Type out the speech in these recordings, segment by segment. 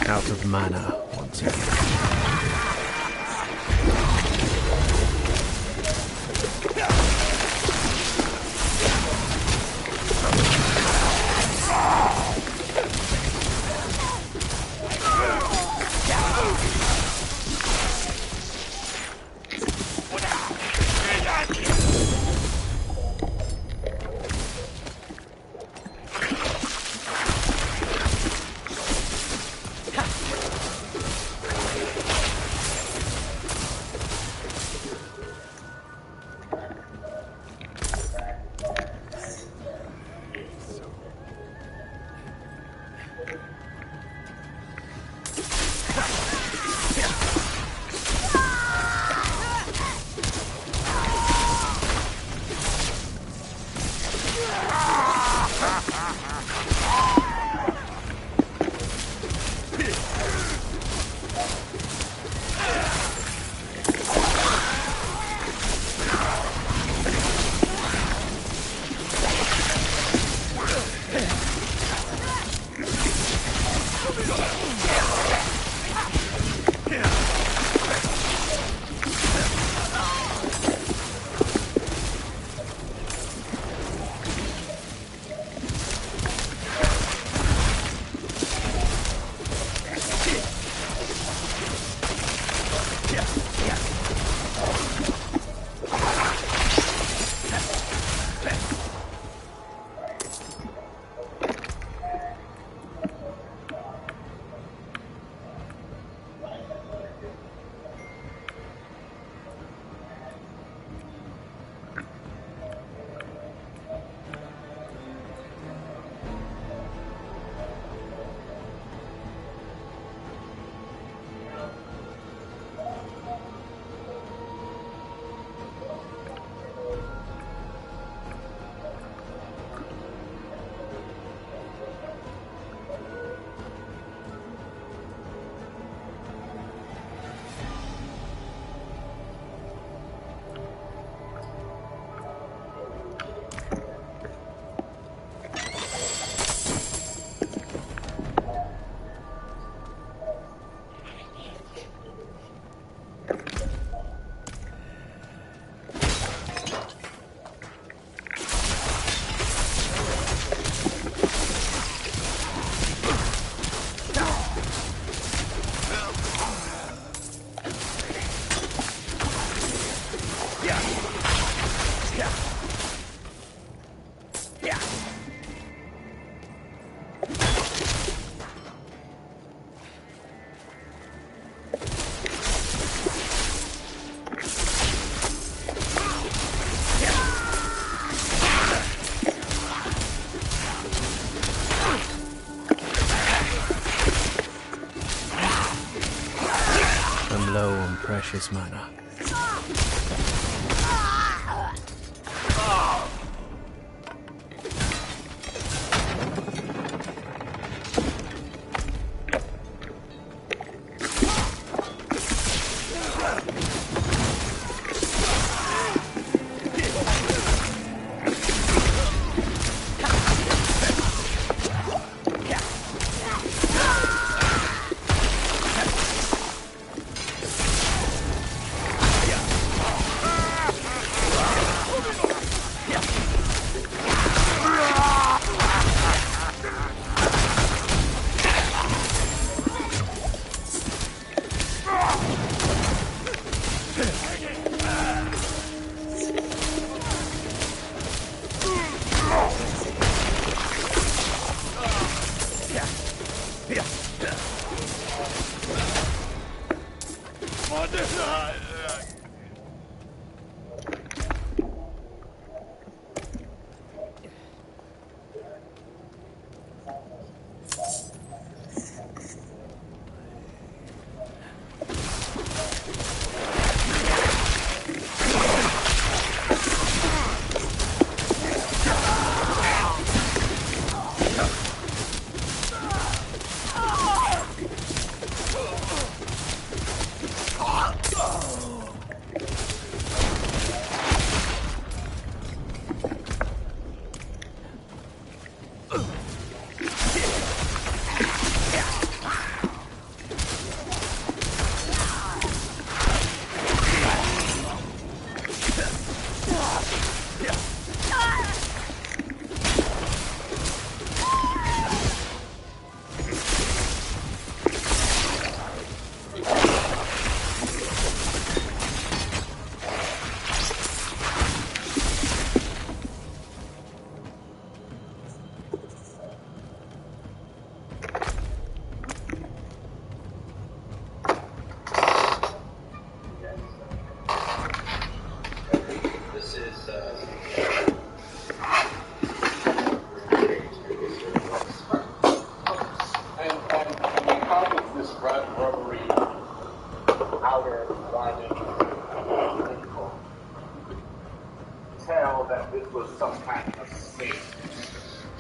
Out of mana once again. Precious mana.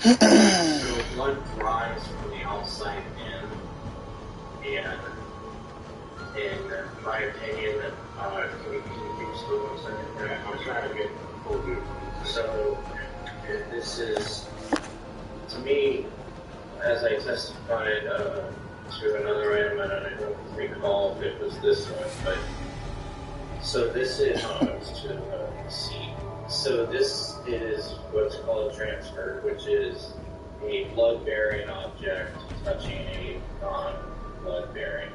So blood dries from the outside in, and in my opinion, can you keep still 1 second? Yeah, I'm trying to get a full view. So this is, to me, as I testified to another item, and I don't recall if it was this one, but so this is, see. So this is what's called transfer, which is a blood-bearing object touching a non-blood-bearing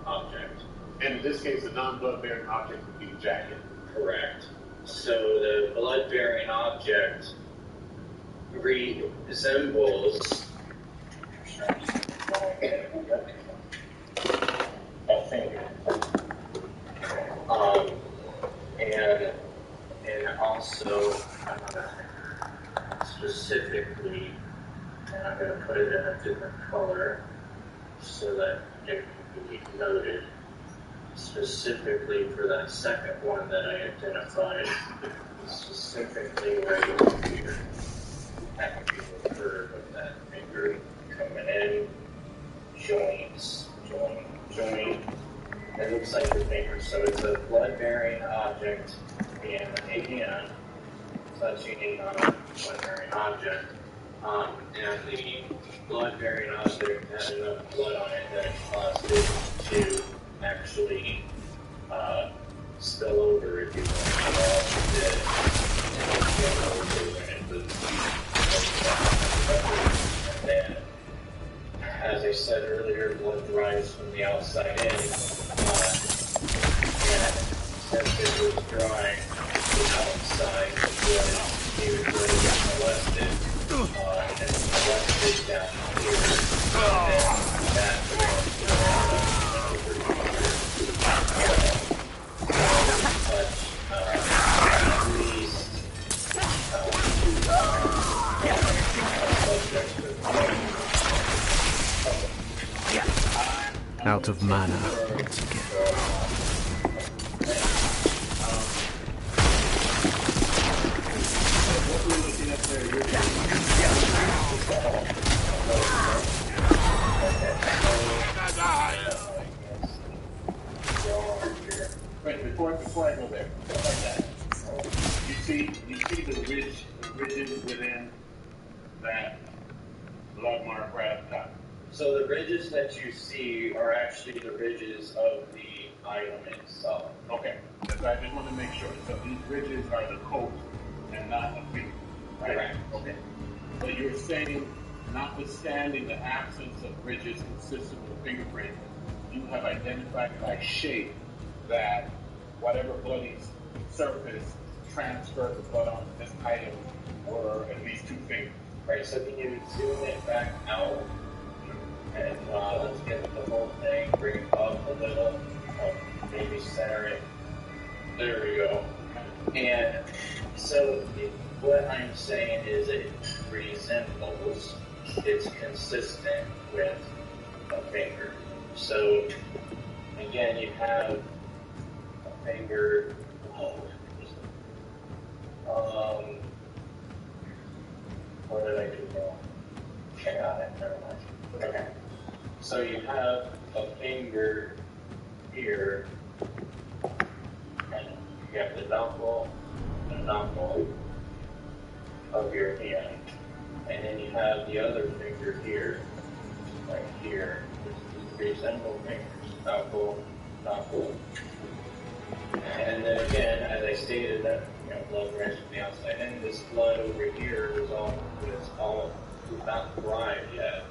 object. And in this case, the non-blood-bearing object would be the jacket. Correct. So the blood-bearing object resembles a finger. And also specifically, and I'm going to put it in a different color so that it can be noted specifically for that second one that I identified, specifically right here. That would be the curve of that finger coming in, joints, joint. It looks like the finger, so it's a blood-bearing object in a hand touching a non-blood-bearing object. And the blood-bearing object had enough blood on it that caused it to actually spill over, if you will. It all did. And it spilled over when it was and then, as I said earlier, blood dries from the outside in. And since it was dry, the outside was usually molested. And molested down here. And that Out of mana once again. Wait, before I go there, like that. You see the ridges within that blood mark right up top. So the ridges that you see are actually the ridges of the item itself. Okay, so I just want to make sure. So these ridges are the coat and not the finger, right? Correct. Okay. But you're saying, notwithstanding the absence of ridges consistent with the fingerprint, you have identified by shape that whatever bloody surface transferred the blood onto this item were at least 2 fingers. Right, so can you zoom it back out? And let's get the whole thing, bring it up a little, maybe center it. There we go. And so what I'm saying is it resembles, it's consistent with a finger. So again, you have a finger, what did I do wrong? I got it, never mind. Okay. So you have a finger here, and you have the knuckle of your hand, and then you have the other finger here, right here, which resemble fingers, knuckle. And then again, as I stated, that blood runs from the outside in. This blood over here is all not dry yet.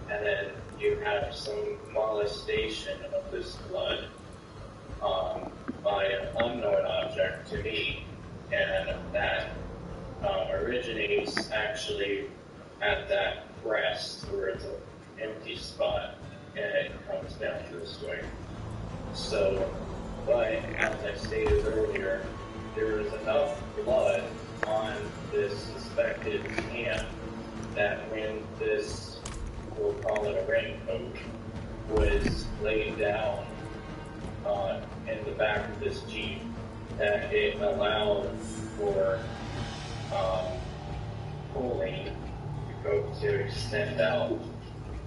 And then you have some molestation of this blood by an unknown object to me, and that originates actually at that breast where it's an empty spot, and it comes down this way. So, but as I stated earlier, there is enough blood on this suspected hand that when this, we'll call it a raincoat, was laid down in the back of this Jeep, that it allowed for cooling go to extend out,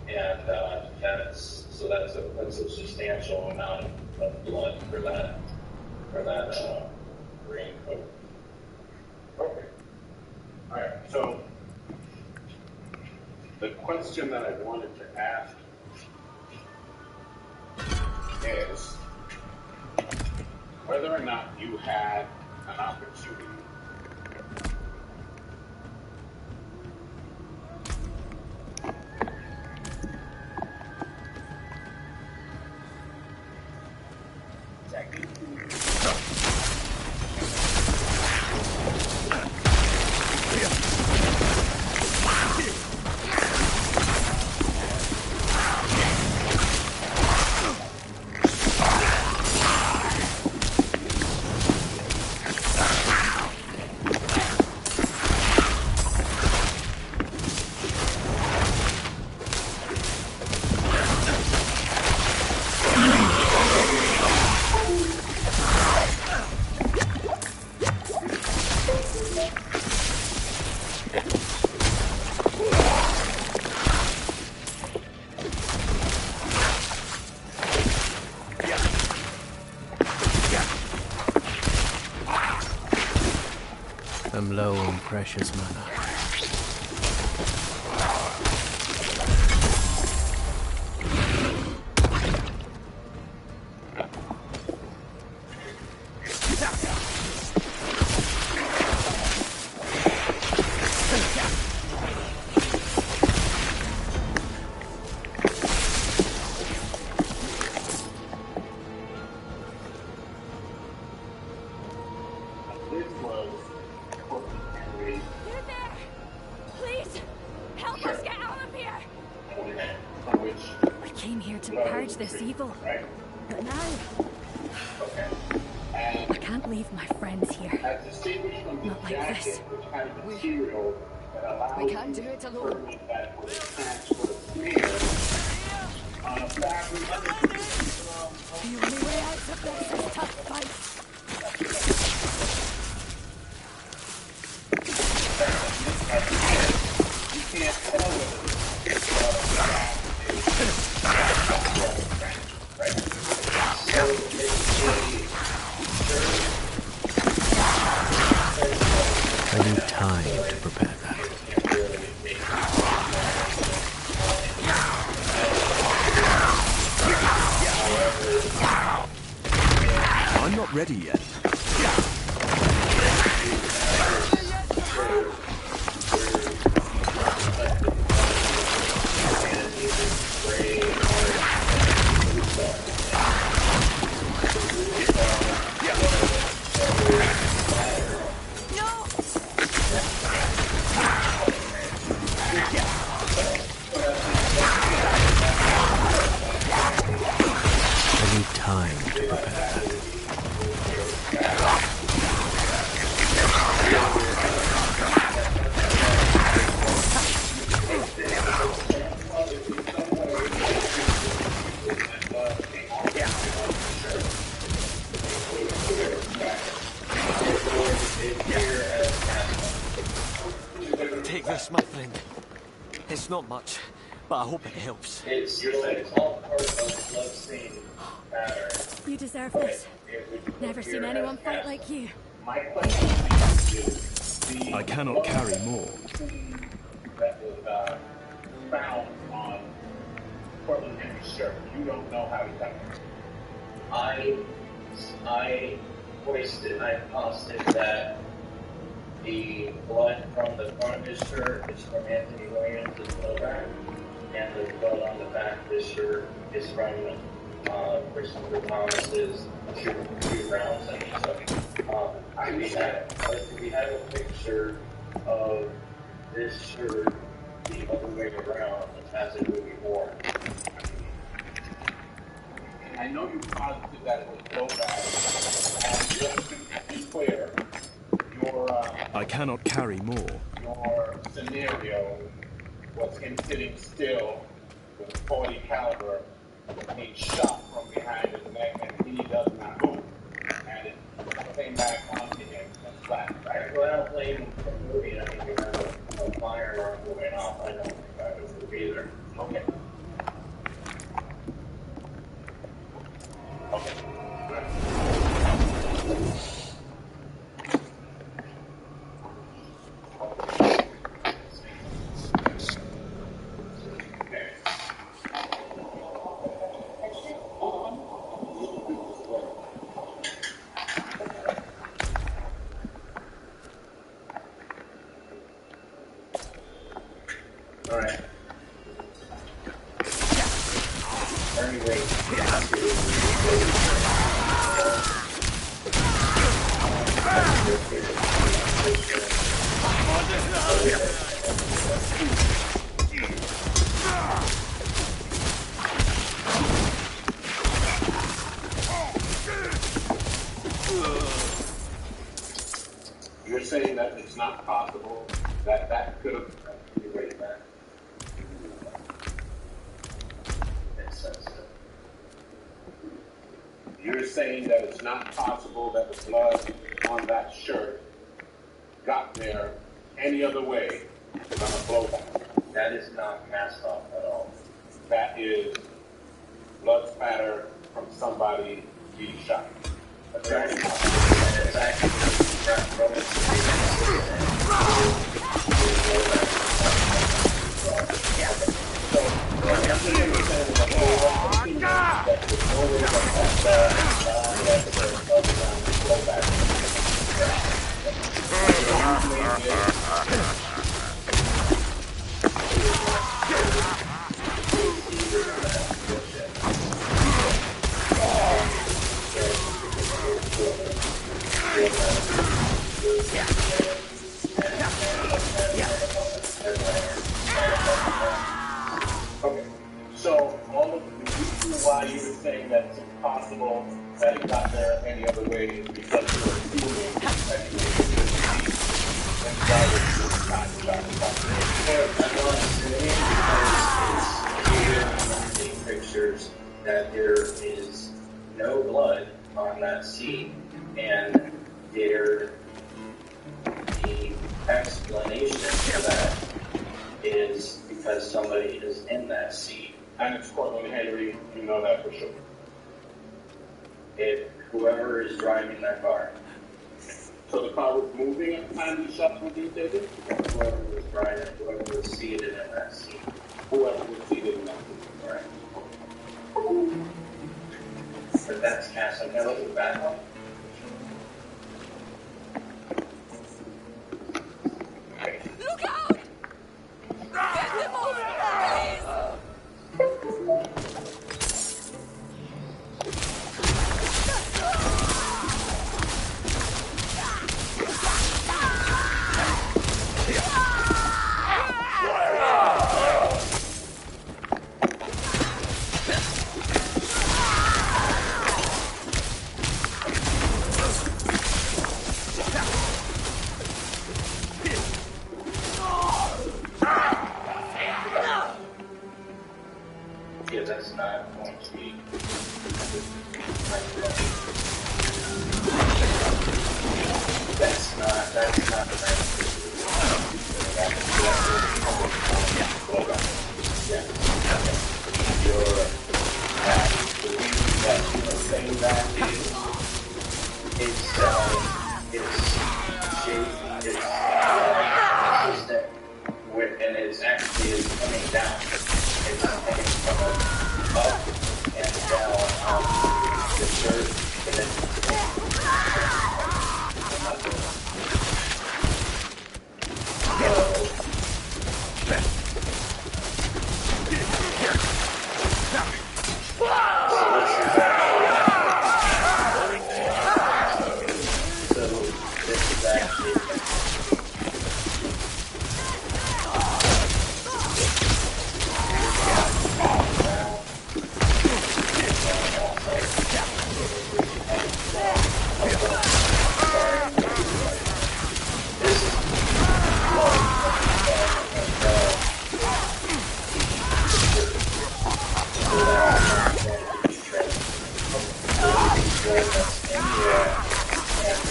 and that's a substantial amount of blood for that raincoat. Okay. All right. So the question that I wanted to ask is whether or not you had an opportunity I'm low on precious mana. this was Henry. You're there! Please! Help us get out of here! From which, We came here to purge this evil. right? But now, Okay. I And can't leave my friends here. as distinguished from the Not like jacket, this. which had a material that allowed We can't do it alone. determine that was transfer smear on a fabric. The only way out of this is to fight. You can't tell whether I need time to prepare that. I'm not ready yet. I need time to prepare that. Take this, my friend. It's not much, but I hope it helps. It's all part of bloodstained pattern. You deserve this. Never seen anyone fight like you. my question to you is the I cannot carry more. that was found on Portland Henry's shirt. You don't know how he got it. I posited that the blood from the front of his shirt is from Anthony Williams' throwback, and the blood on the back of his shirt is from Christopher Thomas's two rounds that he took. We have a picture of this shirt the other way around as it would be worn. I know you posited that it was blowback, and just to be clear, I cannot carry more. your scenario was him sitting still with a .40 caliber being shot from behind his neck, and he does not move, and it came back onto him and flat. Right, well, I don't blame him for moving. I mean, we have a a fire alarm going off, I don't think I would move either. Okay. Okay. Alright. Anyway, You're saying that it's not possible that that could have... wait back. It's sensitive. You're saying that it's not possible that the blood on that shirt got there any other way than a blowback. That is not cast off at all. That is blood spatter from somebody being shot. That's right. And it's actually from Okay, so all of the reason why you were saying that it's impossible that it got there any other way is because you were assuming that you were and pictures that there is no blood on that seat, and the explanation for that is because somebody is in that seat. And it's Cortland Henry, you know that for sure. Whoever is driving that car. So the car was moving at the time you shot with these David? Whoever was driving, whoever was seated in that seat. Whoever was seated in that seat. Right. But that's cast. I'm gonna look at the back one. Look out! Get them over, please! Yeah, that's not going to be. That's not saying that it's consistent with, and it's actually is coming down. It's coming from up and down on the shirt, and then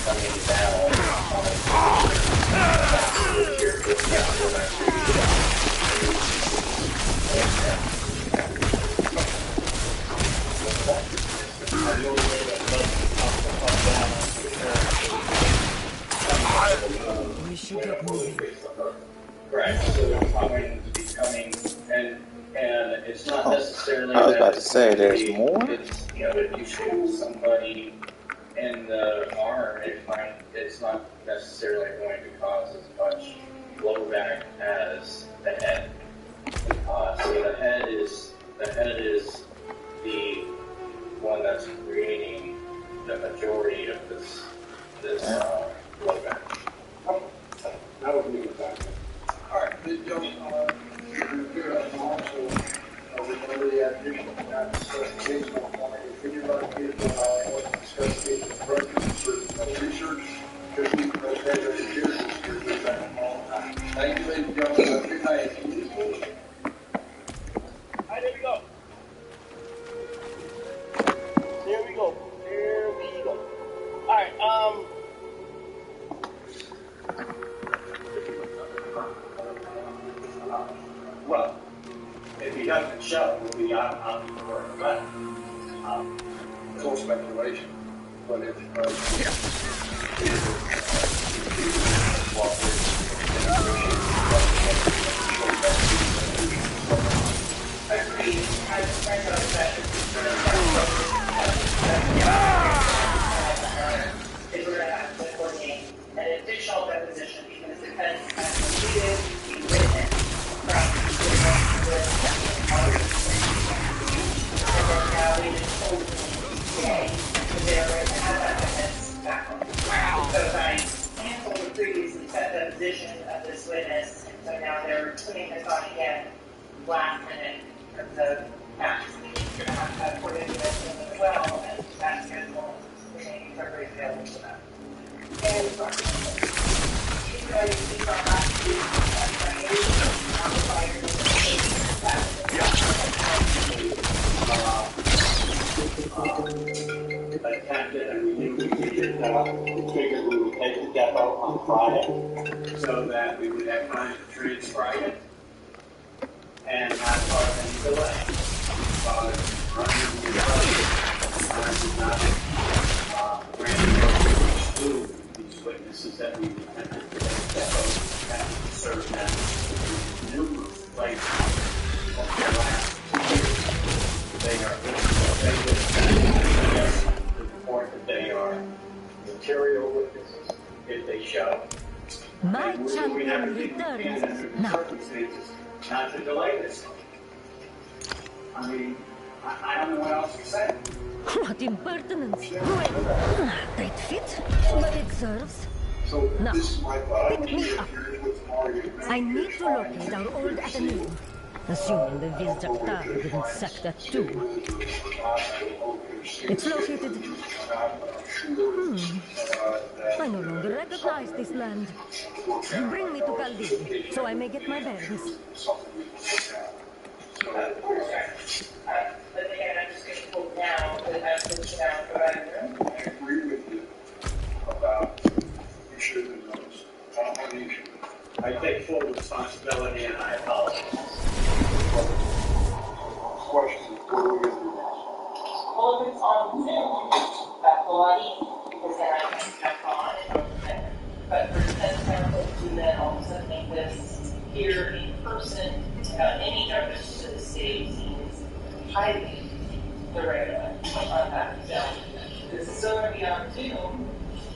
coming down on necessarily. I was about that to say, there's it's, more? It's, if you shoot somebody in the arm, it's not necessarily going to cause as much blowback as the head. So the head is the one that's creating the majority of this blowback. That was me back. All right, then, also remember the additional specification on if you're going to get specification for research, just be prepared to hear this all the time. Thank you, ladies and gentlemen. Have a good night. All right, there we go. There we go. There we go. All right, well, if he doesn't show, we'll be out for it. But It's all speculation. But if we're going to have to coordinate an additional deposition because the defense has completed the witness from and then now we just hold them today because they are going to have that witness back on. So I canceled the previously set deposition of this witness, and so now they're putting this on again last minute in terms of facts. We're going to have coordinated with them as well, and that schedule remaining February available for that. And you guys see our last week, attempted, and we knew we figured we would take the depot on Friday so that we would have time to transcribe it and not cause any delay. Running the not exclude these witnesses that we attempted to take the depot and serve them in numerous places over the last 2 years. They report that they are material witnesses if they show. My We champion have to be returns under the now. circumstances not to delay this. I mean, I don't know what else to say. What impertinence! Well, tight fit, but it serves. so, Now, this is my thought. pick me up. Here's what's already I need to locate our old Athenaeum. Assuming the Vizjaktar didn't sack that too. It's located. I no longer recognize this land. Bring me to Chaldean, so I may get my bearings. But again, I'm just going to hold now that I've switched down for that room. I agree with you about you should have known. I don't have any issue. I take full responsibility and I apologize. Question, what are we going to do next? Well, if it's on Zoom, that's a lot easier because then I can jump on and go from there. But for defense counsel to then all of a sudden make this here in person without any notice to the state seems highly irregular on that. So this is still going to be on Zoom.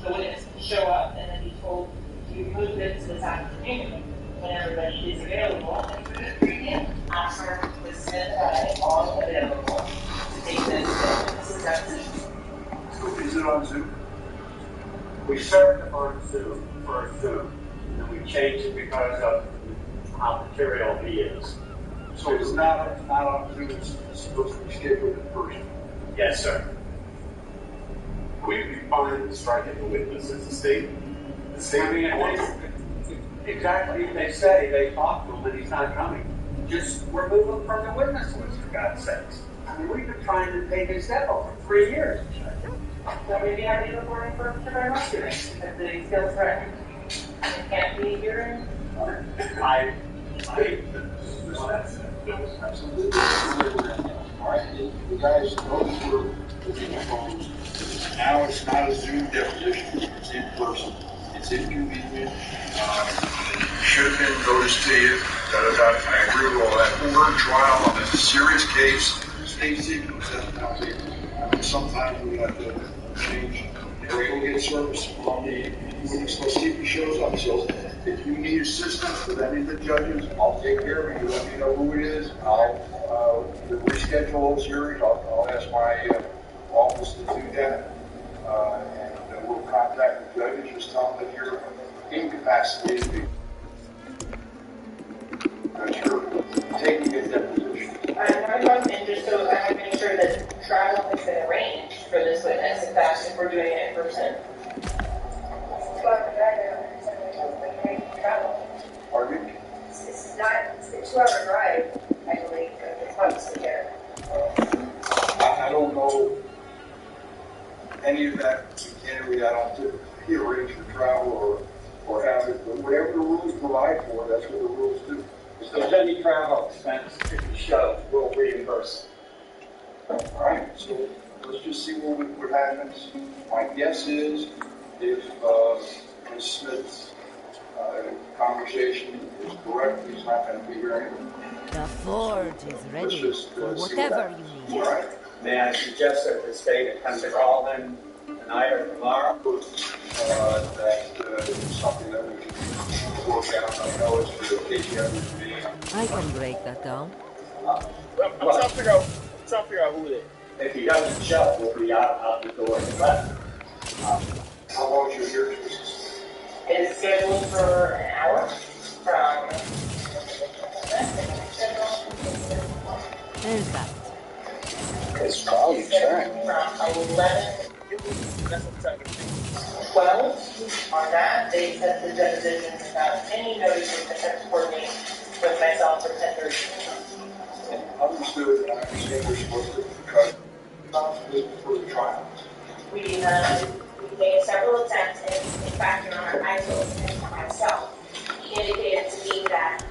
The witness can show up and then be told you moved it to this afternoon when everybody is available and for the premium, ask her to submit all available to take this deposition. So is it on Zoom? We served on Zoom for a Zoom, and we changed it because of how material he is. So it's not on Zoom, it's supposed to be scheduled in person. Yes, sir. We'd be fine striking the witness as a state. The state I mean, exactly. They say they talked to him and he's not coming. Just remove him from the witness list, for God's sakes. I mean, we've been trying to take his depot for 3 years. So maybe I need a warning for very much hearing if the skills threatened and can't be hearing. I Absolutely. All right, you guys both were looking at phones. Now it's not a Zoom deposition, it's in person. It's inconvenient. It should have been noticed to you. I agree with all that. Order trial on a serious case. State secret out there. I mean, sometimes we have to change. We're going to get service from the witness till Stevie shows up. So if you need assistance with any of the judges, I'll take care of it. You let me know who it is. I'll reschedule those hearings. I'll ask my office to do that. And we'll contact the judges. Just tell them that you're incapacitated. That you're taking a deposition. And just so I want to make sure that travel has been arranged for this witness, if we're doing it in person. Pardon me? It's not, it's a 2-hour drive, I believe, it's obviously here. I don't know any of that mechanically. I don't typically arrange for travel or have it, but whatever the rules provide for, that's what the rules do. If there's any travel expense to be showed, we'll reimburse. All right, so let's just see what happens. My guess is if Ms. Smith's conversation is correct, he's not going to be here anyway. The forge is ready for whatever you need. All right. May I suggest that the state attempts to call them tonight or tomorrow? That's something that we can work out. I know it's for the KGM. I can break that down. I'm trying to figure out who it is. If he doesn't show, we'll be out the door and left. How long is your hearing? It is scheduled for an hour from There's that. It's probably time. from 11 12 on that. They set the deposition without any notice of the coordinate with myself for 10:30. Understood. I understand there's supposed to be cut for the trial. We made several attempts, and in fact, Your Honor, I told him myself. He indicated to me that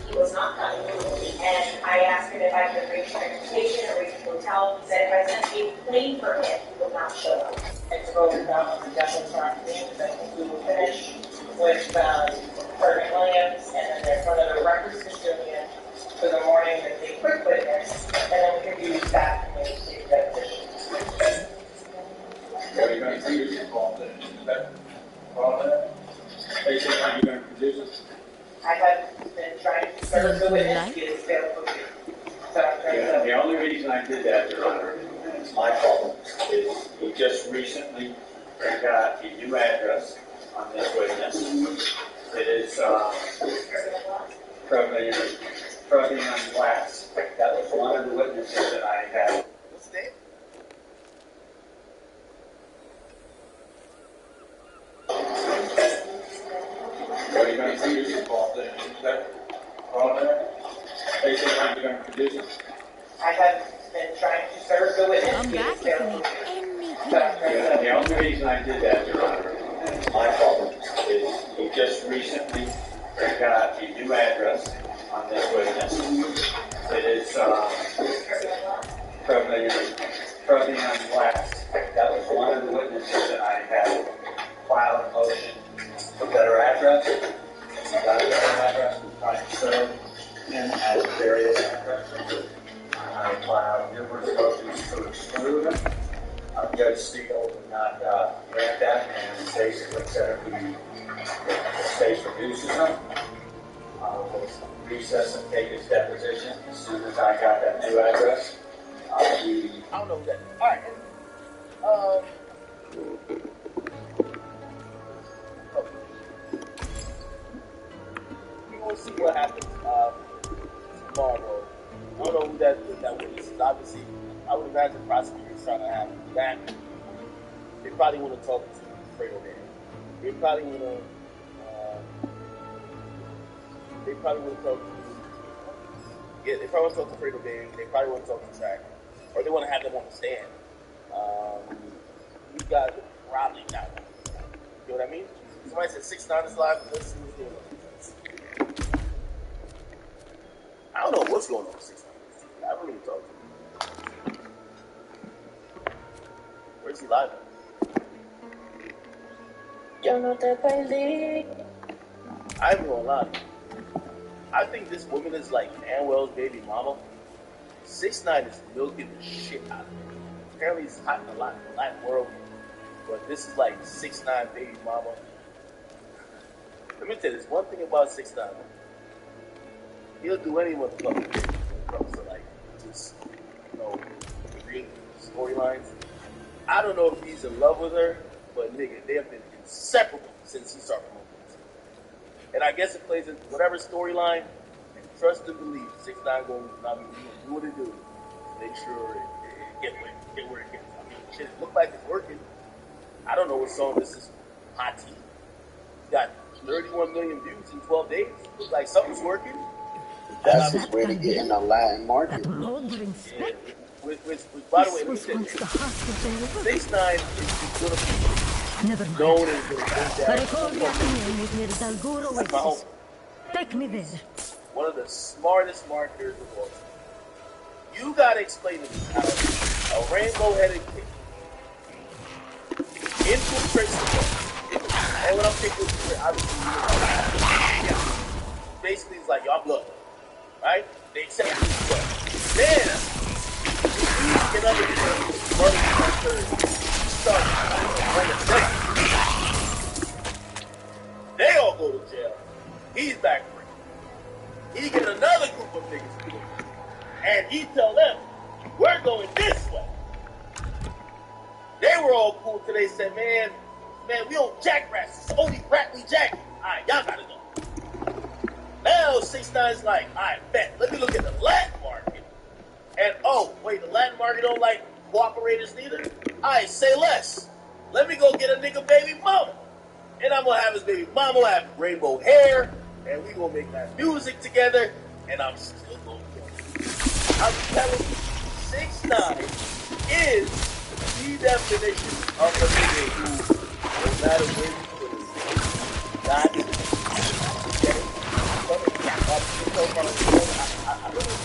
he was not coming, and I asked him if I could arrange transportation or reach a hotel. He said if I sent a plane for him, he would not show up. I told him down on the definitely front name, because I think we will finish with Ferdinand Williams, and then there's one other records custodian for the morning with a quick witness, and then we could use that to make the deposition. Are you going to produce it? Basically, are you going to produce it? I have been trying to serve the witness to get his bail cleared. Yeah, the only reason I did that, Your Honor, it's my fault, is he just recently got a new address on this witness. It is Provian Glass. That was one of the witnesses that I had. What's the name? Are you going to produce it, Paul? Basically, are you going to produce it? I have been trying to serve the witness Come to back get if his you bail need cleared. anything. The only reason I did that, Your Honor, and it's my fault, is he just recently got a new address on this witness. It is Provian Glass. That was one of the witnesses that I had filed a motion for better address. Got a better address. We tried to serve him at various addresses. I filed numerous motions to exclude him. Judge Steele would not grant that and basically said if the state reduces him, we'll recess and take his deposition. As soon as I got that new address, I don't know who that is. All right. We will see what happens tomorrow. I don't know who that witness is. Obviously, I would imagine the prosecutors trying to have him back. They probably want to talk to Fredo Man. They probably want to. They probably want to talk to. Yeah, they probably want to talk to Fredo Man. They probably want to talk to Track, or they want to have them on the stand. We got Romney now. You know what I mean? Somebody said 6ix9ine is live. Let's see what's going on. I don't know what's going on with 6ix9ine. I haven't even talked to him. Where's he live at? Yo, I'm gonna lie. I think this woman is like Manuel's baby mama. 6ix9ine is milking the shit out of her. Apparently, it's hot in the Latin world, but this is like 6ix9ine baby mama. Let me tell you this one thing about 6ix9ine. He'll do any motherfucker when it comes to like just create storylines. I don't know if he's in love with her, but nigga, they have been inseparable since he started promoting this. And I guess it plays into whatever storyline. And trust and believe, 6ix9ine going to do what it do. Make sure it get where it gets. I mean, shit, it look like it's working. I don't know what song this is. Hot tea. It's got 31 million views in 12 days. Looks like something's working. That's his way to get in the Latin market. Yeah. Which, by the way, let me say this. 6ix9ine is going to be known as the my home. Take me there. One of the smartest marketers of all time. You gotta explain to me how a rainbow-headed kid infiltrates the world. And when I'm thinking, obviously, basically, it's like, y'all blood, right? They accept his blood. Then, you get other people, murder hunters, start they all go to jail. He's back free. He get another group of niggas to and he tell them, we're going this way. They were all cool till they said, man, we don't jack rats. It's only rat we jack. Alright, y'all gotta go. Now 6ix9ine's like, alright, bet. Let me look at the Latin market. And oh, wait, the Latin market don't like cooperators neither? Alright, say less. Let me go get a nigga baby mama. And I'm gonna have his baby mama have rainbow hair, and we gonna make that music together, and I'm still gonna do it. I'm telling you, 6ix9ine is the definition of a nigga who, no matter where you put it, got it. Get it. I really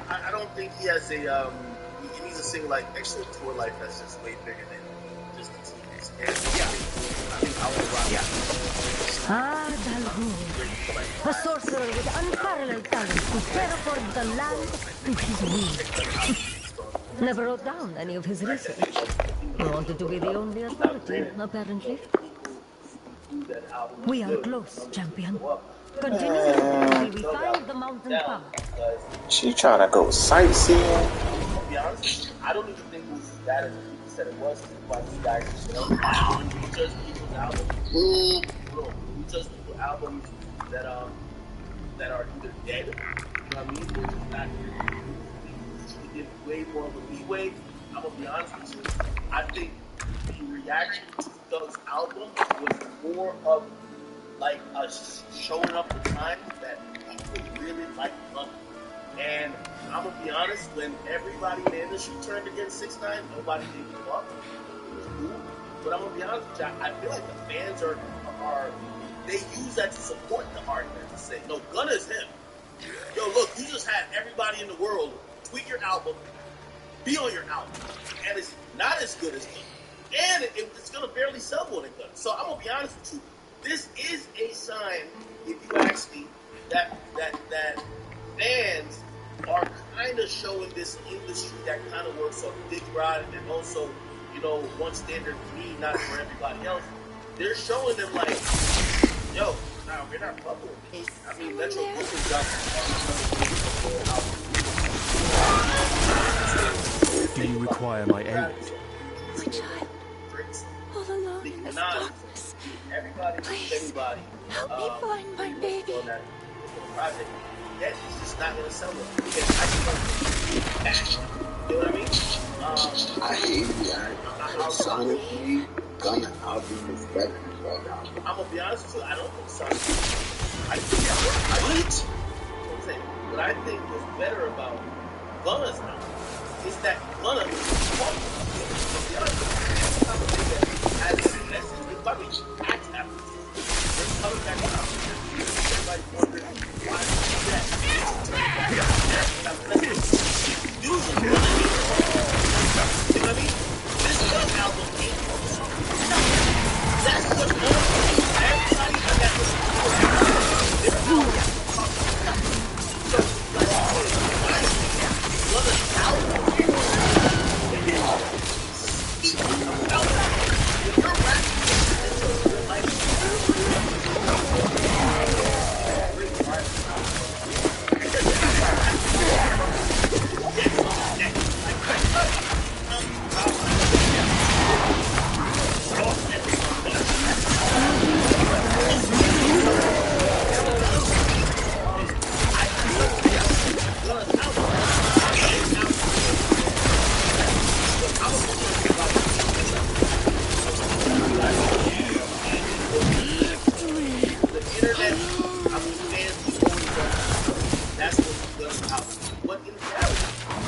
I don't think he has a he needs a single like extra tour life that's just way bigger than just the team experience. I think I would rock. A sorcerer with unparalleled talent to terraform the land with his will. Never wrote down any of his research. He wanted to be the only authority, apparently. We are close, champion. Continue until we find the mountain path. She trying to go sightseeing. To be honest, I don't even think it was as bad as people said it was. Like you guys, we judge people's albums. We judge people's albums that are either dead. You know what I mean? Or just not here. We give way more of a leeway. I'm gonna be honest with you. I think the reaction to Doug's album was more of like us showing up the times that people really like London. And I'm gonna be honest, when everybody in the industry turned against 6ix9ine, nobody did give up. It was cool. But I'm gonna be honest with you, I feel like the fans are they use that to support the argument to say, no, Gunna's him. Yo, look, you just had everybody in the world tweet your album, be on your album, and it's not as good as Gunna. And it's gonna barely sell more than Gunna. So I'm gonna be honest with you. This is a sign, if you ask me, that fans are kind of showing this industry that kind of works on big ride and also, one standard for me, not for everybody else. They're showing them like, yo, nah, we're not fucking with me. I mean, Metro Booking got. Do you require my aid? My child, all alone in this darkness. Everybody, please, anybody, help me find my baby. Project. yet it's just not gonna sell well. Because I just don't. You know what I mean? I hate it. Sonically, Gunna album is better than Bug album. I'm gonna be honest with you, I don't think Sonic. I think what I think was better about Gunna's album is that Gunna was talking about it. To be honest with you, I'm a thing that has a message. It's probably act after this. They're coming back out. Everybody wondering why is that? Usually, you know what I mean? This Gunna album ain't focused on it. That's what's going on. Everybody on that list they're all talking about it. So, like, why is Gunna's album speaking about that? When you're rapping, you're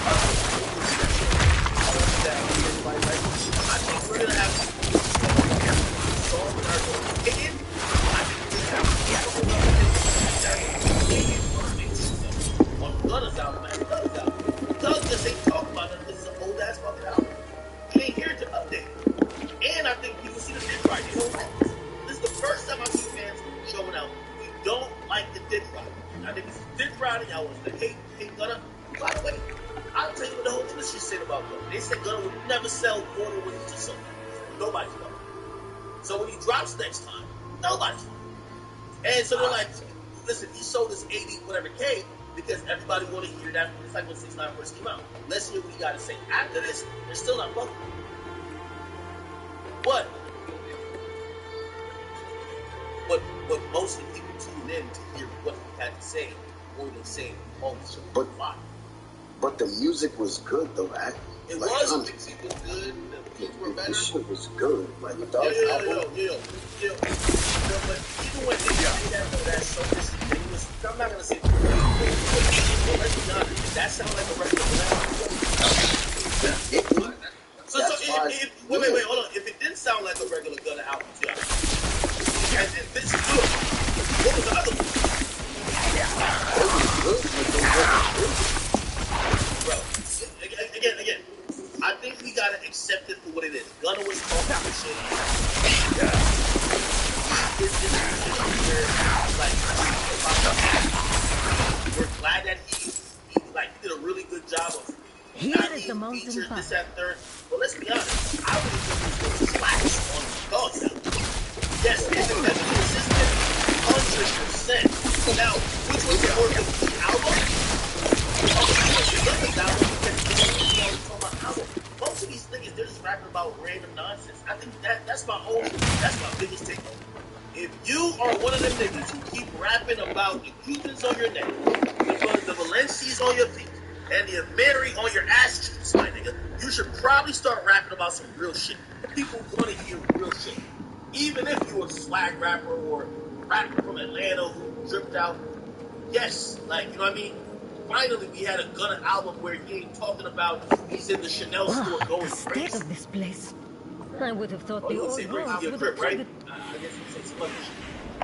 like, let's hear what you got to say. After this, they're still not fucking. But mostly people tune in to hear what he had to say, or they say, oh, this shit was fine. But the music was good, though. It was. The music was good. The beats were better. The shit was good. Like, But even when they say that, though, that's so distinguished. I'm not gonna say. But let's be honest. That sounds like a regular album. So wait, hold on. If it didn't sound like a regular Gunna album, and if this is good, what was the other one? Bro, again, I think we gotta accept it for what it is. Gunna was talking shit. We're glad that he did a really good job of features, this and third. But let's be honest, I really think he's going to slacks on God's album. Yes, is it better consistent? 100%. Now, which was the more complete album? Most of these niggas, they're just rapping about random nonsense. I think that's my biggest take. If you are one of them niggas who keep rapping about the Cubans on your neck, the Valencias on your feet, and the Mary on your ass cheeks, my nigga, you should probably start rapping about some real shit. People want to hear real shit. Even if you're a swag rapper or rapper from Atlanta who dripped out. Yes, like, you know what I mean? Finally, we had a Gunna album where he ain't talking about he's in the Chanel store going crazy. State of this place. I would have thought the you would old say walls breaking your would grip, have right? triggered. I guess you say sluggish.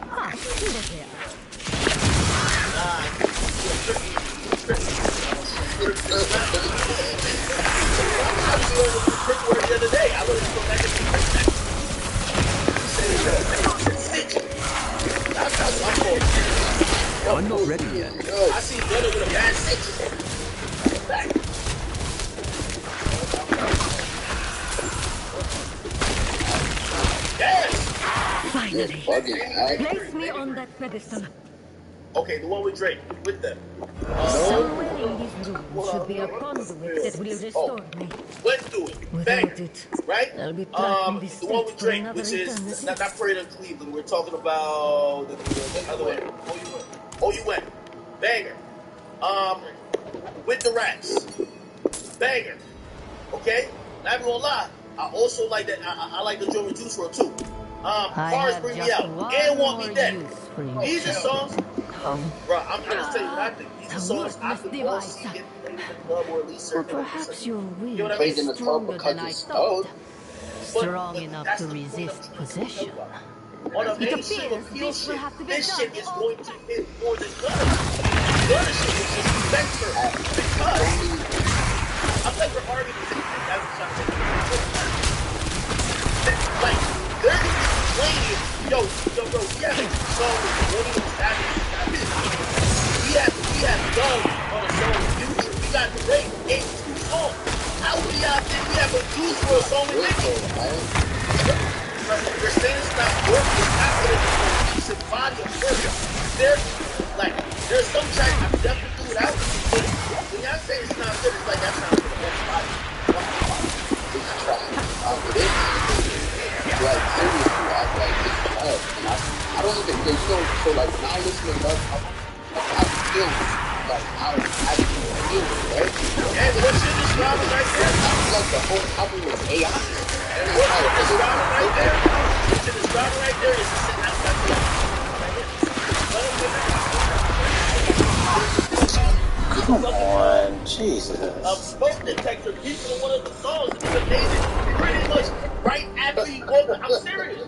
Ah, look here. The other day, I was go back and I'm not ready yet. I see Gunna with a bad six. Back. Yes! Finally. Place me on that pedestal. Okay, the one with Drake, with them. Somewhere in this room should be a conduit that will restore me. Went through it. Without it, right? I'll be trapped in this the one state with for Drake, another which is eternity. not Parade in Cleveland. We're talking about the other one. Oh, you went. Banger. With the Rats. Banger. Okay? Not even gonna lie. I also like that. I like the joint with Juice WRLD too. Cars Bring Me Out and Want Me Dead. These are songs. Bro, I'm just telling you what I think. These are songs I could all see getting played in the club or at least Or circulating. perhaps your will You know what I is mean? stronger than I thought. Strong enough to resist possession. On a It mainstream appears appeal this will shit, have to be this done shit is going to hit more than Gunna. Gunna shit is just better because I'm like we're arguing this thing. That's something. Like they're gonna be playing. Yo, bro, we have a song with William Savage. We have Doug on a song with Future. We got Drake, 82 songs. How we out there? We have a Juice WRLD song with Nicki. They're saying it's not working. It's not going to be a decent body of work. There's some tracks I definitely do it out. But when y'all say it's not good, it's like that's not for the whole body. It's trash. Like seriously, it's trash. And I don't even, so like when I listen to Love, I feel like how I feel, right? Yeah, but that shit is driving right there. I feel like the whole album was AI. And what is driving right there? What shit is driving right there is sitting outside the Come on, Jesus. Smoke detector people in one of the songs and he made it pretty much right after he woke up. I'm serious.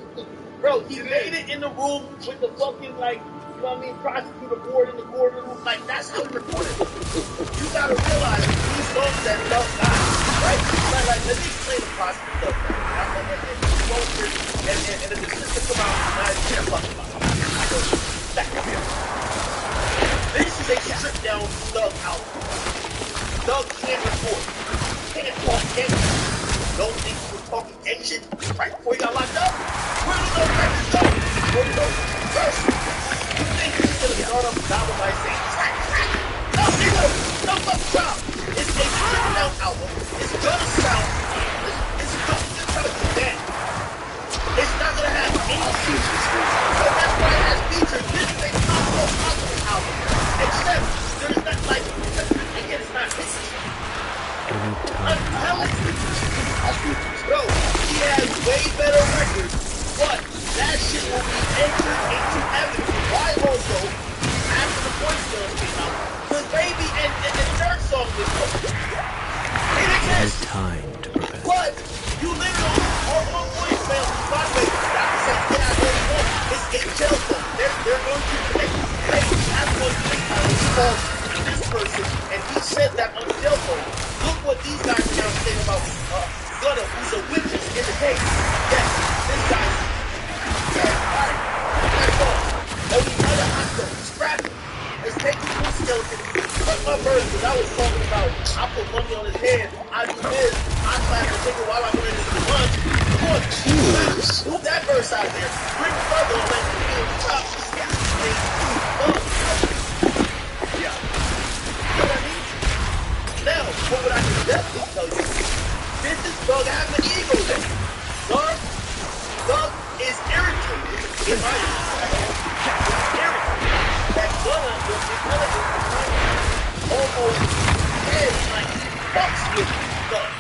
Bro, he made it in the room with the fucking, like, you know what I mean, prosecutor board in the corner room. Like, that's how he recorded it. You gotta realize these songs that Love got, right? Like, let me explain the prosecutor stuff. And if the system come out, now you can't fuck about it. This is a stripped down Thug album. Thug can't record. Can't talk gangster. Don't think he was talking gang shit right before he got locked up? Where did those records go? Where did those first? You think he's gonna start off the album by saying track? No, nigga! No fucking job! It's a stripped down album. It's gonna sound. It's gonna be dead. It's not gonna have any features. So that's why it has features. This is a possible album. Except there's not like again, it's not I'm telling you. Bro, he has way better records, but that shit will be entered into evidence. Why also after the Boys Girls came out? Because Baby and the third song was good. It exists. Time to prepare. But you literally all one voice mail by the way, not to say get out there you want. It's a jail phone. They're going to make that's what called this person, and he said that on the jail phone. Look what these guys are now saying about Gunna, who's a witness in the case. Yes, this guy. Yeah, alright. That's all. Only other hospital, scrap it. Let's take the food skeleton. Cut my bird, because I was talking about I put money on his head, I do this, I clap the nigga while I'm running into the lunch. Look, move that verse out there. Bring Thug on, let him feel the top. Yeah. You know what I mean? Now, what would I definitely tell you? This is Thug having an ego there. Thug is irritated. In my opinion, irritated that Gunna was almost dead, like fucks with Thug.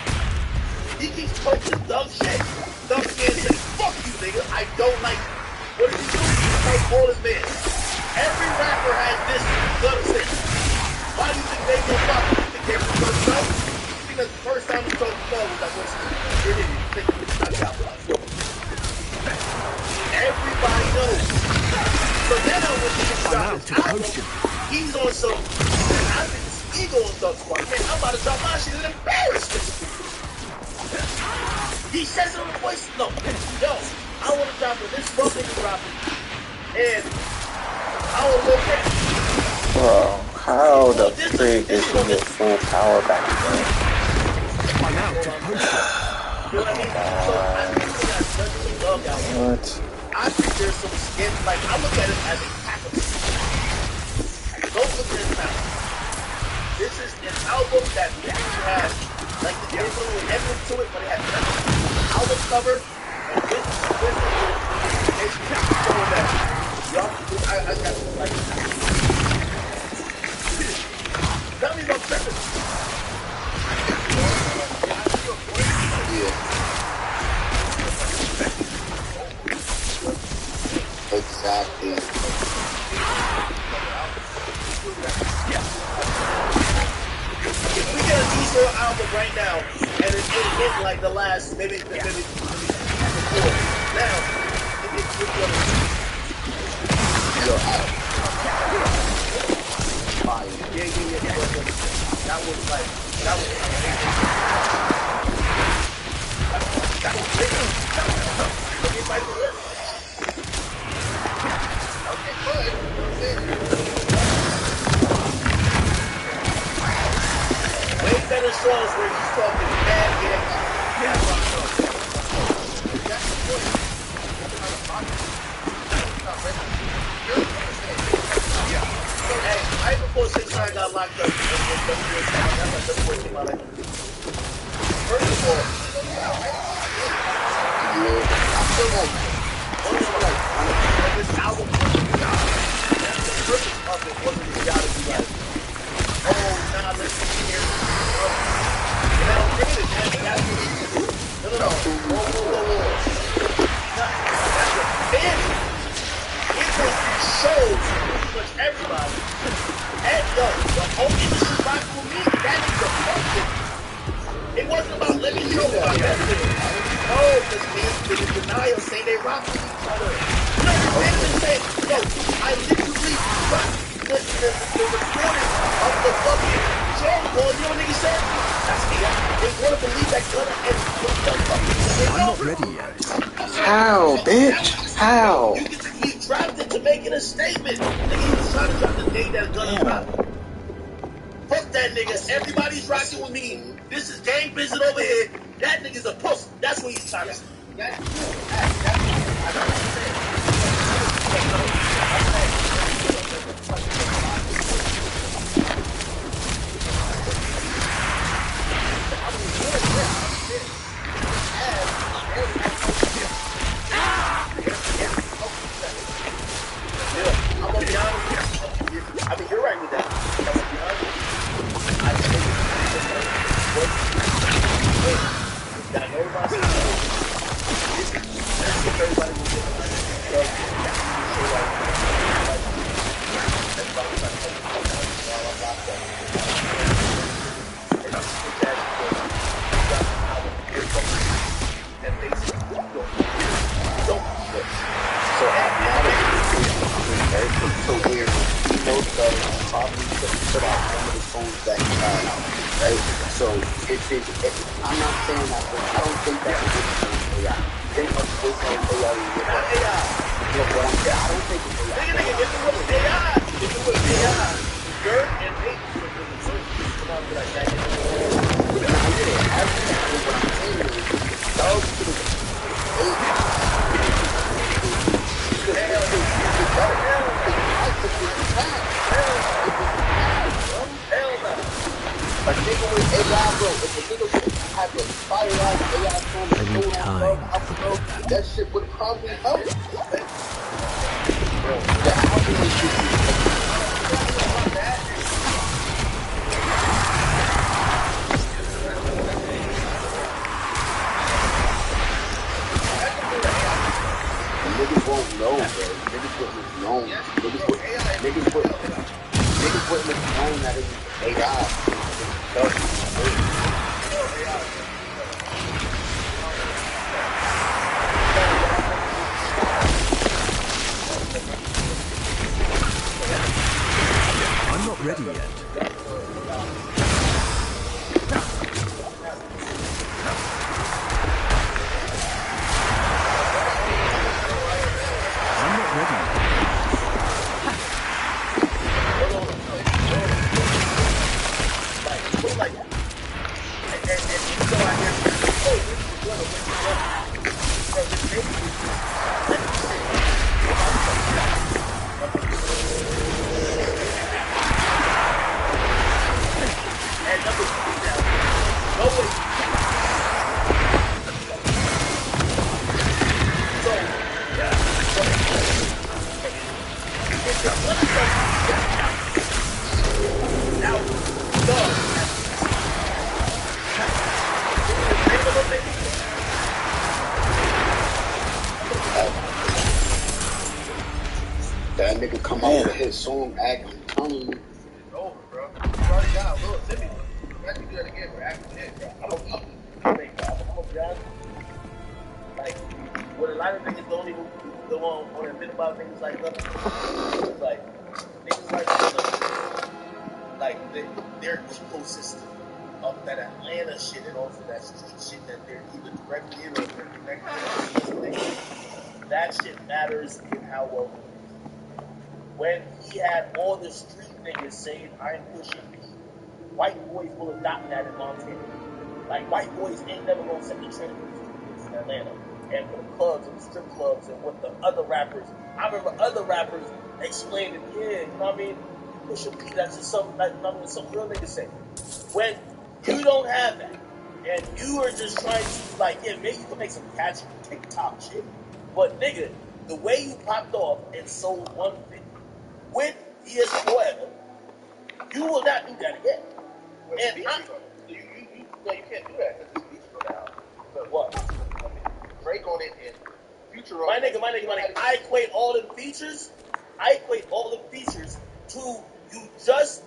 He keeps posting Thug shit. Thug can't say, fuck you, nigga. I don't like you. What does he do? He fights all his men. Every rapper has this Gunna thing. Why do you think they go fuck? You think they were the first time? Because the first time he told Thug was like, listen, you're an idiot. You think it's not Diablo. Everybody knows. So then I went to his album. He's on some, I think it's ego on Thug's part. Man, I'm about to drop my shit and embarrass this. He says it on the voice. No. Yo, I want to drop it. This fucking dropping. And I will look at it. Bro, how the freak is he get full power back then? I'm out to push it. You know what I mean? So I think we got such a love out there. What? I think there's some skin, like, I look at it as a catalyst. Don't look at it now. This is an album that really has, like, the digital and everything to it, but it has nothing. Album cover, and this is showing that. Y'all, I got, like, Exactly. If we get a Diesel album right now, and it hit like the last maybe before, now it's gonna fire. Yeah. That was way better songs where he's talking bad, Hey, right before 6 9 got locked up, that's the first thing I like. First of all, I feel like this album wasn't the purpose of it wasn't the gotta be like, oh, nah, let's hear it. Now, granted, that's what he did. No. Whoa. That's what fans do. It was shows for pretty much everybody. And yo, the whole industry rocking with me, that is the fucking. It wasn't about let me show about that shit. No, because fans been in denial saying they rock with each other. No, fans been saying, yo, I literally rock the recording of the fucking song. Well, you know what niggas said? That's me. They want to believe that Gunna and I'm not ready yet. How, bitch? How? He dropped it to make it a statement. Nigga, he was trying to drop the date that Gunna dropped. Fuck that nigga. Everybody's rocking with me. This is gang business over here. That nigga's a puss. That's what he's trying to say. I'm gonna be honest. I mean, you're right with that. I'm gonna be honest. I think gotta know my stuff. That's what everybody will do. So weird. He knows better. Probably put out one of the songs that he had out, right? So I'm not saying that, but I don't think that it's AI. Think of this on AI. You know what I'm saying? I don't think it's AI. If it was AI, Dirt and Nate would have been the first to come out with like that. What I'm saying is, those could have a nigga with AI, bro. If a nigga would have a fire ass AI phone, that shit would probably help. Bro, the album is just niggas won't know, bro. Niggas wouldn't have known. Niggas wouldn't have known that it was AI. I'm not ready yet. Now, That nigga come out with his song act. I'm telling you. It's over, bro. You already got a little Timmy. Imagine you do that again for acting shit, bro. I'm gonna be honest. Like, what a lot of niggas don't even go on admit about niggas like us. It's like, niggas like their ecosystem of that Atlanta shit and also that street shit that they're either directly in or they're connected to. That shit matters in how well he is. When he had all the street niggas saying, I'm pushing P, white boys will have gotten that in Montana. Like, white boys ain't never gonna set the trend in Atlanta. And for the clubs and the strip clubs and what the other rappers, I remember other rappers explaining, yeah, you know what I mean? Push a P, that's just something, like, you know what I mean, some real niggas say. When you don't have that, and you are just trying to, like, yeah, maybe you can make some catchy TikTok shit, but nigga, the way you popped off and sold 150 with Diaz Forever, you will not do that again. Well, And you can't do that because this beat's going out. But what? I mean, Drake on it and Future on My it. nigga, I equate all the features to you just,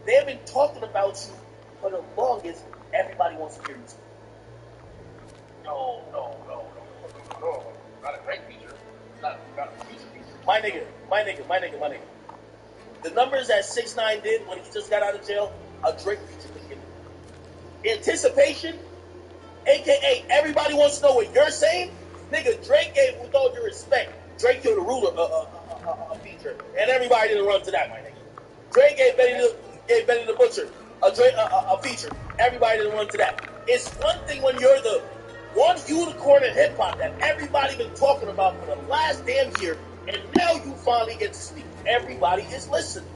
they've been talking about you for the longest, everybody wants to hear you speak. No. Not a Drake feature. Not a feature. My nigga. The numbers that 6ix9ine did when he just got out of jail, a Drake feature could give it. Anticipation, aka everybody wants to know what you're saying. Nigga, Drake gave, with all due respect, Drake killed a ruler a feature, and everybody didn't run to that, my nigga. Drake gave Benny the Butcher a feature. Everybody didn't run to that. It's one thing when you're the one unicorn in hip hop that everybody been talking about for the last damn year, and now you finally get to speak. Everybody is listening.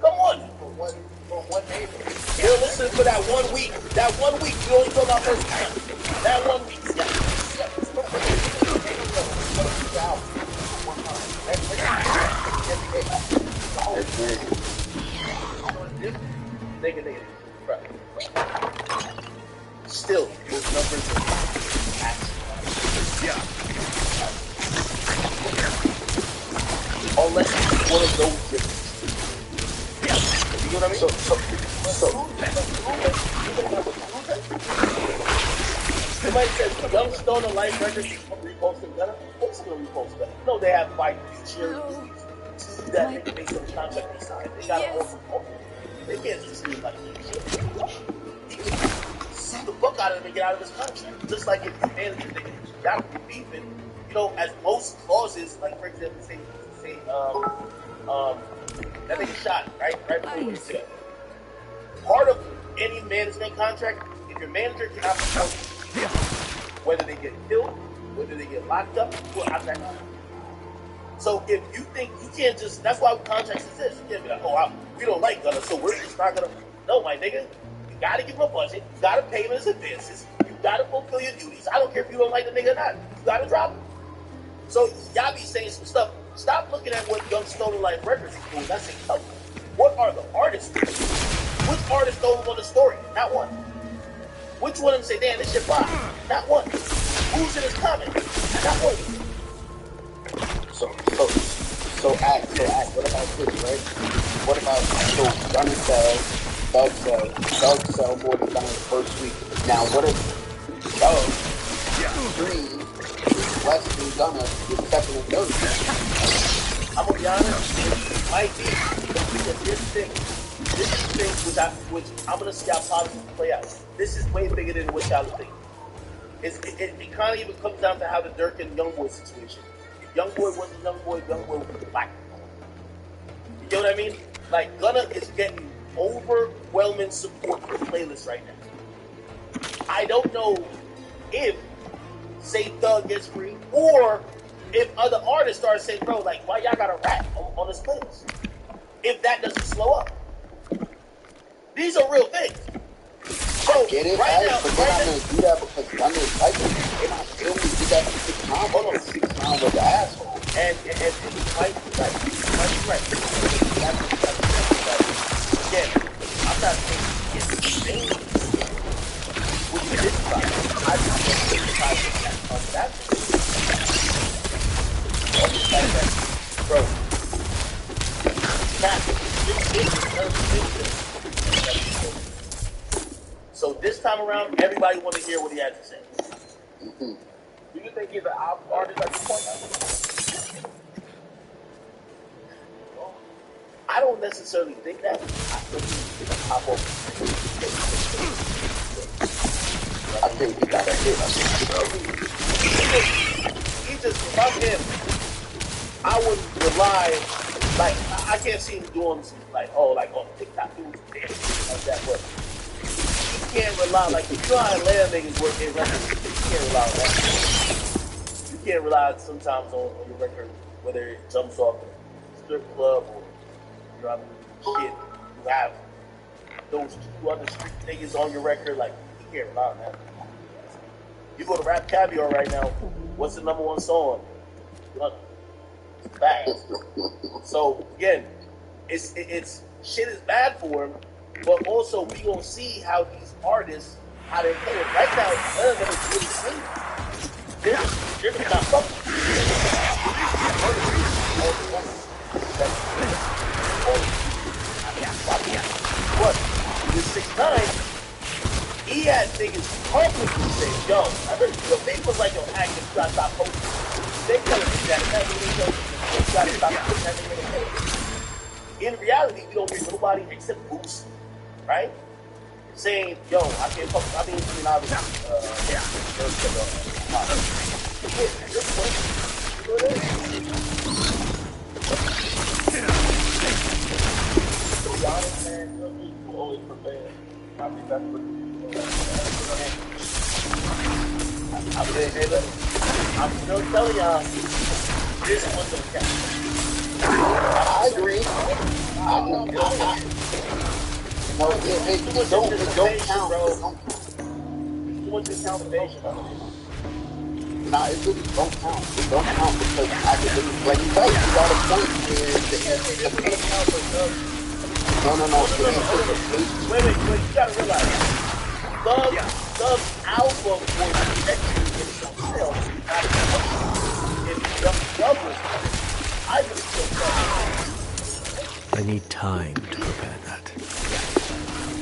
Come on. For one neighbor. You're listening for that 1 week. That 1 week, you only talk about first time. That 1 week, yeah. Nigga. Right. Still, those numbers are yeah. Unless it's one of those different. Yeah. You know what I mean? Somebody says Young Stoner Life Records reposting better. What's going to repost better? No, they have like future movies that nigga based on the contract they signed. They got all. They can't just treat it like shit. He could sue the fuck out of him and get out of his contract. Just like if you manage a nigga, you gotta be beefing. You know, as most clauses, like for example, say that nigga shot right before he was killed. Part of any management contract, if your manager cannot support you, whether they get killed, whether they get locked up, you will have that contract. So if you think you can't just, that's why contracts exist. You can't be like, we don't like Gunna, so we're just not gonna. No, my nigga, you gotta give him a budget. You gotta pay him his advances. You gotta fulfill your duties. I don't care if you don't like the nigga or not. You gotta drop him. So y'all be saying some stuff. Stop looking at what Young Stoner Life Records is doing. That's incumbent. What are the artists doing? Which artist don't want a story? Not one. Which one of them say, damn, this shit fire? Not one. Who's in his comment? Not one. So act, what about this, right? What about, so Gunna sell more than Gunna the first week. Now, what if Thug, Dream, Weston, Gunna with second and third? I'm gonna be honest, it might be, because this thing which I'm gonna see how politics play out. This is way bigger than what y'all think. It kind of even comes down to how the Dirk and Youngboy situation. Youngboy wasn't Youngboy was black. You know what I mean? Like, Gunna is getting overwhelming support for the playlist right now. I don't know if, say, Thug gets free, or if other artists start saying, bro, like, why y'all gotta rap on this playlist? If that doesn't slow up. These are real things. So, get it, right now, but they're not going to do that because Gunna is like it. They're not going to do that for 6ix9ine. Hold on, 6ix9ine was the asshole. And he might be right. Again, I'm not saying he gets things which he didn't try. I just think he tried on that. Bro, So this time around, everybody want to hear what he had to say. Mm-hmm. Do you think he's an artist at this point? I don't necessarily think that. I think he got a hit. He just, if I'm him, I would rely, like, I can't see him doing some, like, on TikTok, doing some dancing like that, but you can't rely, like, if you know how Atlanta niggas work their records, you can't rely on that. You can't rely sometimes on your record, whether it jumps off the strip club or, you know what I mean, shit, you have those two other street niggas on your record, like, you can't rely on that. You go to Rap Caviar right now, what's the #1 song? Back. So again, it's shit is bad for him, but also we gonna see how these artists, how they're playing. Right now, none of them is really singing. They're just not fucking. What? This 6ix9ine, he had niggas publicly say, yo, I heard your thing was like, yo, active, you gotta stop posting. They telling me that, and that's what they tell me. You gotta stop putting that nigga in the page. In reality, we don't hear nobody except Boost, right? Saying, yo, I can't fuck, obviously, to be honest, man, you always prepare. I think that's what I'm saying, hey, look, I'm still telling y'all, this one's gonna count. I agree. No, it don't count, bro. Too much accountability. Nah, it really don't count. It don't count because I can do, like you say, you got a point where No. Wait, you gotta realize, Thug's album was actually in himself. If Thug was, I would still I need time to prepare that.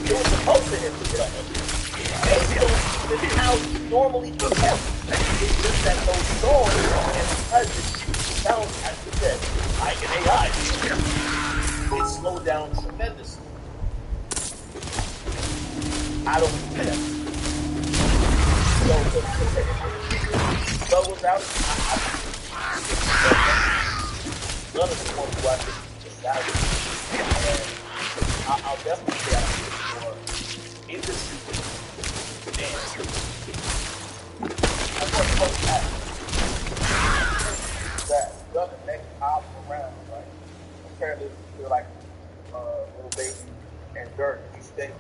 It was supposed to him to get on it. This is how he normally performs. It's just that those songs and because it sounds, as you said, like an AI, it slowed down tremendously. I don't do that. So was out. None of the ones who I think just value. And I'll definitely say I think for industry dance. I want to post that. That the next album around, right? Apparently, feel like Lil Baby and Dirt. You think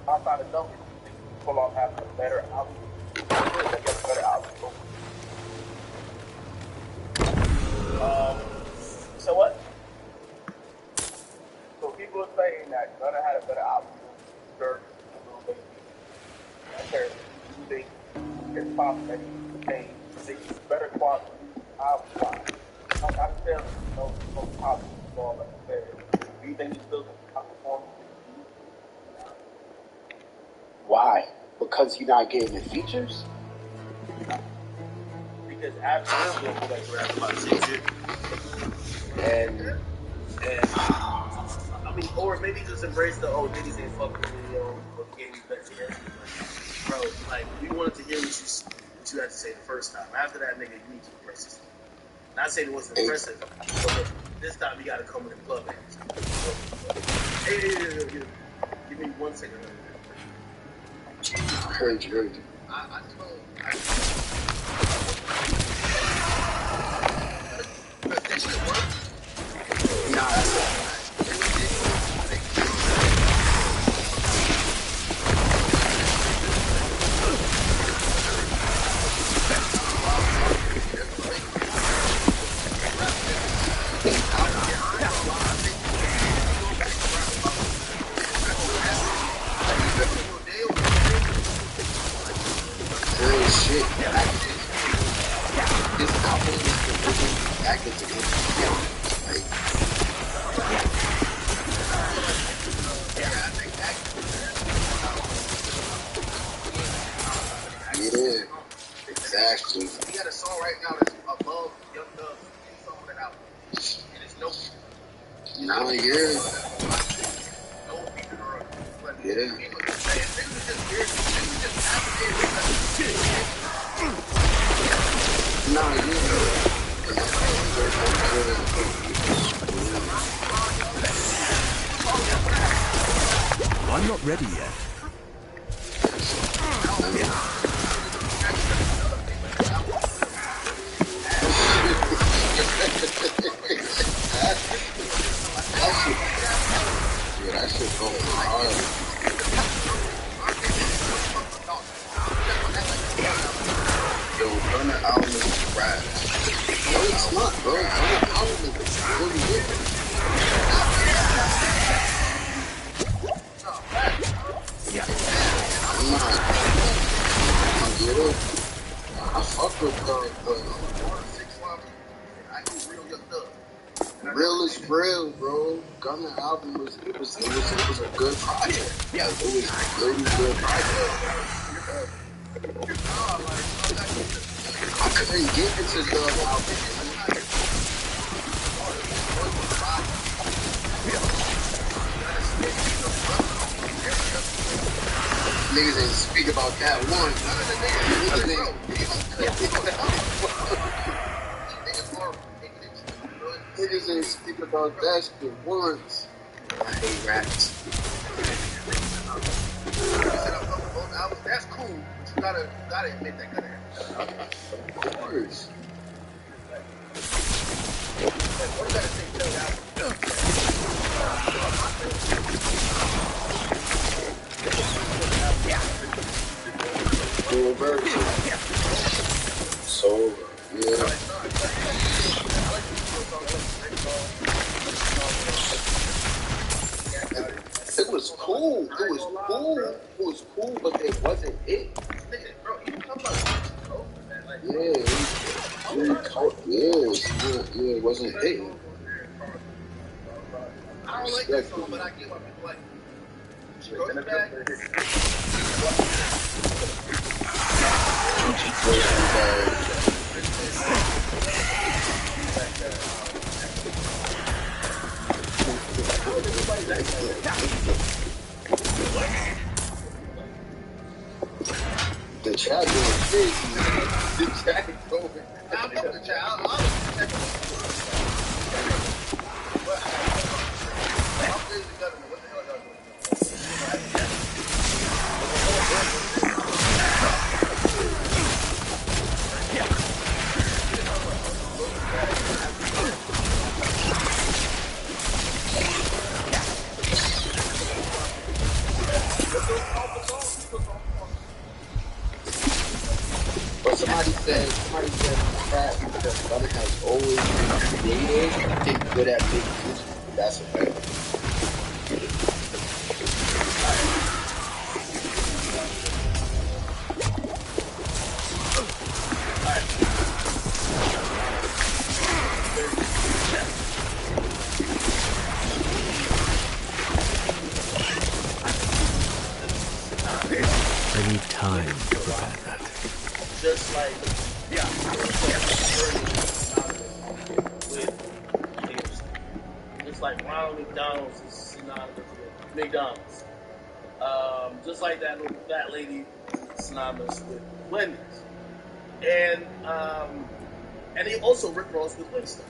outside of numbers, you think pull off having a better album? They get a better album. So what? So people are saying that Gunna had a better album than Dirt and Lil Baby. Apparently, you think it's possible that he became better quality album-wise? I'm not saying no positive ball like that. Do you think he's still outperforming? Why? Because you're not getting the features? Because after I'm going to go back to rap about 6 years. And I mean, or maybe just embrace the Diddy didn't fuck with me or gave me better chance. Bro, like, we wanted to hear what you had to say the first time. After that, nigga, you need to impress us. Not saying it wasn't impressive, but this time you gotta come with the club hands. Hey, give me 1 second. Heard you. I told. That shit worked. Nah, shit. He got a song right now that's above Young Thug's song on that album. And it's no feature. Nah, yeah. No feature or but Yeah. he was just saying, niggas was just weird. Niggas was just acting Nah, yeah. I'm not ready yet. Yeah, that shit going hard. Yo, Gunna album is trash. No, it's not, bro. Gunna album is really good. I fuck with Real is real, bro. Gunna album was a good project. Yeah, it was a really good project. I couldn't get into the album. Niggas ain't speak about that one. Niggas ain't speak about that shit once. I hate rats. That's cool, but you gotta admit that. Of course. Full version. So, yeah. It was cool. It was cool, but it wasn't it. Yeah, it wasn't it. I don't like that song, but I get why people like it. The chat going crazy. The chat going. I'm the chat. But somebody said that because Gunna has always been creative and good at making music. That's a fact. I need time to prepare that. Just like, just like Ronald McDonald's is synonymous with McDonald's. Just like that lady is synonymous with Wendy's. And he also Rick Ross with Winston.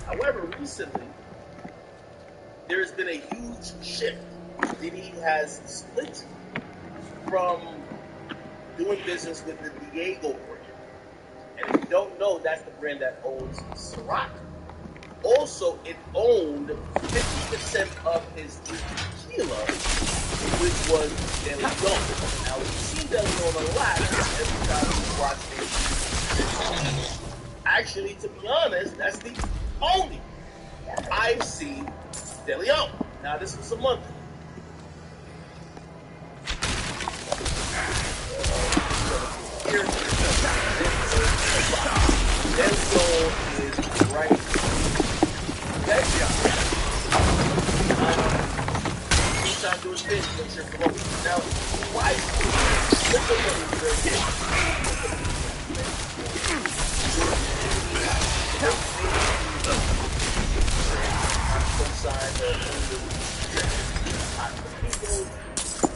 However, recently, there's been a huge shift. Diddy has split from doing business with the Diablo brand. And if you don't know, that's the brand that owns Ciroc. Also, it owned 50% of his tequila, which was De Leon. Now, we've seen De Leon a lot every time we watch it. Actually, to be honest, that's the only I've seen De Leon. Now, this was a month ago. Here, Denzel is right. Okay? He's trying to do his thing. Now, why?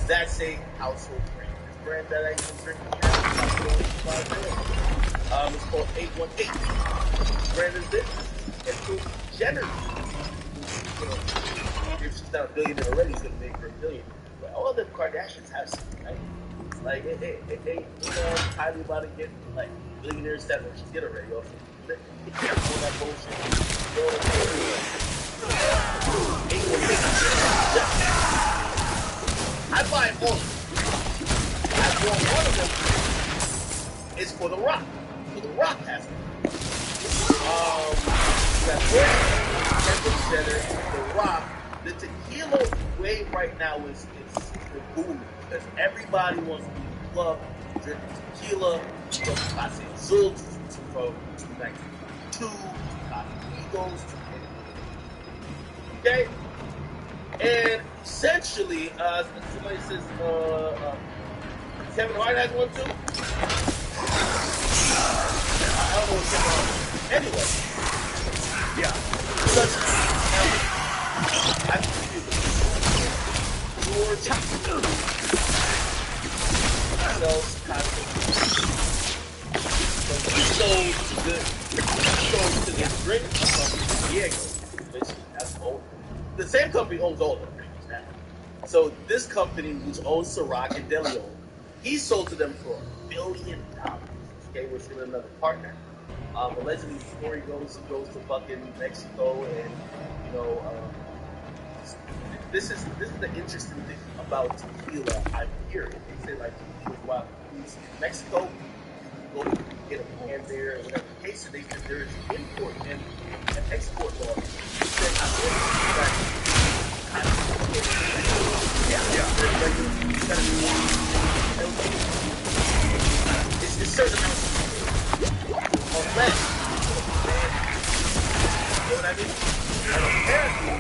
That's a household brand. This brand that I even drink here is it's called 818. This brand is this. And so Jenner, if she's not a billionaire already, she's gonna make her $1 billion. But all the Kardashians have something, right? Like they highly about to get like billionaire status. She's get already. Also, they can't pull that bullshit. I buy all of them. I bought one of them. It's for The Rock. So The Rock has it. That Center, The Rock. The tequila wave right now is booming because everybody wants to be in the club drinking tequila from Casa Azul from 1992, Casamigos. Okay? And essentially, somebody says Kevin Hart has one too. I don't know what Kevin Hart has. Anyway, yeah. I believe George sells so he sold to the drink company Diego, which that's old. The same company owns all the things now. So this company, which owns Ciroc and DeLeon, he sold to them for $1 billion. Okay, which is another partner. Allegedly, the story goes, he goes to fucking Mexico, and this is the interesting thing about tequila. I'm hearing they say like tequila is wild. In Mexico, you go get a can there, or whatever the case is. They said there is import and export laws. They said it's certain amounts of unless, you know what I mean? And apparently,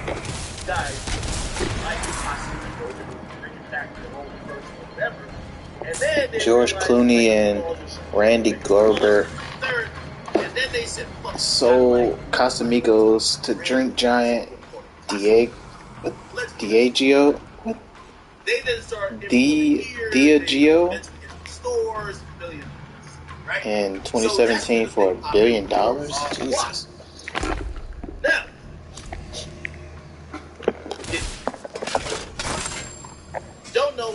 guys like to possibly go to bring it back to their own person or whatever. And then George Clooney and Randy Glover sold Casamigos to drink giant Diageo. They then started Diageo in 2017 for $1 billion. Jesus. Now, don't know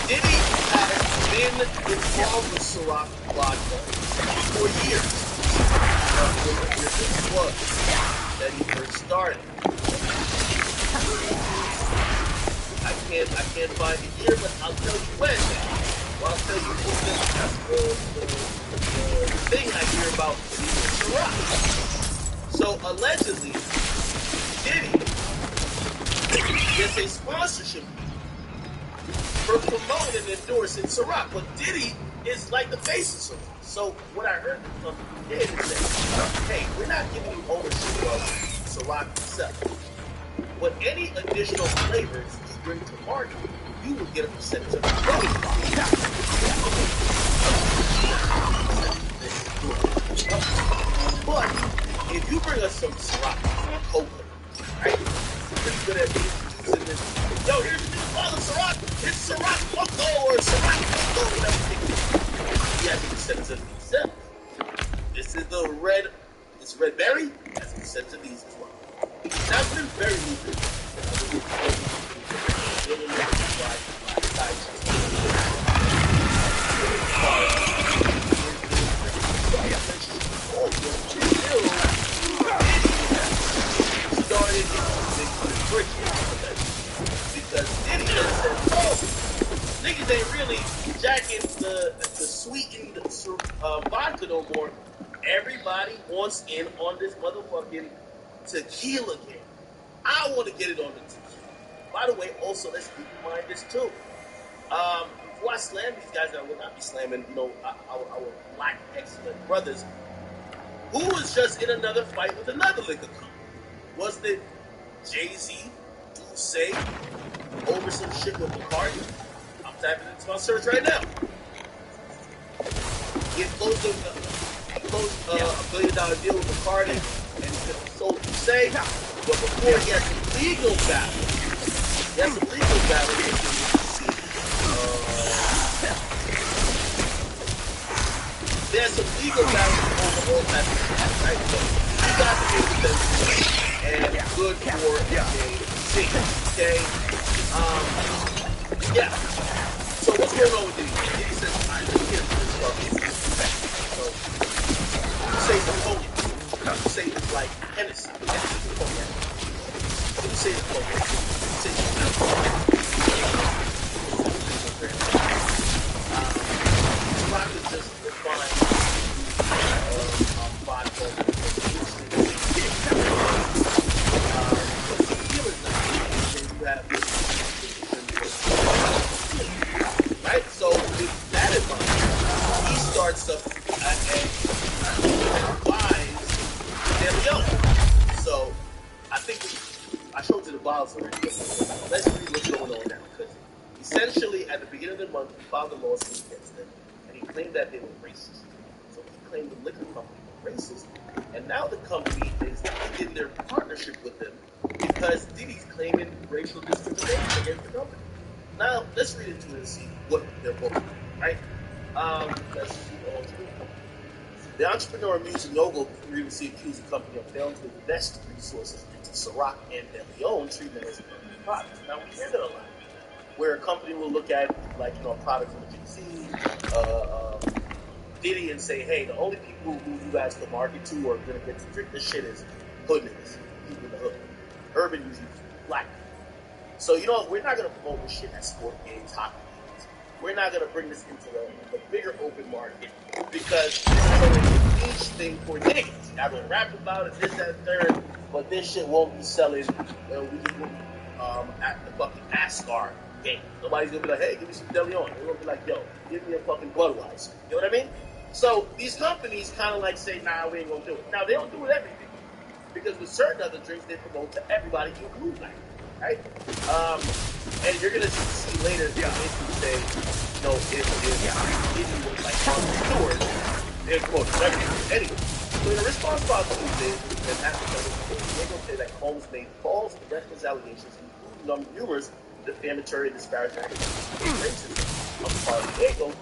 Diddy has been involved with Ciroc vodka for years. Was that he first started. I can't find it here, but I'll tell you when. Well, I'll tell you the thing I hear about Ciroc. So allegedly, Diddy gets a sponsorship for promoting and endorsing Ciroc, but Diddy is like the face of Ciroc. So what I heard from Diddy is that, hey, we're not giving you ownership of Ciroc itself, but any additional flavors you bring to market, you will get a percentage of the growth. But if you bring us some Ciroc coconut, right? Pretty good at introducing this. Yo, here's the new bottle of Ciroc. It's Ciroc Coco or Ciroc Coco, whatever it is. He has a percentage of these cells. This is the red. It's red berry. Has a percentage of these as well. Now, it's very lucrative. Because Diddy said, oh, niggas ain't really jacking the sweetened vodka no more. Everybody wants in on this motherfucking tequila game. I want to get it on the tequila. By the way, also, let's keep in mind this too. Before I slam these guys, I will not be slamming, our black excellent brothers. Who was just in another fight with another liquor company? Was it Jay-Z, Say over some shit with McCartney? I'm typing into my search right now. Get close to close a $1 billion deal with Bacardi and sold to say, but before he has some legal battle, he has some legal battle with there's some legal battle over all types of stuff, right? So he got to be defensive and good for a okay? Yeah. So what's going on with Diddy? Diddy says, all right, let's get into this stuff. So you say the cognac. You say it's like Hennessy. Hennessy is cognac. You say it's cognac. You say it's not just refined vodka. Right? So with that in mind, he starts up and buys Diablo. So I think I showed you the bottles already. Let's read what's going on now. Because essentially at the beginning of the month he filed a lawsuit against them and he claimed that they were racist. So he claimed the liquor company were racist. And now the company is in their partnership with them because Diddy's claiming racial discrimination against the company. Now, let's read into it and see what they're both doing, right? Let's see. The entrepreneur and music mogul previously accused the company of failing to invest resources into Ciroc and De Leon treatment as products. Now, we hear that a lot, where a company will look at, like, a product from Jay-Z, Diddy, and say, hey, the only people who you guys can market to or are going to get to drink this shit is hood niggas, people in the hood. Urban usually black people. So, you know, we're not going to promote this shit at sport games, hockey games. We're not going to bring this into the bigger open market because this is only a niche thing for niggas. Y'all going to rap about it, this, that, and third, but this shit won't be selling at the fucking NASCAR game. Nobody's going to be like, hey, give me some De Leon. They're going to be like, yo, give me a fucking Budweiser. You know what I mean? So these companies kind of like say, nah, we ain't going to do it. Now, they don't do it everything because with certain other drinks, they promote to everybody, including black people. Right? And you're gonna see later they basically say, you know, if Diddy was like on the stores, they're promoting everything. Anyway, so in a response to Tuesday, they're gonna say that Combs made false and reckless allegations, including numerous defamatory and disparaging racism of Carl Diego.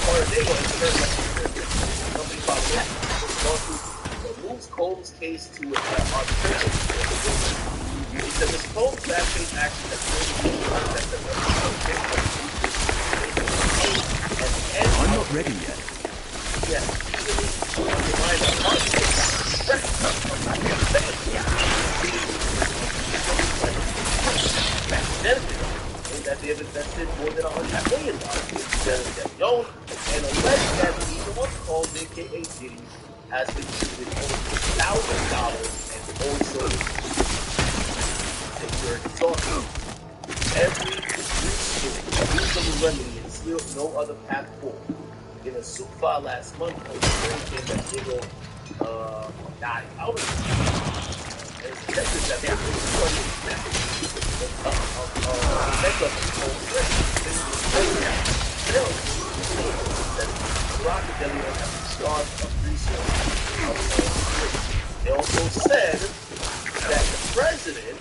Carl Diego company moves Combs' case to arbitration. He said Ms. Combs' bad faith action has I'm not ready yet. Yes. That they have invested more than $100 million in their own, and alleged that either one Combs, aka Diddy, has contributed over $1,000 and also secured exhaustion. Every reasonable remedy and still no other path forward. In a suit filed last month, Combs claimed that Diego died out of it. And it's accepted that there was They also said that the president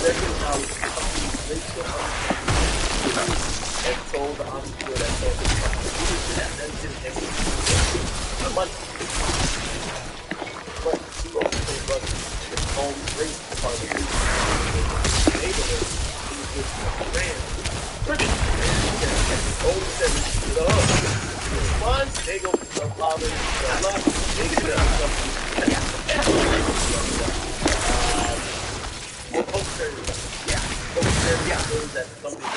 recognized the company's racial understanding and told the entrepreneur that the money. But she also told the Combs race part of the neighborhood. Once they go from father to love, they get that the company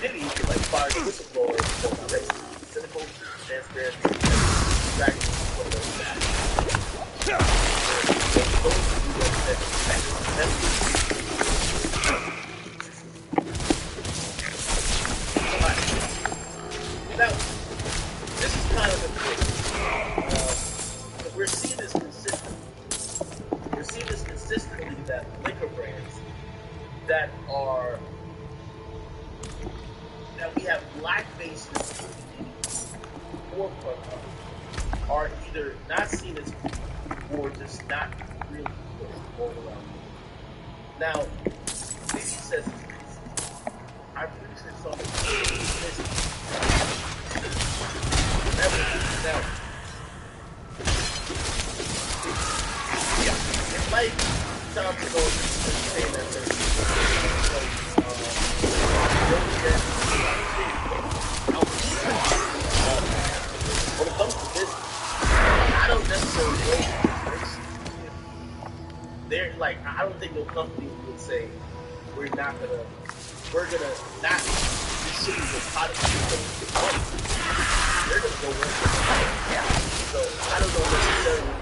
and Diddy like fired whistleblowers for racist, cynical, transparent, distracting, Now, this is kind of important. We're seeing this consistently. We're seeing this consistently that liquor brands that are black faces forefront of are either not seen as cool or just not really pushed all around. Now, Diddy says it's racist. I'm pretty sure some of the now, it might sound to go to say that there's when it comes to this, I don't necessarily know if it's racist. They're like, I don't think no company would say we're gonna not distribute the product because it's money. They're gonna go with it. So I don't know necessarily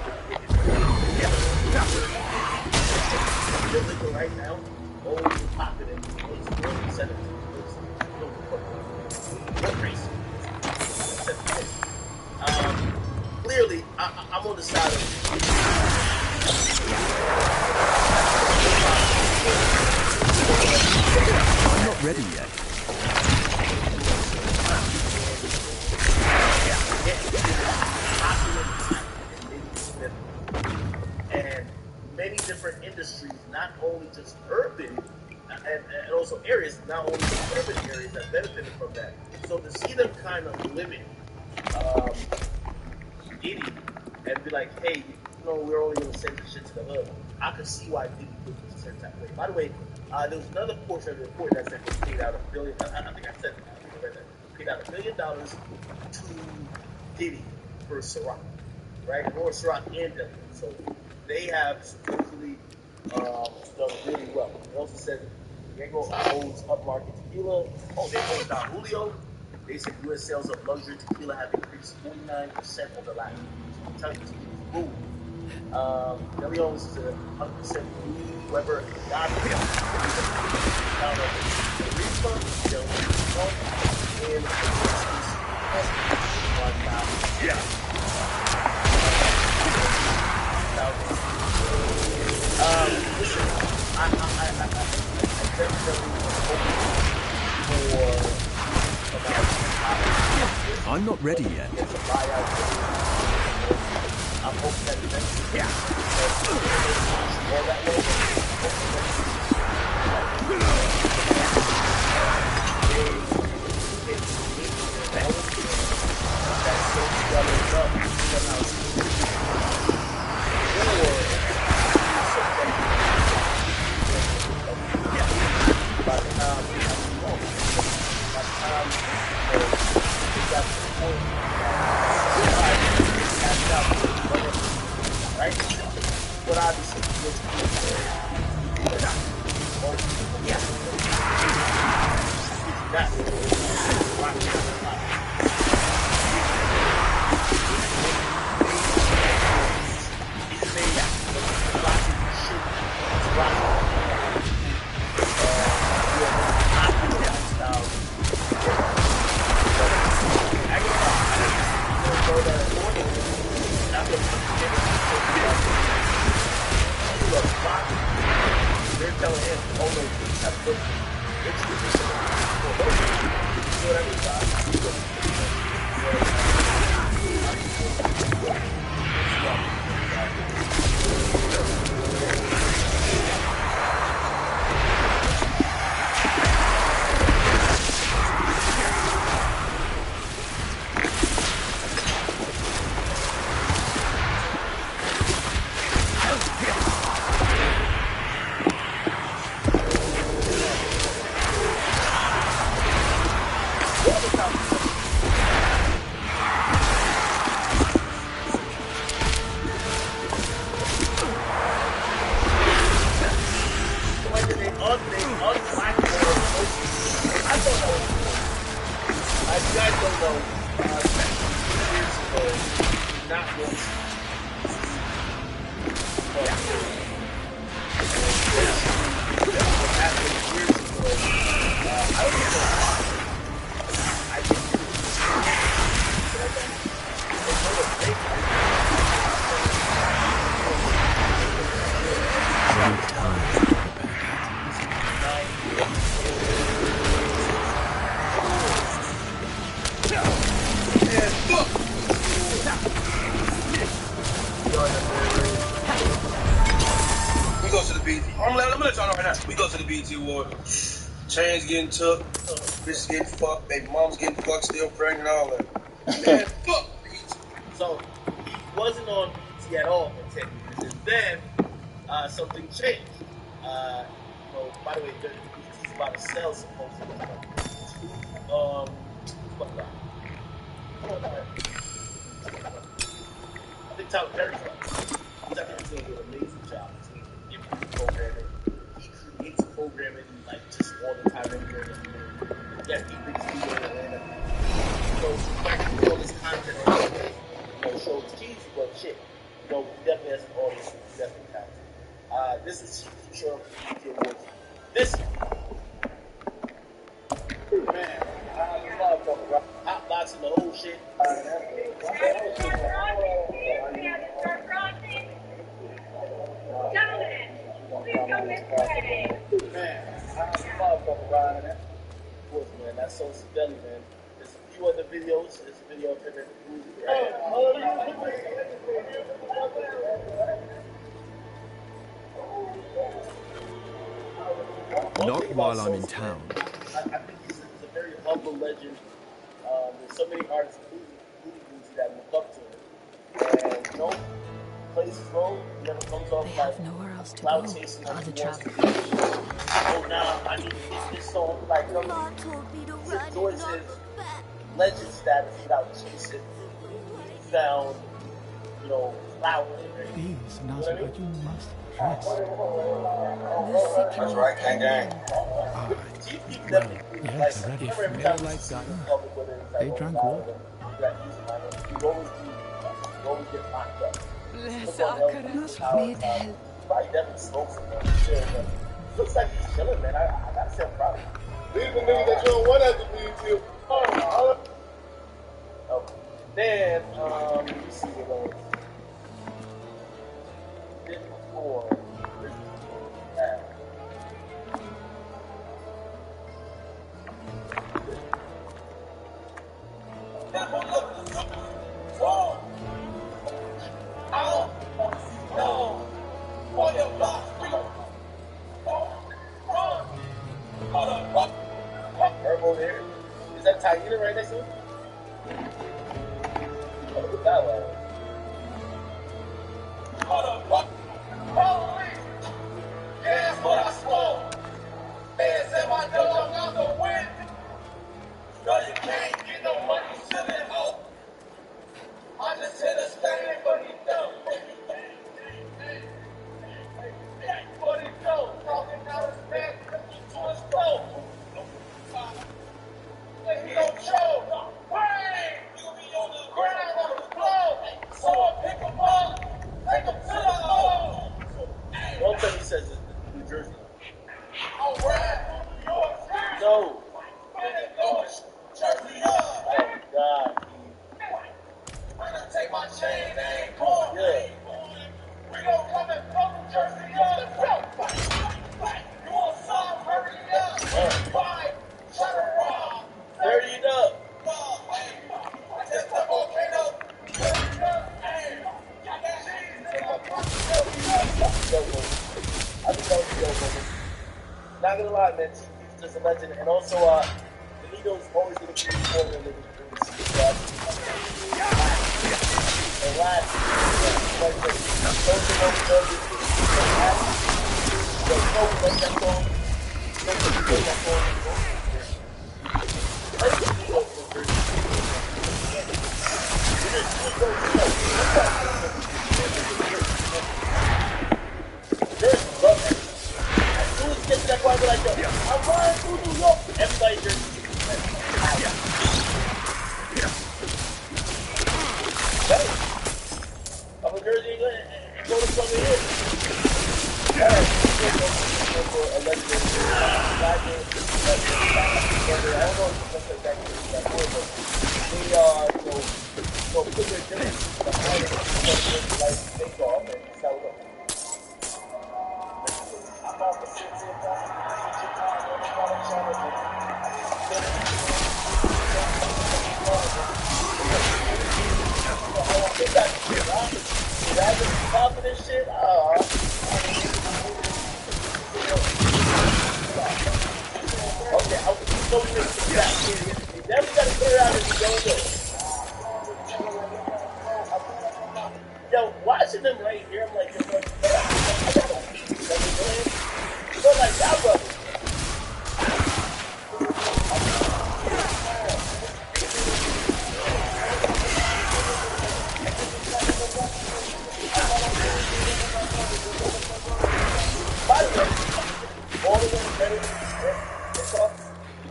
if it's illegal right now. Always popular. It's 1% of what race? Clearly, I'm on the side of. I'm not ready yet. And many different industries, not only just urban, and also areas, not only just urban areas that benefited from that. So to see them kind of limit Diddy and be like, hey, we're only going to send this shit to the hood. I could see why Diddy would be a certain type of way. By the way, there was another portion of the report that said they paid out $1 billion. I think I said that. I think I read that. They paid out $1 billion to Diddy for Ciroc, right? Or Ciroc and Delta. So they have supposedly done really well. They also said Diego owns upmarket tequila. Oh, they own Don Julio. They said U.S. sales of luxury tequila have increased 49% over the last year. So I'm telling you, tequila's booming. Nelly owns 100% Weber God down on the Reefa, they'll and yeah. Listen, I definitely hope for I'm not ready yet. I'm hoping that eventually, all that way, right? But obviously, they're telling him, oh no, you have to put Chains getting took, bitches getting fucked, baby moms getting fucked, still pregnant, all that. Man, fuck BET. So he wasn't on BET at all for 10 years, and then something changed. By the way, BET's about to sell supposedly to what guy? I think Tyler Perry's right. I think he's going to do an amazing job between improve programming. He creates programming like just all the time anywhere that he thinks he's doing it. So all this content on show it's cheesy, but shit. He definitely has an audience. He definitely has it. This is show up for the Awards. This man, hot box and the whole shit. Gentlemen, please come this way. Man, man, that's so silly, man. There's a few other videos. There's a video of him in the movie. Not while I'm in town. I think he's a very humble legend. There's so many artists, including that look up to him. And, plays his role, never comes off They have nowhere else to go. All the travel. Oh, now I need to get this song. Like, Mom told me to run. towards his legend status without chasing. He found, flowers. These not what you must trust. That's right, gang gang. Yes, if they like that, they drank water. Need help. Probably definitely smokes him, man. Sure, but looks like he's chilling, man. I gotta say I'm proud of him. These are the niggas that you don't want us to be to. Oh. Then, let me see what else. Did before. Herbo there. Is that Taina right next to him? Oh, look at that one. Guess what I smoke? Fans in my dog out the wind. No, you can't get no money, silly hoe. I just hit a stand, but he don't. But he don't. Talking out his neck to his throat. He don't show. Bang! You be on the ground on the floor. So I pick him up, take him to the hole. One thing he says is New Jersey. All right. No. Jersey up. Oh, God. I'm gonna take my chain, ain't going. Yeah. We gon' come and fuck Jersey up. You want some? Hurry up. Five. Shut her off. 30 it up. Just a volcano. 30 up. Hey. I think that was the old one. Not gonna lie, man. He's just a legend. And also, Benito's always gonna be important in the and last, everybody just I'm a Jersey and go to some of here. Yeah, for a legendary black man. I don't know if it's like that word, but they put their difference like take off and sell them. Top of this shit, So we make some back. You never gotta clear out if you don't know. Yo, watching them right here, I'm like, yo, I gotta beat these other man. But like, y'all brothers. By the way, all of them credit,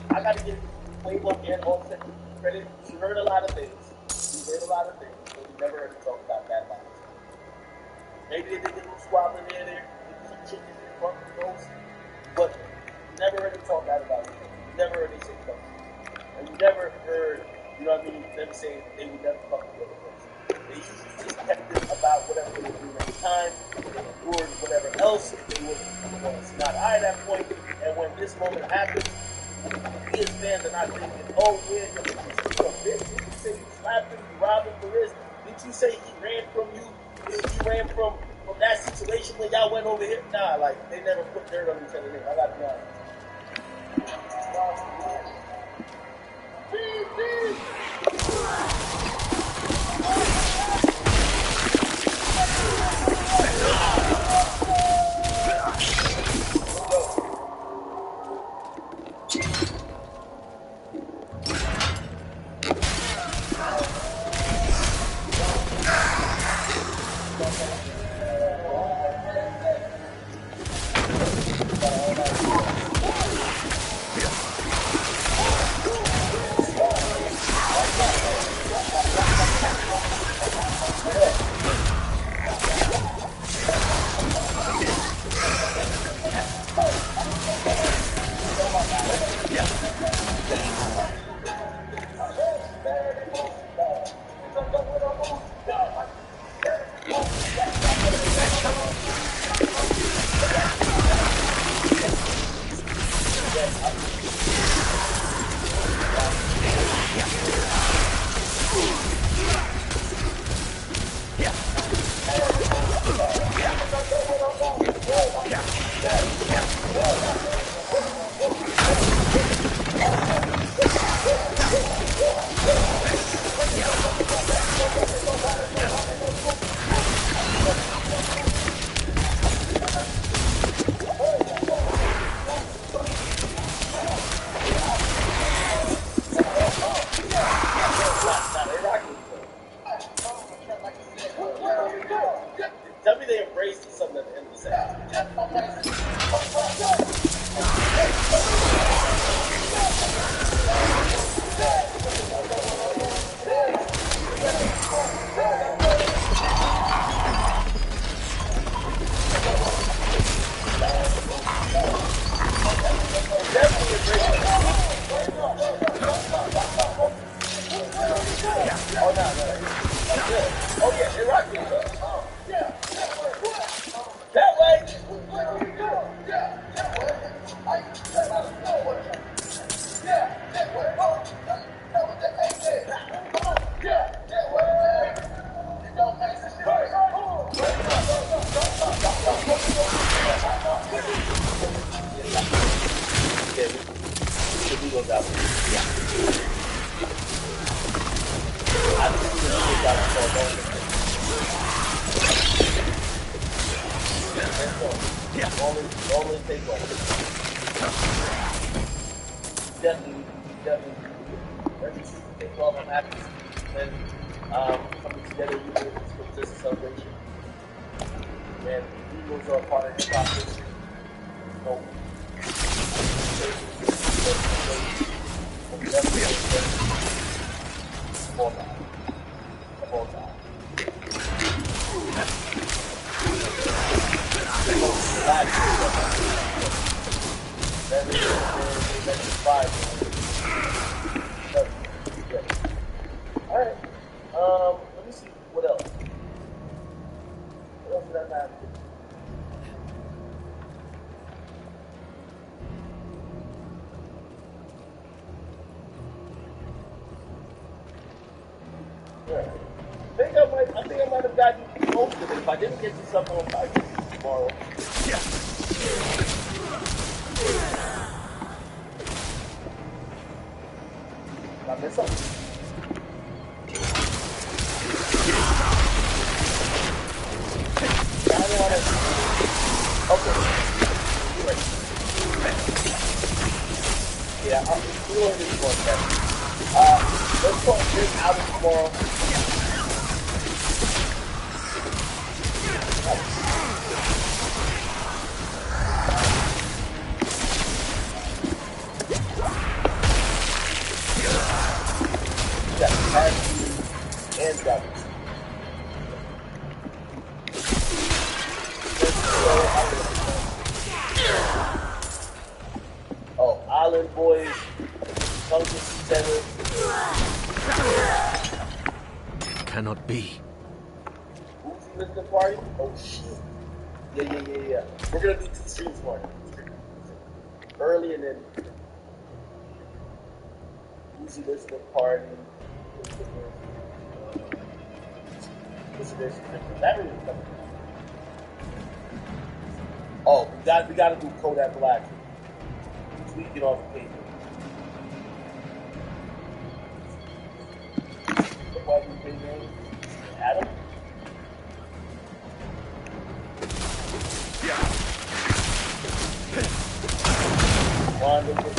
I gotta give Playbook and Offset credit. She heard a lot of things. But we never heard her talk about bad lives. Maybe they did a little squabbling here and there, maybe some chickens in front of the roast, but you never heard them talk bad about it. You never heard they say fuck. And you never heard, you know what I mean, them saying they would never fuck the other person. They usually just kept it about whatever they were doing at the time. They endured whatever else they was not eye at that point. And when this moment happens, we as fans are not thinking, oh yeah, you bitch. Did you say you slapped him, you robbed him for this? Did you say he ran from you? He ran from that situation when y'all went over here? Nah, like, they never put dirt on each other. I gotta be honest. Tell me they embraced something at the end of the set. Oh yeah, they rock it. That way. Normally take one. Definitely. Take off. I'm happy to see men coming together even if it's for just a celebration. And the Eagles are part of hip hop history. So, all time. Alright. Let me see what else. What else did I have? Yeah. I think I might have gotten most of it. If I didn't get to something, I'll probably get to tomorrow. Yeah. I miss something? I don't want to. Okay. You're right. Yeah, we're going to do this one then. Let's talk this out tomorrow. And Diablo. Oh, Island Boys, Fungus Center. Cannot be. Who's listening party? Oh shit. Yeah. We're gonna do 2 streams tomorrow. Early and then Uzi listening party. That really is coming. Oh, we gotta do Kodak Black. Tweak it off the paper. What was his name? Adam? Burner Boy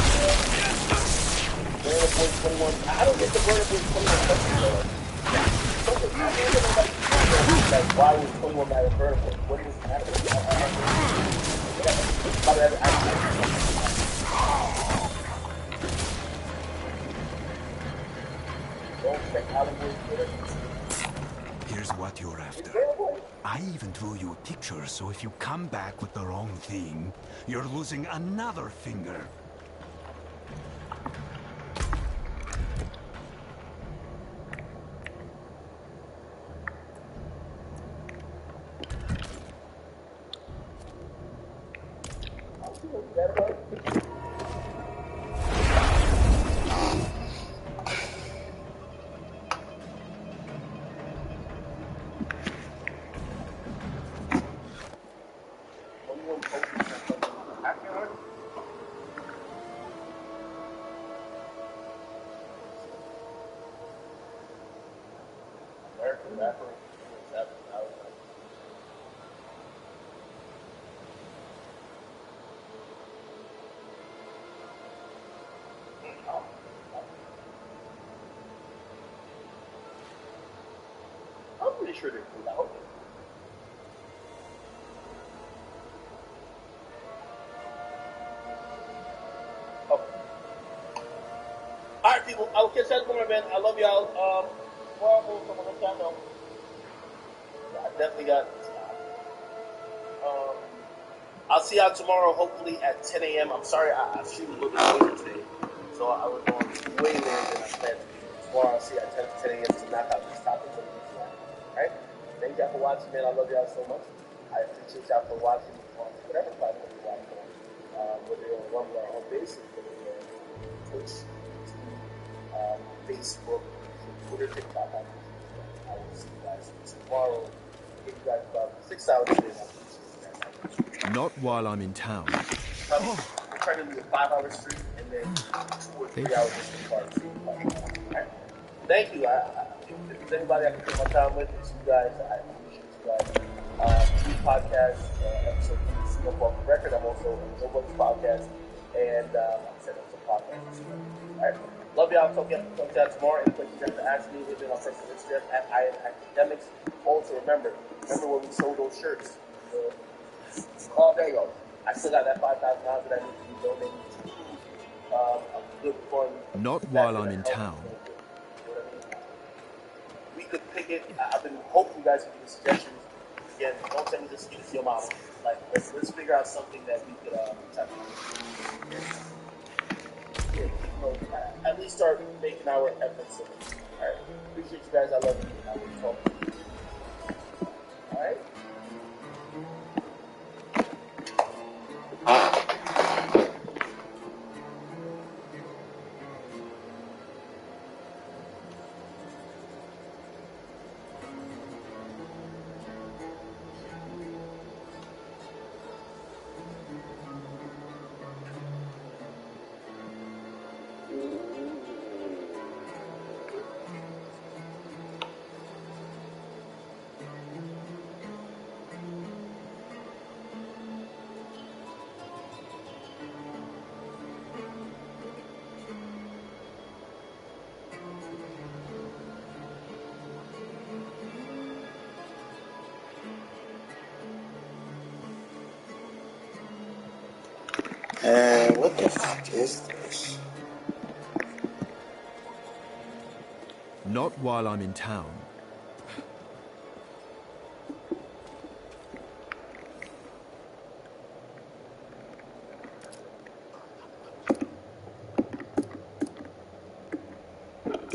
21. I don't get the Burner Boy 21 question. Like, why was 21 mad at Burner Boy? What was mad at Here's what you're after. I even drew you a picture, so if you come back with the wrong thing, you're losing another finger. I'm pretty sure they're cool. I hope they Alright, people. I will catch you tomorrow, man. I love y'all. Tomorrow, someone on channel. I definitely got. I'll see y'all tomorrow, hopefully at 10 a.m. I'm sorry, I shoot a little bit later today, so I was going way later than I planned to be. Tomorrow, I'll see you at 10 a.m. to knock out these topics. Alright? Thank y'all for watching, man. I love y'all so much. I appreciate y'all for watching on whatever platform you watch on. Whether you're on Rumble or on Basic, whether you're on Twitch, Facebook, Twitter, TikTok. I will see you guys tomorrow. Give you guys about 6 hours today. Not while I'm in town. We're trying to do a 5-hour stream and then 2 or 3 hours of party. Right? Thank you. If there's anybody I can spend my time with, it's you guys. I appreciate you guys. Two podcasts, episode 3, Smoke Off the Record. I'm also on Joe Budden's podcast, and I'm setting up some podcasts. All right. Love y'all. Talk to y'all tomorrow. Any questions you have to ask me, hit me on personal Instagram at IAnAcademics. Also, remember when we sold those shirts. Oh, there you go. I still got that $5,000 that I need to be donating to a good fund. Not while I'm in town. We could pick it. I've been hoping you guys can give me suggestions. Again, don't tell me just give it to your mom. Like, let's figure out something that we could at least start making our efforts. Alright. Appreciate you guys. I love you. I will talk to you. Alright? is this? Not while I'm in town.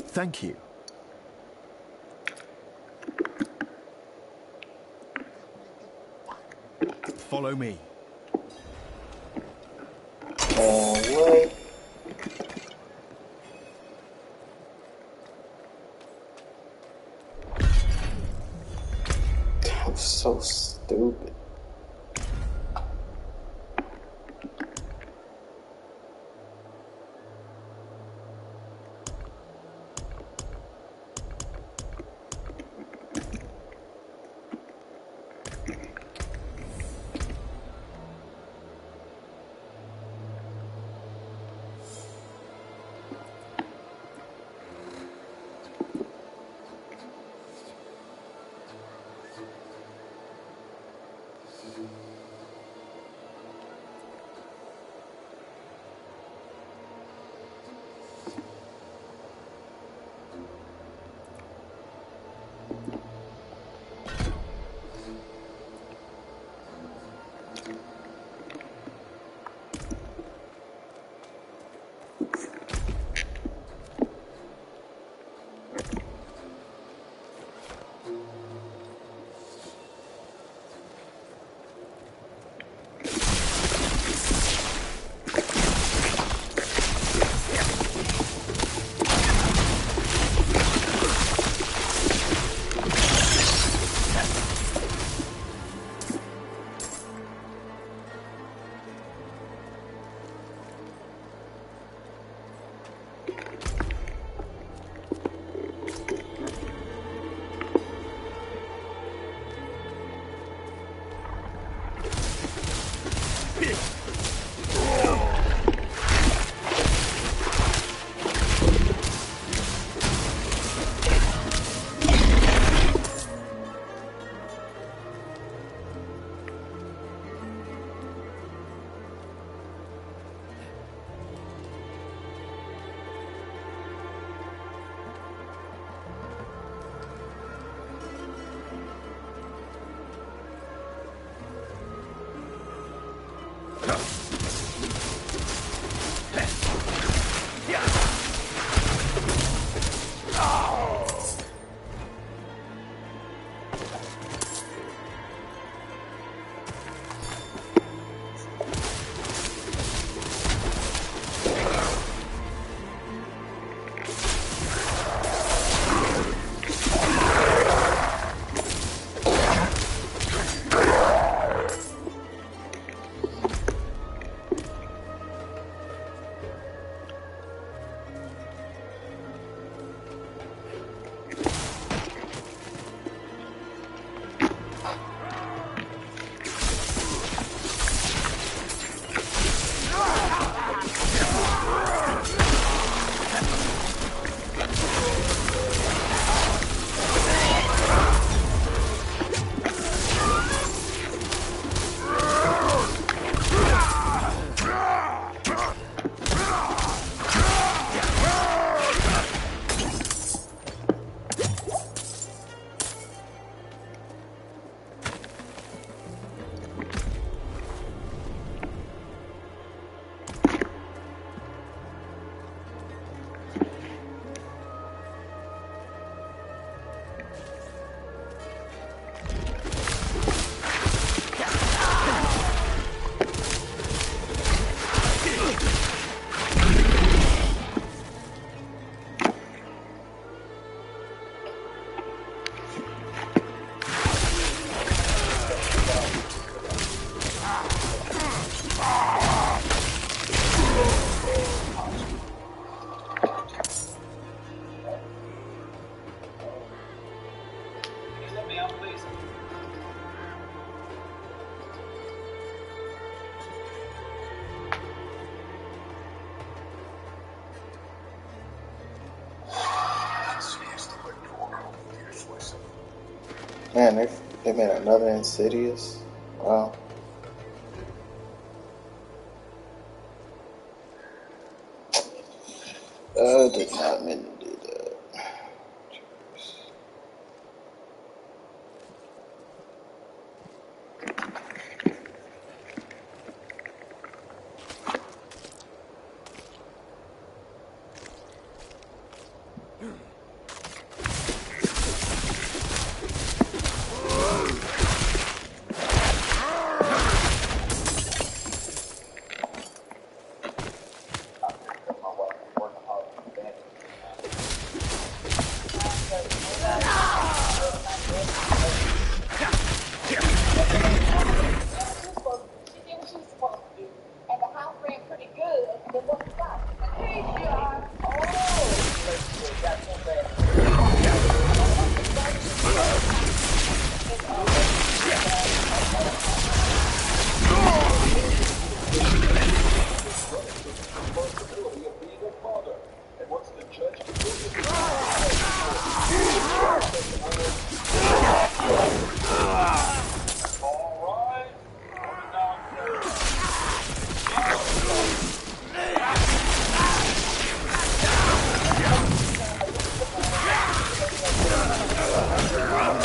Thank you. Follow me. What? That was so stupid. Man, they made another Insidious. Wow. Did not mean to do that.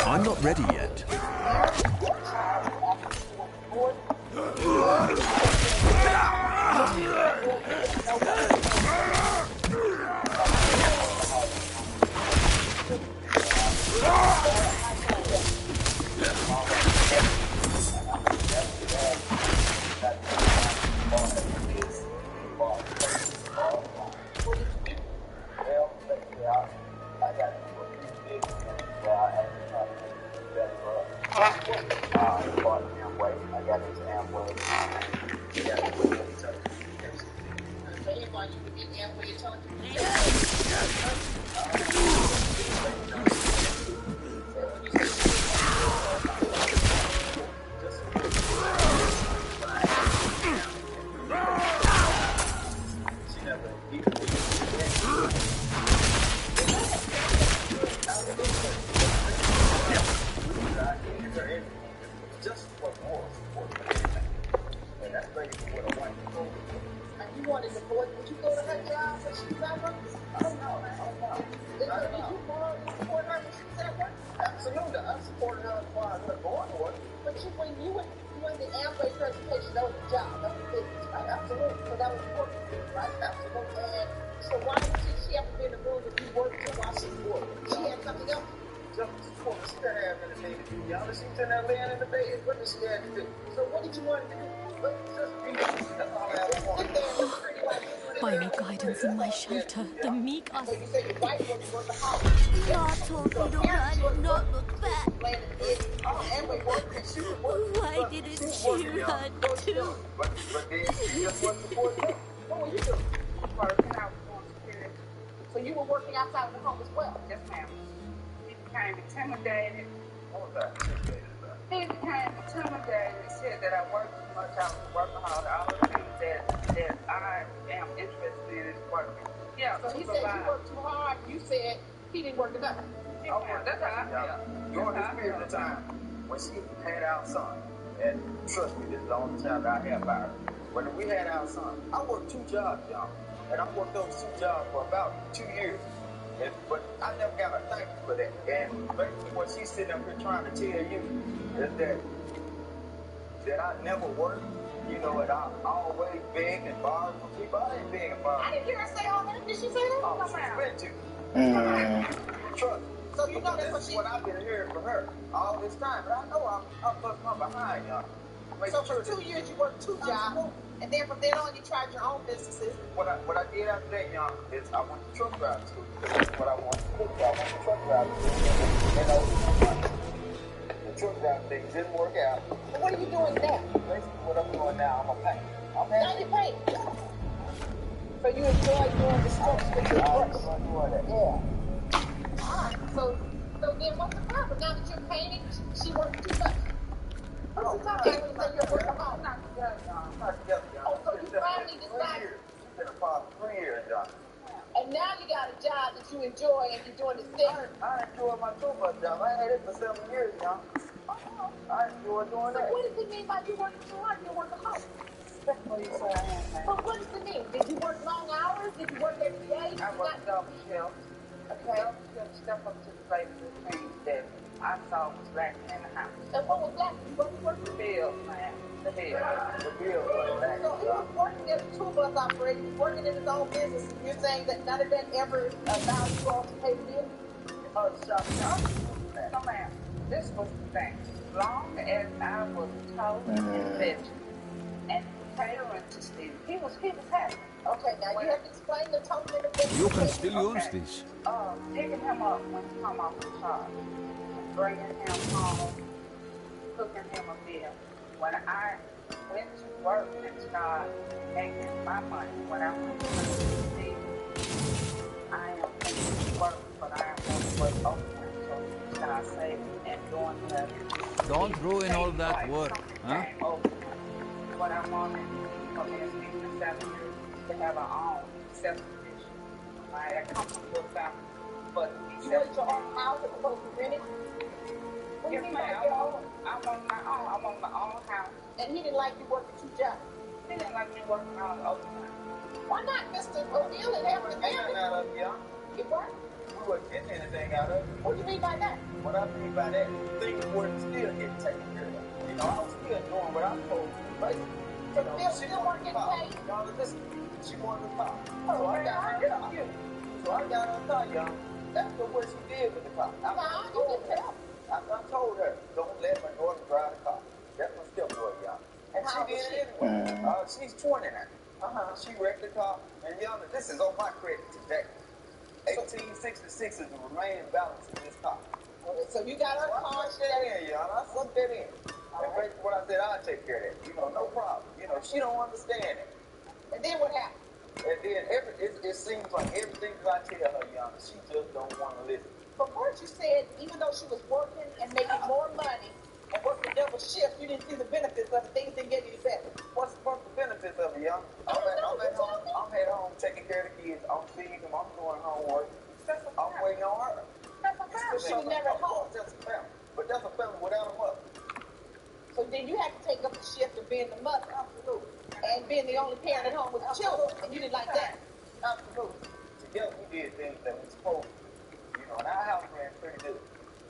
I'm not ready yet. By your guidance and my shelter, the meek are... Ma told me to run, not look back. Why didn't she run too? So you were working outside of the home as well? Yes, ma'am. He became intimidated. What was that? He became intimidated. He said that I worked too much. I was a workaholic. All the things that I am interested in is working. Yeah, so he said you worked too hard. You said he didn't work enough. Oh, that's how I feel. During this period of time, when she had our son, and trust me, this is the only time that I have by her. When we had our son, I worked 2 jobs, y'all. And I worked those 2 jobs for about 2 years. But I never got a thank you for that. And basically what she's sitting up here trying to tell you is that I never worked, you know, and I always beg and borrow from people. I ain't beg and borrow. I didn't hear her say all that. Did she say that? Oh, she's been to. Trust me. So you know that's what I've been hearing from her all this time. But I know I'm fucking my behind, y'all. So for 2 years you worked 2 jobs, and then from then on you tried your own businesses. What I did after that, young, is I went to truck driving school. That's what I wanted to do. I went to truck driving school. The truck driving thing didn't work out. But what are you doing now? Basically what I'm doing now, I'm a painter. Now you paint. So you enjoy doing the strokes with your brush? I enjoy that, yeah. Alright, so then what's the problem? Now that you're painting, she works too much. What's the problem? So you're working hard. Not together, John. Not together, John. Oh, so you finally decided. She's been a father for 3 years, John. And now you got a job that you enjoy and you're doing this thing. I enjoy my tour bus job. I had it for 7 years, John. I enjoy doing that. So what does it mean by you working too hard? You're working hard. But what does it mean? Did you work long hours? Did you work every day? I worked double shift. Okay, I couldn't step up to the plate of the things that I saw was lacking in the house. And what was lacking? What was working? The bills, man. The bills. The bills was lacking. So he was working as a tool bus operator. He was working in his own business. And you're saying that none of that ever allowed you all to pay the bills? Oh, no, ma'am. This was the thing. As long as I was told and fed and catering to Steve, he was happy. Okay, now you have to explain the total intervention. You can still use this. Picking him up when he come off the charge, bringing him home, cooking him a meal. When I went to work and started making my money, when I went to Steve, I am making work, but I am going to work overtime. So he started saving and doing the... Don't ruin all that work, huh? What I wanted for me and Steve in 7 years to have our own self-sufficient. I comfortable family, but you want your own house as opposed to renting? Yes, ma'am. I want my own. I want my own house. And he didn't like you working 2 jobs. He didn't like me working on overtime. Why not, Mr. O'Neill and having a family? Out of it, young. You what? We weren't getting anything out of it. What do you mean by that? What I mean by that, things weren't still getting taken care of. You know, I was still doing what I'm supposed to do, basically. So the bills still weren't getting paid? Y'all listen. She wanted the car. So I got her a car. So I got her a car, y'all. That's what she did with the car. I told her, don't let my daughter drive the car. That's my stepdaughter, y'all. And she did it anyway. She's 20 now. She wrecked the car. And y'all, this is on my credit today. 1866 is the remaining balance of this car. So you got her car? I slipped that in, y'all. I slipped that in. And basically what I said, I'll take care of that. You know, no problem. You know, she don't understand it. And then what happened? And then it seems like everything that I tell her, y'all, she just don't want to listen. But weren't you said, even though she was working and making more money and working double shift, you didn't see the benefits of it? Things didn't get any better. What's the benefits of it, y'all? I'm at home taking care of the kids. I'm feeding them. I'm doing homework. I'm waiting on her. She was never at home. That's a family. But that's a family without a mother. So then you have to take up the shift of being the mother. Absolutely. And being the only parent at home with the children. And you didn't like that. Absolutely. Together we did things that we supposed to. You know, and our house ran pretty good.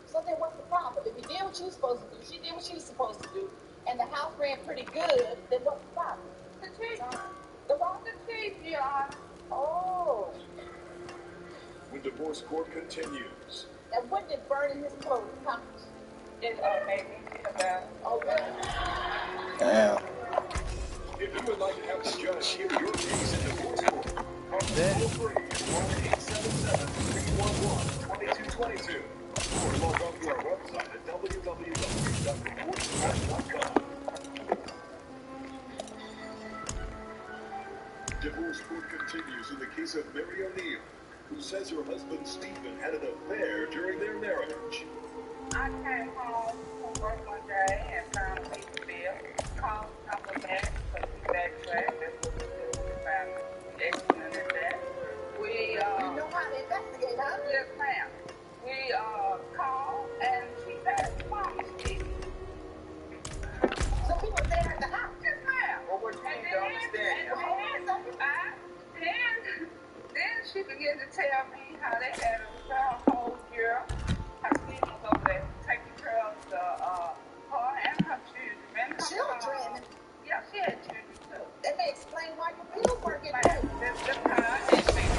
So then what's the problem? If you did what you were supposed to do, she did what she was supposed to do, and the house ran pretty good, then what's the problem? The chief. The one the chief, Your Honor. Oh. When divorce court continues. And when did burning his clothes come? It made me feel bad. Oh, really? Damn. If you would like to have the judge hear your case in divorce court, call toll-free 1-877-311-2222 or log on to our website at www.divorcecourt.com. Divorce court continues in the case of Mary O'Neill, who says her husband Stephen had an affair during their marriage. I came home from work one day and found a piece of bill. Called a couple of minutes because we backtracked. That's what we do with the family. We experimented that. You know how to investigate, huh? Yes, ma'am. We called and she passed the pharmacy. So he was there at the house? Yes, ma'am. Well, what you need to understand, then she began to tell me how they had a whole girl. Her Steve was over there taking care of her and her children. Children? Yeah, she had children too. That may explain why your bills weren't getting paid. That's how I had been.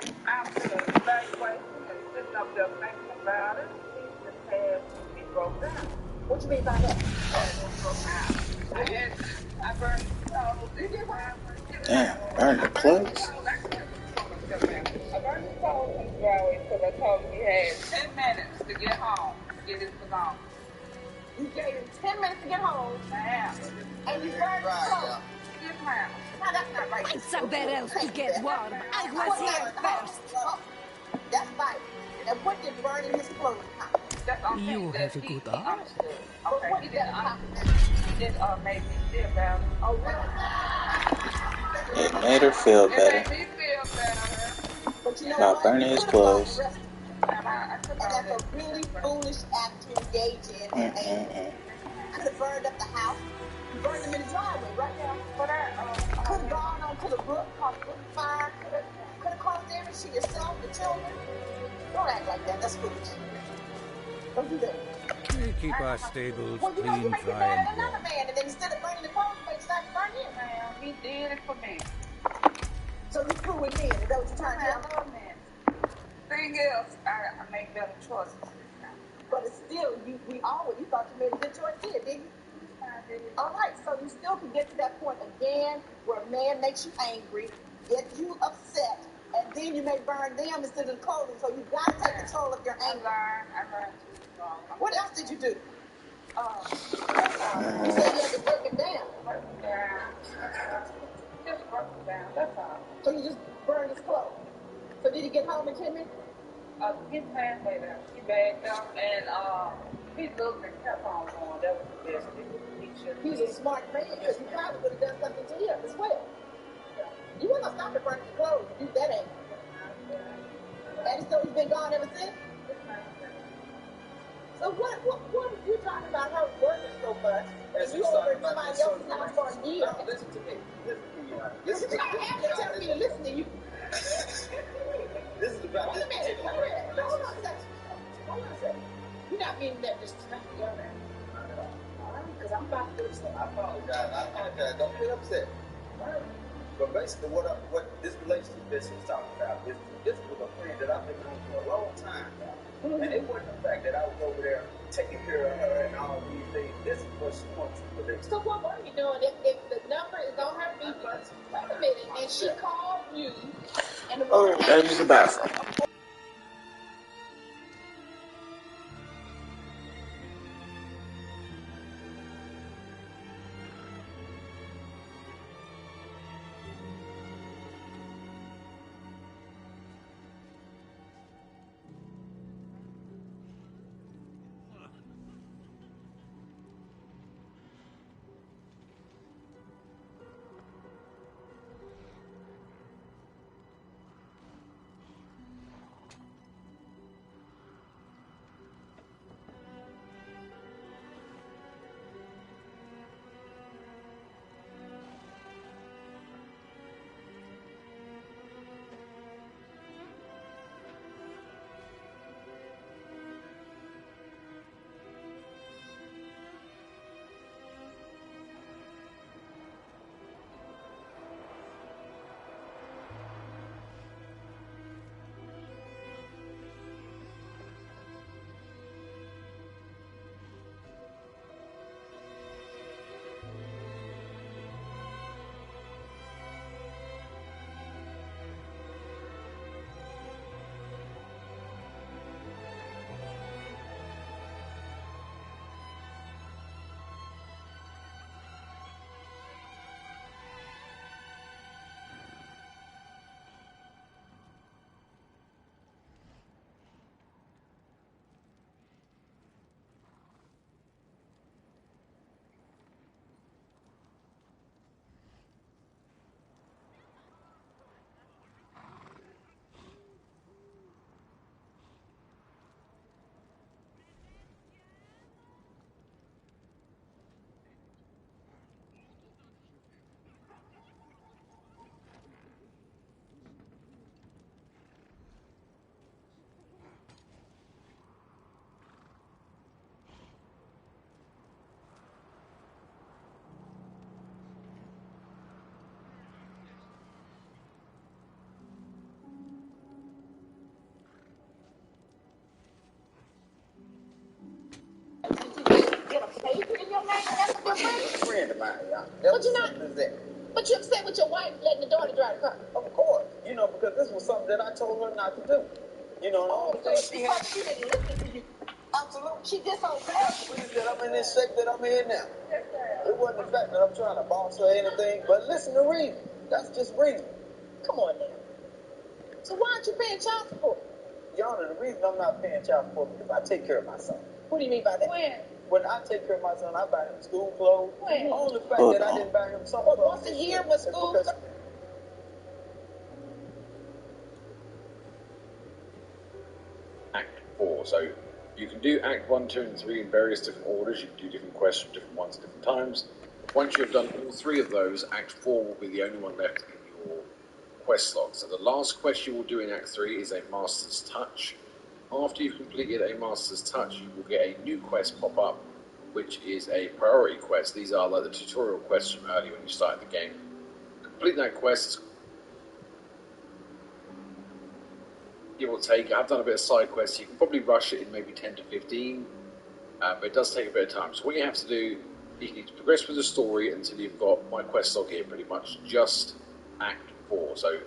And after evaluation and sitting up there thinking about it, she just had to be broke down. What you mean by that? I burned Damn, burn the clothes? I burned the clothes in the driveway because I told him he had 10 minutes to get home to get his belongings. You gave him 10 minutes to get home? Ma'am. And you burned the clothes? Yes, ma'am. No, that's not right. Find somewhere else to get warm. I was here first. That's right. And what did burning his clothes come? You have a good eye. Okay, he didn't understand. He did make me feel better. Oh, really? It made her feel It better. made me feel better. But you know By what? burning his clothes. And that's a really foolish act to engage in. You could have burned up the house. You burned them in the driveway, right now. But I could have gone book, cost book fine, could have cost everything, yourself, the children. Don't act like that. That's foolish. Don't do that. We keep our stables Well, you know, you clean, may get dry, mad and at another warm. man, and then instead of burning the clothes, you may decide to burn him. Ma'am, he did it for me. So you screw with men, is that what you're trying to Ma'am, do? I love men. Thing is, I make better choices. But it's still, you thought you made a good choice here, didn't you? All right, so you still can get to that point again where a man makes you angry, gets you upset, and then you may burn them instead of the clothing. So you got to take control of your anger. I learned too. What else did you do? You said you had to break it down. Just broke it down, that's all. So you just burned his clothes. So did he get home in 10 minutes? His man later, he bagged up and he looked and kept on going. That was the best thing he should have. He's a smart man because he probably would have done something to him as well. You wouldn't have stopped to burn his clothes to do that angry. And so he's been gone ever since? So what are you talking about her working so much? And you over in somebody else's house for a year? No, listen to me. Listen to me. You have to tell me to listen to you. This is about Wait a minute. Hold on a second. You're not meaning that disrespectful, young man. All right, because I'm about to do something. I apologize. Don't get upset. All right. But basically, what this relationship is talking about is this was a friend that I've been known for a long time now. Mm-hmm. And it wasn't the fact that I was over there taking care of her and all these things. This is what she wants to do. So what are you doing? If the number is on her feet, wait a minute, and she called you, and the I'll use the bathroom. get a paper in your name, that's a difference. Friend of mine, y'all. But you're not. But you upset with your wife letting the daughter drive the car. Of course. You know, because this was something that I told her not to do. You know, and all She didn't listen to you. Absolutely. She disobeyed. that I'm in this shape that I'm in now. It wasn't the fact that I'm trying to boss her or anything, but listen to reason. That's just reason. Come on now. So why aren't you paying child support? Your Honor, the reason I'm not paying child support is because I take care of my son. What do you mean by that? When I take care of my son, I buy him school clothes. When? Only the fact that I didn't buy him summer clothes. Once a year with school clothes. Act 4. So you can do Act 1, 2, and 3 in various different orders. You can do different quests, different ones, different times. Once you've done all 3 of those, Act 4 will be the only one left in your quest log. So the last quest you will do in Act 3 is a Master's Touch. After you've completed a Master's Touch, you will get a new quest pop up, which is a priority quest. These are like the tutorial quests from earlier when you started the game. Complete that quest, give or take. I've done a bit of side quests. You can probably rush it in maybe 10 to 15, but it does take a bit of time. So what you have to do, you need to progress with the story until you've got my quest log here, pretty much just Act 4. So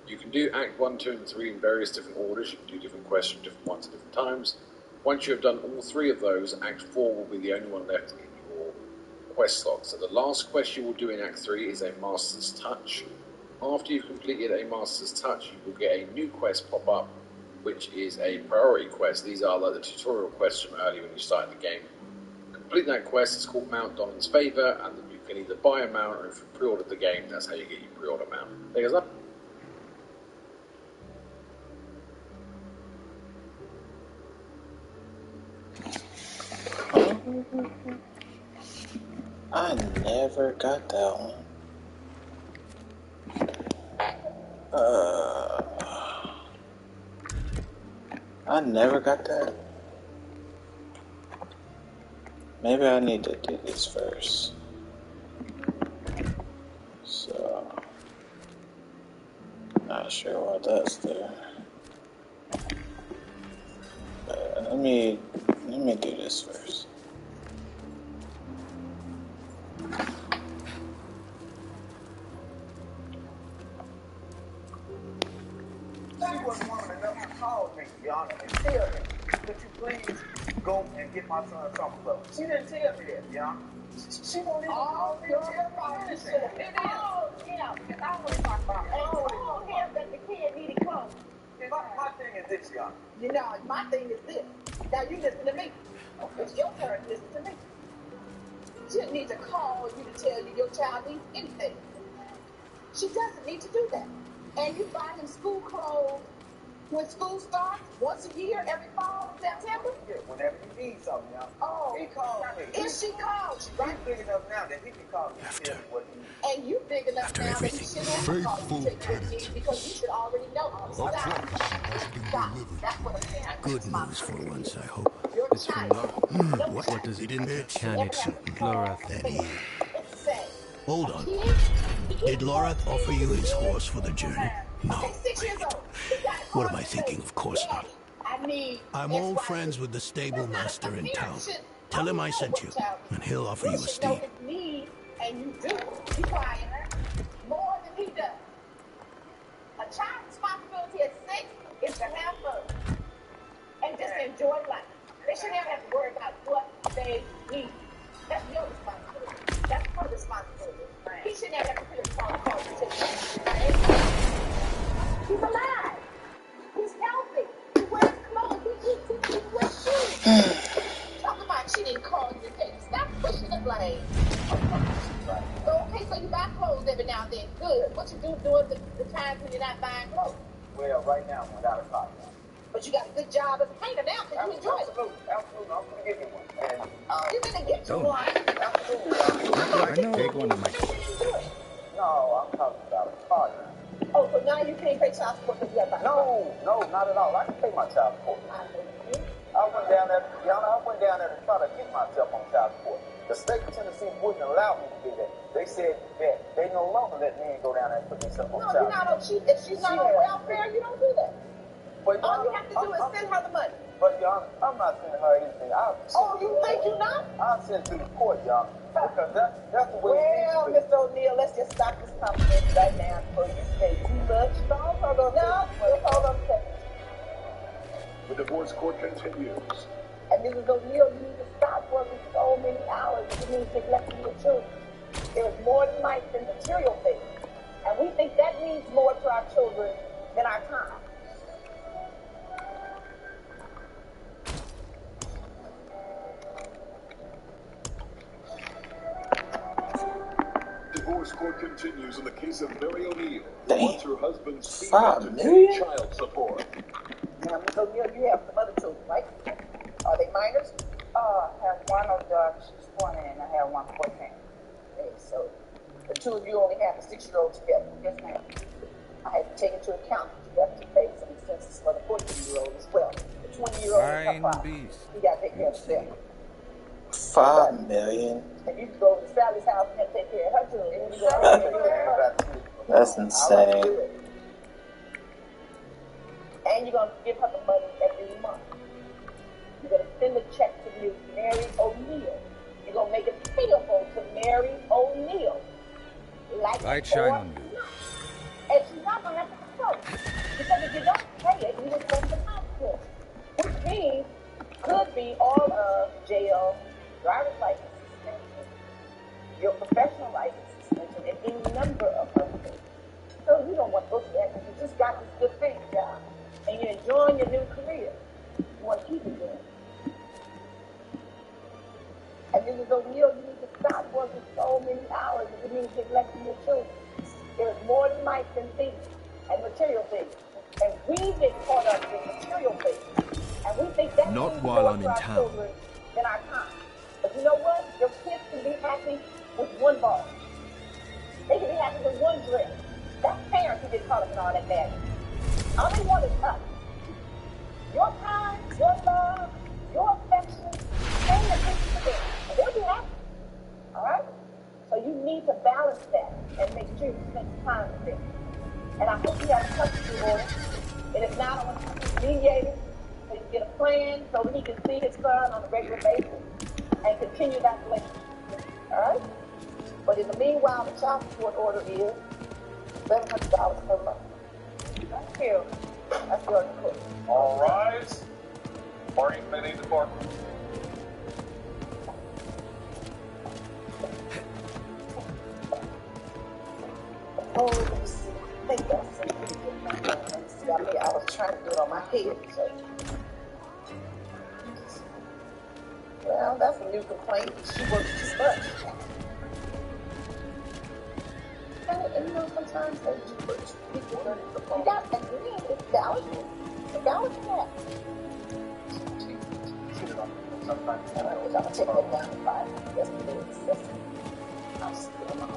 you can do Act 1, 2, and 3 in various different orders. You can do different quests from different ones at different times. Once you have done all 3 of those, Act 4 will be the only one left in your quest log. So the last quest you will do in Act 3 is a Master's Touch. After you've completed a Master's Touch, you will get a new quest pop up, which is a priority quest. These are like the tutorial quests from earlier when you started the game. Complete that quest. It's called Mount Donan's Favour, and you can either buy a mount, or if you pre-ordered the game, that's how you get your pre-order mount. Thank you. I never got that one. I never got that. Maybe I need to do this first. So, not sure why that's there. Let me do this first. She wasn't woman enough to call me, Yana, and tell me, could you please go and get my son something clothes? She didn't tell me that, Yana. She won't even call me. It is. Oh, yeah. Because I want to talk about it. And told him that the kid needed clothes. My thing is this, Yana. You know, my thing is this. Now you listen to me. It's your turn to listen to me. She didn't need to call you to tell you your child needs anything. She doesn't need to do that. And you buy him school clothes when school starts, once a year, every fall, September? Yeah, whenever you need something, Yana. Oh. He called me. If she called you, right? He's big enough now that he can call me and tell me what he needs. And you big enough now that he shouldn't have to call you to tell you what he needs because you should already know. Stop. That's what a parent Good news for once, I hope. It's from Laura. What does it bitch? Can it Laura, hold on. Did Laura offer you his horse for the journey? No. 6 years old. What am I thinking? Of course not. I'm old friends with the stable master in town. Tell him I sent you, and he'll offer you a steed. And you do. Be quiet. More than he does. A child's responsibility at 6 is to have fun and just enjoy life. They shouldn't ever have to worry about what they need. That's your responsibility. That's her responsibility. He shouldn't ever have to put his phone call to take care. He's alive. He's healthy. He wears clothes. He eats. He wears shoes. Talking about she didn't call you today. Stop pushing the blame. So, okay, so you buy clothes every now and then. Good. What you do during the times when you're not buying clothes? Well, right now I'm without a car. But you got a good job as a painter now because you enjoy it. Absolutely. I'm going to get you one. And, you're going to get you one? Absolutely. I know. Take one of my No, I'm talking about a car. Oh, so now you can't pay child support because you have a No, not at all. I can pay my child support. I went down there, Yana, to try to get myself on child support. The state of Tennessee wouldn't allow me to do that. They said that they no longer let men go down there and put themselves on child support. If she's not on welfare, you don't do that. But all you have to do is send her the money. But, Yana, I'm not sending her anything. You think you're not? I'll send it to the court, Yana. Because that's the way it Well, needs to be. Mr. O'Neill, let's just stop this conversation right now before you say too much. No, hold on a second. The divorce court continues. And Mrs. O'Neill, you need to stop working so many hours. It means neglecting your children. There is more to life than material things. And we think that means more to our children than our time. Divorce court continues in the case of Mary O'Neill, who Dang. wants her husband's $5 million? child support. Now, Ms. O'Neill, you have some other children, right? Are they minors? I have one of the, she's 20 and I have one 14. Okay, so the two of you only have a 6-year-old together. Yes, ma'am. take into account that you have to pay some expenses for the 14-year-old as well. The 20-year-old is her problem. You got to take care of them. $5 million. And you can go to Sally's house and take care of her too. That's insane. And you're going to give her the money every month. You're going to send a check to Miss Mary O'Neill. You're going to make it payable to Mary O'Neill. Light shine on you. And she's not going to have to control. Because if you don't pay it, you just go to the hospital. Which means could be all of jail, driver's license suspension, your professional license suspension, and any number of other things. So you don't want to go through that because you just got this good paying job. And you're enjoying your new career. You want to keep it there. And Mrs. O'Neill, you need to stop working so many hours if it means neglecting your children. There is more to life than things and material things. And we get caught up in material things. And we think that's not while I'm in town. In our time. But you know what? Your kids can be happy with one ball. They can be happy with one dress. That's parents who get caught up in all that bad. All they want is us. Your time, your love, your affection, paying attention to them. And they'll be happy. Alright? So you need to balance that and make sure you spend time with them. And I hope you have a custody order. And if not, I want you to mediate it so you can get a plan so that he can see his son on a regular basis and continue that relationship. Alright? But in the meanwhile, the child support order is $700 per month. Thank you. That's your cook. All rise. Party committee department. Oh, let me see. I think that's it. See, I was trying to do it on my head. So. Well, that's a new complaint. She works too much. And you know, sometimes they do work too much. You got to agree. It's valid. It's a valid fact. Sometimes I'm going to take that down to 5. Yesterday was 6. I'm still on.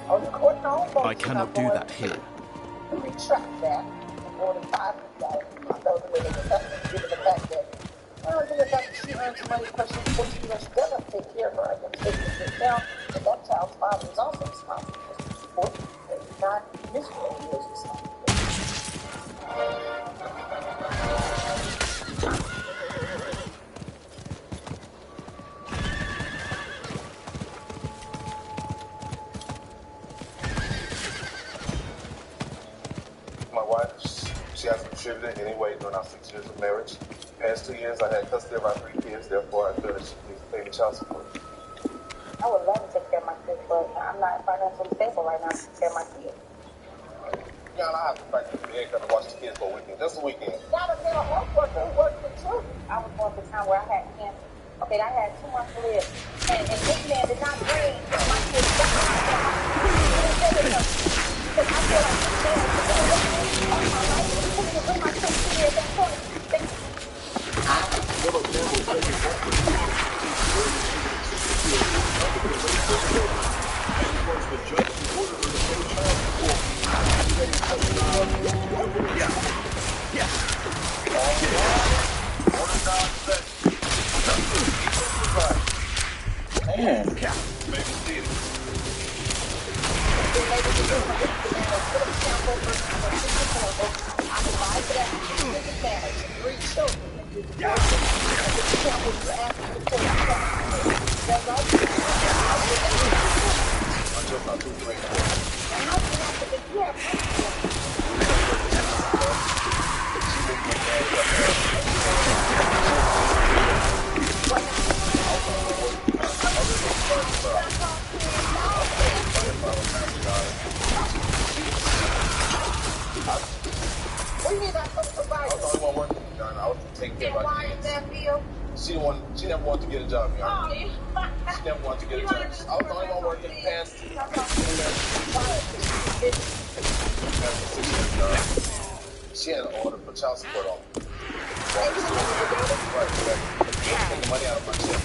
On the court, no. I cannot do that here. Retract that. More than $500. That was the way they were testing, given the fact that, well, given the fact that she earns some money because she's 14 years, she doesn't take care of her. I can take this down. And that child's father is also responsible for support. That is not Miss O'Neill's responsibility. My wife, she hasn't contributed in any way during our 6 years of marriage. The past 2 years, I had custody of our 3 kids, therefore I feel that she needs to pay me child support. I would love to take care of my kids, but I'm not financially stable right now to take care of my kids. Yeah, I have to practice the egg to watch the kids for a weekend, just a weekend. Not a mental health worker who works with children. I was going through a time where I had cancer. Okay, I had 2 months to live. And this man did not bring my kids back. Because I feel like this man is all my life. He couldn't bring my kids to me at that point. She never wanted to get a job, y'all. She never wanted to get a job. I was the only one working past 2 She had an order for child support on me. Taking money out of my check.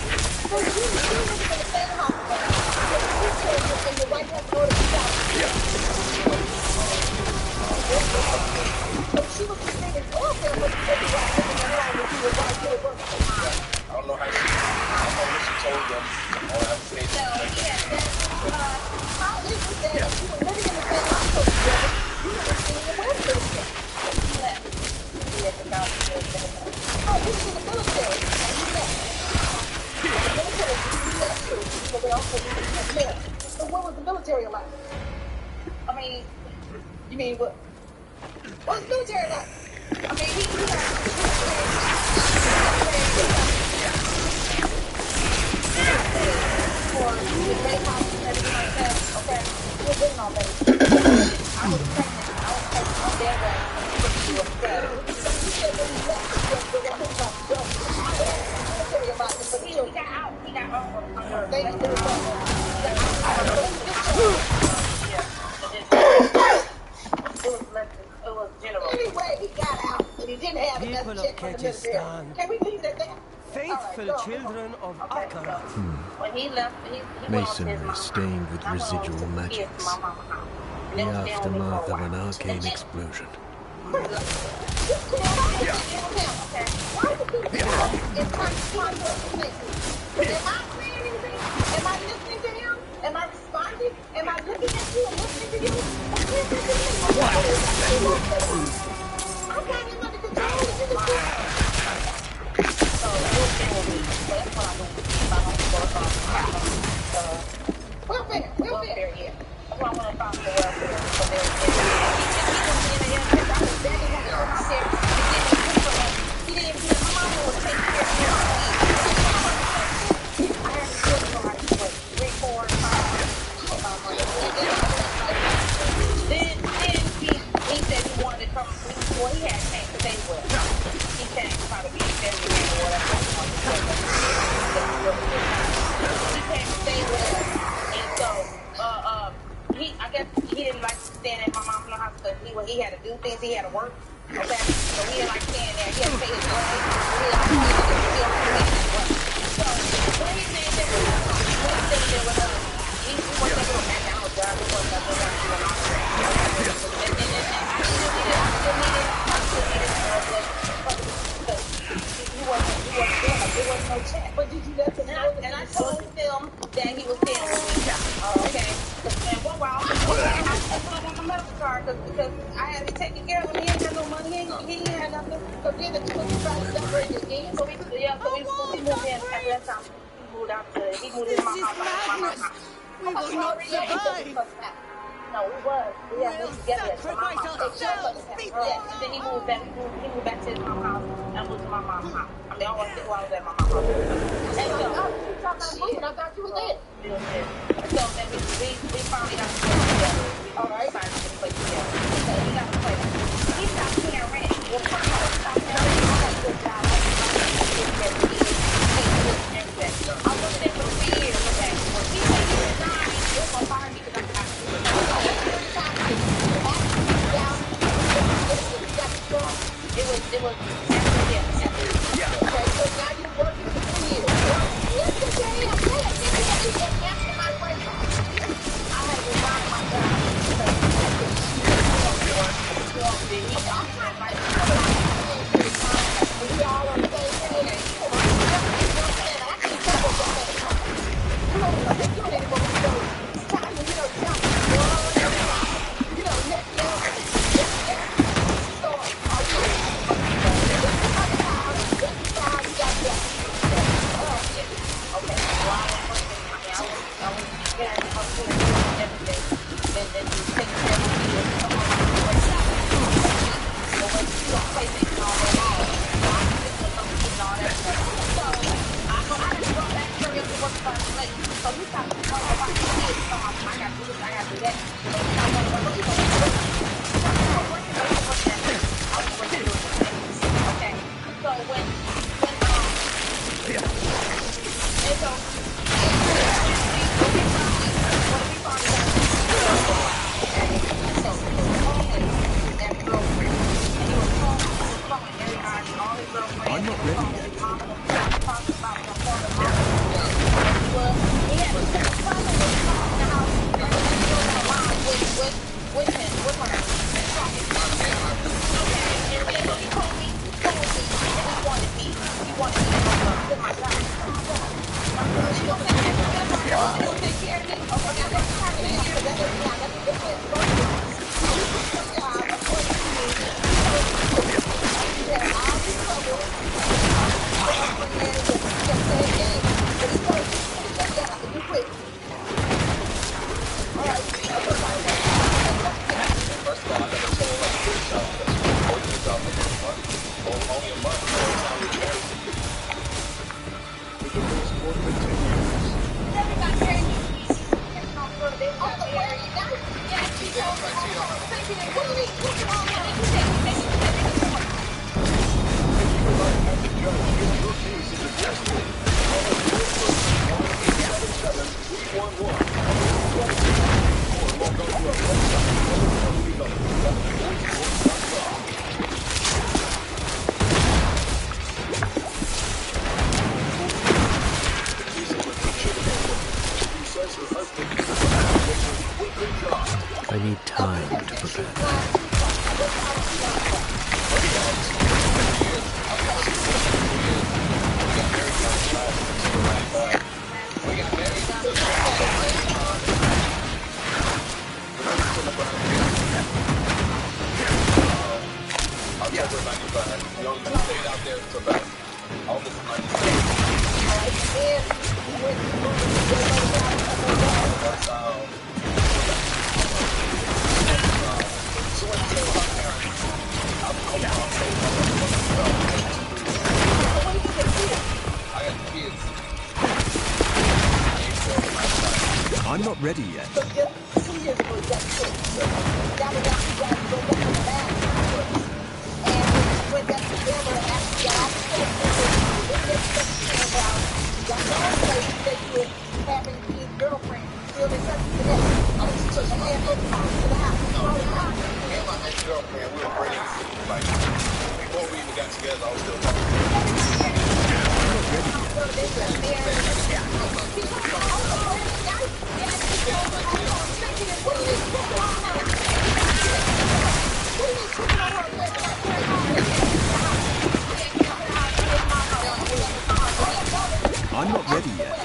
mean, you mean what? What's military like? I mean, he for the great house and everything like that. Okay, we're getting all that. I was pregnant. I was pregnant on their way. You upset. He said when he left, he said we're going to go. About it, but he got out. He got over. They didn't do it. It was general. Anyway, he got out, and he didn't have enough check for the military. Can we leave it at that? Faithful children of Akara. When he left, he Masonry stained with residual magics. The aftermath of an arcane explosion. Am I saying anything? Am I listening to him? Am I responding? Am I looking at you and listening to you? I got him under control. So that's what I went to welfare, yeah. That's why I want to talk to welfare. So he didn't even my mom was taking care of him. I had to kill somebody for 3, 4, 5. Then he said he wanted to come. Well, he had came to stay with. He came to try to be a family man or whatever. He came to stay with us, and so I guess he didn't like staying at my mom's house because he had to do things. He had to work. Okay, so he didn't like staying there. He had to pay his way. So when he stayed there with us, he went to go back down with job. He wasn't up there doing all that. There was no chat. But did you let them know? And I told him that he was staying with me. Okay. And one while I put him on the medical card because I had to take care of him. He ain't got no money. He ain't had nothing. So then the two of you guys separated again. So we moved in after that time. He moved into my house. We will not survive. No, we was. We had moved together. So my mom then he moved back. He moved back to his mom's house and moved to my mom's house. I mean, I was at my mom's house. And so, you talking about moving? I thought you were there. So then we finally got to play together. All right. Decided to play together. So we got to play. He stopped paying rent. Well, first of all, he stopped paying rent. I had a good job. I was there for 3 years. Okay. When he said he resigned, he was going to fire me because I it was yeah. Okay, so now you're working for 3 years. Listen to him. Listen to him. He was after my break. I had resigned my job because I need time to prepare. October 95. We only stayed out there until about August of 96. I'm not ready yet. Girlfriend, we were friends. Like, before we even got together, I was still talking. I'm not ready yet.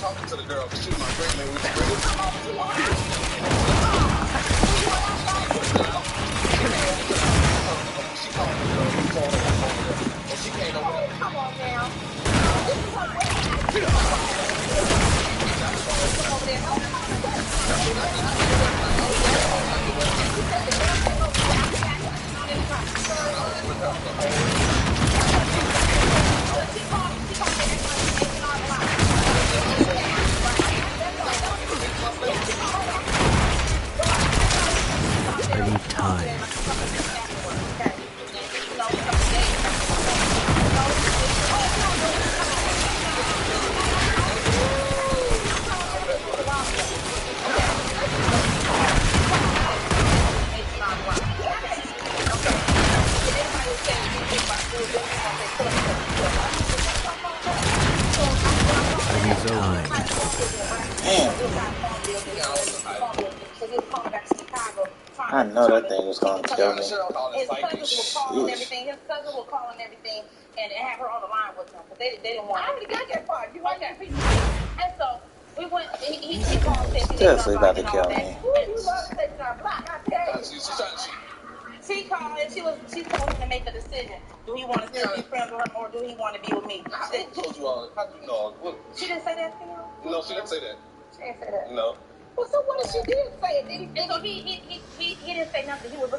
Talking to the girl, she was my friend, man. We was friends. She called the girl, we called her over there. And she came over there. Come on now. I need time to prepare. I need time to I know that thing was going to kill me. His cousin will call and everything, and have her on the line with them, because they didn't want. I already got that part. You okay? And so we went. He called and said Seriously about to kill me. You love to take our block. I tell you. She called and she told him to make a decision. Do he want to still be friends with her, or do he want to be with me? I told you all. How do you know? What? She didn't say that to you? No, she didn't say that. She didn't say that. No. Well, so what if she did say it? And so he didn't say nothing. He was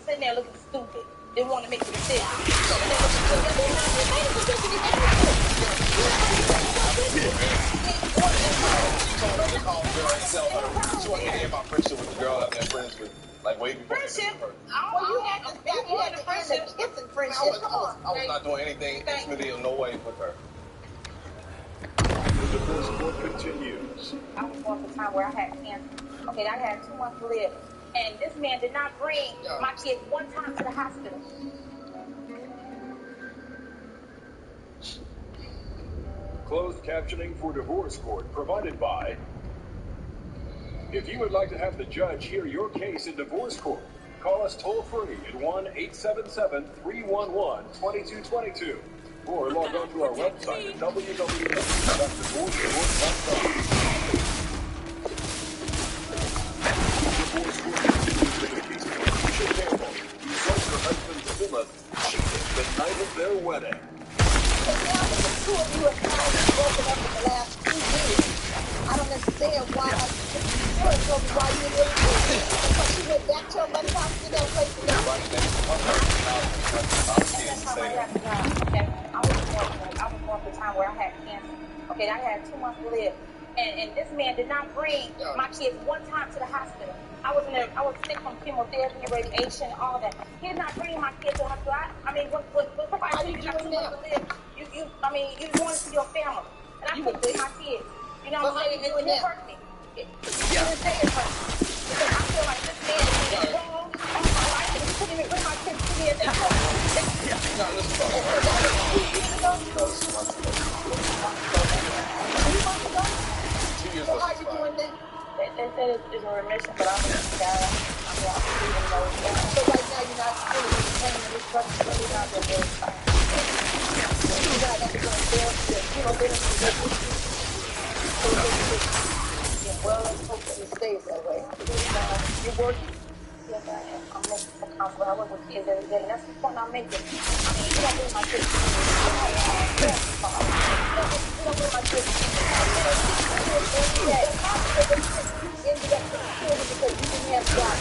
sitting there looking stupid. Didn't want to make the decision. She wanted me to end my friendship with the girl I've been friends with, like way before. Friendship? Well, you had to end the kissing friendship. I was not doing anything intimately in no way with her. The divorce court continues. I was going through a time where I had cancer. Okay, I had 2 months to live. And this man did not bring my kids one time to the hospital. Closed captioning for divorce court provided by... If you would like to have the judge hear your case in divorce court, call us toll-free at 1-877-311-2222 or log on to our website at www.divorcecourt.com. Divorce court continues with the case of Keisha Campbell, who sold her husband Plymouth cheating the night of their wedding. The two of you have kind of broken up in the last 2 years. I don't understand why. You told me why you didn't really do it. Because she went back to her mother's house to that place to go. Okay, I was going through a time where I had cancer. Okay, I had 2 months to live. And this man did not bring my kids one time to the hospital. I was sick from chemotherapy, radiation, all that. He did not bring my kids to the hospital. I mean, when somebody you got 2 months to live, you want to see your family. And I couldn't see my kids. You know what I'm saying? It hurt me. It didn't say it hurt me. Because I feel like this man did wrong all my life, and he couldn't even bring my kids to me at that point. So how are you doing then? They said it's a remission, but I'm not So right now you're not feeling any pain and destruction, so you're not going to be fine. You're not going to go therapy, well, let's hope that it stays that way. You're working? Yes, I am. I'm looking for counselor. I work with kids every day, and that's the point I'm making. I mean, you don't bring my kids to me. You don't bring my kids to me. Because you didn't have jobs.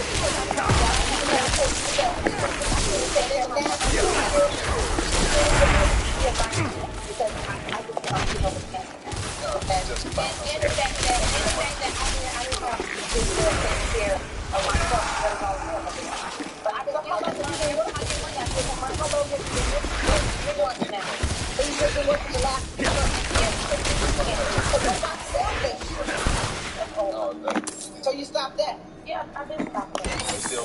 So you stopped that? Yeah, I did stop that. So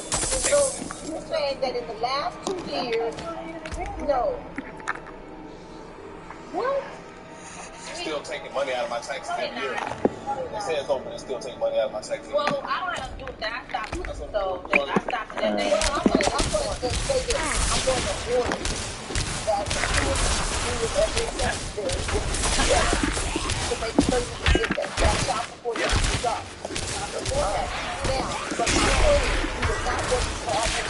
you're saying that in the last 2 years, no. What? Still taking money out of my taxes every year. They say it's open, it's still taking money out of my taxes every year. Well, I don't have to do with that. I stopped it. So I stopped it that day. I'm going to say this. I'm going to order that you do every necessary to make sure you get that job before you get the job. Now, but my point is, you were not working for all this.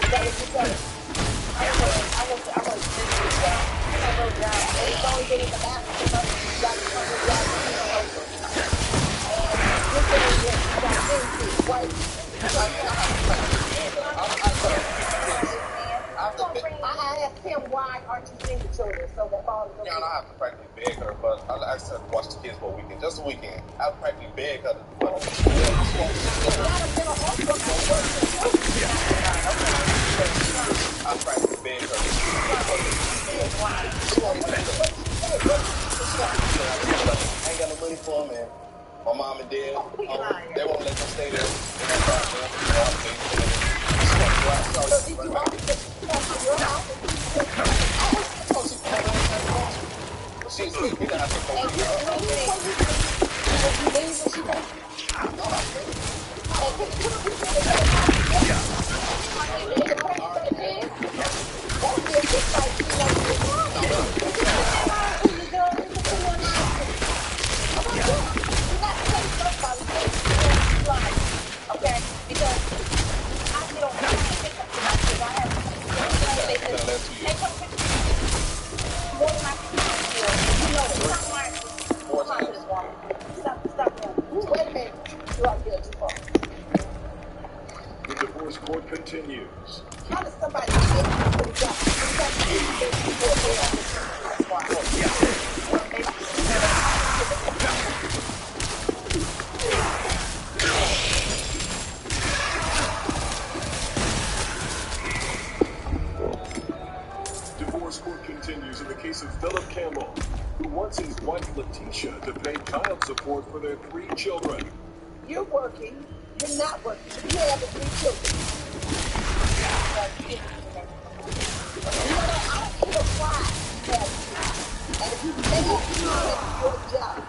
Is that what you're saying? I was busy job. I wrote down. And it's only been in the last 2 months you got to come with that. You're saying that you got things to wife. I asked him, why aren't you seeing the children? So that father I have to practically beg her, but I asked her to watch the kids for a weekend, just a weekend. I practically beg her to do it. I practically beg her. I ain't got no money for them, and my mom and dad, they won't let them stay there. She's we got to Okay, because I still want to pick up my kids. I have more than I can feel. You know, stop lying. Stop lying to this woman. Stop lying. Wait a minute. You are good too far. The divorce court continues. Campbell, who wants his wife Letitia to pay child support for their 3 children. You're working. You're not working. You have the 3 children. You know what? I don't care why you have 3. And if you made it to your job,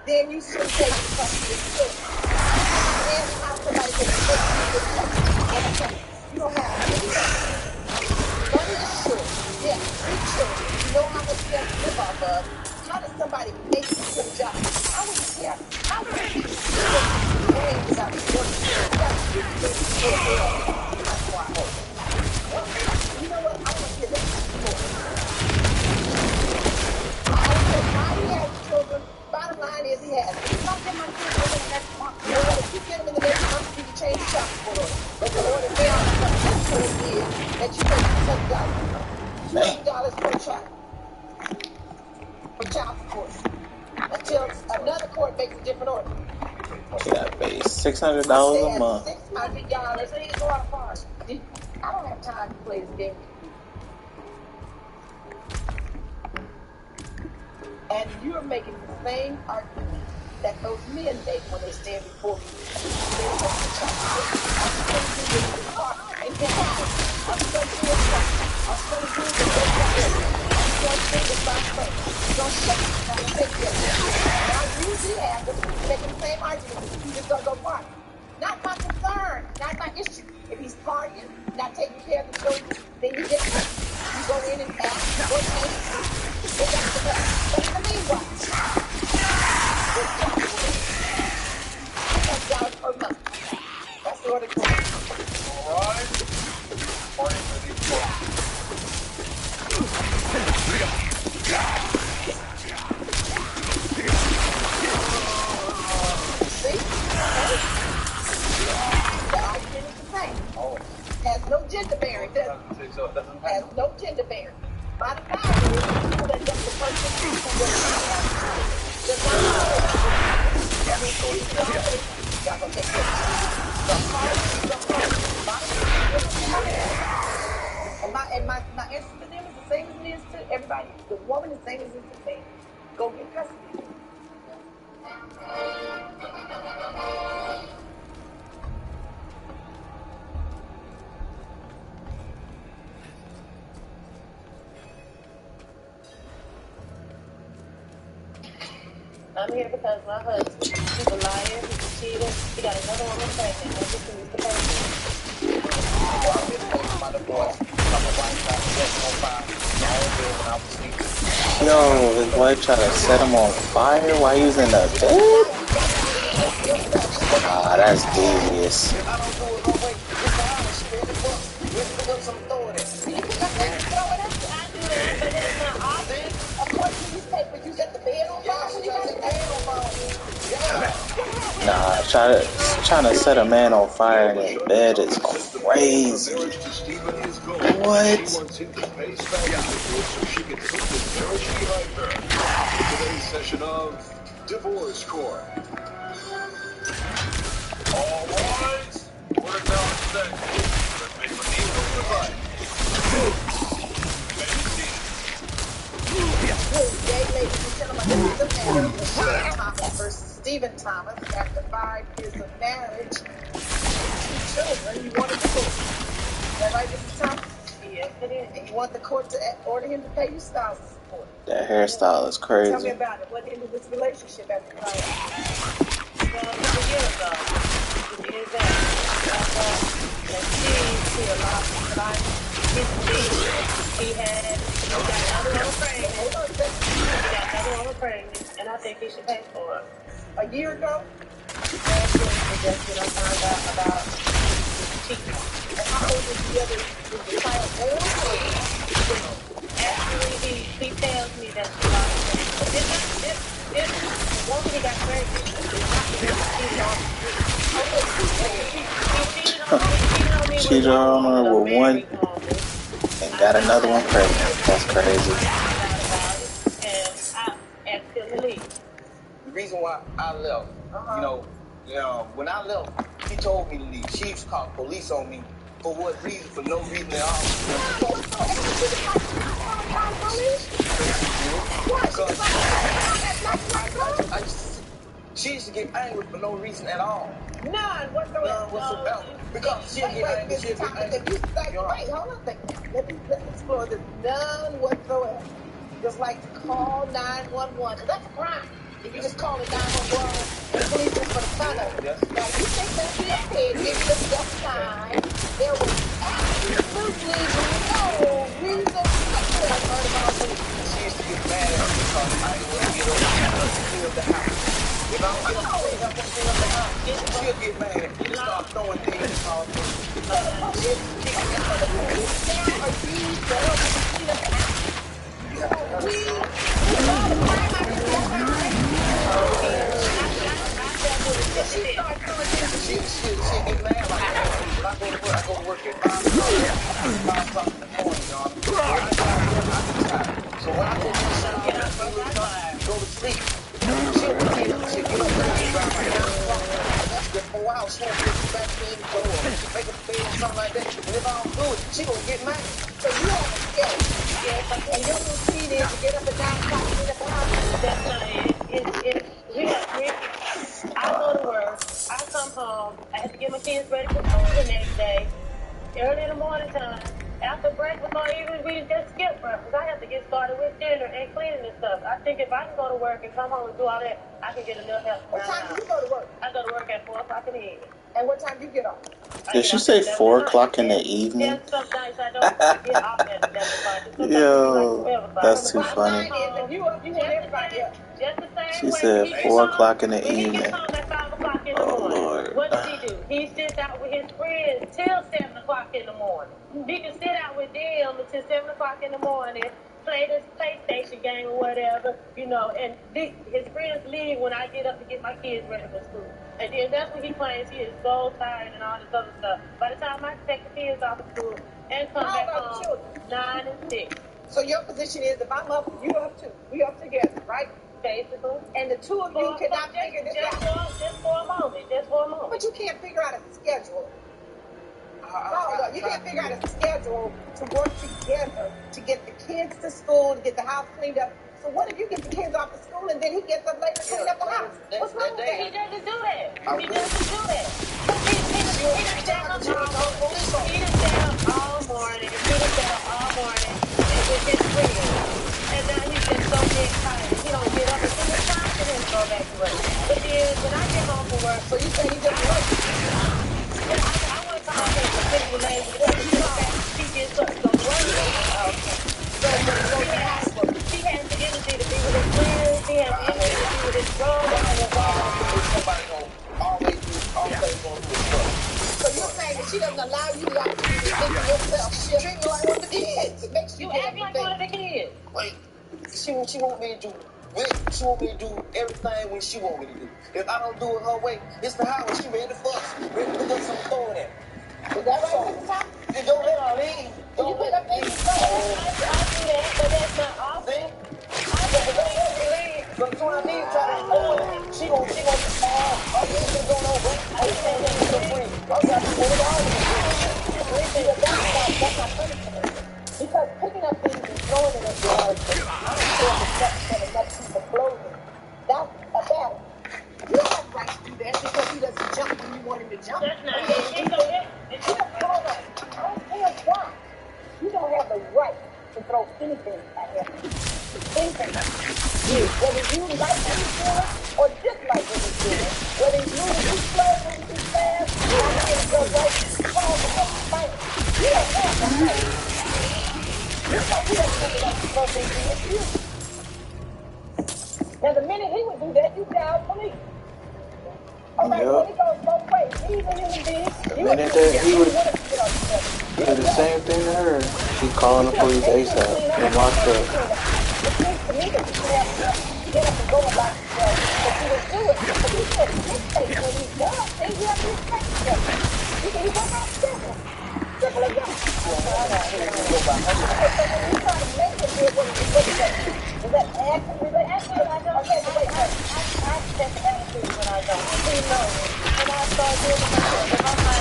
then you should take the custody of the children. And how somebody can take you to you don't have any money is short. Yes, 3 children. You know how much you have to live off of. How does somebody make it to your job? I wouldn't care. How would it be brains without working? You know what? I want to hear that. I don't care why he has children. Bottom line is he has them. If you don't get my children in the next month, you know what? If you get them in the next month, you can change the child support order. But the order now, this court is that you make $20 per child. For child support. Until another court makes a different order. You gotta pay $600 a month. $600. So you can go out of park. I don't have time to play this game. And you're making the same argument that those men make when they stand before you. Making the same argument, you just don't go party. Not my concern, not my issue. If he's partying, not taking care of the children, then you get you go in and ask or change. But in the meanwhile, $600 per month. That's the order. All right. Has no gender bearing, does it? Has no gender bearing. Bottom line is, people that just the person who does and my answer to them is the same as it is to everybody. The woman is the same as it is to me. Go get custody. I'm here because my husband, he's a liar, he's a cheater, he got another woman pregnant, and he needs to pay for it. Yo, his wife tried to set him on fire while he was in the bed? Ah, that's devious. Nah, trying to set a man on fire in his bed is crazy. What? Today's session of Divorce Court. All rise. We're now set. Good day, ladies and gentlemen. This is the matter of Michelle Thomas versus Stephen Thomas. After 5 years of marriage, 2 children, you want a divorce. Is that right, Mrs. Thomas? Yes, it is. And you want the court to order him to pay you spousal support. That hairstyle is crazy. Tell me about it. What ended this relationship after 5 years? Well, it was a year ago. It is that. He allowed me to lie. He got another woman pregnant. And I think he should pay for it. A year ago? Last year, I found out about cheating. And how old is the other child? Actually, he tells me that she lost him. But this woman he got pregnant. Cheated on her with one and got another one pregnant. That's crazy. The reason why I left, when I left, he told me to leave. Chiefs called police on me For what reason? For no reason at all. She used to get angry for no reason at all. None whatsoever. Because she'll get angry. She'll get angry. Wait, hold on a second. Let's explore this. None whatsoever. Just like to call 911. So that's a crime. If you just call it 911 and the police just for the fun of it. Yes. Now, you think that she did give you the step sign. There was absolutely no reason whatsoever. She used to get mad at me because I didn't want to get up and clean up the house. If I don't get up and clean up the house, she'll get mad at me and start throwing things and all things. She'll get mad like that. When I go to work at 5 o'clock in the morning, y'all. So when I go to the shower, go to sleep, she'll get up and drive my house. That's the 4 hours. She won't get back in the door. She make a bed or something like that. And if I don't do it, she gonna get mad. So you have a schedule. And your routine is to get up at 9 o'clock and get up at the house. That's not it. I go to work. I come home. I have to get my kids ready for school the next day. Early in the morning time. After breakfast or even we just skip breakfast, I have to get started with dinner and cleaning and stuff. I think if I can go to work and come home and do all that, I can get enough help. What time do you go to work? I go to work at 4 o'clock in the evening. And what time do you get off? Did she say 4 o'clock in the evening? Yeah, sometimes I don't get off at 7 o'clock. Yo, that's too funny. Just the same She way said 4 o'clock in the when he evening. gets home at 5 o'clock in the morning, what does he do? He sits out with his friends till 7 o'clock in the morning. He can sit out with them until 7 o'clock in the morning, play this PlayStation game or whatever, you know, and his friends leave when I get up to get my kids ready for school. And then that's when he claims he is so tired and all this other stuff. By the time I take the kids off of school and come back home, 9 and 6. So your position is if I'm up, you up too. We up together, right? Basically. And the two of you cannot figure this out. Just for a moment. But you can't figure out a schedule. You can't figure out a schedule to work together to get the kids to school, to get the house cleaned up. So what if you get the kids off to school and then he gets up late to clean up the house? What's wrong with that? He doesn't do that. He doesn't do that. He done stayed up all morning. With his friends. And now he's just so dead tired. He don't get up until it's time for him to go back to work. But then when I get home from work, so you say he doesn't work? I want to come home and finish the lady because he gets up to go to work. So he has the energy to be with his friends. He has the energy to be with his brother. Somebody gonna always do work. So you're saying that she doesn't allow you the opportunity to think for yourself. She treats you like one of the kids. It makes you act like one of the kids. Wait, she want me to do she want me to do everything when she want me to do. If I don't do it her way, it's the house. She ready to fuss, ready to put some throwing at me. Is that right? Then don't let her leave. You put up things so I do that, but that's not often. So when I need to try to avoid it, she gon' I'm just going over. I just ain't letting her free. I'm trying to put it all in. That's not punishment. Because picking up things and throwing it at you, I don't care if it's for another piece of clothing. That's a battle. You don't have the right to do that because he doesn't jump when you want him to jump. That's not it. Hold on. I don't care why. You don't have the right to throw anything at him. Anything. Whether you like what he's doing or dislike what he's doing, whether he's moving too slow, moving too fast, or moving too right, call the next fight. You don't have that right. You don't think about the person being you. Now, the minute he would do that, you dial police. All right, when he goes both ways, he's a human being. The minute that he would do the same thing to her, she's calling the police ASAP and locked up. It seems to me that you should have to get up and go about yourself, but you would do it. But you said dictate when he's done, then you have to respect yourself. You can go back simple. Simple as that. So when you try to make it do what you say, is that acting? Okay, but wait. I set the attitude when I don't. He knows. And I start doing it myself. If I'm not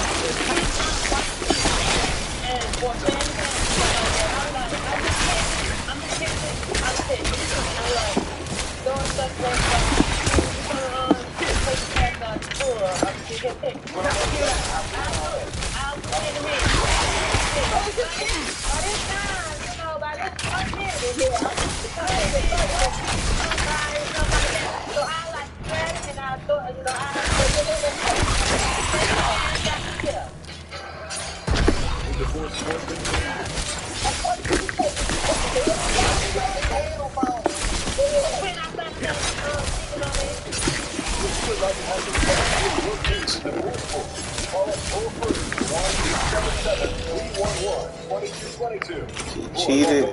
like to have the judge hear your case in divorce court. Call us toll free 1-877-311-2222. She cheated.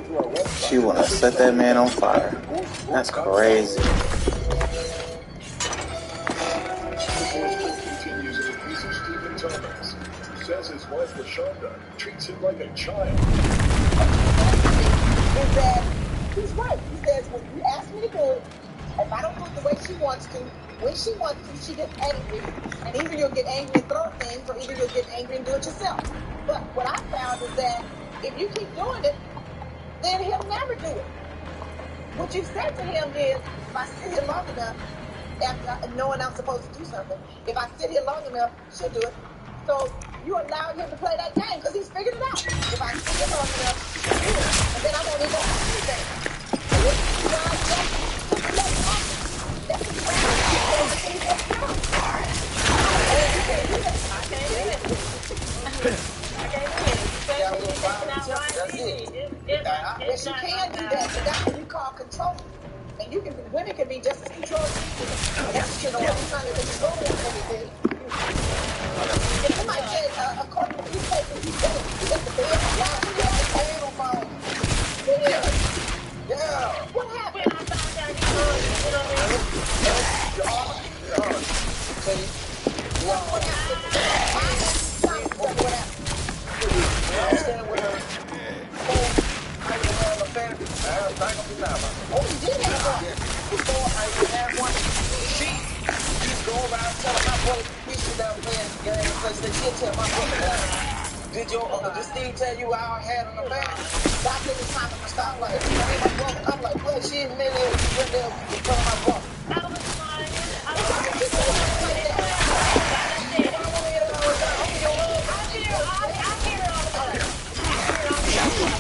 She wanna set that man on fire. That's crazy. Divorce court continues in the case of Stephen Thomas, who says his wife LaShonda treats him like a child. Is that he's right. He says, when you ask me to do it, if I don't do it the way she wants to, when she wants to, she gets angry. And either you'll get angry and throw things, or either you'll get angry and do it yourself. But what I found is that if you keep doing it, then he'll never do it. What you said to him is, if I sit here long enough, after knowing I'm supposed to do something, if I sit here long enough, she'll do it. So you allowed him to play that game because he's figured it out. If I sit here long enough, she'll do it. And then I won't even have anything. So this is why I said, that's what you want Yes, you can do that, but that's what we call control. And you can, women can be just as controlled as you can. That's what you're trying to control everything. And somebody said, according to these papers, you said that the bed was lying on the bed on my bed. Yeah. What happened? When I found out he was, you know what I mean? What happened? What happened? I understand what happened. Oh, you did have one. Before I would have one, she just go around telling my brother, we should have playing the game and place that she'll tell my brother. Did your Uncle Steve tell you I had an affair? Not every time I stop like, I'm like, well, she ain't made it. She went there in front of my brother. I was lying. I was lying.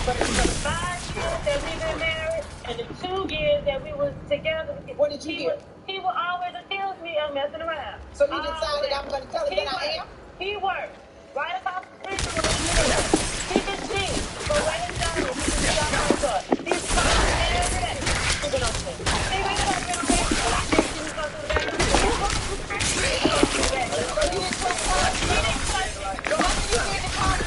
But for the 5 years that we've been married and the 2 years that we was together, what did you hear? He would always accuse me of messing around. So you decided I'm going to tell him that I am? He worked right across the street from me. He can see from where his job is. He can see our house up. He's calling every day. He's been on me. He really don't get on me. But I think he was going to do that. He was going to do that. So you didn't trust her? He didn't trust me. So what did you do to call me?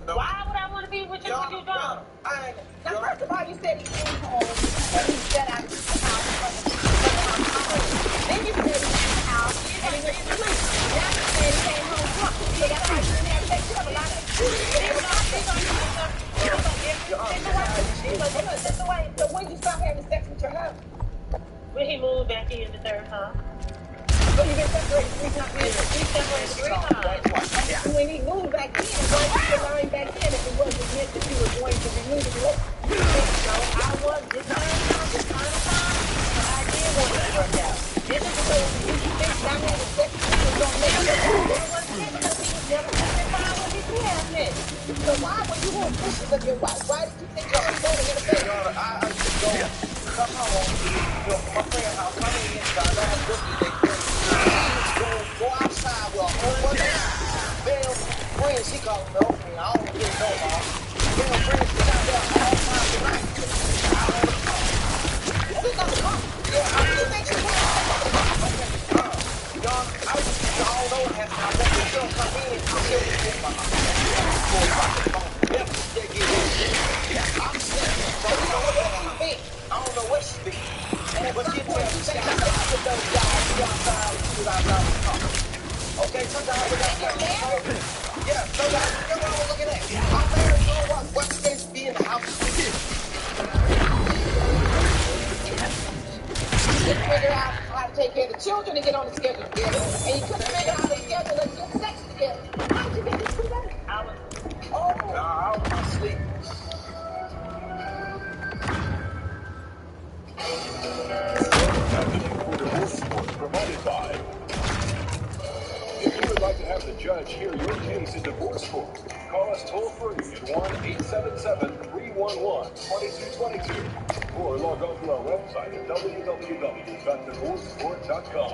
Why would I want to be with you when you're gone? Now, first of all, you said he came home and he said I was the house. Then you said he came to the house and he went to sleep. Now you said he came home drunk. So that's why you didn't have sex with a lot of So when did you stop having sex with your husband? When he moved back in the third time. So you've been separated 3 times? We separated 3 times. And when he moved back in, why did you line back in if it wasn't meant that you were going to renew the relationship? So I was this final time, but I did want it to work out. This is because you think not having sex with you was going to make it work. There wasn't it because he was never satisfied with his business. So why were you more vicious of your wife? Why did you think you were going to get a baby? I used to go come home, my friend's house, come in inside, I have cookies, go outside with a whole bunch of male friends. She calls them her friend. I don't really know about. Male friends was out there all times of night. Sitting on the car. Yeah, how do you think she was? Y'all, I was all over that time. When she don't come in, she'll be in my house. I'm sick. So you know what she be? I don't know what she be. But she tell me, she got those guys, she outside, she was outside the car. Okay, sometimes we got married. Yeah, sometimes that's what I was looking at. I'm married, so what's the case to be in the house? He couldn't figure out how to take care of the children and get on the schedule together. And he couldn't figure out how to schedule and get sex together. How did you get this 2 days? I was asleep. Provided by. If you would like to have the judge hear your case in divorce court, call us toll free at 1-877-311-2222 or log on to our website at www.divorcecourt.com.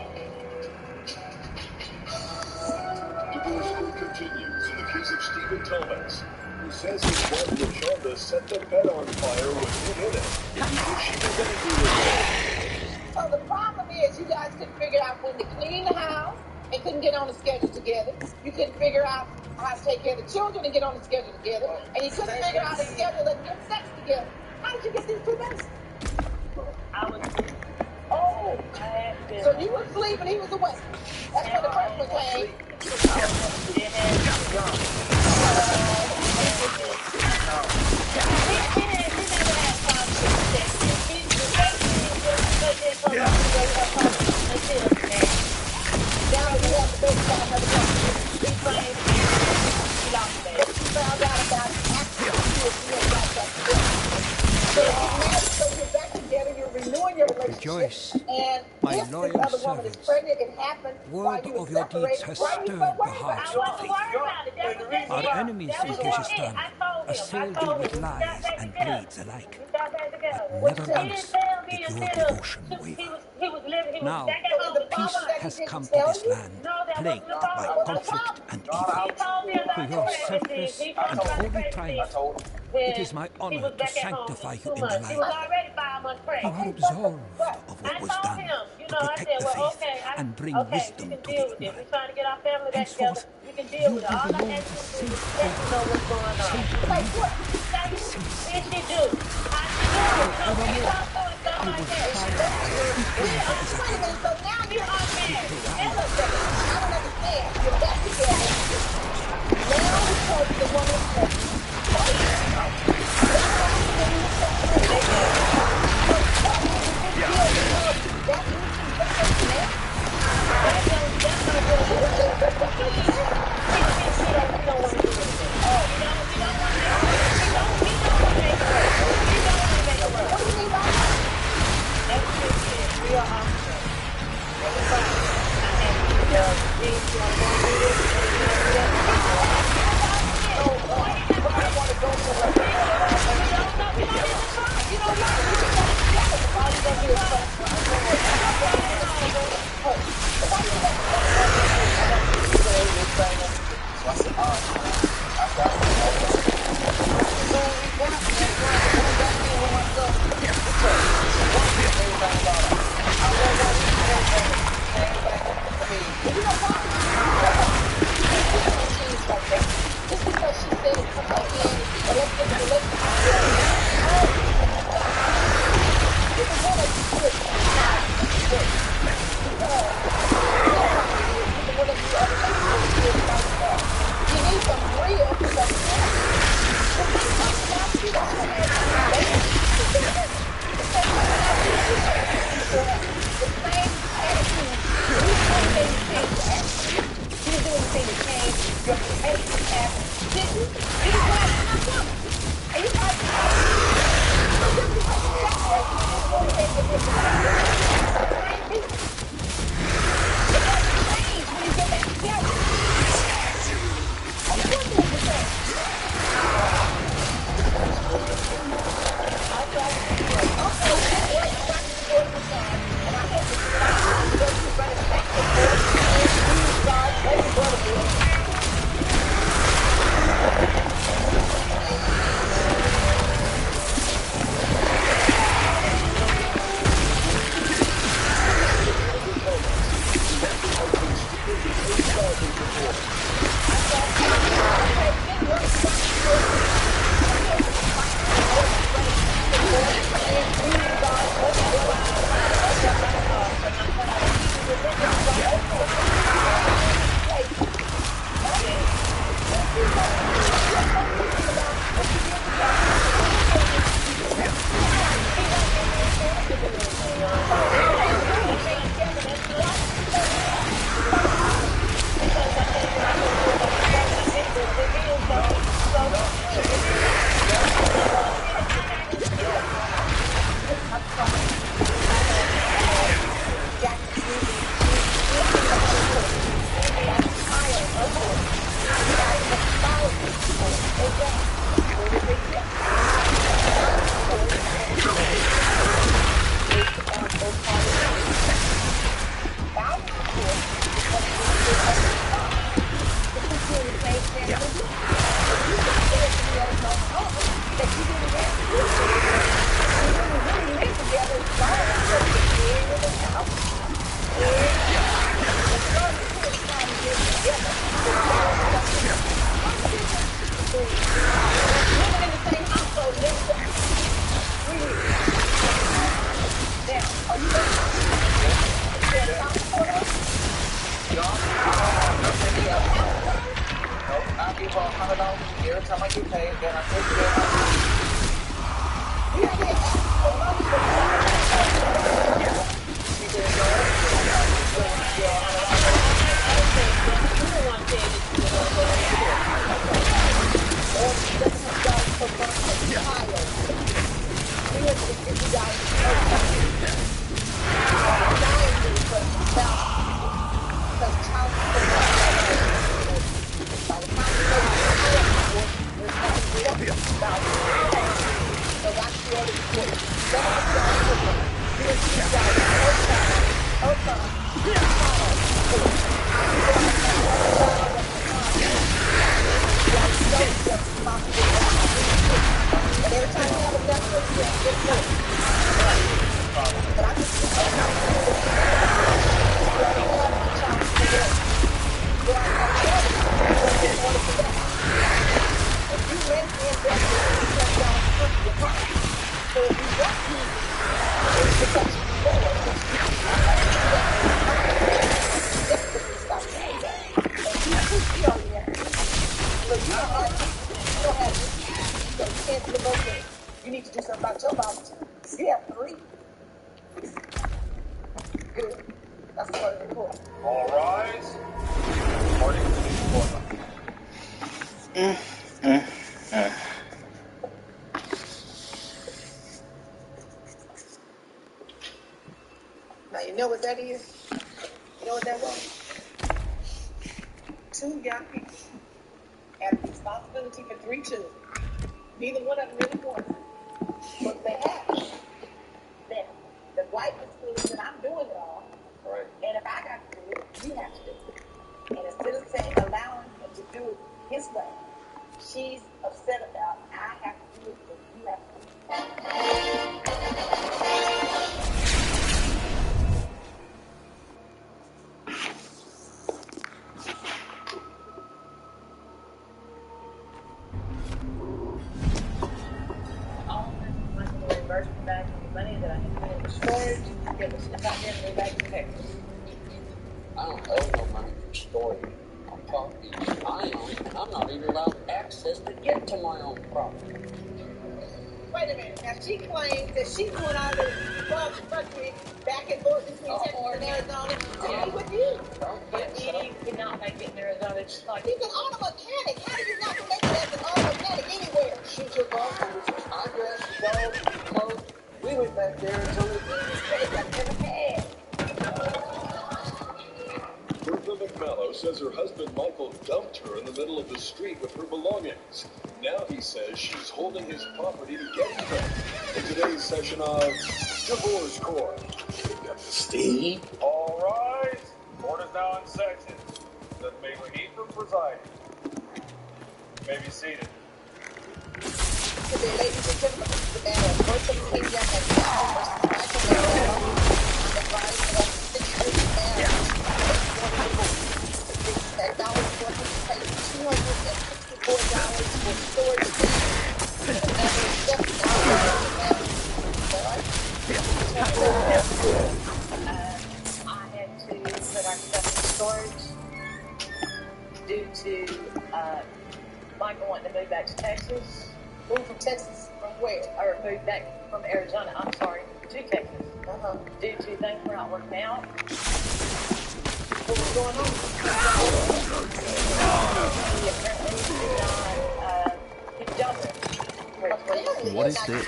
Divorce court continues in the case of Stephen Thomas. who says his wife LaShonda set the bed on fire with him in it. If she was anything to do with it. So the problem is you guys couldn't figure out when to clean the house and couldn't get on a schedule together. You couldn't figure out how to take care of the children and get on a schedule together. And you couldn't figure out a schedule and get sex together. How did you get these 2 days? I was Oh, so you were asleep and he was awake. That's where the first one came. Rejoice, and my if loyal this other woman is servants. pregnant, it happened while Word you were of your separated. deeds has Why are you stirred so the worried about hearts it? of the faithful. Our enemies in Keshistan assailed you with lies and blades alike. But never once did your devotion waver. Now, peace has come to this land, plagued by conflict and evil. To your selfless and holy triumph, it is my honor to sanctify you in the land. You are absolved of what was done to protect the faith and bring wisdom to the ignorant. Henceforth, you will belong to safe home, safe believing, and safe sleep. Forevermore, you will find So now you're on marriage. I don't understand. You're back together. Now we told you the woman is pregnant. $100 every time I get paid, then I take care of you need to do something about your volunteer. You have 3. Good. That's part of the report. All rise. Party to the Now, you know what that is? You know what that was? 2 young people had the responsibility for 3 children. Neither one of them really wanted. But they have. Now, the white man believes that I'm doing it all. Right. And if I got to do it, you have to do it. And instead of saying, allowing him to do it his way, she's upset about, I have to do it, but you have to do Reimbursement back the money that I had put in storage, it was stuck out there and moved back to Texas. I don't owe no money for storage. I'm talking, I own it, and I'm not even allowed access to get to my own property. Wait a minute. Now, she claims that she's doing all this country back and forth between Texas and Arizona to be with you. But he could not make it in Arizona, just like he's an auto mechanic. How do you not make it as an auto mechanic anywhere? She took off on this eyeglass, dog, clothes. We went back there and told her I've never had. Bertha McMallow says her husband Michael dumped her in the middle of the street with her belongings. Now he says she's holding his property to get even. In today's session of Divorce Court. Steve? All rise. Court is now in session. Judge Mabel Heatham presiding. You may be seated. Today, ladies and gentlemen, this is the matter of Bertha McMallow and Michael versus Michael McMallow. The rise of a 6-year marriage. That dollar for him to pay $264 for storage fees. And another $70 I had to put our stuff in storage due to Michael wanting to move back to Texas. Move from Texas from where? Or move back from Arizona, I'm sorry, to Texas. Due to things were not working out. What was going on? He apparently did not keep the job there. What is this?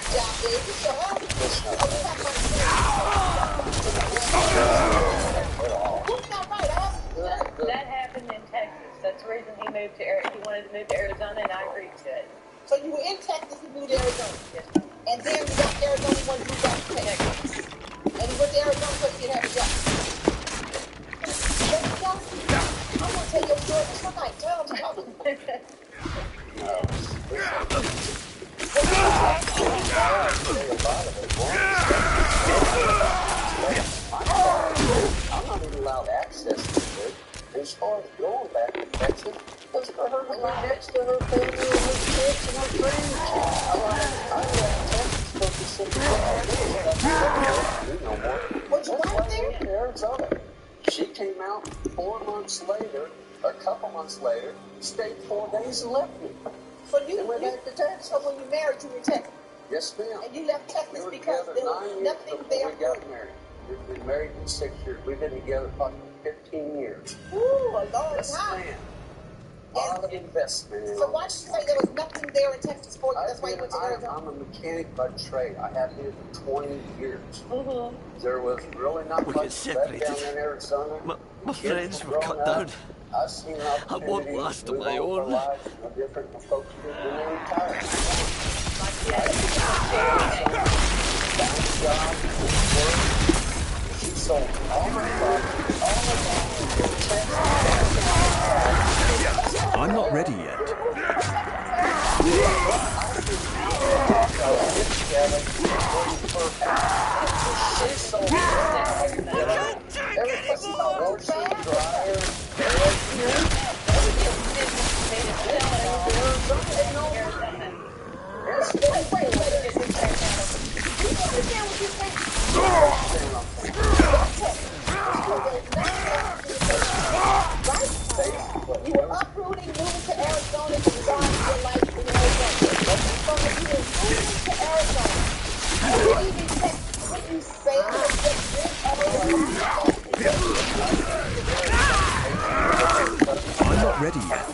That happened in Texas. That's the reason he moved to he wanted to move to Arizona, and I agreed to it. So you were in Texas and moved to Arizona? Yes. And then you got to Arizona and wanted to move back to Texas? And you went to Arizona so you could have a job? I'm going to tell your story tonight. Tell them talking. I'm not even allowed access to it. As far as going back to Texas, was for her to live next to her family and her kids and her friends. I left Texas for the simple What'd you want there? Arizona. She came out 4 months later A couple months later, he stayed 4 days and left me. So you went back to Texas? So when you married, you were in Texas? Yes, ma'am. And you left Texas we were because there was 9 years nothing before there we got married. We've been married for 6 years. We've been together approximately 15 years. Ooh, a long yes, time. Ma'am. A lot of investment. So why did you say there was nothing there in Texas for you? That's why you went to Arizona? I'm a mechanic by trade. I have been for 20 years. Mm-hmm. There was really not We much get separated. down in Arizona. My friends were cut down. I've seen I want last of my own. Lives, no different from folks did when they retired. She sold all my property, all my I'm not ready yet. You were uprooting, moving to Arizona to start your life in Arizona. So when you were moving to Arizona, you were leaving Texas. When you sailed and I'm not ready yet.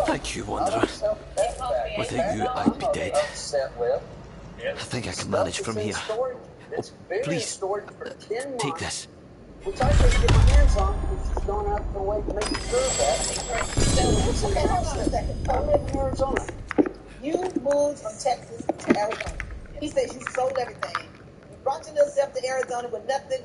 Thank you, Wanderer. Without you, I'd be dead. I think I can manage from here. Please, take this. Which I couldn't get my hands on because she's gone out of the way to make sure of that. Okay, hold on a second. I live in Arizona. You moved from Texas to Arizona. He says you sold everything. You brought your little self to Arizona with nothing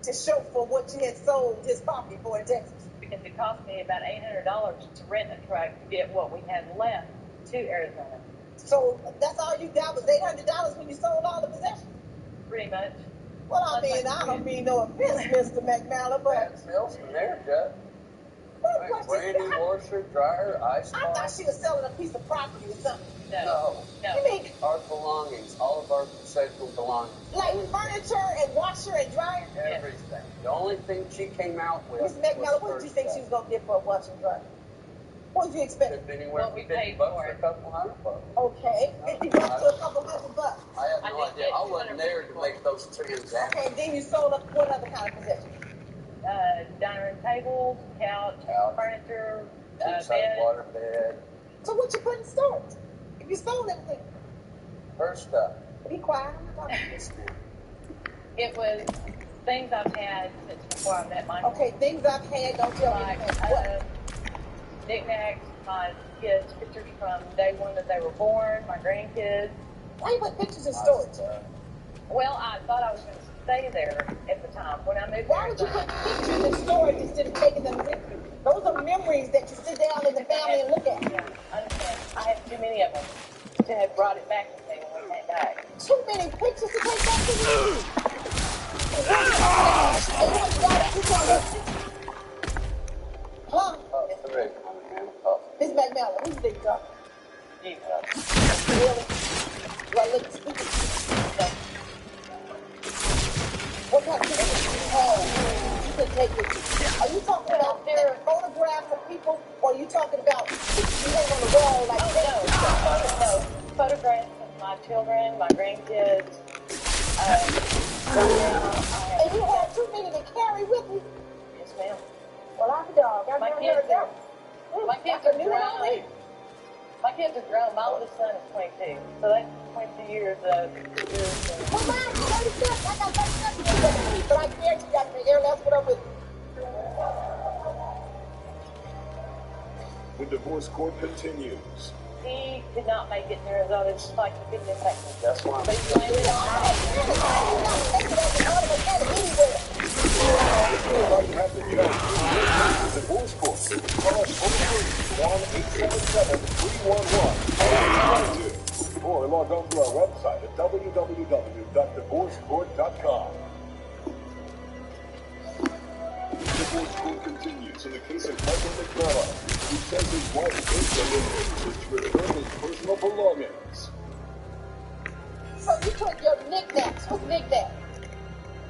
to show for what you had sold his property for in Texas. Because it cost me about $800 to rent a truck to get what we had left to Arizona. So that's all you got was $800 when you sold all the possessions? Pretty much. Well, I mean, I don't mean no offense, Mr. McMallon, but... Salesman there, Jeff. Brandy, washer, dryer, ice I thought she was selling a piece of property or something. No. You mean... Our belongings, all of our possessional belongings. Like furniture and washer and dryer? Everything. The only thing she came out with Mr. McMallon, what did you think she was going to get for a washer and dryer? What did you expect? Anywhere from $50 to a couple $100. Okay, $50 to a couple $100. I have no idea. I wasn't there to make those transactions. Okay, and then you sold up what other kind of possessions? Dining room tables, couch, furniture, bed. Water bed. So what you put in storage? If you sold everything? Her stuff. Be quiet. I'm not talking to this. It was things I've had since before I met Michael. Okay, things I've had, don't tell me. What? Knickknacks, my kids' pictures from day one that they were born, my grandkids. Why you put pictures in storage? Well, I thought I was going to stay there at the time. When I moved Why would you put pictures in storage instead of taking them with you? Those are memories that you sit down in the family and look at. Yeah, I understand. I had too many of them to have brought it back with me when we came back. Too many pictures to take back with you? Huh? Miss McMallon, who you think you're talking? Really? Do I look stupid? No. What kind of pictures do you have you can take with you? Are you talking about their photographs of people, or are you talking about pictures you hang on the wall like that? No. Photographs of my children, my grandkids. And you have too many to carry with you? Yes, ma'am. Well, I'm a dog. I've never heard that. My kids are grown. My kids are grown. My oldest son is 22. So that's 22 years of... Well, mine's 37. I got 37 years, but I guarantee you got me here. That's what I'm with. The divorce court continues. He could not make it in Arizona just like he could in Texas. That's why But he landed The divorce court. Call us toll-free 1-877-311-4222 or log on to our website at www.divorcecourt.com. The divorce court continues in the case of Michael McMillan, who says his wife Rachel refuses to return his personal belongings. So you put your knickknacks. What's knickknacks?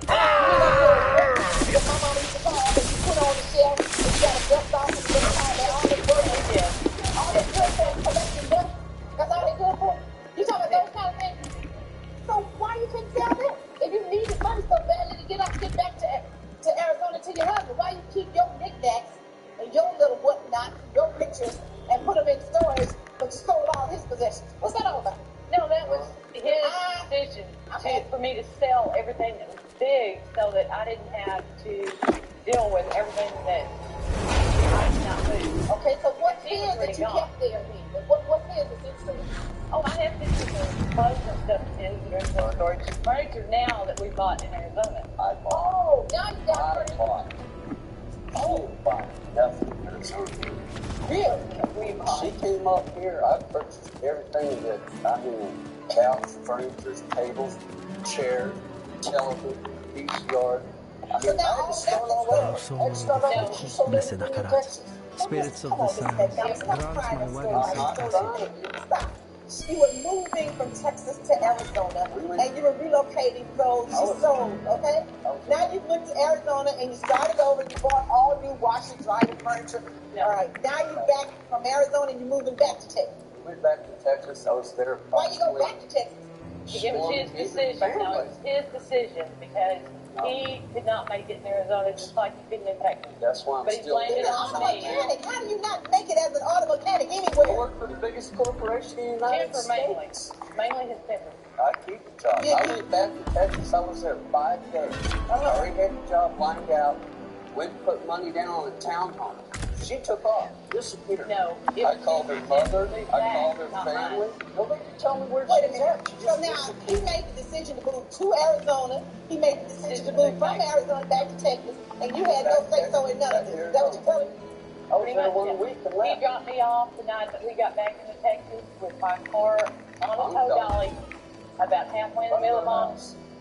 Your mama used to call and you put on the shelf and you got to dust off and you put all that work. All that good for collecting dust. That's all they good for. You talking about those kind of things? So why you couldn't sell them? If you needed money so badly to get back to Arizona to your husband, why you keep your knickknacks and your little whatnot, your pictures, and put them in storage, but you sold all his possessions? What's that all about? No, that was his decision for me to sell everything that was big so that I didn't have to deal with everything that I did not move. Okay, so what's his that you kept there then? What's his that's in storage? Oh, I have pictures of clothes and stuff in that are in storage. Furniture now that we bought in Arizona. Oh, now you got furniture. Oh, nothing in Arizona. Really? She came up here, I purchased everything that, couch, furniture, tables, chairs, television, VCR. I had to start all over. Blessed Akarat, spirits of the sands, grant my wedding safe passage. Stop. You were moving from Texas to Arizona, and you were relocating, so she sold, okay? Now you went to Arizona, and you started over, you bought all new washer, dryer, furniture. All right, now you're back from Arizona, and you're moving back to Texas. We went back to Texas, I was there. Why you go back to Texas? It was his decision. No, it was his decision because he could not make it in Arizona just like he couldn't in Texas. That's why I'm but still he blamed it on me. How do you not make it as an auto mechanic anywhere? I work for the biggest corporation in the United States. Mainly his temper. I keep the job. I went back to Texas, I was there 5 days. I already had the job lined out. Went to put money down on a townhome. She took off, disappeared. No. I called her mother, I called her family. Nobody could tell me where she was at. So now, he made the decision to move to Arizona. He made the decision to move from Arizona back to Texas. And you had no say-so in none of this. Is that what you're telling me? I was there 1 week and left. He dropped me off the night that we got back into Texas with my car on a tow dolly about halfway in the middle of my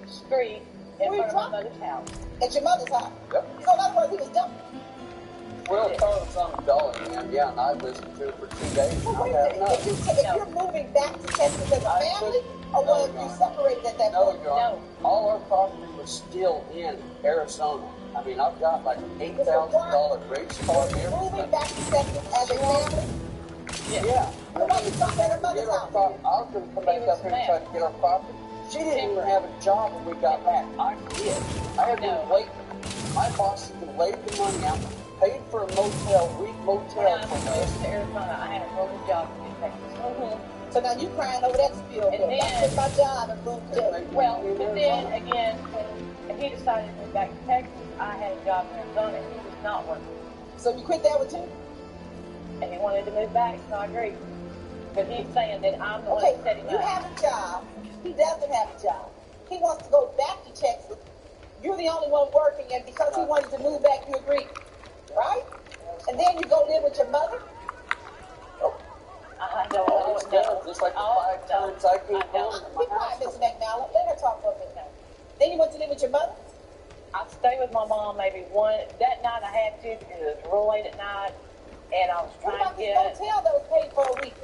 street in front of my mother's house. At your mother's house? Yep. So in other words, he was dumping. Well, the car was on a dollar, and I listened to it for 2 days. Well, wait a minute. If you're moving back to Texas as a family, or was you separated at that point? No. All our property was still in Arizona. I mean, I've got like $8,000 race car here. Moving back to Texas as a family? Yeah. Why you stop at her mother's house? I was going to come back up here and try to get our property. She didn't even have a job when we got back. I did. I had been waiting. My boss had been waiting the money out. Paid for a motel, week motel for me. To Arizona, I had a rolling job in Texas. So now you crying over that spill. And then, I quit my job and moved to well, but then again, when he decided to move back to Texas, I had a job in Arizona and he was not working. So you quit that with him? And he wanted to move back, so I agreed. But he's saying that I'm the one that set him up. You have a job. He doesn't have a job. He wants to go back to Texas. You're the only one working, and because he wanted to move back, you agreed. Right? And then you go live with your mother? I don't know. Just like the 5 times I came home. Be quiet, Mr. McNally. Let her talk for a minute. Then you went to live with your mother? I stayed with my mom maybe that night I had to because it was real late at night. And I was trying to get... What about this hotel that was paid for a week?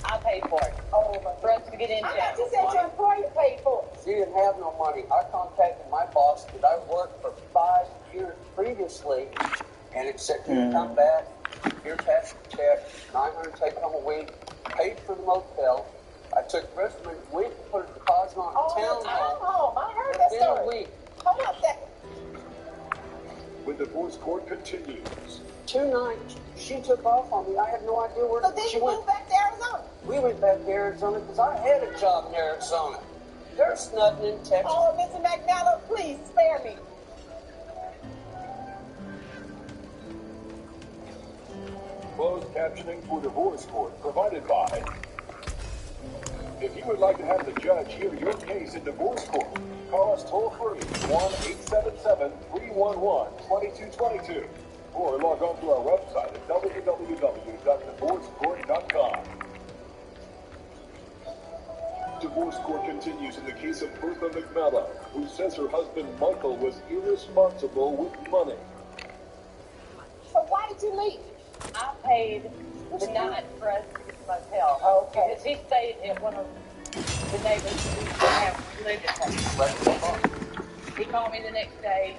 I paid for it. Oh, for us to get into it. I thought you said your employer paid for it. She didn't have no money. I contacted my boss that I worked for 5 years previously, and it said, come back, here's half the check, $900 take home a week, paid for the motel. I took the rest of the week to put a deposit on a townhome. I heard that story. A week. Hold on a second. The divorce court continues. 2 nights. She took off on me. I had no idea where she went. So then you moved back to Arizona? We went back to Arizona because I had a job in Arizona. There's nothing in Texas. Oh, Mr. McNally, please spare me. Closed captioning for divorce court provided by. If you would like to have the judge hear your case in divorce court, call us toll-free 1-877-311-2222 or log on to our website at www.divorcecourt.com. Divorce court continues in the case of Bertha McMillan, who says her husband Michael was irresponsible with money. did you leave? I paid the night for us to get the motel. Okay. Because he stayed at one of the neighbors who lived in Texas. He called me the next day.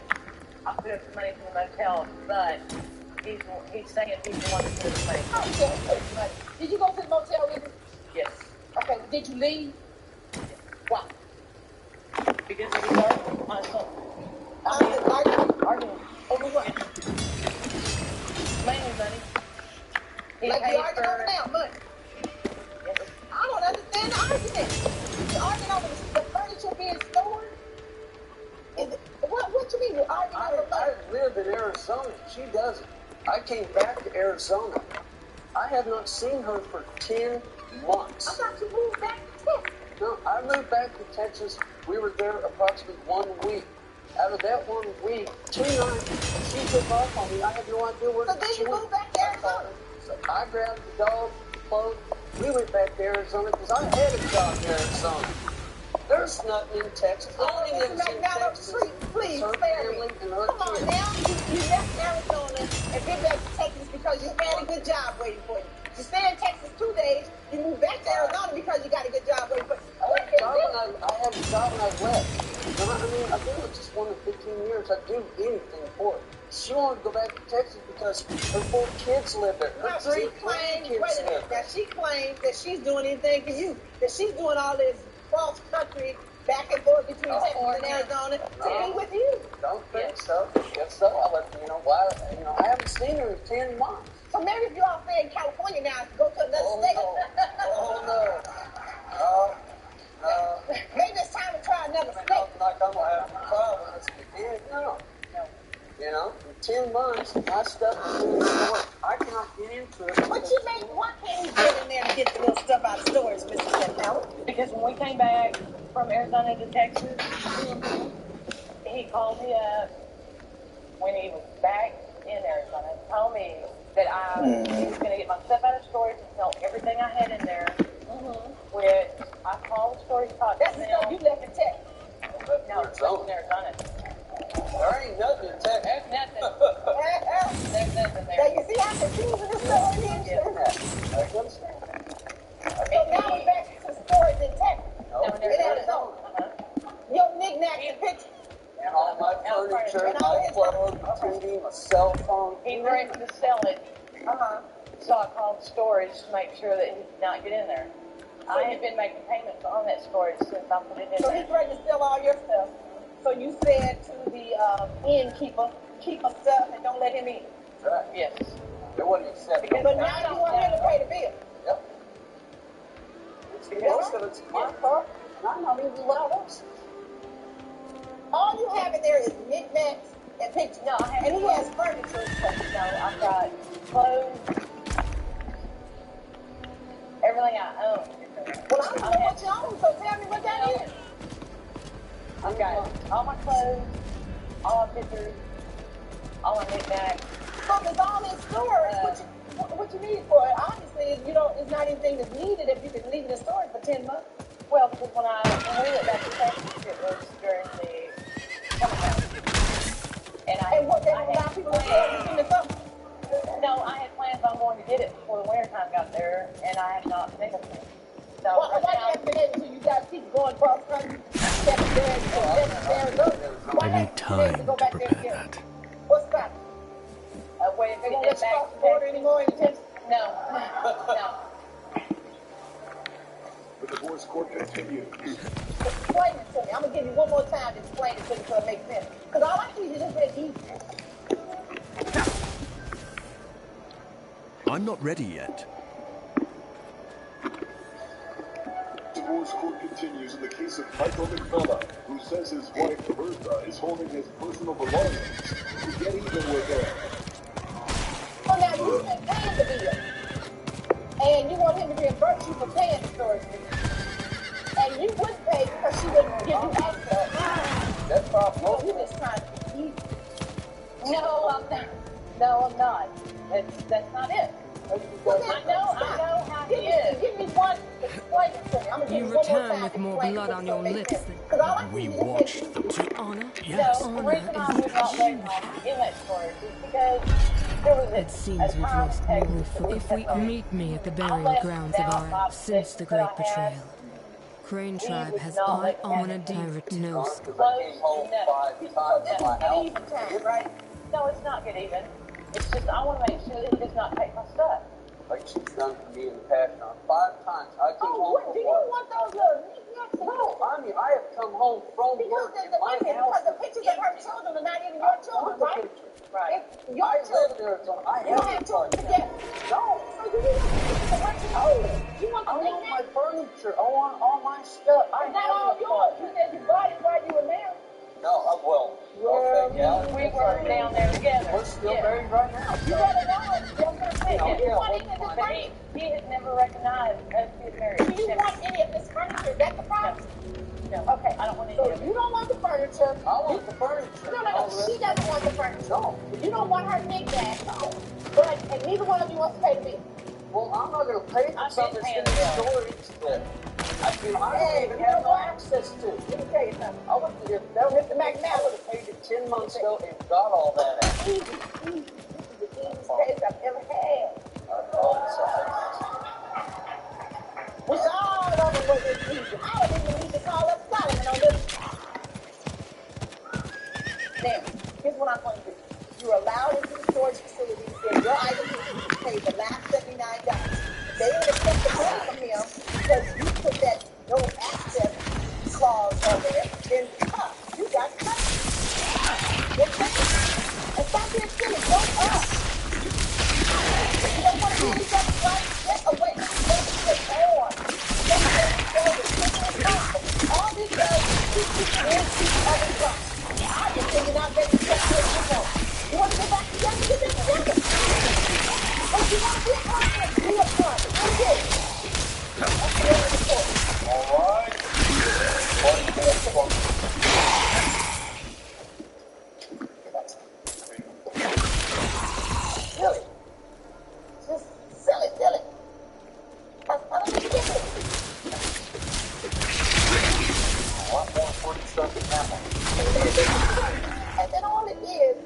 I put up the money for the motel, but he's saying he's the one that put up the money. Okay. Did you go to the motel with him? Yes. Okay. Did you leave? Why? Because he was arguing with my son. Arguing. Over what? Mainly money. He like paid you arguing for over now, money. Yes. I don't understand the argument. You're arguing over the furniture being stored? What you mean you're arguing over money? I live in Arizona. She doesn't. I came back to Arizona. I have not seen her for 10 months. I thought you moved back to Texas. No, I moved back to Texas. We were there approximately 1 week. Out of that 1 week, 2 nights, she took off on me. I had no idea where so then she you went. moved back to Arizona. So I grabbed the dog, clothes. We went back to Arizona because I had a job in Arizona. There's nothing in Texas. The only thing that's in Texas please, is her family and her Come on kids. now, you left Arizona and been back to Texas because you had a good job waiting for you. You stayed in Texas 2 days, you moved back to Arizona because you got a good job waiting for you. I had a job when I left. I mean, I've been with this woman 15 years. I'd do anything for her. She wanted to go back to Texas because her 4 kids live there. Her Now, 3 she claims, kids wait a live minute, there. now she claims that she's doing anything for you, that she's doing all this cross country back and forth between Texas and Arizona to be with you. Don't think so. If so, I'll let you know why. I haven't seen her in 10 months. So maybe if you're all staying in California now, go to another state. No. Maybe it's time to try another state. Like I'm going to have a problem. No. In 10 months, my stuff is in the store. I cannot get into it. But why can't you get in there and get the little stuff out of storage, Mr. Santana? Because when we came back from Arizona to Texas, he called me up when he was back in Arizona and told me that he was going to get my stuff out of storage and sell everything I had in there. Which I called the storage spot. That's the stuff you left in Texas. No, it's in Arizona. There ain't nothing in Texas. There's nothing. There's nothing there. Now you see how confusing this story is? So now we're back to storage in Texas. In Arizona. Your knickknacks and pictures. And all my furniture, my clothes, my TV, my cell phone. He threatened to sell it. So I called storage to make sure that he did not get in there. I had been making payments on that storage since I put it in So there. he threatened to steal all your stuff. So you said to the innkeeper, keep my stuff and don't let him in. Right. Yes. It wasn't acceptable. But now you want him to pay the bill. Yep. Most of it's my part. I'm not even allowed else. All you have in there is knickknacks and pictures. No, I have. And he has furniture and stuff. No, I've got clothes, everything I own. Well, I don't know what you own, so tell me what that is. I've got all my clothes, all my pictures, all my knickknacks. So it's all in storage. What you need for it, obviously, it's not anything that's needed if you can leave it in storage for 10 months. Well, because when we went back to Texas, it was during the summertime. And what they allow people to sell this in the summer? No, I had plans on going to get it before the wintertime got there, and I have not been able to. So why you haven't been able to? You guys keep going cross country, stepping there, I need time to prepare that. What's that? Wait, they won't let you cross the border anymore in Texas? No. The divorce court continues. Explain it to me. I'm going to give you one more time to explain it to me so it makes sense. Because all I see is just very easy. I'm not ready yet. Divorce court continues in the case of Michael McVella, who says his wife Bertha is holding his personal belongings. To get even with her. So now you've been paying the bill. And you want him to reimburse you for paying the storage fee. And you wouldn't pay because she wouldn't give you access. That's probably So you're just trying to be easy. No, I'm not. No, I'm not. That's not it. I know how he is. Give me one. Explain it to me. I'm going to give you one more return time. with more blood on your lips than We watched them. honor. Yes. No, the reason I would not let him in that storage is because It seems we've lost more foot. If we meet me at the burial grounds of our since the great betrayal. Crane tribe has all on a direct nose. Because I came home 5 times to my house. Right? No, it's not get even. It's just I want to make sure that he does not take my stuff. Like she's done for me in the past. Now, 5 times I came home. What, do you want those little knickknacks? No, I mean, I have come home from work in my house. Because the pictures of her children are not even your children, right? Right. Your I live children. there, so I You have children together. No. So do you want the pictures of her children? You want the I want my knickknacks? furniture. I want all my stuff. It's not all yours. You said you bought it while you were married. No, well, okay, yeah. We were down there together. We're still married right now. You better know it. That's what I'm saying. Do you want any of this But furniture? he has never recognized us being married. Do you want any of this furniture? Is that the problem? No. Okay, I don't want any So of it. you don't want the furniture. I want the furniture. No. She doesn't want the furniture. No. You don't want her knickknacks. No. But, and neither one of you wants to pay the bill. Well, I'm not going to pay for something that's in the storage that I don't even have no access to. Let me tell you something. I would have, that Mr. McNabb would have paid it 10 months ago and got all that out. Easy. This is the easiest case I've ever had. Wish all of them was this easy. I don't even need to call up Solomon on this. Now, here's what I'm going to do. You're allowed into the storage facility if your items are paid the last $79. They would accept the money from him because you put that no access clause on there. Then you got cut. And stop being silly. Go up. If you don't want to do each other's right, get away from each other's on. All this does is keep you in each other's right. I just think you're not ready to get this anymore. You want to go back together? Get back together. If you want to be a partner, be a partner. That's it. That's the end of the story. All right. Silly. Just silly. I don't get it. A lot more important stuff than that one. And then all it is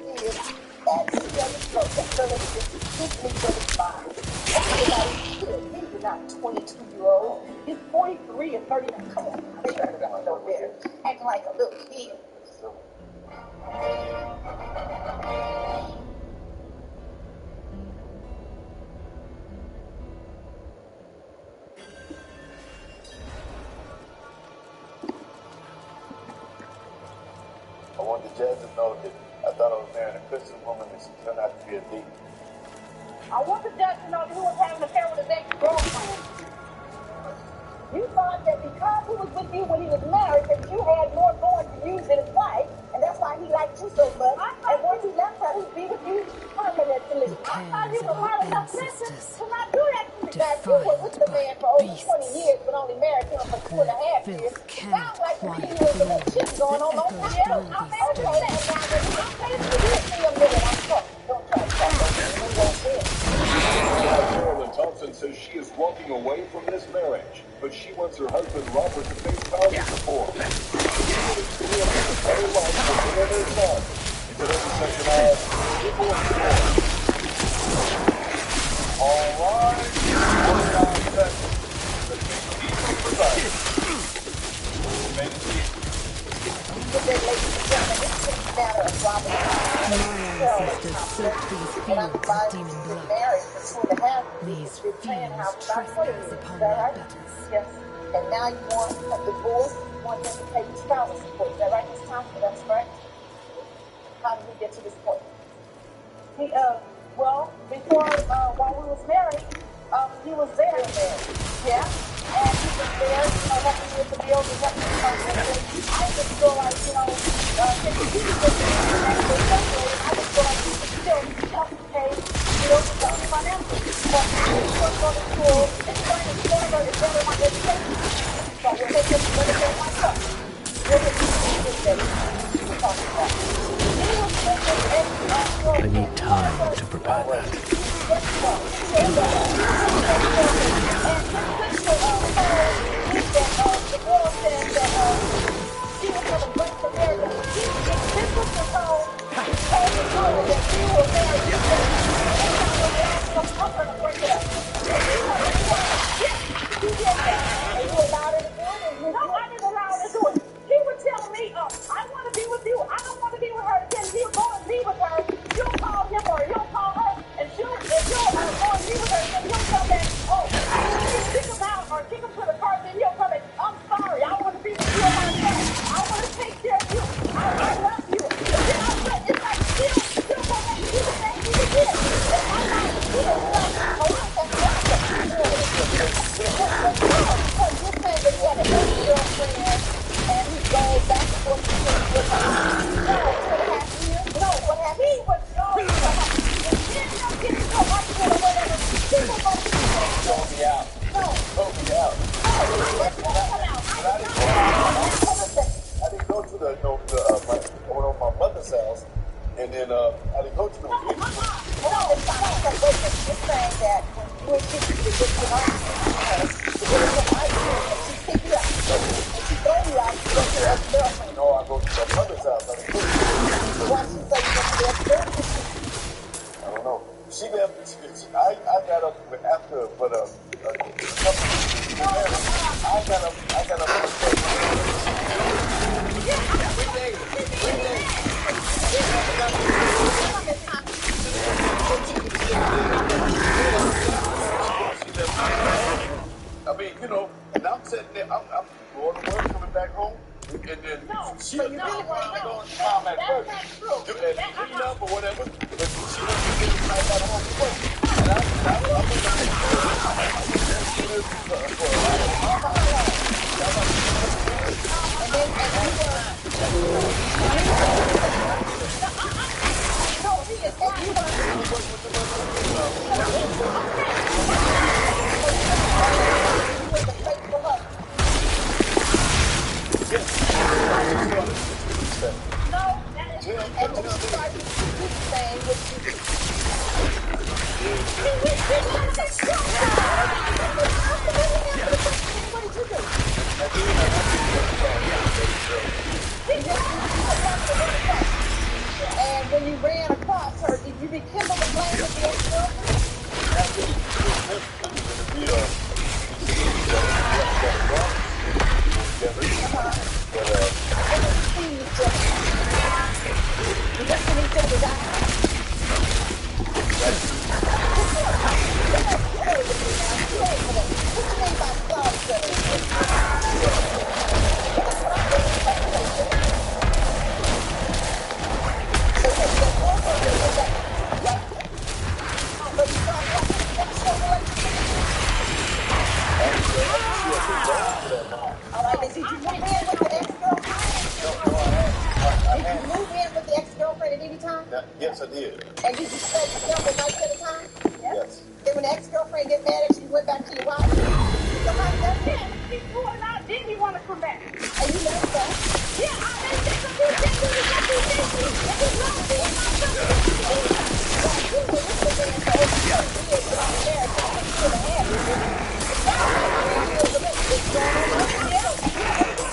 that she doesn't know that Philip is keeping each other's mind. Everybody's kid. He's not 22-year-old. He's 43 or 39. Come on, they better not know better. Acting like a little kid. I wanted Jazz to know that I thought I was marrying a Christian woman and she turned out to be a thief. I want the judge to know that he was having an affair with his ex-girlfriend. You thought that because he was with you when he was married, that you had more going to you than his wife, and that's why he liked you so much. And once he left her, he'd be with you permanently. I thought you were hard enough listen to not do that to me. That you were with the man for over 20 years, but only married him for 2.5 years. Sounds like to me you was a little shit going on. Don't try to I'm married to that now. I'm married to you in a minute. I'm sorry. Don't try to talk over me. We won't win. Carolyn Thompson says she is walking away from this marriage, but she wants her husband Robert to face child support. Her life will be on their side. In today's session of Divorce Court. All right. We're down to that. The people presiding. Good day, ladies and gentlemen. This is a matter of Robert. My ancestors soaked these fields with demon blood. Married for 2.5 years. These You're paying how fiends about 20 trespass years. upon Is that their right? betters. Yes. And now you want a divorce. You want them to pay you spousal support. Is that right, Ms. Thompson? That's correct. How did we get to this point? He, well, before, while we was married, he was there. Yeah. And he was there, helping me with the bills and helping me with everything. I just feel like, since he was with me and I was separated, I just feel like he should still help me pay, some financial. But I was still going to school and trying to further and better my education. So we'll take this, let me get myself. We'll get this day. We'll talk about it. I need time to prepare that. she told you I go to her ex-girlfriend. No, I go to my mother's house. Why she say you go to the ex-girlfriend? I don't know. She left. I got up after, but a couple of weeks married. I got up. I mean, you know, and I'm sitting there. I'm going to work, coming back home, and then she really going mom at first, and clean up or whatever. But she went to get right out of home to work, and I And when you ran across her, did you rekindle the flame with the ex-girlfriend? Yes, I did. And did you stay several nights at a time? Yes. Then when the ex-girlfriend get mad at you, you went back to your wife? So how did that happen? Yeah, he threw it out, then he want to come back. And you let him go? Yeah, I let him go.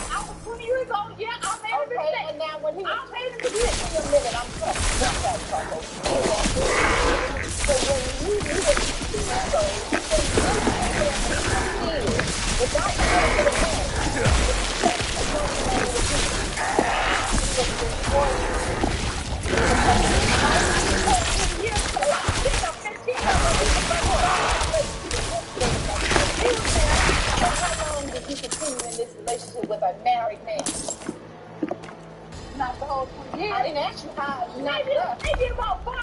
I was 20 years old, yeah, I made a mistake. And now when he was 20 years old, a minute, I'm sorry. So when you were 20 years old, without going to the bank, how long did you continue in this relationship with a married man? Not the whole 20 years. I didn't ask you how. Maybe about 4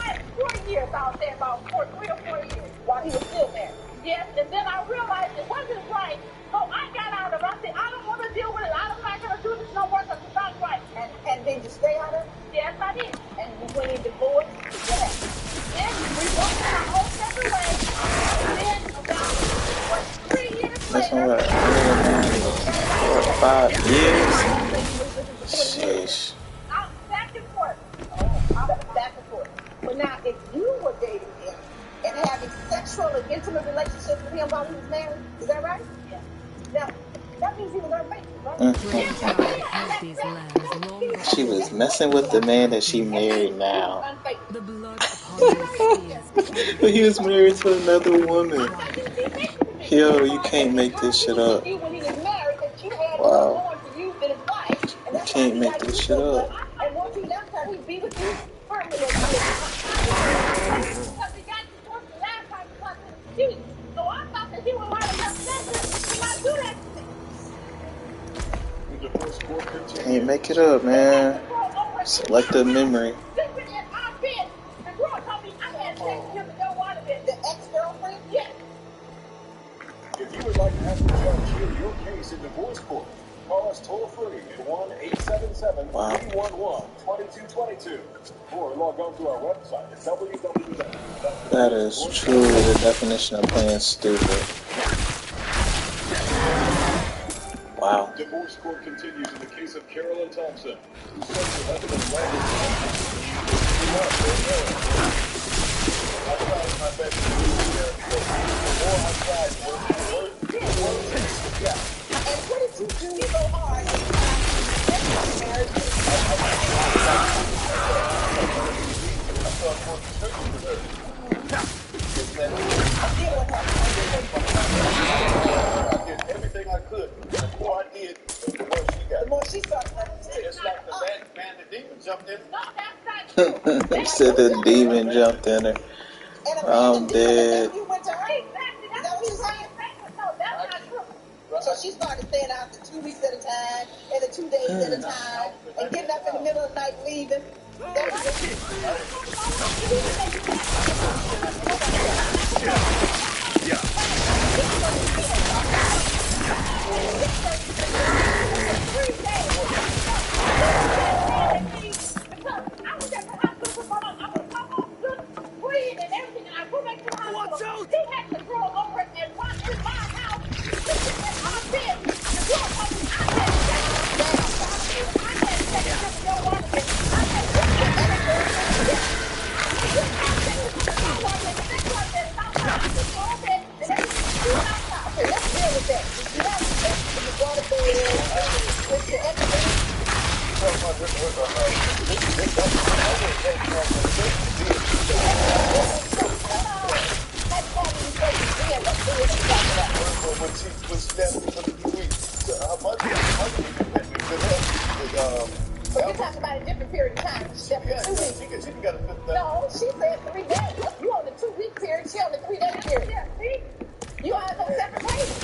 years out there, about 3 or 4 years, while he was still married. Yes, and then I realized it wasn't right, so I got out of it. I said, I don't want to deal with it. I'm not going to do this no more because it's not right. And did you stay out of it? Yes, I did. And when you divorced, what happened? Then we both went our own separate ways. Then about 3 years later, 4 or 5 years. Sheesh. I'm back and forth. Back and forth. But now, if you were dating him and having sexual and intimate relationships with him while he was married, is that right? Yeah. Now, that means he was unfaithful, right? She was messing with the man that she married now. But he was married to another woman. Yo, you can't make this shit up. Wow. You can't make this shit up. And once he left her, he'd be with you permanently. Because he got divorced the last time because of his cheat. So I thought that he would want to have sex to not do that to me. Can't make it up, man. Selective memory. The girl told me I had sex with him and don't want it. The ex-girlfriend? Yes. If you would like to have the judge hear your case in divorce court, call us toll-free at 1-877-311-2222 or log on to our website at www. That is truly the definition of playing stupid. Wow. Divorce court continues in the case of Carolyn Thompson, who says her husband I tried my best to do it there, but the more I tried, the worse it got. what did you do so hard? I did everything I could. The more I did, the more she got. The more she started understanding. It's like the man, the demon jumped in. He said the demon jumped in her. I'm dead. You went to her? Is that what you saying? No, that's not true. So she started staying out for 2 weeks at a time, and the 2 days at a time, and getting up in the middle of the night leaving. That was What's out? He had to throw over and run in my house. This is in our business. You are talking, I had Okay, let's deal with that. You have to take the water bed with your So you're talking about a different period of time. She said 2 weeks. No, she said 3 days. You on the 2-week period, she on the 3-day period. Yeah, see? You all on separate pages.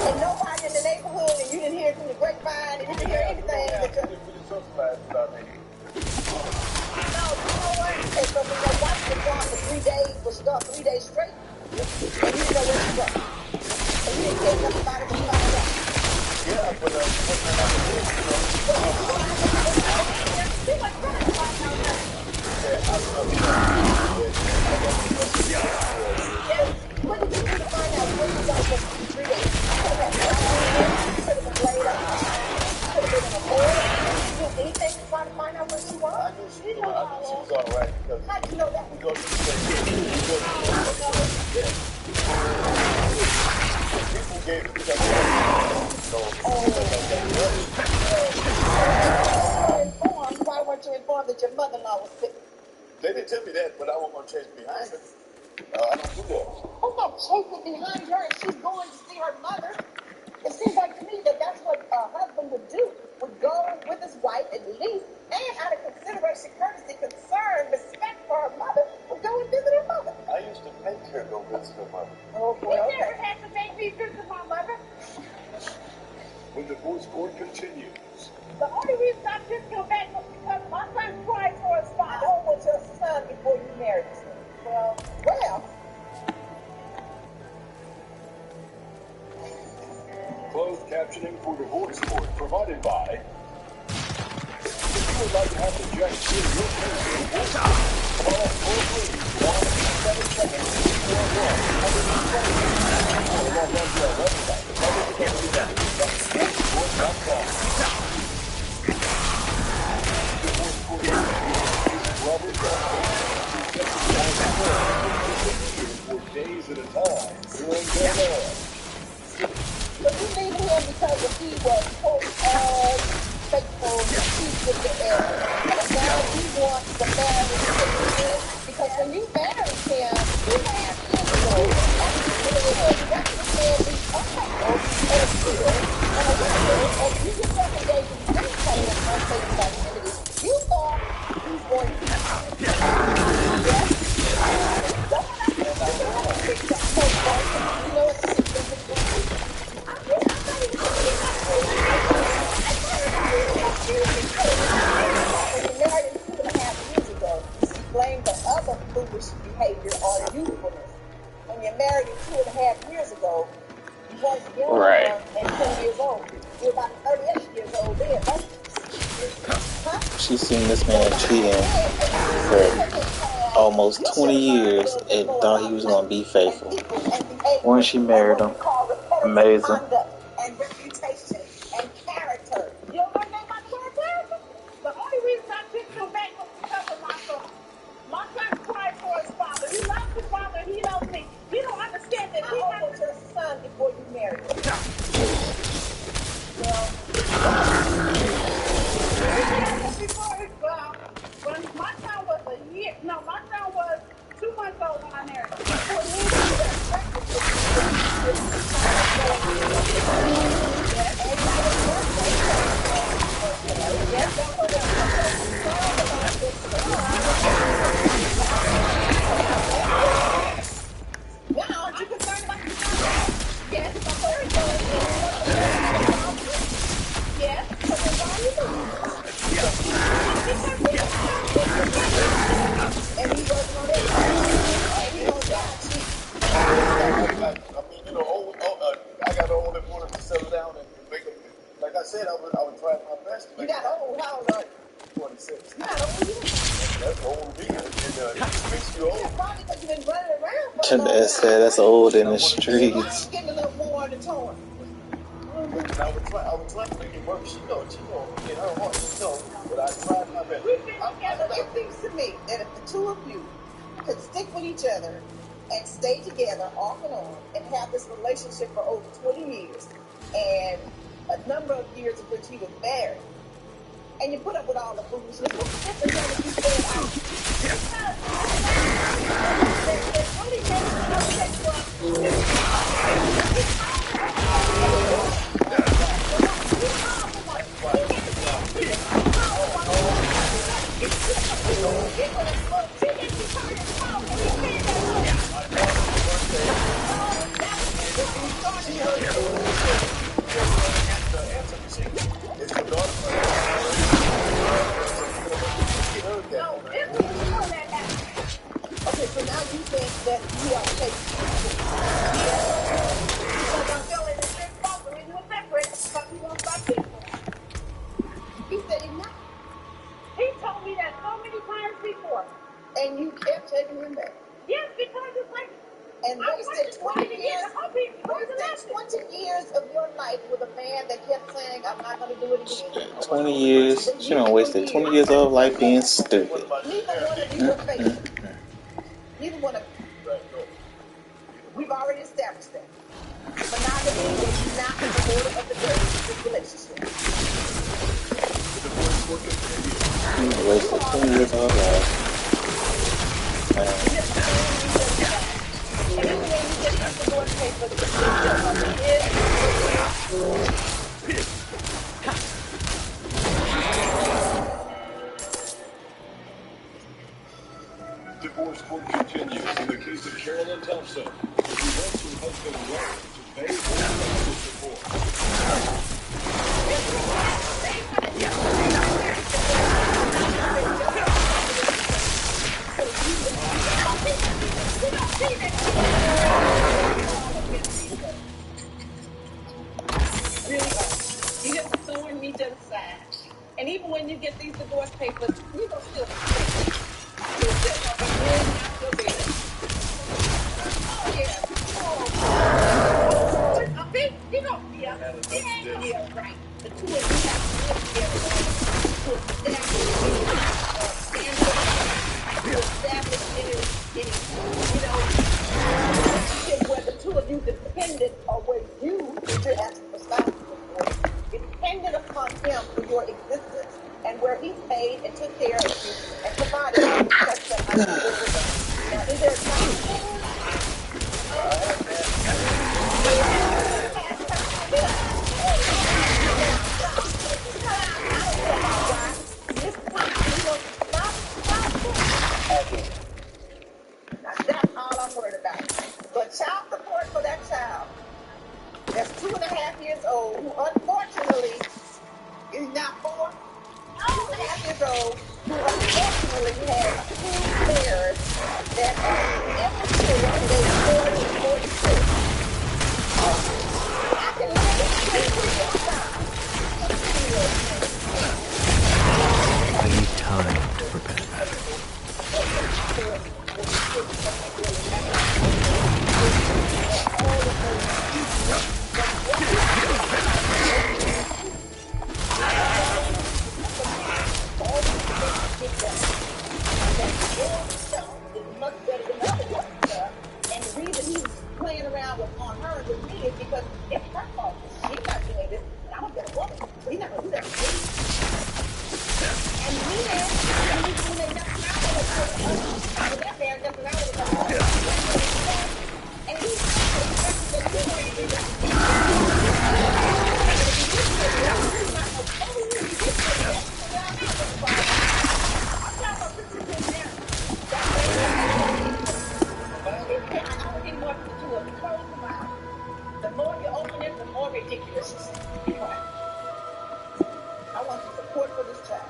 And nobody in the neighborhood, and you didn't hear through the grapevine, and you didn't hear anything. No, you know what? Okay, so when your wife was gone for 3 days, was gone 3 days straight, and you didn't know where she was. And you didn't care nothing about it when you found out. Yeah, but What did you do to find out where you guys were for 3 days? You could have been laid up. You could have been in a board. You do anything to try to find out where she was? I knew she was all right. How did you know that? People gave it to Why weren't you informed that your mother-in-law was sick? They didn't tell me that, but I wasn't going to chase behind her. I don't do that. I'm not chasing behind her and she's going to see her mother. It seems like to me that that's what a husband would do. Would go with his wife at least, and out of consideration, courtesy, concern, respect for her mother, would go and visit her mother. I used to make her go visit her mother. Oh, boy, okay. You never had to make me visit my mother. The divorce court continues. The only reason I didn't come back was because my son cried for his father. I was your son before you married him. Well. Closed captioning for divorce court provided by. If you would like to have the judge hear your case in divorce court, call toll-free 1-777-211-120 or log on to our website www.divorcecourt.com. Divorce court Robert for days at a time during their marriage. So you leave him because if he was faithful, he's with the heir. And now he wants the marriage to end because when you married him, you had him. So that's really good. That's the man who's unfaithful and a steal and a liar. And you just engaged in any kind of unfaithful activity. You thought he's going to blamed foolish behavior or youthfulness. When you married him 2.5 years ago, you weren't young Right. and 10 years old. You were about 30 years old then, right? Huh? She seen this man cheating for almost 20 years and thought he was going to be faithful. When she married him, amazing. And reputation and character. You don't know anything about the word character? The only reason I didn't come back was because of my son. My son cried for his father. He loves his father. He loves me. You don't understand that. How old was your son before you married him? Well, my son was a year. No, my son was 2 months old when I married him. Before me, he was pregnant with now, aren't you concerned about your son? Yes, I'm very concerned. Yes, so then why are you doing and he wasn't on it. And he goes down I mean, you know, I got old and wanted to settle down and make them. Like I said, I would try my best. You got old? How old are you? 26. You're not old yet. That's old to me. It makes you old. Yeah, probably because you've been running around for a long time. Said that's old in the streets. Getting a little worn and torn. And I would try to make it work. She know, in her heart, she know, but I tried my best. We've been together. It seems to me that if the two of you could stick with each other and stay together off and on and have this relationship for over 20 years and a number of years of which he was married, and you put up with all the foolishness, what's the difference if you stay out? There's only okay, so now you think that we are safe. Because I'm feeling this big fault when we were separate because he won't stop this. He said he's not. He told me that so many times before. And you kept taking him back. Yes, because it's like, and wasted 20 years. Wasted 20 years of your life with a man that kept saying, I'm not going to do it again. 20 years. She done wasted 20 years of life being stupid. Neither one of you were faithful. Neither one of you. We've already established that. Monogamy is not the order of the day in this relationship. She wasted 20 years of her life. Divorce court continues in the case of Carolyn Thompson, who wants her husband Ryan to pay for his divorce. You just throwing me to the side. And even when you get these divorce papers, you don't still you still gonna be in your bed. Oh yeah. Oh. I think you know, yeah, right. The two of you have to live together to establish any relationship where the two of you depended or where you should ask for spousal support. Depended upon him for your existence and where he paid and took care of you and provided for you such that I can live with us. Now, is there a time for that's all I'm worried about. But child support for that child that's 2.5 years old, who unfortunately is now 4, 2.5 years old, who unfortunately originally had 2 pairs that are immature. They 40 and 46. I can literally I need time to prepare that. much better than other stuff. And the reason he's playing around on her with me is because it's her fault. She's not doing this. I'm a better woman. So he's not going to do that to me. And when they mess around with that man messing around with and he's the more you open it, the more ridiculous it's becoming. I want some support for this child.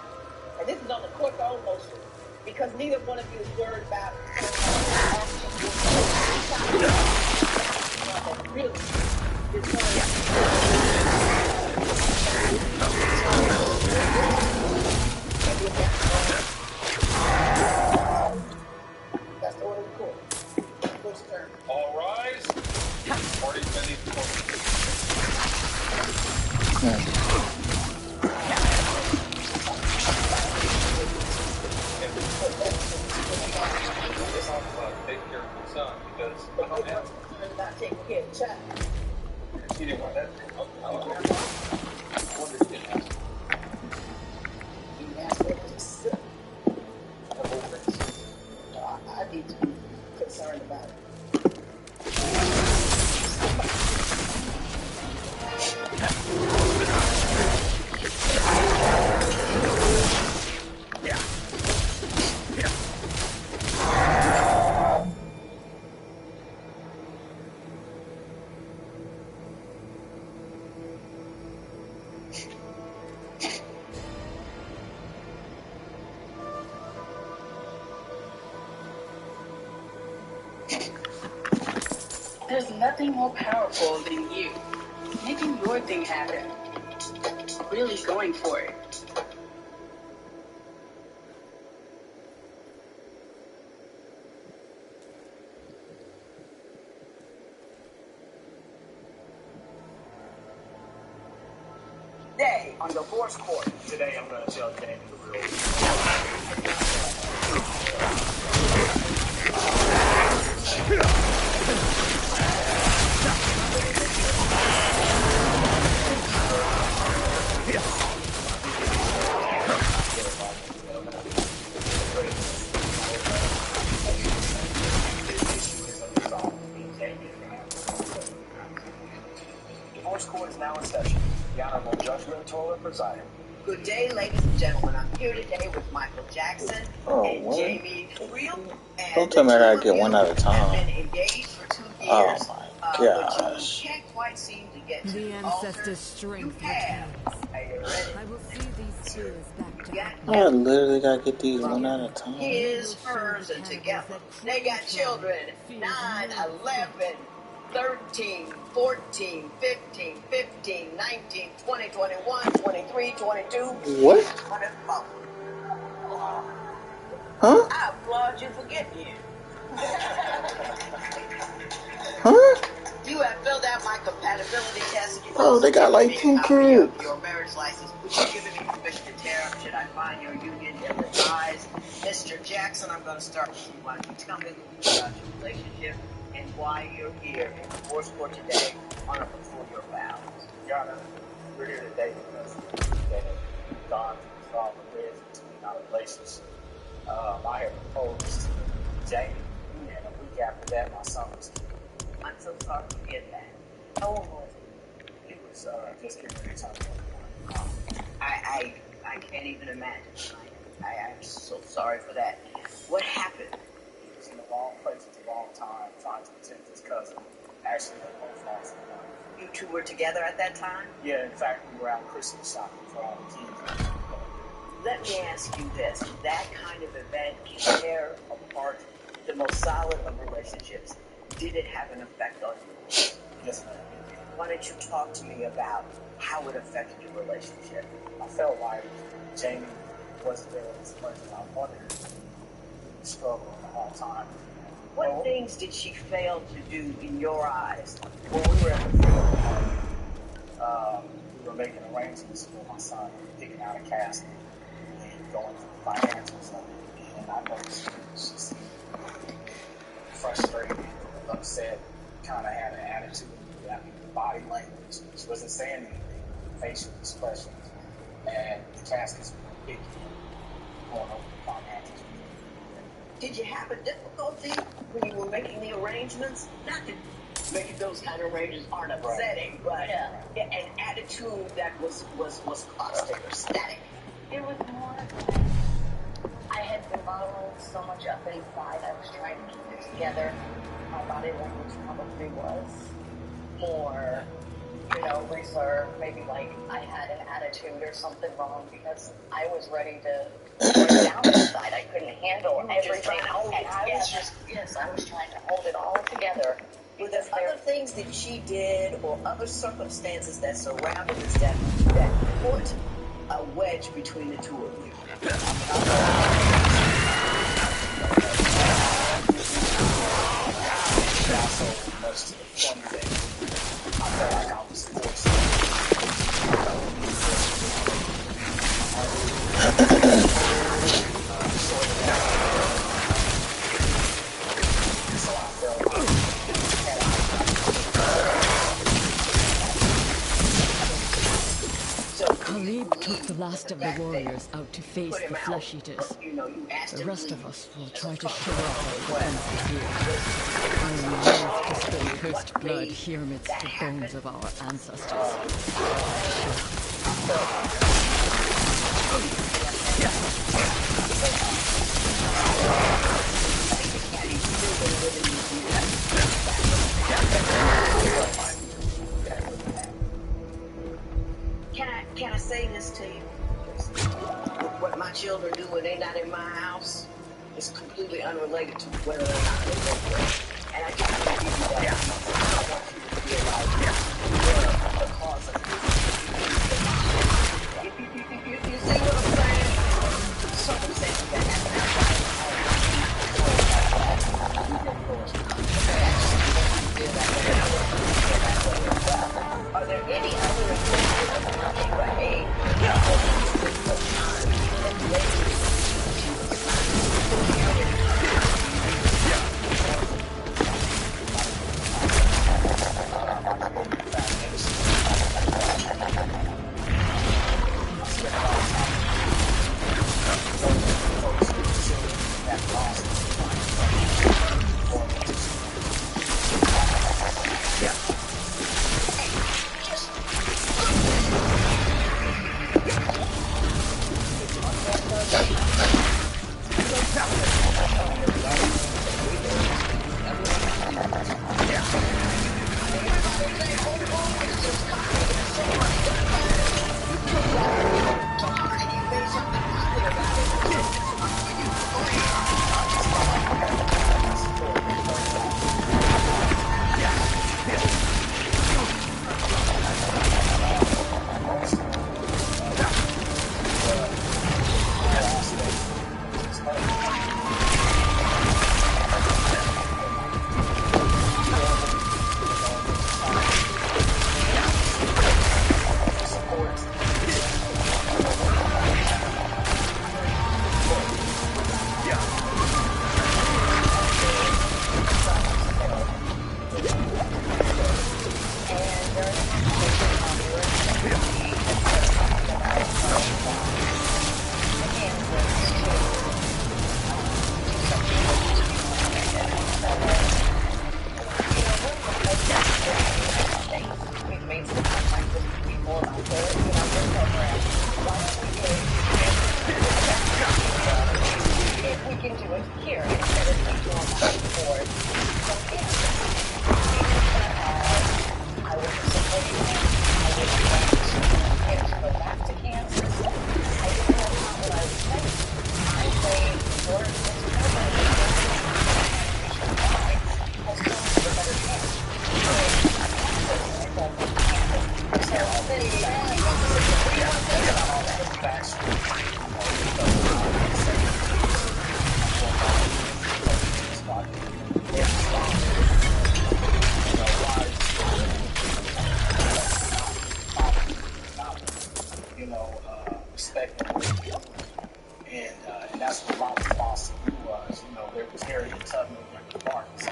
And this is on the court's own motion. Because neither one of you is worried about really that's the order of the court. Court's turn. All rise. Parties ready for take care of your son because I'm not taking care of the child. He didn't want that. I need to be concerned about it. There's nothing more powerful than you. Making your thing happen. Really going for it. Today on divorce court. Today I'm going to tell Jamie the real Divorce court is now in session. The Honorable Judge Toller presiding. Good day, ladies and gentlemen. I'm here today with Michael Jackson and Jamie Creel. Don't tell me I gotta get one at a time. Been engaged for 2 years. Oh my But gosh. you can't quite seem to get to The ancestors' strength returns. Are you ready? I will see these tears back to I literally gotta get these one at a time. His, hers, and together. They got children. 9, 11, 13, 14, 15, 15, 19, 20, 21, 23, 22. What? 24. Huh? I applaud you for getting here. Huh? You have filled out my compatibility test. Oh, they got like 10 kids. Your marriage license, which you've given me permission to tear up should I find your union ill-advised. Mr. Jackson, I'm going to start with you. Why don't you tell me a little bit about your relationship and why you're here in divorce court today on a fulfill your vows. Your Honor, we're here today because they have gone to resolve the risk between our relationship. I had proposed to Jamie, and a week after that, my son was killed. I'm so sorry to hear that. How old was he? He was just getting ready to turn 21. I can't even imagine. I'm so sorry for that. What happened? He was in the wrong place at the wrong time, trying to protect his cousin. Actually, they both lost their life. You two were together at that time? Yeah, in fact, we were out Christmas shopping for all the kids. let me ask you this. That kind of event can tear apart the most solid of relationships. Did it have an effect on you? Yes, ma'am. Why don't you talk to me about how it affected your relationship? I felt like Jamie wasn't there as much as I wanted her to be. Struggling the whole time. What things did she fail to do in your eyes? When we were at the funeral party, we were making arrangements for my son, picking out a casket and going through the financials of it. And I noticed she seemed frustrated, upset, kind of had an attitude. I mean, the body language, she wasn't saying anything, facial expressions, and the caskets were big, going over the financials. Did you have a difficulty when you were making the arrangements? Not that making those kind of arrangements aren't upsetting, but an attitude that was constant or static. It was more I had been modeling so much up inside. I was trying to keep it together. My body language probably was more, reserved. Maybe like I had an attitude or something wrong because I was ready to break down inside. I couldn't handle everything. I was trying to hold it all together. Were there other things that she did or other circumstances that surrounded us that put a wedge between the two of you? Also, much to the point that I felt like I was forced Khalid took the last of the warriors out to face the flesh eaters. The rest of us will try to shore up our defenses here. I am loath to spill cursed blood here amidst the bones of our ancestors. Can I say this to you? What my children do when they're not in my house is completely unrelated to whether or not they go there. And I just want to give you that. I don't want you to feel like you're the cause of this. You see what I'm saying? Circumstances that happen outside Are there any other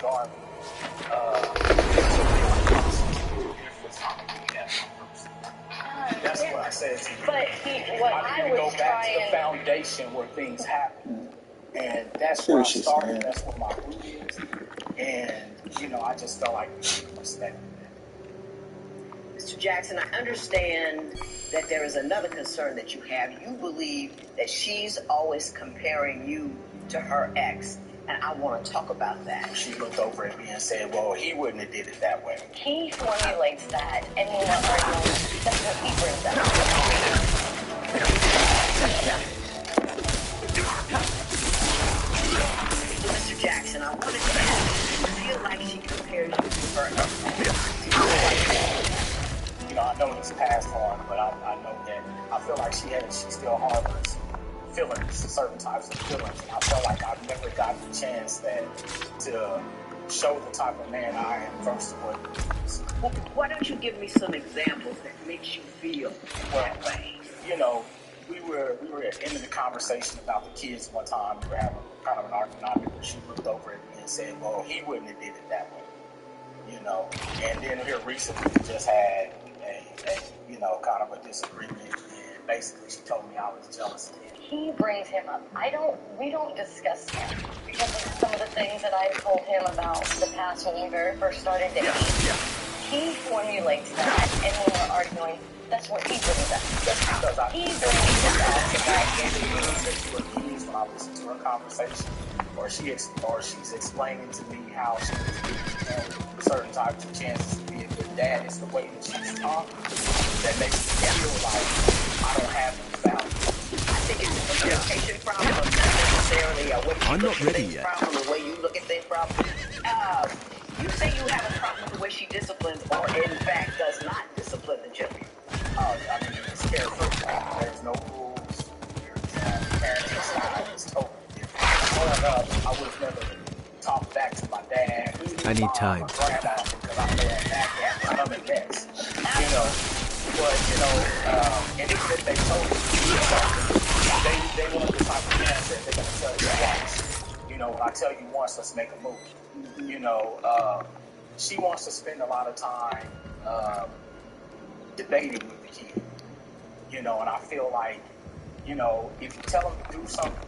Garvey. That's what I said to you. But I go was back to the trying. foundation where things happen. And that's where I started. That's where my root is. And, you know, I just felt like we should respect that. Mr. Jackson, I understand that there is another concern that you have. You believe that she's always comparing you to her ex. And I want to talk about that. She looked over at me and said, well, he wouldn't have did it that way. He formulates that, and when we're arguing, that's what he brings up. Mr. Jackson, I wanted to ask, do you feel like she compares you to her ex? You know, I know this past hard, but I know that I feel like she still harbors feelings, certain types of feelings, and I felt like I've never gotten the chance to show the type of man I am versus what he is. Well, why don't you give me some examples that makes you feel that way? You know, we were ending the conversation about the kids one time. We were having kind of an argument where she looked over at me and said, well, he wouldn't have did it that way. You know, and then here recently we just had a you know, kind of a disagreement, and basically she told me I was jealous of him. He brings him up. We don't discuss him because of some of the things that I told him about the past when we very first started dating. He formulates that, and when we're arguing, that's what he brings up. Just because I when I listen to her conversation, or she's explaining to me how she was giving him certain types of chances to be a good dad. It's the way that she's talking that makes me feel like I don't have any value. I think it's a communication problem, not necessarily a way I'm you not look at ready things yet. problem, the way you look at things problem. You say you have a problem with the way she disciplines, or in fact does not discipline the children. I mean, it's careful. There's no rules. There's parenting style is totally different. Growing up, I would have never talked back to my dad. I need time. Because I know that I'm a mess. You know, but you know, and if they told me something, they want the type of parents that they're gonna tell you once. You know, when I tell you once, let's make a move. You know, she wants to spend a lot of time debating with the kid. You know, and I feel like, you know, if you tell them to do something,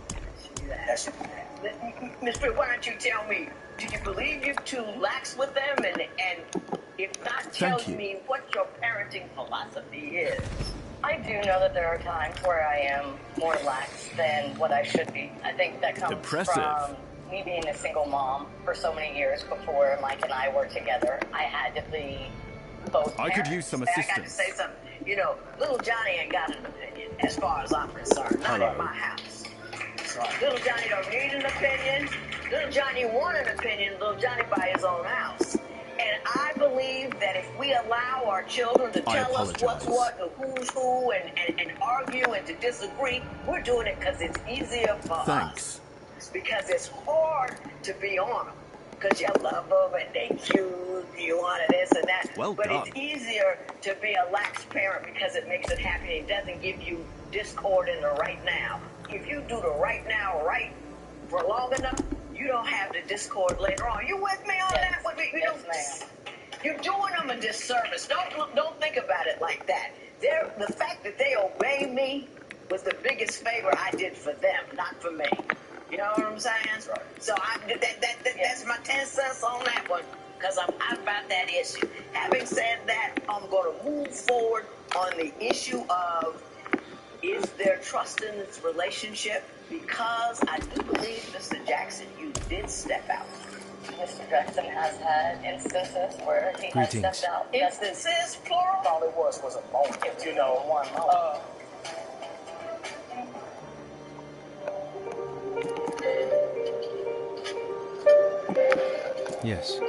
that should be that. Mr. Why don't you tell me, do you believe you're too lax with them? And if not, tell me what your parenting philosophy is. I do know that there are times where I am more lax than what I should be. I think that comes from me being a single mom for so many years before Mike and I were together. I had to be both parents. I could use some assistance. I got to say something. You know, little Johnny ain't got an opinion as far as I'm concerned. Not in my house. Little Johnny don't need an opinion. Little Johnny want an opinion. Little Johnny buy his own house. And I believe that if we allow our children to tell us what's what and who's who and argue and to disagree, we're doing it because it's easier for us. Because it's hard to be on them. Because you love them and they cute, you want this and that. But it's easier to be a lax parent because it makes it happy. It doesn't give you discord in the right now. If you do the right now right for long enough, you don't have the discord later on. You with me on that? You're doing them a disservice. Don't think about it like that. The fact that they obey me was the biggest favor I did for them, not for me. You know what I'm saying? Right. So that's my 10 cents on that one, because I'm out about that issue. Having said that, I'm going to move forward on the issue of, is there trust in this relationship? Because I do believe, Mr. Jackson, you did step out. Mr. Jackson has had instances where he has stepped out. Instances, plural? All it was a moment. You know, one moment. Yes.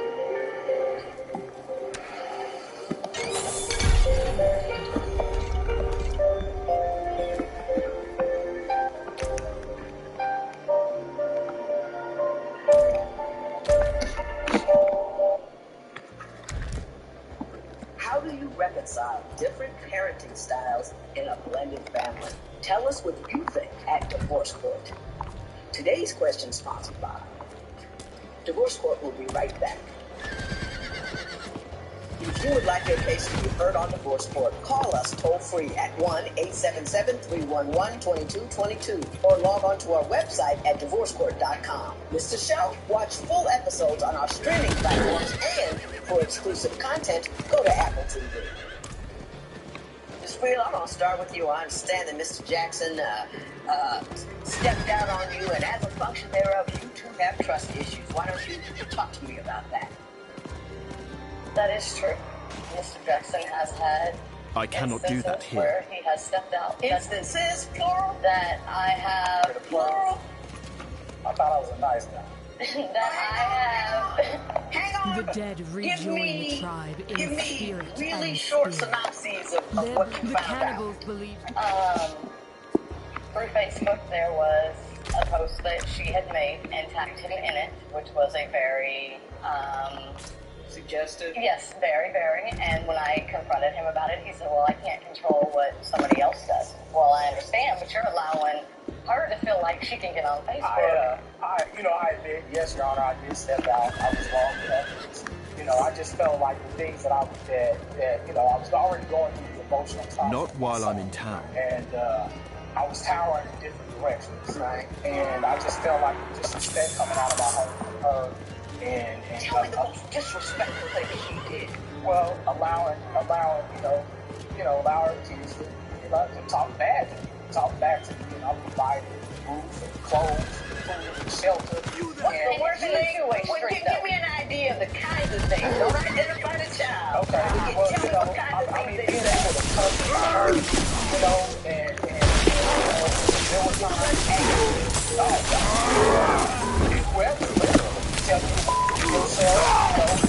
How do you reconcile different parenting styles in a blended family? Tell us what you think at Divorce Court. Today's question sponsored by Divorce Court will be right back. If you would like your case to be heard on Divorce Court, call us toll-free at 1-877-311-2222 or log on to our website at divorcecourt.com. Mr. Show, watch full episodes on our streaming platforms, and for exclusive content, go to Apple TV. Ms. Friel, I'm going to start with you. I understand that Mr. Jackson stepped out on you, and as a function thereof, you two have trust issues. Why don't you talk to me about that? That is true. Mr. Jackson has had I cannot do that here. Where he has stepped out. Instances, plural? That I have... Plural? I thought I was a nice guy. That I have... Hang on! The dead rejoin the tribe in Give me spirit really and short spirit. synopses of what you The found cannibals out. believe... Through Facebook, there was a post that she had made and tagged him in it, which was a very... Suggestive? Yes, very, very. And when I confronted him about it, he said, well, I can't control what somebody else does. Well, I understand, but you're allowing her to feel like she can get on Facebook. I admit, yes, Your Honor, I did step out. I was wrong. I just felt like the things that I was already going through the emotional time. Not while I'm in town. And I was towering in different directions. Right. And I just felt like just a step coming out of my home from her. And tell me the most disrespectful thing she did. Well, allowing allow her to talk bad to me, talk back to me. I'm providing roof and clothes, food and shelter. Give me an idea of the kinds of things. Don't identify the child. Okay. Tell me what kinds of things they said. And there was not much whoever tell me yourself,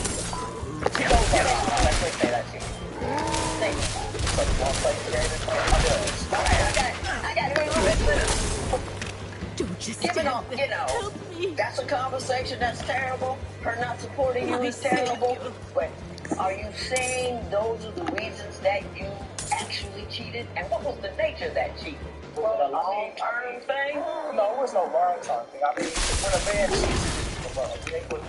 that's a conversation that's terrible. Her not supporting you is terrible. But are you saying those are the reasons that you actually cheated? And what was the nature of that cheating? Was it a long-term thing? No, it was no long-term thing. I mean, when a man cheats, it's love. It ain't what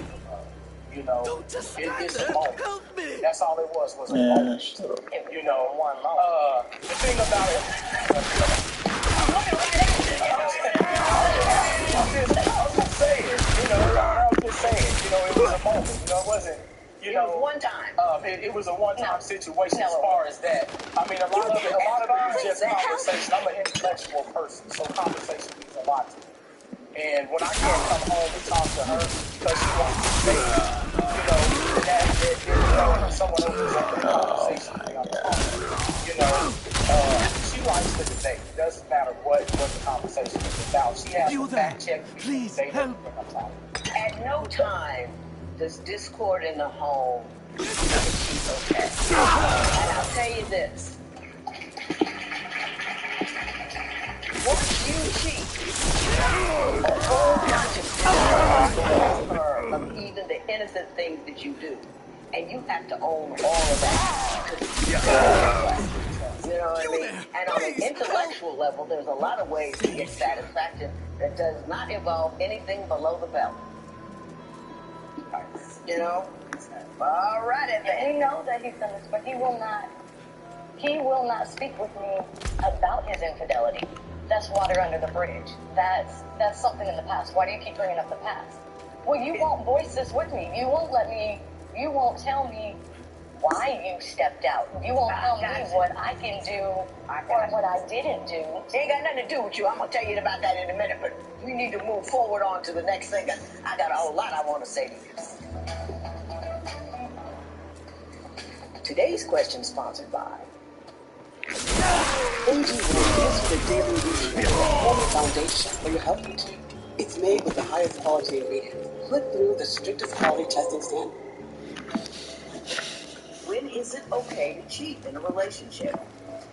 it's a moment. That's all it was a moment. The thing about it, I'm just saying, it was a moment. It wasn't, it was one time. It was a one-time situation as far as that. I mean, a lot of it is just conversation. I'm an intellectual person, so conversation means a lot to me. And when I can't come home and talk to her because she wants to stay, someone else is having a conversation with me on the phone. She likes to debate. It doesn't matter what the conversation is about. She has to fact check. Please help. At no time does discord in the home make she's okay. And I'll tell you this. Once you cheat, a full consciousness of even the innocent things that you do. And you have to own all of that. You know what I mean? And on an intellectual level, there's a lot of ways to get satisfaction that does not involve anything below the belt. All right, and he knows that he's done this, but he will not speak with me about his infidelity. That's water under the bridge. That's something in the past. Why do you keep bringing up the past? Well, you won't voice this with me. You won't tell me why you stepped out. You won't tell me what I can do or what I didn't do. It ain't got nothing to do with you. I'm going to tell you about that in a minute, but we need to move forward on to the next thing. I got a whole lot I want to say to you. Today's question sponsored by AG1 is the daily routine, a foundation for your health routine. It's made with the highest quality ingredients, put through the strictest quality testing standard. When is it okay to cheat in a relationship?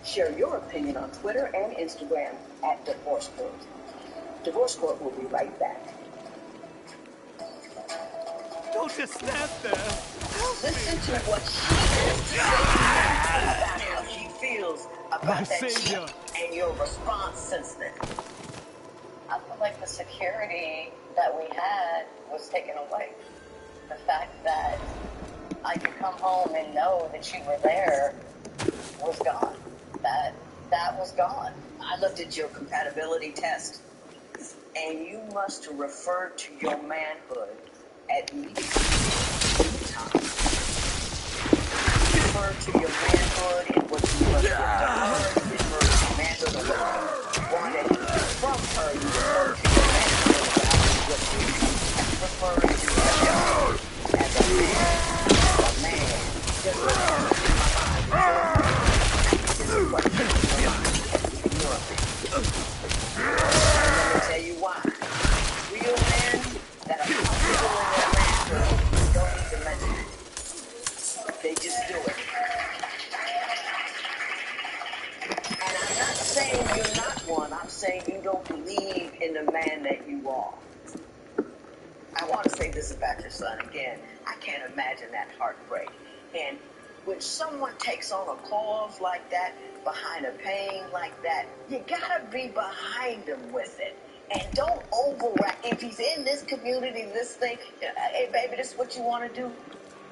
Share your opinion on Twitter and Instagram at Divorce Court. Divorce Court will be right back. Don't just stand there. Listen to what she has to say about how she feels about that cheat and your response since then. I feel like the security that we had was taken away. The fact that I could come home and know that you were there was gone. That was gone. I looked at your compatibility test, and you must refer to your manhood at least 3 times. Refer to your manhood and what you must give to her. Refer to your manhood and what you wanted from her. You refer to your manhood about what you refer to yourself as a man. Just refer to my mind. This is what comes to your mind. And you're a man. And let me tell you why. Real men that are comfortable in their manhood don't need to mention it. They just do it. And I'm not saying you're not one. I'm saying you don't believe in the man that you are. I want to say this about your son again. I can't imagine that heartbreak. And when someone takes on a cause like that, behind a pain like that, you gotta be behind them with it. And don't overreact. If he's in this community, this thing, hey baby, this is what you want to do?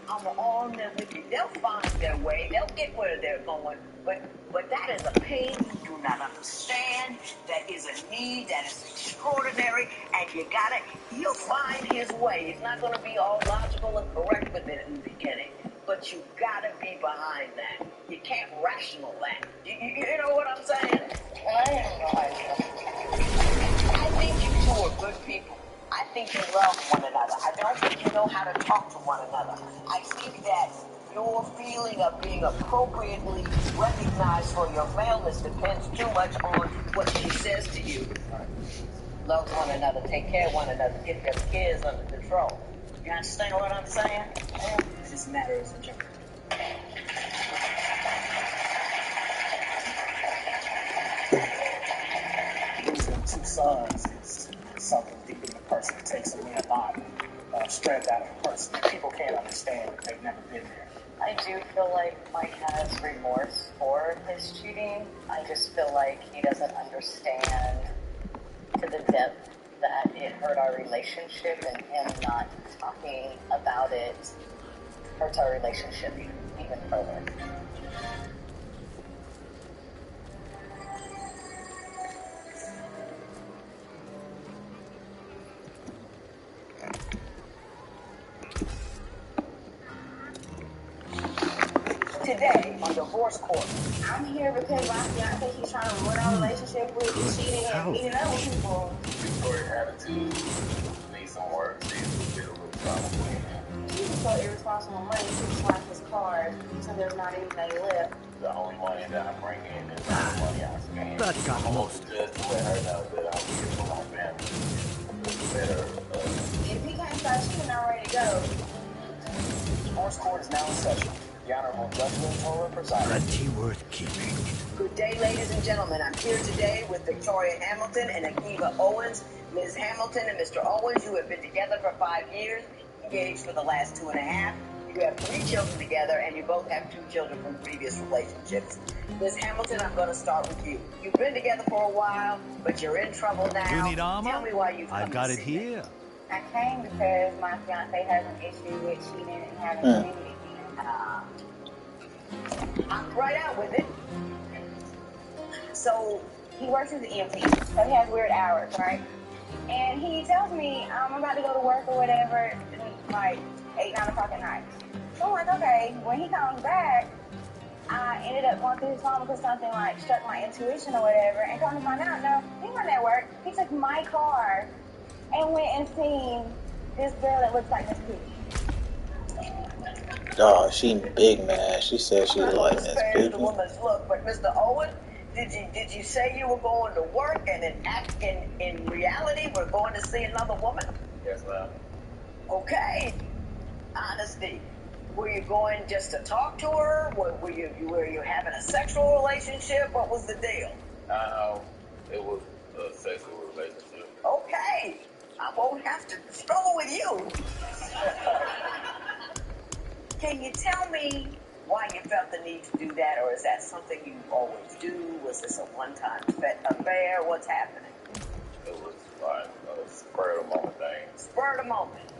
I'm on them with you. They'll find their way. They'll get where they're going. But that is a pain you do not understand. That is a need that is extraordinary. And he'll find his way. He's not going to be all logical and correct with it in the beginning. But you gotta be behind that. You can't rational that. You know what I'm saying? I am behind you. I think you two are good people. I think you love one another. I don't think you know how to talk to one another. I think that your feeling of being appropriately recognized for your maleness depends too much on what she says to you. Love one another, take care of one another, get their kids under control. You understand what I'm saying? This matter is adjourned. Losing 2 sons is something deep in the person. It takes away a lot of strength out of a person. People can't understand if they've never been there. I do feel like Mike has remorse for his cheating. I just feel like he doesn't understand to the depth that it hurt our relationship, and him not talking about it hurts our relationship even further. Today on divorce court. I'm here because my fiance keeps trying to ruin our relationship with cheating and meeting up with people. Victoria's attitude needs some work. She's a little trouble. He was so irresponsible money. He swiped his card, so there's not anything left. The only money that I bring in is the money I spend. That got most. Just to let her know that I'm here for my family. If he can't start cheating, I'm ready to go. Divorce court is now in session. The Honorable Judge Lynn presiding. Plenty worth keeping. Good day, ladies and gentlemen. I'm here today with Victoria Hamilton and Akiva Owens. Ms. Hamilton and Mr. Owens, you have been together for 5 years, engaged for the last 2.5. You have 3 children together, and you both have 2 children from previous relationships. Ms. Hamilton, I'm going to start with you. You've been together for a while, but you're in trouble now. You need armor? Tell me why you've come I've got to it see here. me. I came because my fiance has an issue with cheating and having community. I'm right out with it. So he works as an EMT, so he has weird hours, right? And he tells me I'm about to go to work or whatever, like 8, 9 o'clock at night. So I'm like, okay. When he comes back, I ended up going through his phone because something like struck my intuition or whatever, and come to find out, no, he wasn't at work. He took my car and went and seen this girl that looks like Miss Piggy. Oh, she big, man. She said she looked like Miss Piggy. The woman's look, but Mr. Owen, did you say you were going to work and in reality we're going to see another woman? Yes, ma'am. Okay. Honesty. Were you going just to talk to her? Were you having a sexual relationship? What was the deal? It was a sexual relationship. Okay. I won't have to struggle with you. Can you tell me why you felt the need to do that, or is that something you always do? Was this a one-time affair? What's happening? It was Like a spur of the moment thing. Spur of the moment.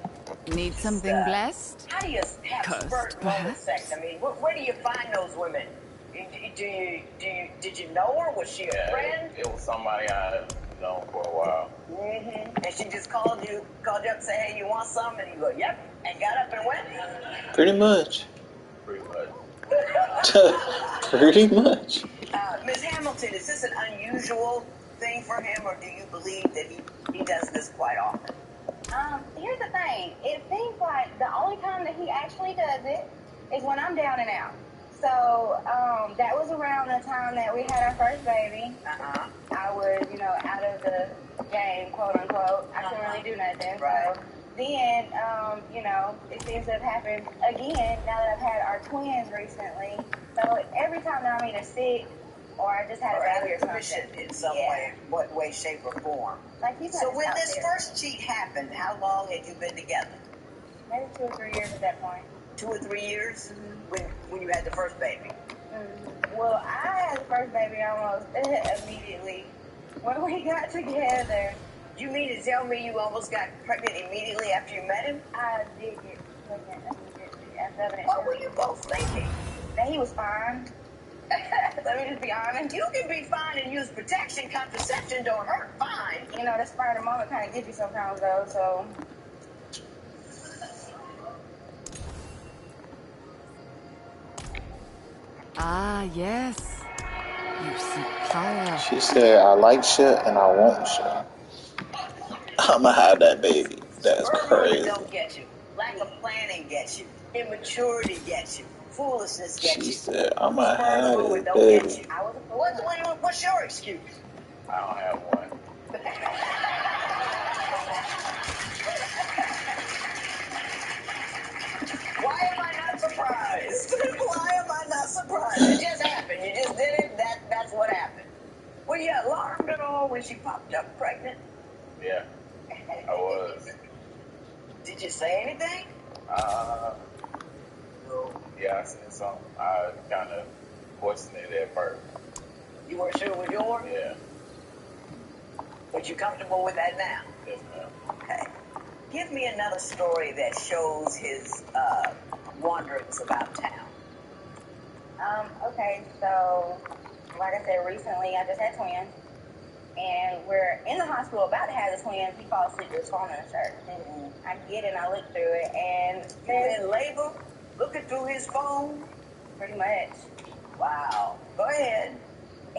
Need something blessed? How do you have Cursed, spur of the moment sex? I mean, where do you find those women? Did you know her? Was she a friend? It was somebody I known for a while. Mm-hmm. And she just called you up and said, hey, you want some? And you go, yep, and got up and went? Pretty much. Pretty much. Pretty much. Ms. Hamilton, is this an unusual thing for him, or do you believe that he does this quite often? Here's the thing. It seems like the only time that he actually does it is when I'm down and out. So, that was around the time that we had our first baby. I was, out of the game, quote unquote. I couldn't really do nothing. Right. So then, it seems to have happened again now that I've had our twins recently. So every time that I'm either sick or I just had a baby or something. In some way, way, shape, or form. Like he's so when this first cheat happened, how long had you been together? Maybe 2 or 3 years at that point. 2 or 3 years? Mm-hmm. When you had the first baby? Mm-hmm. Well, I had the first baby almost immediately. When we got together. You mean to tell me you almost got pregnant immediately after you met him? I did get pregnant immediately after that. What were you both thinking? That he was fine. Let me just be honest. You can be fine and use protection. Contraception don't hurt. Fine. The spur of the moment kind of gets you sometimes, though, so. Ah, yes. You see power. She said, I like shit and I want shit. I'ma have that baby. That's crazy. Don't get you. Lack of planning gets you. Immaturity gets you. Foolishness gets you. She said, I'ma have that baby. What's your excuse? I don't have one. Why am I not surprised? Why am I not surprised? It just happened. You just did it. That's what happened. Were you alarmed at all when she popped up pregnant? Yeah, I was. Did you say anything? Yeah, I said something. I kind of questioned it at first. You weren't sure it was yours? Yeah. But you comfortable with that now? Yes, ma'am. Okay. Give me another story that shows his wanderings about town. Okay, so, like I said, recently I just had twins. And we're in the hospital about to have the twins. He falls asleep with his phone in the shirt. Mm-hmm. I get it and I look through it and... You're in labor? Looking through his phone? Pretty much. Wow. Go ahead.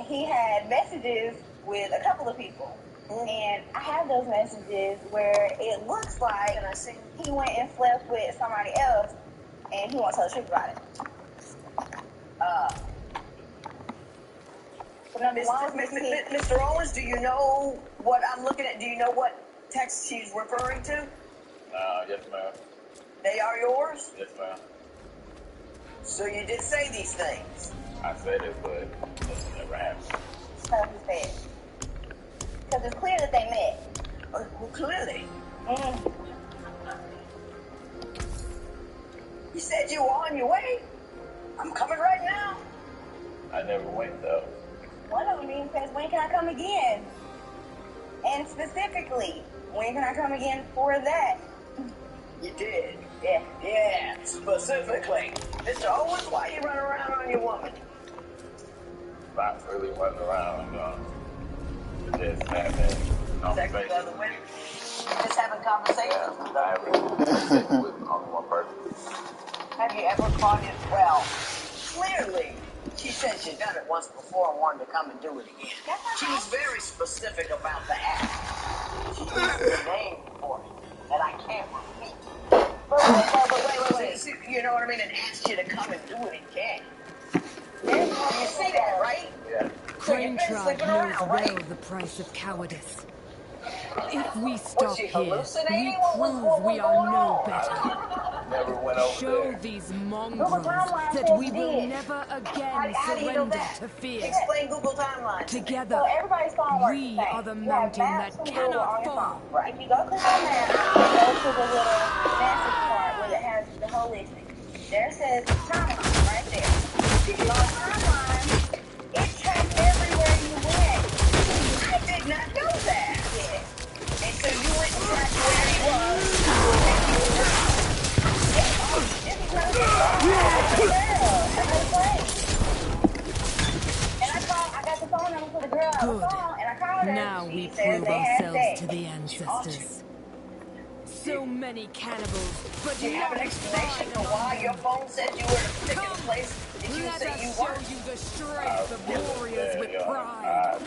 He had messages with a couple of people. Mm-hmm. And I have those messages where it looks like he went and slept with somebody else and he wants to tell the truth about it. Mr. Owens, do you know what I'm looking at? Do you know what text she's referring to? Yes, ma'am. They are yours? Yes, ma'am. So you did say these things? I said it, but nothing ever happened. So he said. Because it's clear that they met. Well, clearly. Mm. You said you were on your way. I'm coming right now. I never went, though. One of them even says, when can I come again? And specifically, when can I come again for that? You did? Yeah. Yeah, specifically. Mr. Owens, why you running around on your woman? Not really running around. Just having conversations. Other women? Just having conversations? Yeah, I have conversations with only one person. Have you ever caught it? Well, clearly, she said she'd done it once before and wanted to come and do it again. She was very specific about the act. She used the name for it, and I can't repeat. But wait. See, you know what I mean? And asked you to come and do it again. You see that, right? Yeah. Crane Tribe knows well the price of cowardice. If we stop here, we prove we are no better. Never went over Show there. these mongrels that we will never again surrender to fear. Explain Google Timeline. Together, we are the mountain that cannot fall. Right. If you go click on that, go to the little message part where it has the whole listing. There it says timeline right there. If you go on timeline, it tracks everywhere you went. I did not know that. Yeah. Good. and I called her. Now She we said prove they had ourselves sex. to the ancestors. So many cannibals, but Do you have an explanation for why your phone said you were in a particular place that you Let say us you show weren't? you the strength of warriors with pride.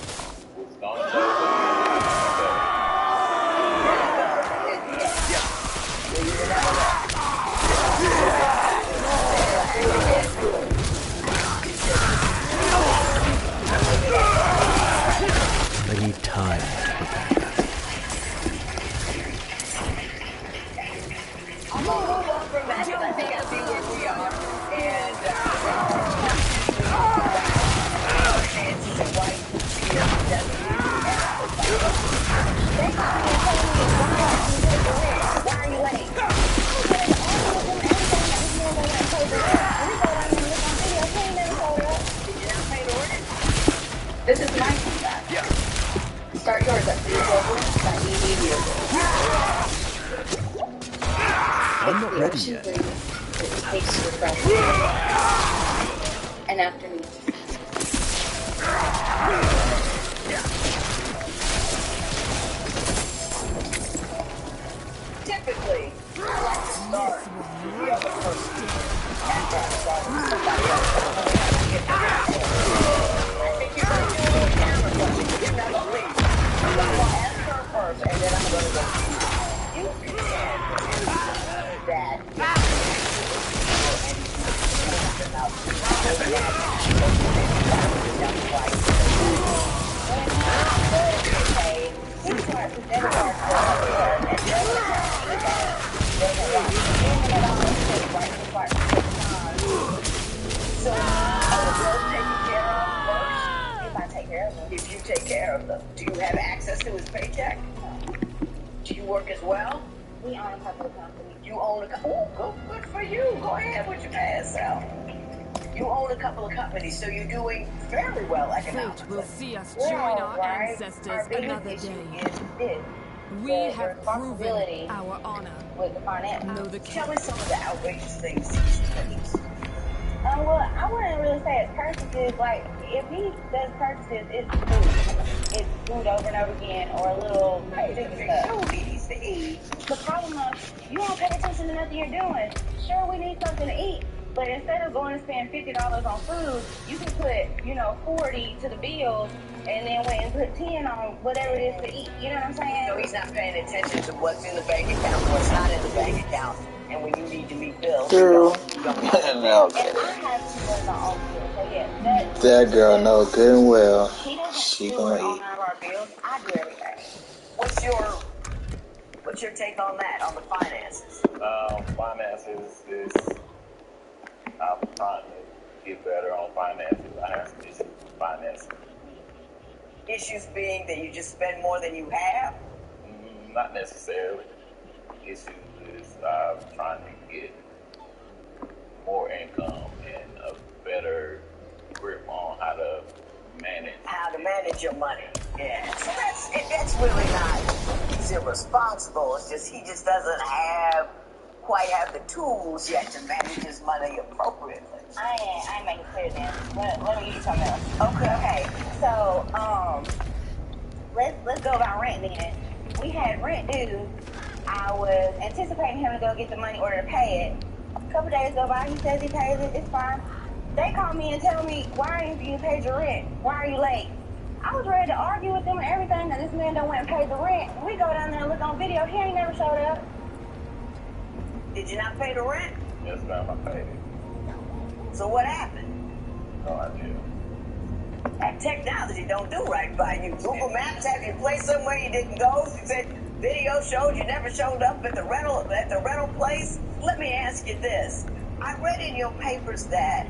I need time to prepare. I'm gonna move on from that because I think I see where we are. And chances and white beard doesn't do they called me and told me, why haven't you paid the rent? Why are you late? I was ready to argue with them every time that this man don't want to pay the rent. And we go down there and look on video, he ain't never showed up. Did you not pay the rent? This is my feedback. Start yours up. I'm not ready yet. It takes to refresh. An afternoon. Typically, I like to start the other person after I start with somebody else. I think you're going to do a little camera question, but you're not going to leave. So I'm going to ask her first, and then I'm going to go to you. You pretend that So, are the bills taken care of first? If I take care of them. If you take care of them, do you have access to his paycheck? No. Do you work as well? We own a couple of companies. You own a couple? Oh, good for you. Go ahead with your past self. You own a couple of companies, so you're doing very well economically. Fate will see us join our ancestors another day. We have proven our honor. With the finance. Know the Tell me some of the outrageous things he's purchased. Well, I wouldn't really say it's purchases. Like, if he does purchases, it's food. It's food over and over again, or a little basic stuff. The problem is, you don't pay attention to nothing you're doing. Sure, we need something to eat, but instead of going to spend $50 on food, you can put, 40 to the bills, and then wait and put 10 on whatever it is to eat. You know what I'm saying? So he's not paying attention to what's in the bank account, what's not in the bank account. And when you need to meet bills, Girl. you don't have to. No, okay. And I have to run my own bills. So yeah, That girl know good and well she doesn't she do gonna all eat. nine of our bills. I do everything. What's your take on that, on the finances? Finances is, I'm trying to get better on finances. I have some issues with finances. Issues being that you just spend more than you have? Not necessarily. Issues is trying to get more income and a better grip on how to manage your money. Yeah. So that's really not he's irresponsible. It's just he just doesn't quite have the tools yet to manage his money appropriately. I ain't making it clear then. Let me give you something else. Okay. So let's go about rent then. We had rent due. I was anticipating him to go get the money in order to pay it. A couple days go by, he says he pays it, it's fine. They call me and tell me, why ain't you paid your rent? Why are you late? I was ready to argue with them and everything that this man don't went and paid the rent. We go down there and look on video, he ain't never showed up. Did you not pay the rent? Yes, ma'am, I paid it. So what happened? No idea. That technology don't do right by you. Google Maps have you place somewhere you didn't go. You said video showed you never showed up at the rental place. Let me ask you this. I read in your papers that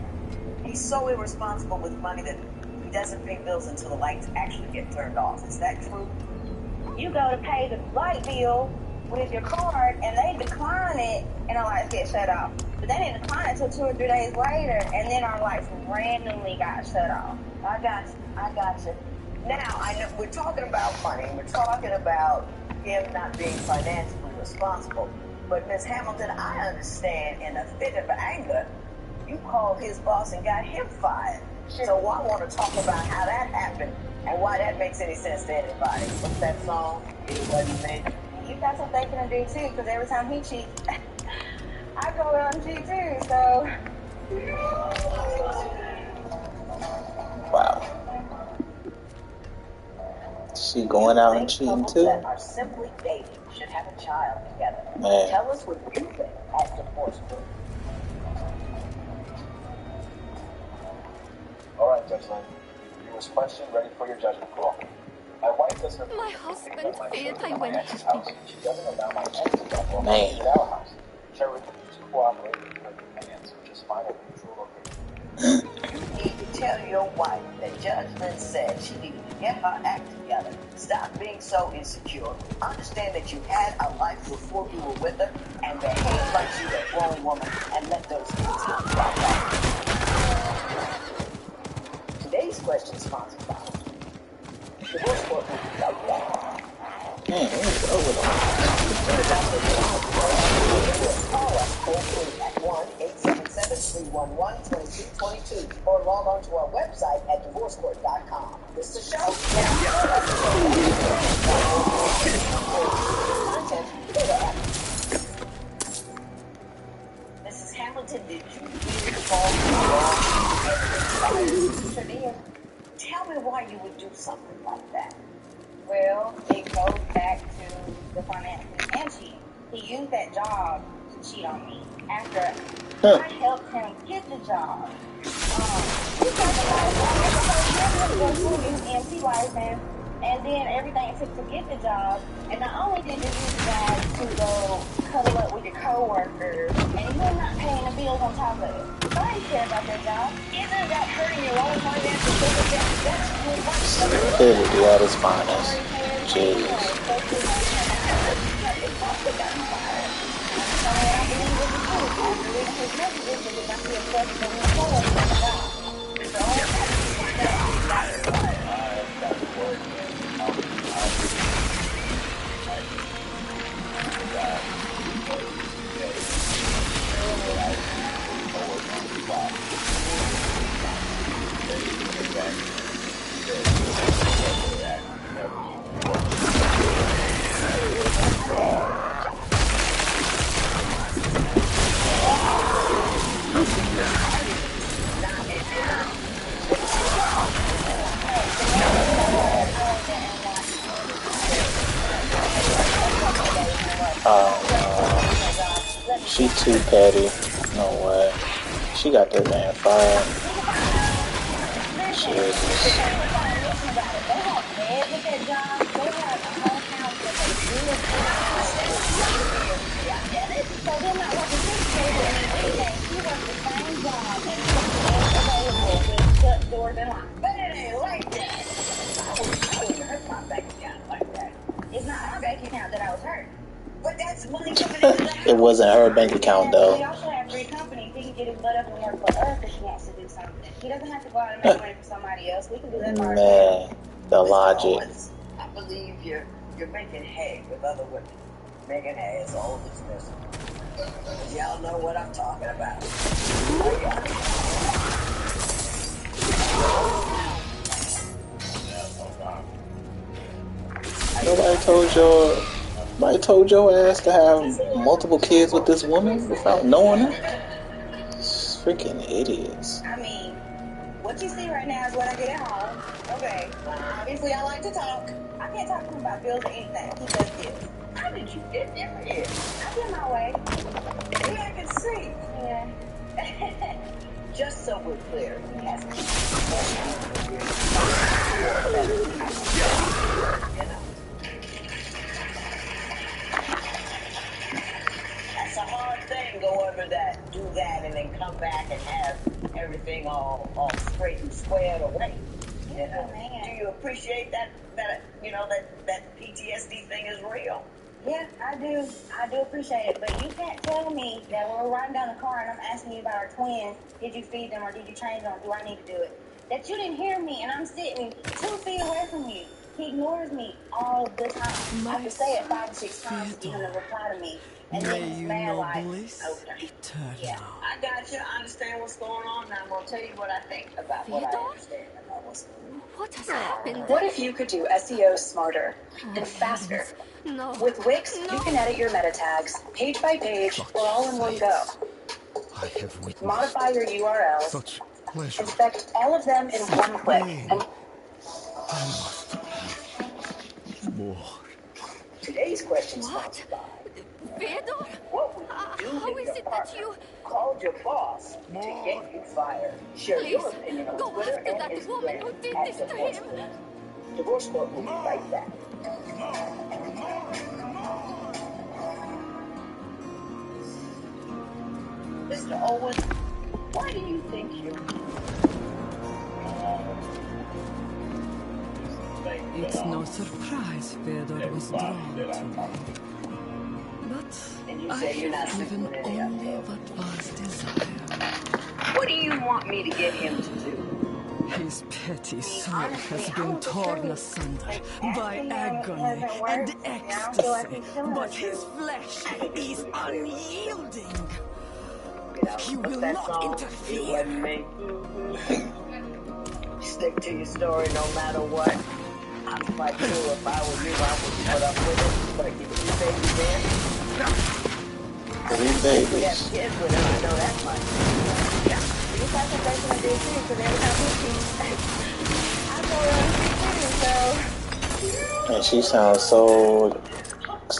he's so irresponsible with money that he doesn't pay bills until the lights actually get turned off. Is that true? You go to pay the light bill with your card and they decline it and the lights get shut off. But they didn't decline it until 2 or 3 days later, and then our lights randomly got shut off. I got you. Now, I know we're talking about money. We're talking about him not being financially responsible. But, Ms. Hamilton, I understand in a fit of anger, you called his boss and got him fired. So I want to talk about how that happened and why that makes any sense to anybody. What's that song? Anybody made it? You got some thinking to do too, because every time he cheats, I go out and cheat too, so. Wow. She going out and cheating too? That are simply dating should have a child together. Man. Tell us what you think at Divorce Court. All right, Judge Lynn. Viewers' question ready for your judgment call. My wife doesn't. My husband failed my my wedding. ex's house. She doesn't allow my ex to go home Man. at our house. Sherry refused to cooperate with her demands, which is final mutual agreement. You need to tell your wife that Judge Lynn said she needed to get her act together. Stop being so insecure. Understand that you had a life before you were with her, and behave like she's a grown woman, and let those kids not drop off. Today's question is sponsored by Divorce Court will be right back. Man, what's over there? Call us toll-free at 1-877-311-2222 or log on to our website at divorcecourt.com. This is a show. Mrs. Hamilton, did you hear the phone call? Tell me why you would do something like that. Well, it goes back to the financial and cheating. He used that job to cheat on me. After I helped him get the job, he got the EMT license, and then everything it took to get the job. And not only did you use the job to go cuddle up with your coworkers, and you're not paying the bills on top of it. So I didn't care about that job. Isn't that hurting your own financial Clearly, the artist's finest. Jeez. She too petty. No way. She got that man fired. Jesus. It's not my bank account that I was hurt. But that's money coming into the house. It wasn't her bank account though. He also has 3 companies. He can get his butt up and work for us if he wants to do something. He doesn't have to go out and make money for somebody else. We can do that for ourselves. Man, the logic. I believe you're making hay with other women. Making hay is all that's missing. Y'all know what I'm talking about. Nobody told your ass to have multiple kids with this woman without knowing her? Freaking idiots. I mean, what you see right now is what I get at home. Okay. Obviously, I like to talk. I can't talk to him about bills or anything. He does this. How did you get there? I get my way. Yeah, I can see. Yeah. Just so we're clear, he has to. That's a hard thing, go over that, do that, and then come back and have everything all straight and squared away. You know? Do you appreciate that PTSD thing is real? Yeah, I do. I do appreciate it. But you can't tell me that when we're riding down the car and I'm asking you about our twins, did you feed them or did you change them? Do I need to do it? That you didn't hear me and I'm sitting 2 feet away from you. He ignores me all the time. I have to say it 5 or 6 times to get him to reply to me. And then he's mad like, okay. Yeah, I got you. I understand what's going on, and I'm going to tell you what I think about what I understand about what's going on. What has happened? What if you could do SEO smarter and faster? No. With Wix, you can edit your meta tags page by page or all in one go. I have witnessed Modify your URLs. such pleasure. Inspect all of them in one click. And I must have more. today's question sponsored by Fedor? What would you do How if is your it that partner you called your boss to get you fired? Share your Please, opinion on go Twitter after and that woman who Instagram did at this to Divorce him? Court. Divorce Court will be right back. Mr. Owen, why do you think you... It's no surprise Fedor was drawn to me. But you I say you're not have given sleeping with any of only them. what was desired. What do you want me to get him to do? His petty soul has been torn asunder by agony and ecstasy, but his flesh is unyielding. He will not interfere. Stick to your story no matter what. I'm quite sure if I were you, I would put up with it. But you keep babies in. 3 babies. We have kids with him, I know that much. Yeah. You got the person I did too, so they have I know her too, so. And she sounds so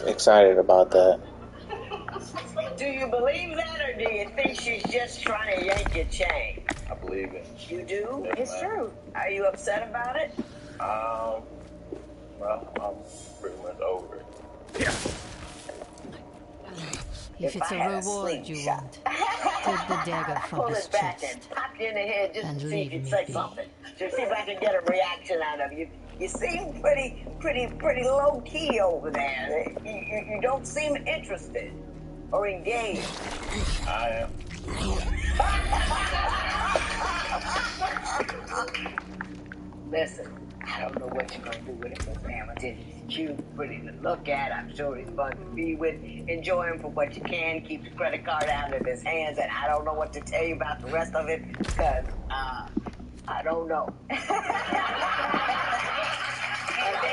excited about that. Do you believe that, or do you think she's just trying to yank your chain? I believe it. You do? Yes, It's ma'am. true. Are you upset about it? Well, I'm pretty much over it. If it's a reward you want, take the dagger from Pull his it back chest. and pop you in the head just And to see leave if you'd me say be. something. To see if I can get a reaction out of you. You seem pretty low key over there. You don't seem interested or engaged. I am. Listen, I don't know what you're gonna do with him, Miss Hamilton. He's cute, pretty to look at. I'm sure he's fun to be with. Enjoy him for what you can. Keep the credit card out of his hands, and I don't know what to tell you about the rest of it, because, I don't know. I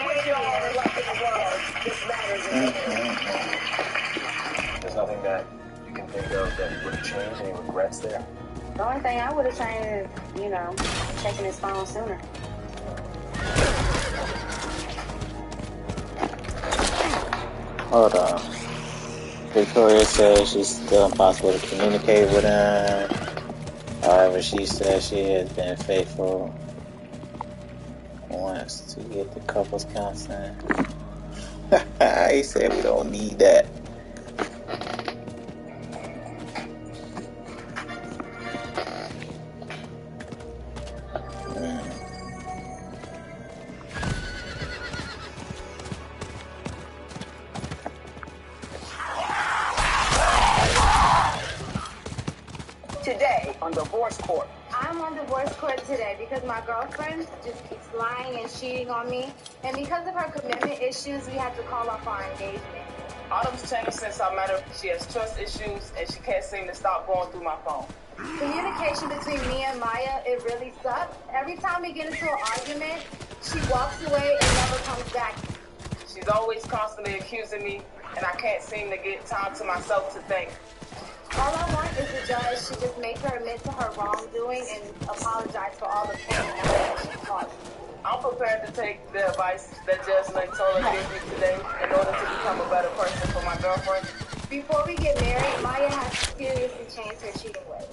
wish you all the luck in the world. This matters in There's nothing that you can think of that would have changed, any regrets there? The only thing I would have changed is, checking his phone sooner. Hold on. Victoria says she's still impossible to communicate with him. However, she says she has been faithful. Wants to get the couples counseling. He said we don't need that. Today on Divorce Court. I'm on divorce court today because my girlfriend just keeps lying and cheating on me. And because of her commitment issues, we had to call off our engagement. Autumn's changed since I met her. She has trust issues and she can't seem to stop going through my phone. Communication between me and Maya, it really sucks. Every time we get into an argument, she walks away and never comes back. She's always constantly accusing me, and I can't seem to get time to myself to think. All I want is a judge to just make her admit to her wrongdoing and apologize for all the pain and effort that she caused. I'm prepared to take the advice that Judge Tola gave me today in order to become a better person for my girlfriend. Before we get married, Maya has to seriously change her cheating ways.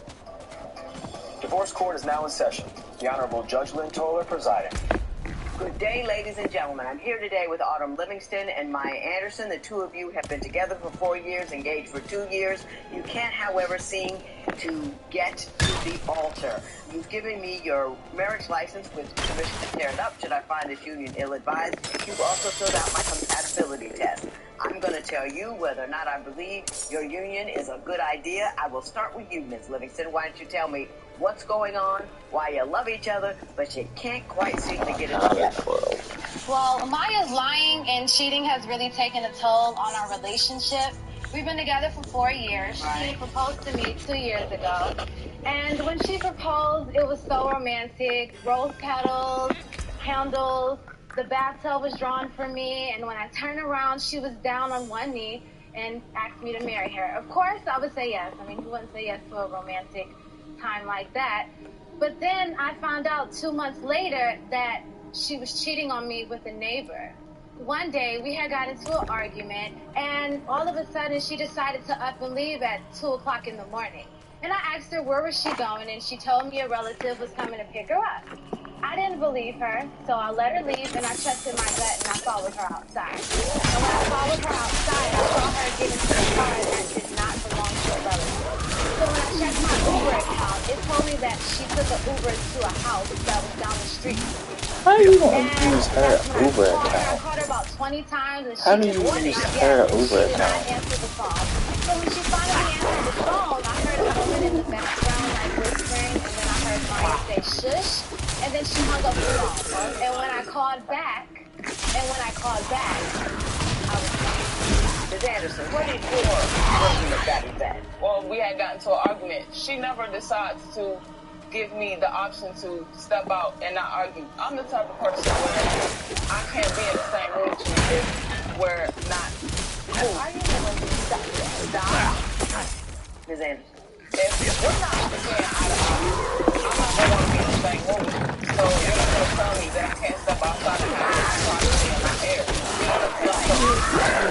Divorce Court is now in session. The Honorable Judge Lynn Toller presiding. Good day, ladies and gentlemen. I'm here today with Autumn Livingston and Maya Anderson. The two of you have been together for 4 years, engaged for 2 years. You can't, however, seem to get to the altar. You've given me your marriage license with permission to tear it up should I find this union ill-advised. You've also filled out my compatibility test. I'm going to tell you whether or not I believe your union is a good idea. I will start with you, Ms. Livingston. Why don't you tell me what's going on, why you love each other, but you can't quite seem to get it together. Well, Maya's lying and cheating has really taken a toll on our relationship. We've been together for 4 years. She proposed to me 2 years ago. And when she proposed, it was so romantic. Rose petals, candles, the bathtub was drawn for me. And when I turned around, she was down on one knee and asked me to marry her. Of course, I would say yes. I mean, who wouldn't say yes to a romantic time like that? But then I found out 2 months later that she was cheating on me with a neighbor. One day, we had got into an argument, and all of a sudden, she decided to up and leave at 2 o'clock in the morning. And I asked her where was she going, and she told me a relative was coming to pick her up. I didn't believe her, so I let her leave, and I trusted my gut, and I followed her outside. And when I followed her outside, I saw her get into a car that did not belong to a relative. So when I checked my Uber account, it told me that she took an Uber to a house that was down the street. How you gonna use her Uber I account? called her about 20 times, and How do she you did use not her answer. Uber She did not account? answer the phone. So when she finally answered the phone, I heard a woman in the background like whispering, and then I heard Maya say shush, and then she hung up the phone. And when I called back, I was wrong. Ms. Anderson, what did your version of that event? Well, we had gotten into an argument. She never decides to give me the option to step out and not argue. I'm the type of person where I can't be in the same room with you if we're not cool. Stop. Ms. Anderson, if we're not saying eye to eye, I'm not going to want to be in the same room with you. So you're not going to tell me that I can't step outside the house and privacy in my air. You know what I'm saying?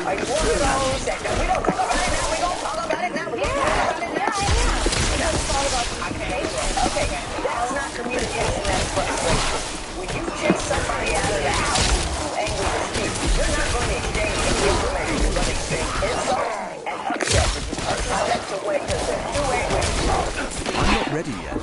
Are you one of those that we don't talk about it now, we don't talk about it now, we don't talk about it now? Because it's all about communication. Okay, that's not communication, that's frustration. When you chase somebody out of the house who's angry to speak, you're not going to exchange any information. You're going to exchange insults and upset. That's the way because they're too angry to talk. I'm not ready yet.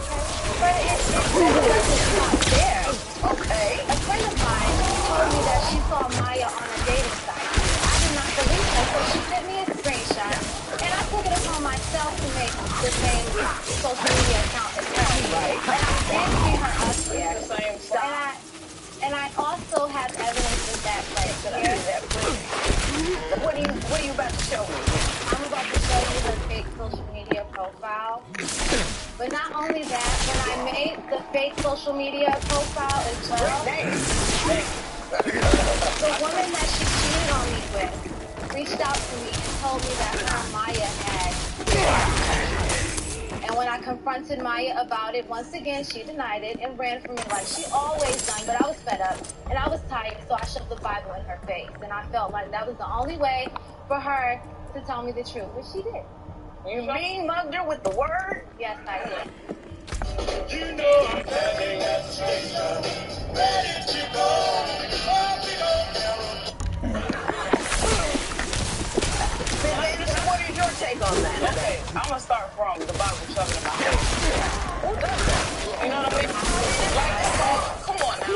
But it doesn't stop there. Okay. A friend of mine told me that she saw Maya on a dating site. I did not believe her, so she sent me a screenshot, and I took it upon myself to make the same social media account as her. Right. And I did see her up there. The same style. And I also have evidence of that right here. What are you about to show me? I'm about to show you her fake social media profile. But not only that, when I made the fake social media profile as well, the woman that she cheated on me with reached out to me and told me that her and Maya had. And when I confronted Maya about it, once again, she denied it and ran from me like she always done. But I was fed up and I was tired, so I shoved the Bible in her face. And I felt like that was the only way for her to tell me the truth, which she did. You mean mugged her with the word? Yes, I did. You know I'm standing at the station, ready to go. What is your take on that? Okay, I'm gonna start from the Bible shoving in my face. Who does that? You know what I mean? Like, come on now.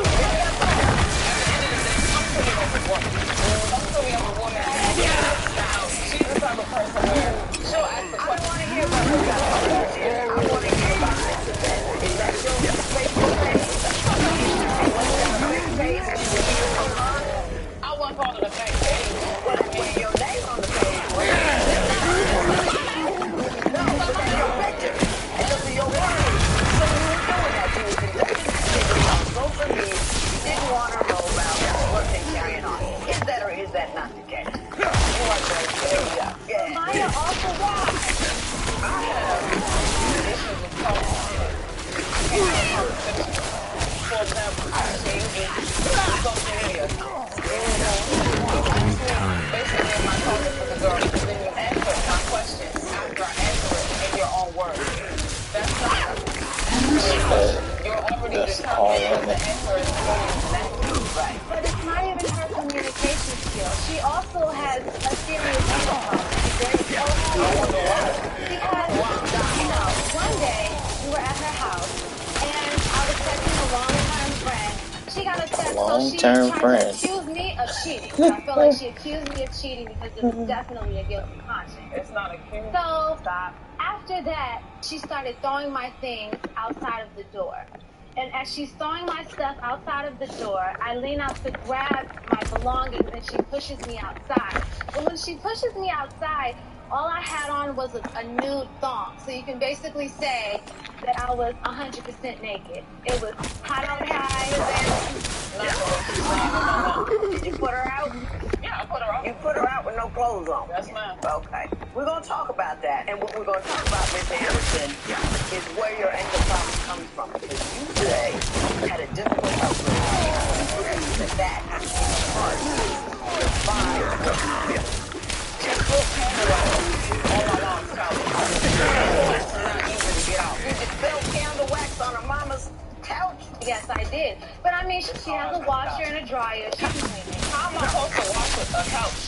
Come to me as a woman. Now, she's the type of person where she'll ask the question. I don't want to hear about what got her. I want to hear about this event. Is that your Facebook page? And when you got a fake page, you will hear from her. I wouldn't call it a fake page. Well, that's when your name on the page. No, because you're a victim. And those are your words. So you were doing that. You were conducting activity on social media. You didn't want her to know about what's been carrying on. Is that or is that not the case? You are great. There we go. Yeah. Maya also lied. I have issues with politics. For example, I changed social media accounts. Basically, in my comments with the girl, then you answer my question after I answer it in your own words. That's not. You're already determined the answer is going to that. Right. But it's not even her communication skills. She also has a serious mental problem. She's very social. Because, one day we were at her house and I was texting a long-term friend. She got upset, so she tried to accuse me of cheating. I feel like she accused me of cheating because it was definitely a guilty conscience. It's not accused. So, after that, she started throwing my things outside of the door. And as she's throwing my stuff outside of the door, I lean out to grab my belongings, and she pushes me outside. But when she pushes me outside, all I had on was a nude thong. So you can basically say that I was 100% naked. It was hot out high. Did you put her out? Yeah, I put her out. You put her out with no clothes on? Yes, ma'am. Okay. We're going to talk about that. And what we're going to talk about, Miss Anderson, is where your anger problem comes from. Because you say you had a difficult upbringing. You believe that part is defined what you feel. She spilled candle wax on my mom's couch. Candle wax is not easy to get out. Did you spill candle wax on her mama's couch? Yes, I did. But I mean, she has a washer and a dryer. She can clean it. How am I supposed to wash a couch?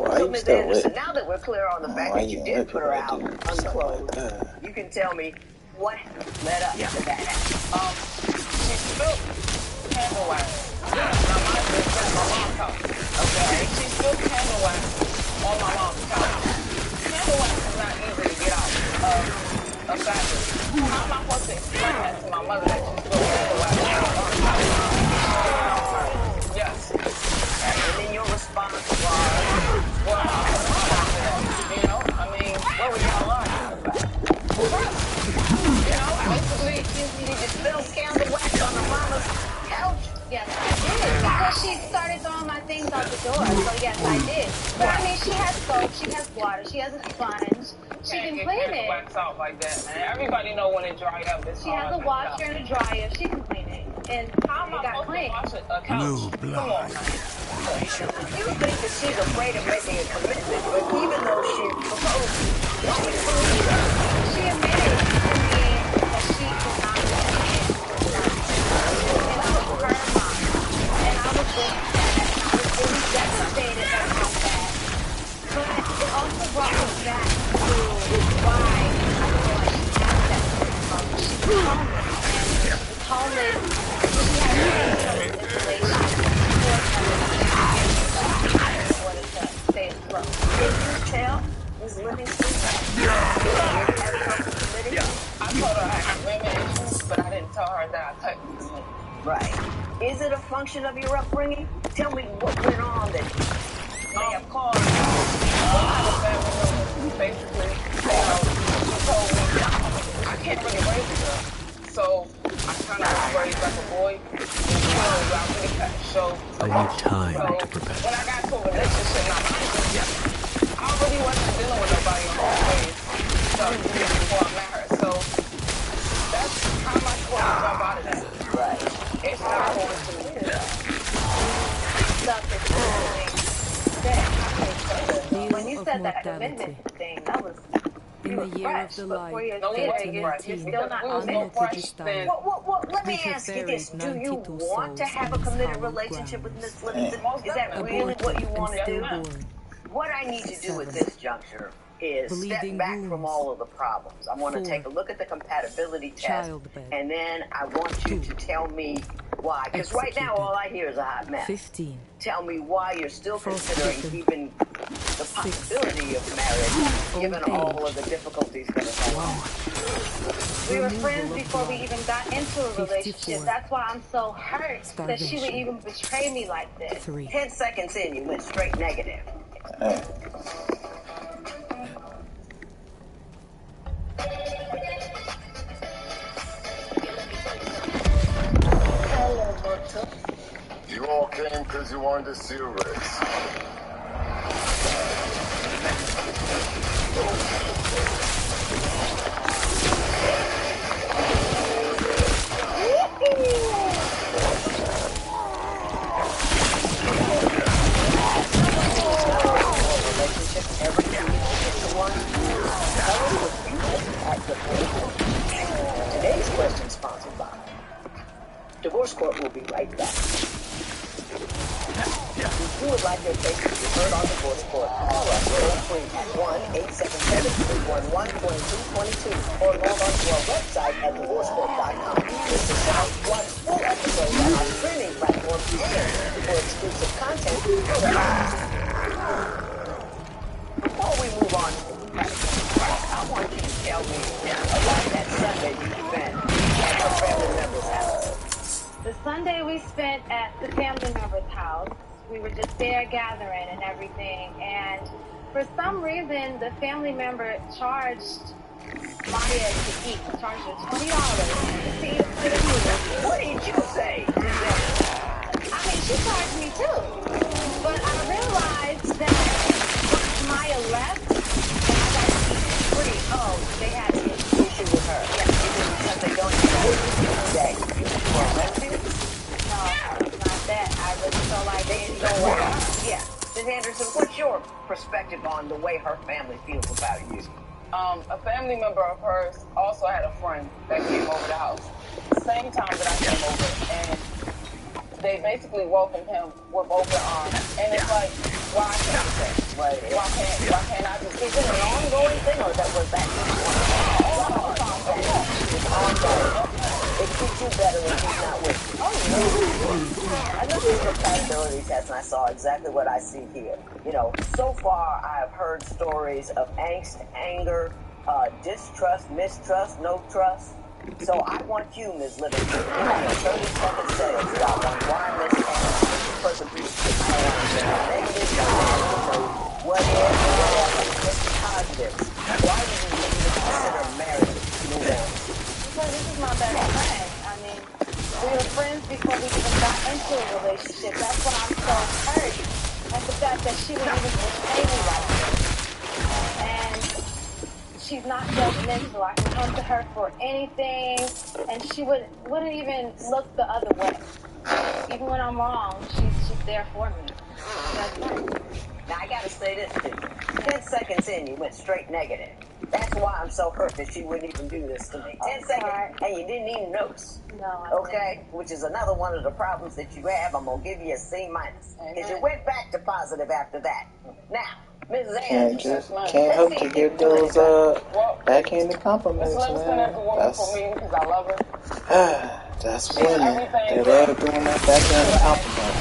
So, Ms. Anderson, now that we're clear on the fact that you did put her out unclothed, you can tell me what led up to that act. She spilled candle wax. Now, mind you, it's at my mom's house. Okay? She spilled candle wax on my mom's couch. Candle wax is not easy to get out of fabric. How am I supposed to explain that to my mother that she spilled candle wax on my mom's couch? Yes. And then your response was, well, you know, I mean, what were y'all arguing about? You know, basically, did you spill candle wax on the mama's couch? Yes, I did. Because she started throwing my things out the door. So yes, I did. But I mean, she has soap, she has water, she has a sponge. She can clean it. Wax out like that, man. Everybody know when it dried up. She has a washer and a dryer. She can clean it. And how am I supposed to wash a couch? New blood. You think that she's afraid of making a commitment, but even though she proposed, she admitted to me that she could not commit. And I was her mom. And I was really devastated about that. But it also brought me back to why I feel like she has that problem. She was homeless. And she had manipulation. Did you tell Ms. Livingston I told her I had women issues, but I didn't tell her that I couldn't commit. Right. Is it a function of your upbringing? Tell me what went on that may have caused basically, she told me I can't really raise a girl. So I kind of was raised like a boy. I need time to prepare. When I got to a relationship, I already wasn't dealing with nobody in my ways. So before I met her. So that's how am I supposed to jump out of that? Right. It's not going to win. When you said that commitment thing, that was in the year of the light, you're still not committed. Let me ask you this. Do you want to have a committed relationship with Miss Livingston? Is that really what you want to do? What I need to do at this juncture is step back from all of the problems. I want to take a look at the compatibility test, and then I want you to tell me why. Because right now, all I hear is a hot mess. 15. Tell me why you're still considering even the possibility of marriage, given all of the difficulties that have happened. We were friends before we even got into a relationship. That's why I'm so hurt that she would even betray me like this. 10 seconds in, you went straight negative. You all came because you wanted to see a race. Today's question sponsored by Divorce Court will be right back. If you would like your case to be heard on Divorce Court, call us toll-free at 1-877-311-2222 or log on to our website at divorcecourt.com. Listen to watch full episodes on our streaming platform and for exclusive content. spent at the family member's house. We were just there gathering and everything, and for some reason, the family member charged Maya to eat. Charged her $20 to eat a plate of noodles. What did you say? I mean, she charged me too. But I realized that once Maya left, and I got to eat free. Oh, they had an issue with her. Yeah, because they don't do that. No, it's not that. I really feel like they don't like her. Yeah. Ms. Anderson, what's your perspective on the way her family feels about you? A family member of hers also had a friend that came over the house. Same time that I came over, and they basically welcomed him with open arms. And it's like, why can't that? Right. Why can't I just? Is it an ongoing thing, or was that just ongoing? It keeps you better when she's not with you. Oh, yeah. I looked at the compatibility test and I saw exactly what I see here. You know, so far I've heard stories of angst, anger, distrust, mistrust, no trust. So I want you, Ms. Livingston, to give me a 30-second sales job on why Ms. Anderson perseveres. I don't want to say negative, I want to know what is, what's positive. Why do you even consider marriage? Ms. Anderson? Because this is my best friend. I mean, we were friends before we even got into a relationship. That's why I'm so hurt at the fact that she would even portray me like this. And she's not judgmental. I can come to her for anything, and she wouldn't even look the other way. Even when I'm wrong, she's there for me. That's right. Now, I gotta say this to you. 10 seconds in, you went straight negative. That's why I'm so hurt that she wouldn't even do this to me. 10 seconds, and you didn't even notice. No, okay? Which is another one of the problems that you have. I'm gonna give you a C-, because you went back to positive after that. Now, Mrs. Anderson, can't help to give those backhanded compliments, man. That's women. They love doing that backhanded compliment.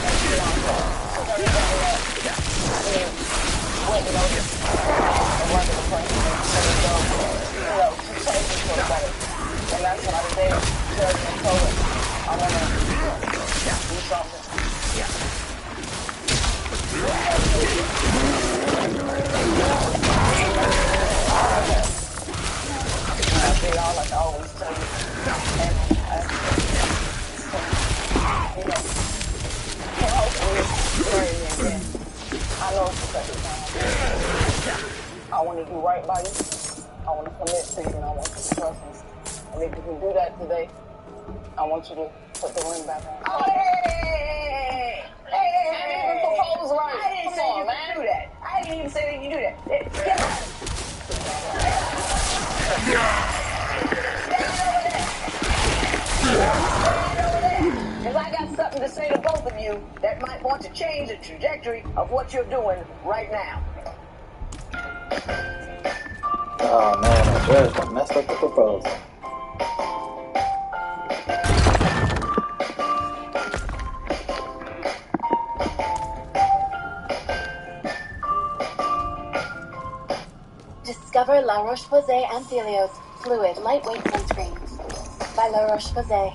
And that's why today, Judge told her, I want to do something. They all like always tell you. And hopefully marry me again. I know it's the second time. I want to do right by you. I want to commit to you, and I want you to trust me. And if you can do that today, I want you to put the ring back on. Oh, hey! I didn't even propose right. I didn't say you could do that. I didn't even say that you do that. Get out. Because I got something to say to both of you that might want to change the trajectory of what you're doing right now. Oh man, the judge done messed up the proposal. Discover La Roche-Posay Anthelios Fluid Lightweight Sunscreen by La Roche-Posay.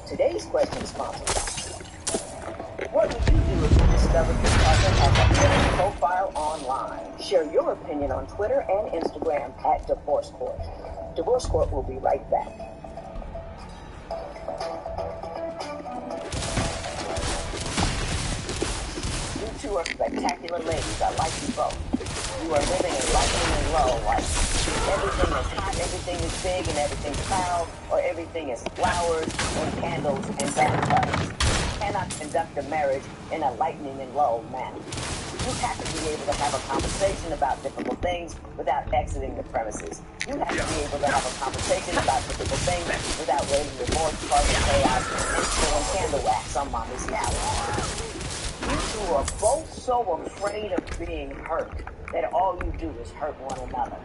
Today's question is sponsored by. What would you do if you discovered your partner has a fake profile online? Share your opinion on Twitter and Instagram at Divorce Court. Divorce Court will be right back. You two are spectacular ladies. I like you both. You are living a lightning and low life. Everything is hot, everything is big, and everything's foul, or everything is flowers and candles and vampires. You cannot conduct a marriage in a lightning and low manner. You have to be able to have a conversation about difficult things without exiting the premises. You have to be able to have a conversation about difficult things without raising divorce, causing chaos, and spilling candle wax on mommy's couch. You two are both so afraid of being hurt that all you do is hurt one another.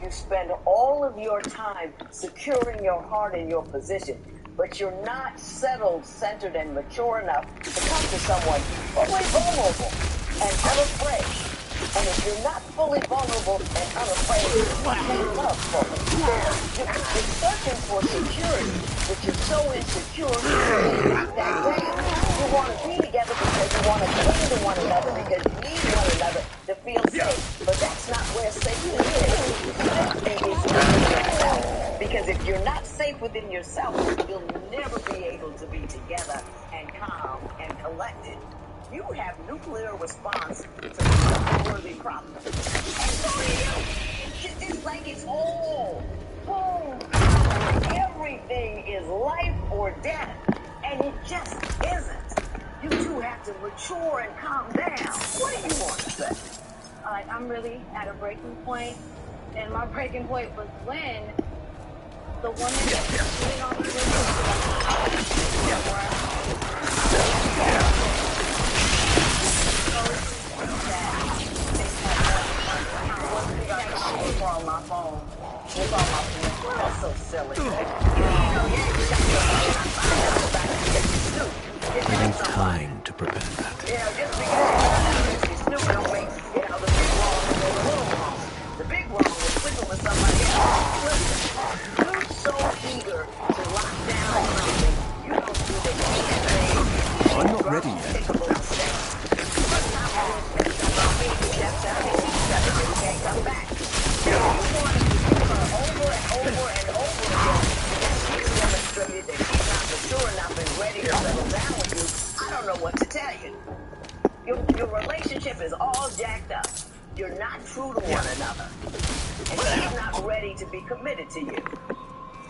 You spend all of your time securing your heart and your position, but you're not settled, centered, and mature enough to come to someone fully vulnerable and unafraid. And if you're not fully vulnerable and unafraid, you can't love fully. You're searching for security, but you're so insecure, you're not that great. You want to be together because you want to cling to one another, because you need one another to feel safe. But that's not where safety is. Safety is within yourself. Because if you're not safe within yourself, you'll never be able to be together and calm and collected. You have nuclear response to trustworthy problems. And so do you. It's like it's all boom. Everything is life or death. And it just isn't. You two have to mature and calm down. What do you want to say? I'm really at a breaking point. And my breaking point was when the woman that cheated on me on my phone with all my friends. That's so silly. I need time to prepare that. Just because Snoop don't make, the big wrong and the little wrong. The big wrong is sleeping with somebody else. Listen, you're so eager to lock down something, you don't do the anything. I'm not ready yet. Take a little step. First time I was thinking about me, he steps out and he can't come back. Now, you want to do her over and over and over again, and she's demonstrated that she's not mature enough and ready to settle down with you. I don't know what to tell you. Your relationship is all jacked up. You're not true to one another. And she's not ready to be committed to you.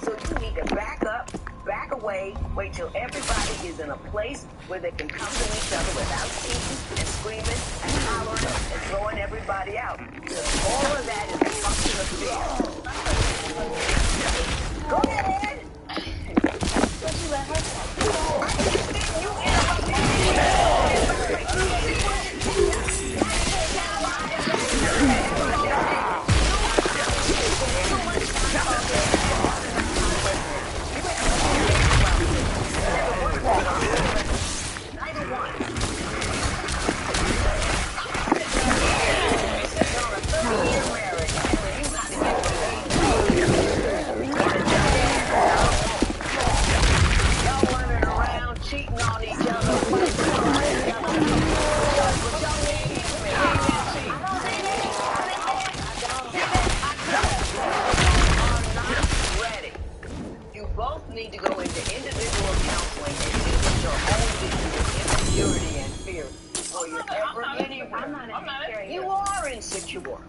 So you need to back up, back away, wait till everybody is in a place where they can come to each other without cheating and screaming and hollering and throwing everybody out. All of that is a function of fear. Go ahead. Don't you let her talk. You interrupt need to go into individual counseling and deal with your own issues of insecurity and fear before you're ever anywhere. I'm not insecure. You are insecure.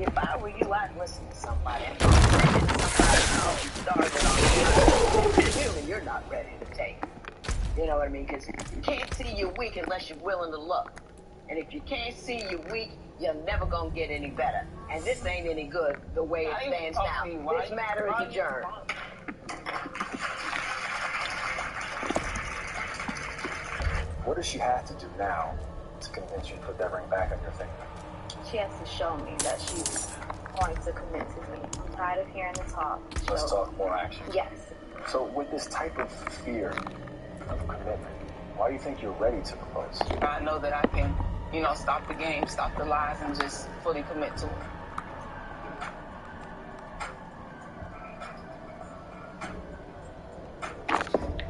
If I were you, I'd listen to somebody. And clearly you're not ready to take it. You know what I mean? Because you can't see you're weak unless you're willing to look. And if you can't see you're weak, you're never going to get any better. And this ain't any good the way it stands now. This matter is adjourned. What does she have to do now to convince you to put that ring back on your finger? She has to show me that she's going to commit to me. I'm tired of hearing the talk. Let's talk more action. Yes. So with this type of fear of commitment, why do you think you're ready to propose? I know that I can, stop the game, stop the lies, and just fully commit to it.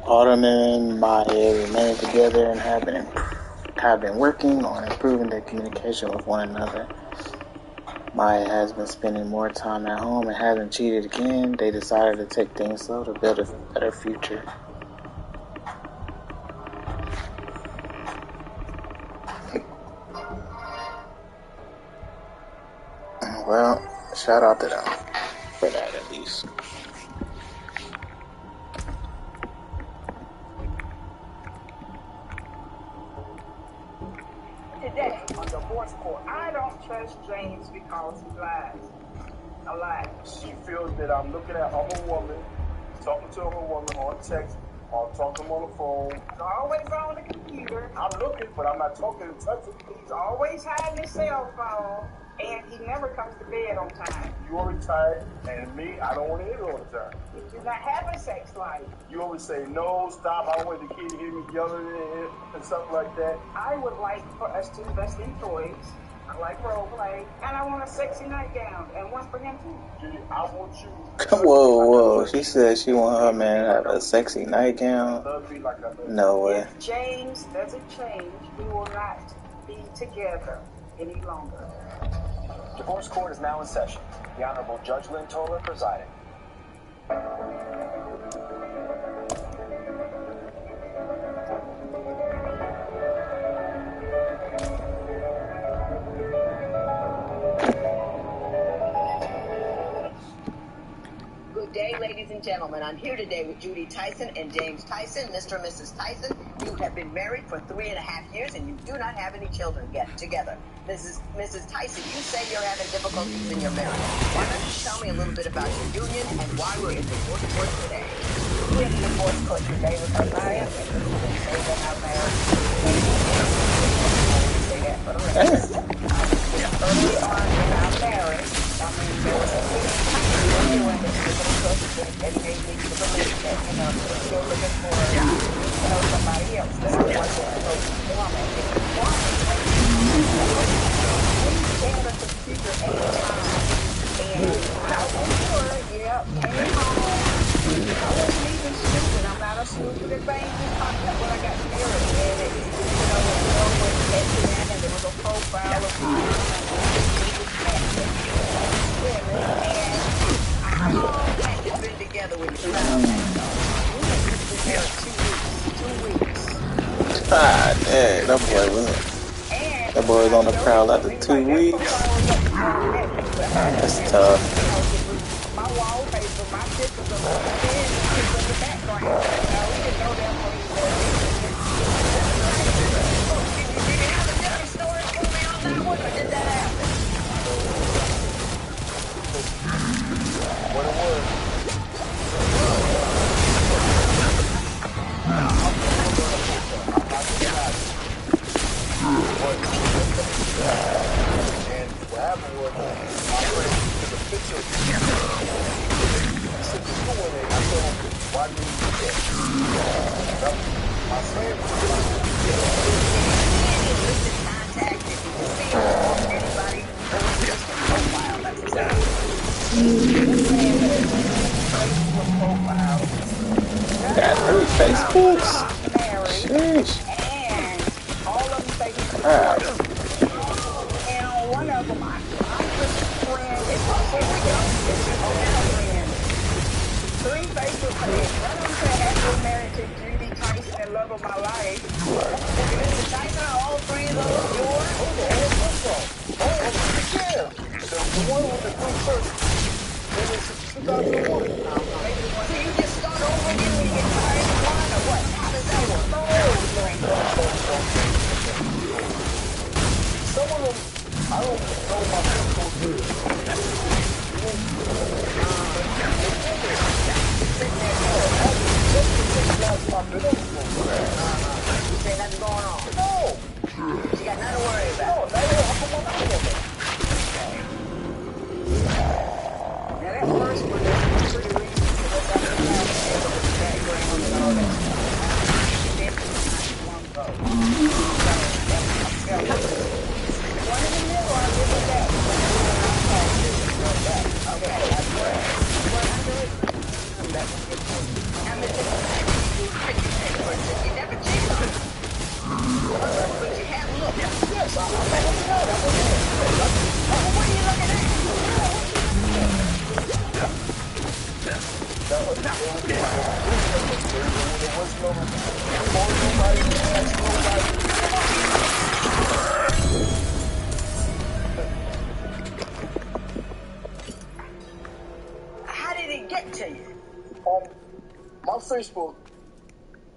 Autumn and Maya remain together and have been working on improving their communication with one another. Maya has been spending more time at home and hasn't cheated again. They decided to take things slow to build a better future. Well, shout out to them for that at least. Today on divorce court, I don't trust James because he lies. I lied. She feels that I'm looking at other woman, talking to other woman on text, or talking on the phone. He's always on the computer. I'm looking, but I'm not talking and touching. He's always hiding his cell phone, and he never comes to bed on time. You are retired, and me, I don't want to hear it all the time. If you're not having sex life, you always say, no, stop, I don't want the kid to hear me yelling and stuff like that. I would like for us to invest in toys. I like role play, and I want a sexy nightgown, and one for him too. Judy, I want you. Whoa. She said she want her man to have a sexy nightgown. No way. If James doesn't change, we will not be together any longer. Divorce court is now in session. The Honorable Judge Lynn Toller presiding. Good day, ladies and gentlemen. I'm here today with Judy Tyson and James Tyson. Mr. and Mrs. Tyson, you have been married for 3.5 years and you do not have any children yet together. Mrs. Tyson, you say you're having difficulties in your marriage. Why don't you tell me a little bit about your union and why we're in divorce court today? We're in divorce court today because I am say that I'm married. Say that for the record. Early on in our marriage, I mean, there was a doing this and made me to believe that, you're looking for, somebody else that I want to woman. We had a computer at the time, and I was sure, came home. I wasn't even stupid. I'm not a stupid thing. Just popped up when I got married, and it, and there was a profile of women, and you've been together with your child. We had 2 weeks. Ah, dang, that boy was on the prowl after 2 weeks. That's tough. My wallpaper, my pictures of my kids in the background. We didn't know that for Did you have a different story for me on that one, or did that happen? What it was. And what happened was, my friend took a picture of me. He said, "You doing it?" I told him, "Why do you do that?" My friend was got 3 Facebooks? Sheesh. And all of them say he's and on one of them, my friend is also a friend. 3 Facebook pages. One of them said, "Happily married to Judy Tyson and love of my life." Mr. Tyson, are all 3 of those yours? yeah. The one with the group search. It was 2001. So you just start over again when you get tired of one, or what? How does that work? Some of them, I don't know my people do. You say nothing going on? No. You got nothing to worry about? No, that ain't how come I know. Now that first one is pretty easy to look up and down the background and all that stuff. One in the middle, I live with that. Okay, that's right. 100. How many you never cheated on it? But you have looked. Yes, I'm looking at it. What are you looking at? How did it get to you? On my Facebook,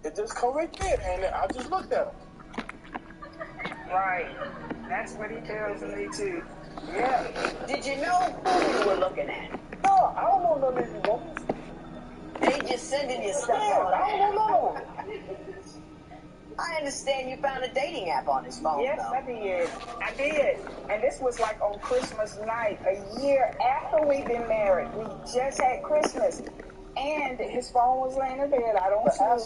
it just come right there, and I just looked at it. Right. That's what he tells me too. Yeah. Did you know who you were looking at? No, I don't know none of these women. They just sending you stuff on I don't know. I understand you found a dating app on his phone, Yes, though. I did. And this was like on Christmas night, a year after we've been married. We just had Christmas. And his phone was laying in bed. I don't see Hang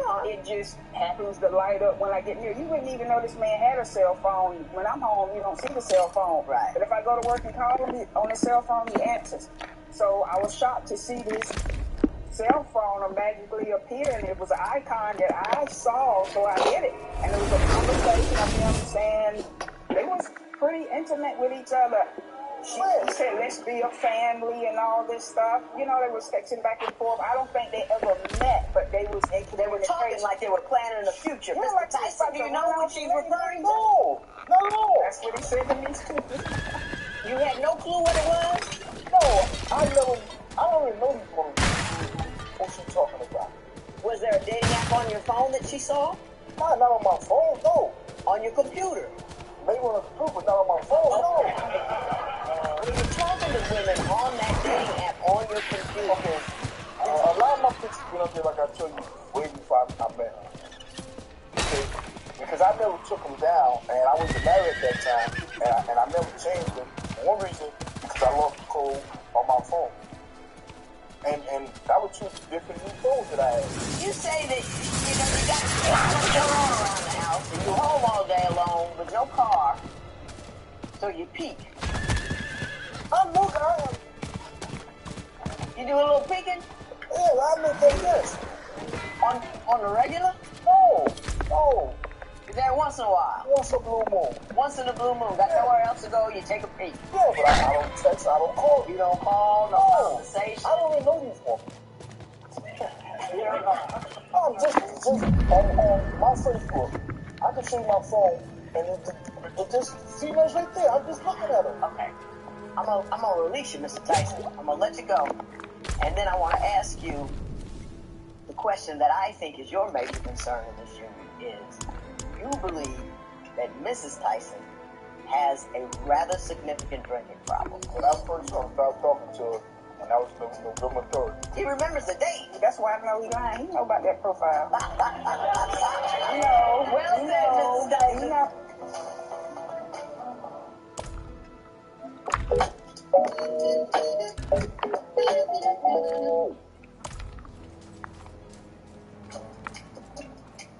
on. it just happens to light up when I get near. You wouldn't even know this man had a cell phone. When I'm home, you don't see the cell phone. Right. But if I go to work and call him on his cell phone, he answers. So I was shocked to see this cell phone magically appear, and it was an icon that I saw, so I hit it. And it was a conversation of him saying they was pretty intimate with each other. He said, let's be a family and all this stuff. You know, they were texting back and forth. I don't think they ever met, but they were talking like they were planning the future. Yeah, Mr. like Tyson, do you know what she's referring to? No. That's what he said to me too. You had no clue what it was? No, I don't even know these women. What she talking about? Was there a dating app on your phone that she saw? No, not on my phone, no. On your computer? Maybe on the computer, but not on my phone, no. Were you talking to women on that dating app on your computer? Okay. A lot of my pictures been up there, like I told you, way before I met her. Okay? Because I never took them down, and I wasn't married at that time, and I never changed them. One reason, because I lost the code on my phone. And that was two different new phones that I had. You say that, you know, you got what's going on around the house, and you home all day alone with no car, so you peek. I'm looking. You do a little peeking? Yeah, I look at this. On the regular? No. Is that once in a while? Once a blue moon. Once in a blue moon. Got nowhere else to go, you take a peek. Yeah, but I don't text, I don't call. You don't call, no conversation. I don't even know these women. You know, just on my Facebook, I can see my phone, and it just females right there. I'm just looking at them. Okay. I'm gonna release you, Mr. Tyson. I'm gonna let you go. And then I want to ask you the question that I think is your major concern in this union is, you believe that Mrs. Tyson has a rather significant drinking problem. When I first started talking to her, and that was November 3rd. He remembers the date. That's why I know he's lying. He know about that profile. Well said, Mrs. Tyson.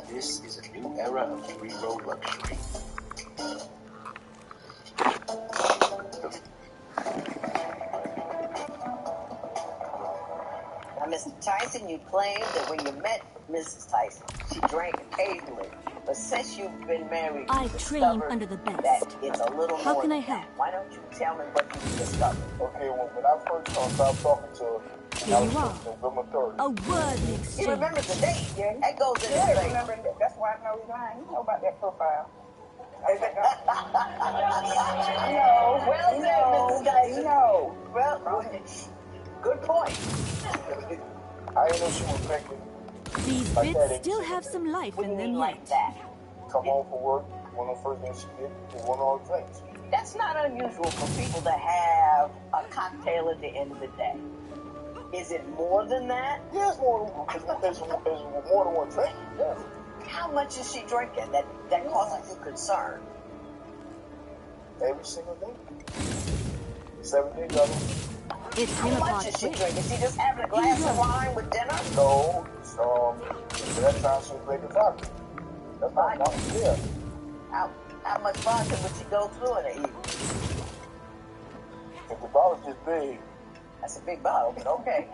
This is a new era of three-row luxury. Now, Mr. Tyson, you claimed that when you met Mrs. Tyson, she drank occasionally. But since you've been married, I train under the best. That it's a little How more can I than help? that. Why don't you tell me what you discovered? Okay, well, when I first started talking to her, Here you are. November 3rd. A worthy exchange. He remembers the date. Yeah. That goes in his face. That's why I know he's lying. He know about that profile. Well said, Mrs. Tyson. No. Well, good point. I didn't know she was drinking. These bits still have some life in them like yet. that. Come home from work, one of the first things she did was one of her drinks. That's not unusual for people to have a cocktail at the end of the day. Is it more than that? Yeah, it's more than one drink. Yeah. How much is she drinking that causes you concern? Every single day. 7 days of it. It's How much is she drinking? Is she just having a glass of wine with dinner? No. That time she was drinking vodka. That's not yeah. How much vodka would she go through in an evening? If the bottle's just big. That's a big bottle, but okay.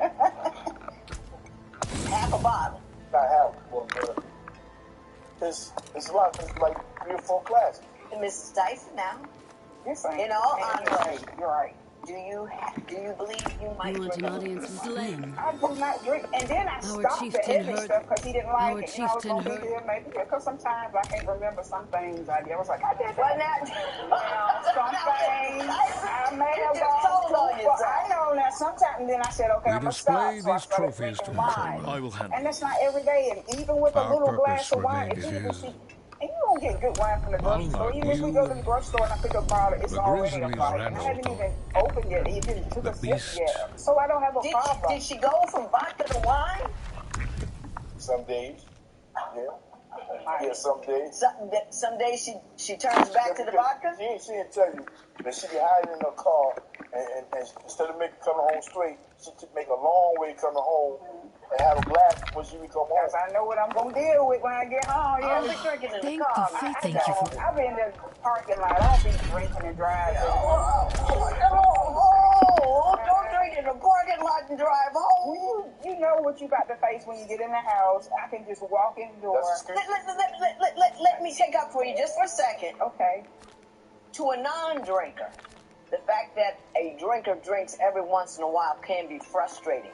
Half a bottle. Not half, but it's a lot. It's like 3 or 4 glasses. And Mrs. Tyson now, in all honesty, you're right. Do you believe you might drink? An audience with Glenn. I do not drink, and then I stopped the heavy stuff because he didn't like it. I was going to be here maybe because sometimes I can't remember some things I did. I was like, I did that. Why not? Some things I may have gone too far. I know that sometimes, and then I said, okay, I'm going to stop. We display these trophies to him. I will handle and that's not every day, and even with a little glass of wine, if you see. And you don't get good wine from the grocery store. Even if we go to the grocery store and I pick up a bottle, it's already a fight. I haven't even opened it. It didn't took a sip yet. So I don't have a problem. Did she go from vodka to wine? Some days. Yeah. Yeah, some days. Some days she turns back to the vodka? She didn't tell you that she be hiding in her car And instead of making coming home straight, she took make a long way coming home and have a blast when she come home. I know what I'm going to deal with when I get home. I don't be drinking in the car. Thank you for... I'll be in the parking lot. I don't be drinking and driving. Don't drink in the parking lot and drive home. You know what you got to face when you get in the house. I can just walk in the door. Let me take up for you just for a second. Okay. To a non-drinker, the fact that a drinker drinks every once in a while can be frustrating.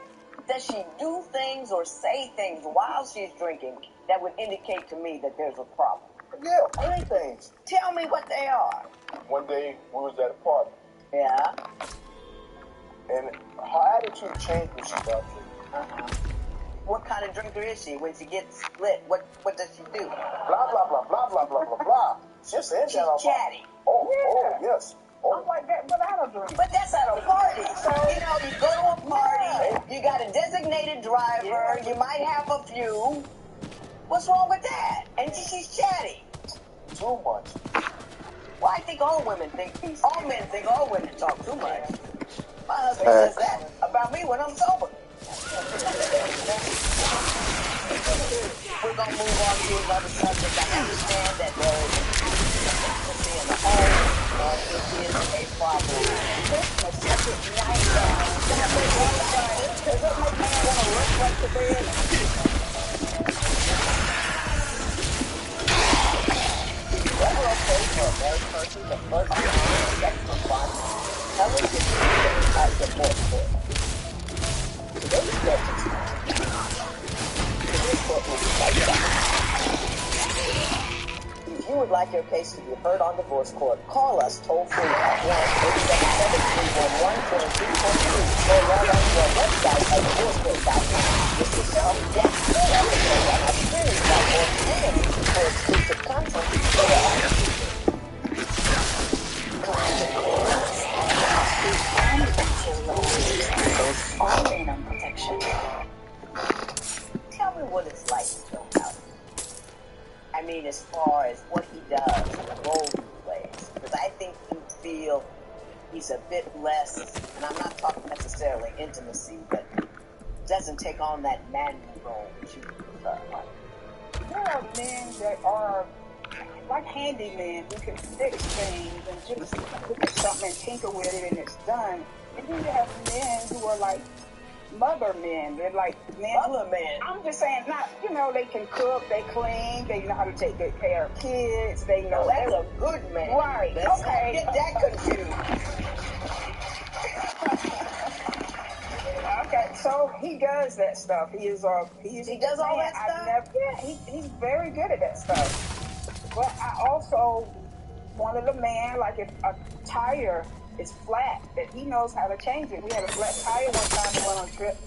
Does she do things or say things while she's drinking that would indicate to me that there's a problem? Yeah, many things. Tell me what they are. One day, we was at a party. Yeah? And her attitude changed when she started drinking. What kind of drinker is she? When she gets lit, what does she do? Blah, blah, blah, blah, blah, blah, blah, blah. She's chatty. Oh, yes. I'm like that, but I don't drink. But that's at a party. So, you go to a party, you got a designated driver, you might have a few. What's wrong with that? And she's chatty. Too much. Well, I think all men think all women talk too much. My husband says that about me when I'm sober. We're going to move on to another subject. I understand that there is inconsistency in the home, and it is a problem. Christmas, I get night down. Does it make man want to rush right to bed? Well, okay, for a married person, the first thing that's for fun. How is it I support for? Today's question if you would like your case to be heard on divorce court, call us toll-free at 1-877-311-2323 or log on to our website at divorcecourt.com. This is Jack and for exclusive content. All men on protection. Tell me what it's like to go out. I mean, as far as what he does and the role he plays. Because I think you feel he's a bit less, and I'm not talking necessarily intimacy, but doesn't take on that manly role that you prefer. There are men that are like handymen who can fix things and just look at something and tinker with it and it's done. And then you have men who are like mother men. They're like men. Mother men. I'm just saying, not, they can cook, they clean, they know how to take good care of kids, they know. That's a good man. Right. Let's okay. Not get that confused. Okay, so he does that stuff. He does all that stuff? He's very good at that stuff. But I also wanted a man, like if a tire is flat, that he knows how to change it. We had a flat tire one time we went on a trip.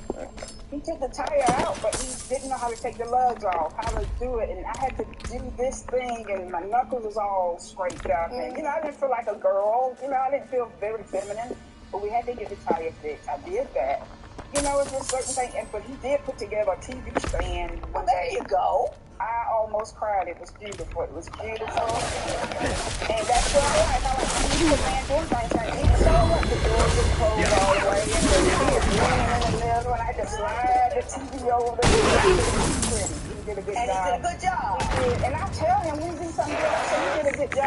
He took the tire out, but he didn't know how to take the lugs off, how to do it. And I had to do this thing, and my knuckles was all scraped up. And, I didn't feel like a girl. I didn't feel very feminine. But we had to get the tire fixed. I did that. It's just certain things. But he did put together a TV stand one day. There you go. I almost cried. It was beautiful. And that's what I like. The man doing things like he saw what the door was closed all the way, and he was running in the middle, and I had to slide the TV over there. He did a good job. And he did a good job. He did. And I tell him, when you do something good, I say, you did a good job. I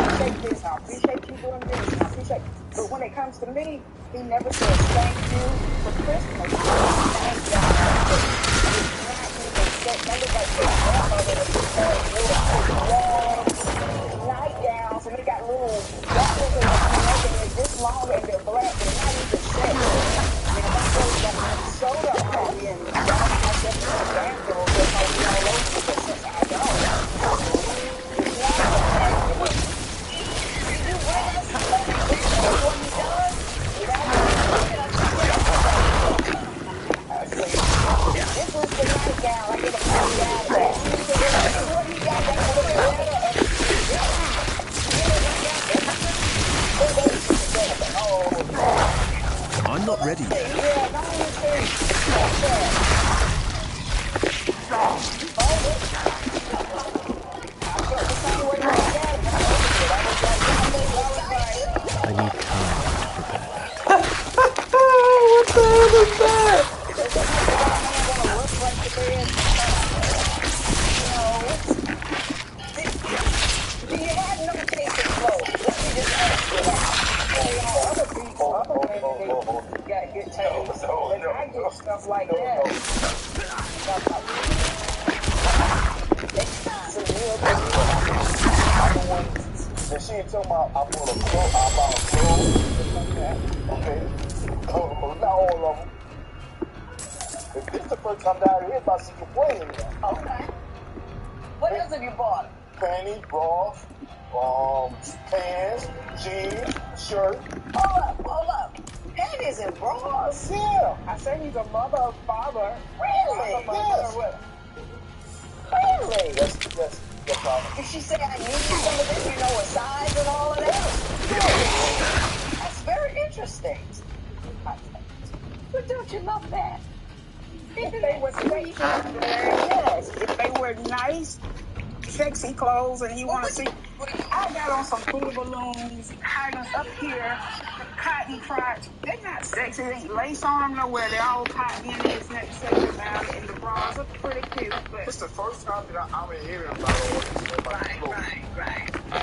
appreciate this. I appreciate you doing this. I appreciate. But when it comes to me, he never says thank you for Christmas. Thank God. Nightgowns, and they got little bottles and they're this long and they're black and they're not even set. My clothes got soda on me and I myself in the bathroom, but I'll be all over because since I don't. This was the nightgown. I get a party out of that. What he got that with a letter of I'm not ready yet. yeah, not only thing. I need time. can't tell my I bought a clothes, this and that. Okay, not all of them. If this is the first time down here, if I see your boy in there. Okay. What else have you bought? Panties, bras, pants, jeans, shirt. Hold up. Panties and bras? Yeah. I say he's a mother, father. Really? Yes. Really? Yes. Did she say I need some of this, you know, a size and all of that? That's very interesting. But don't you love that? If they were sexy, yes. If they were nice, sexy clothes, and you want to see, I got on some Fruit Balloons, hangers up here, cotton crotch. They're not sexy. They ain't lace on them nowhere. They're all cotton in it. It's nothing sexy about it. And the bras are pretty cute. But it's the first time that I'm hearing about all this. Right. I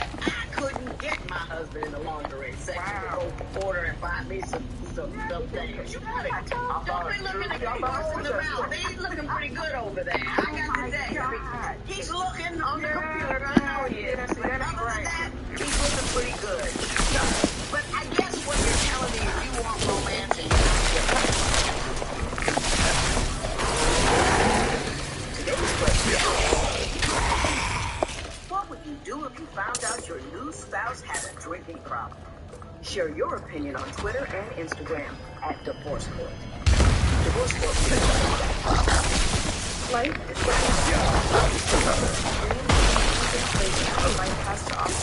couldn't get my husband in the lingerie section to go order and buy me some things. You got it. Don't be looking at the horse in the mouth. He's looking pretty good over there. I got the day. He's looking on the computer. I know he is. But other than that, he's looking pretty good. But I guess what you're telling me is you want romance and you want today's question. What would you do if you found out your new spouse had a drinking problem? Share your opinion on Twitter and Instagram at Divorce Court. Divorce Court. Life is life has to offer.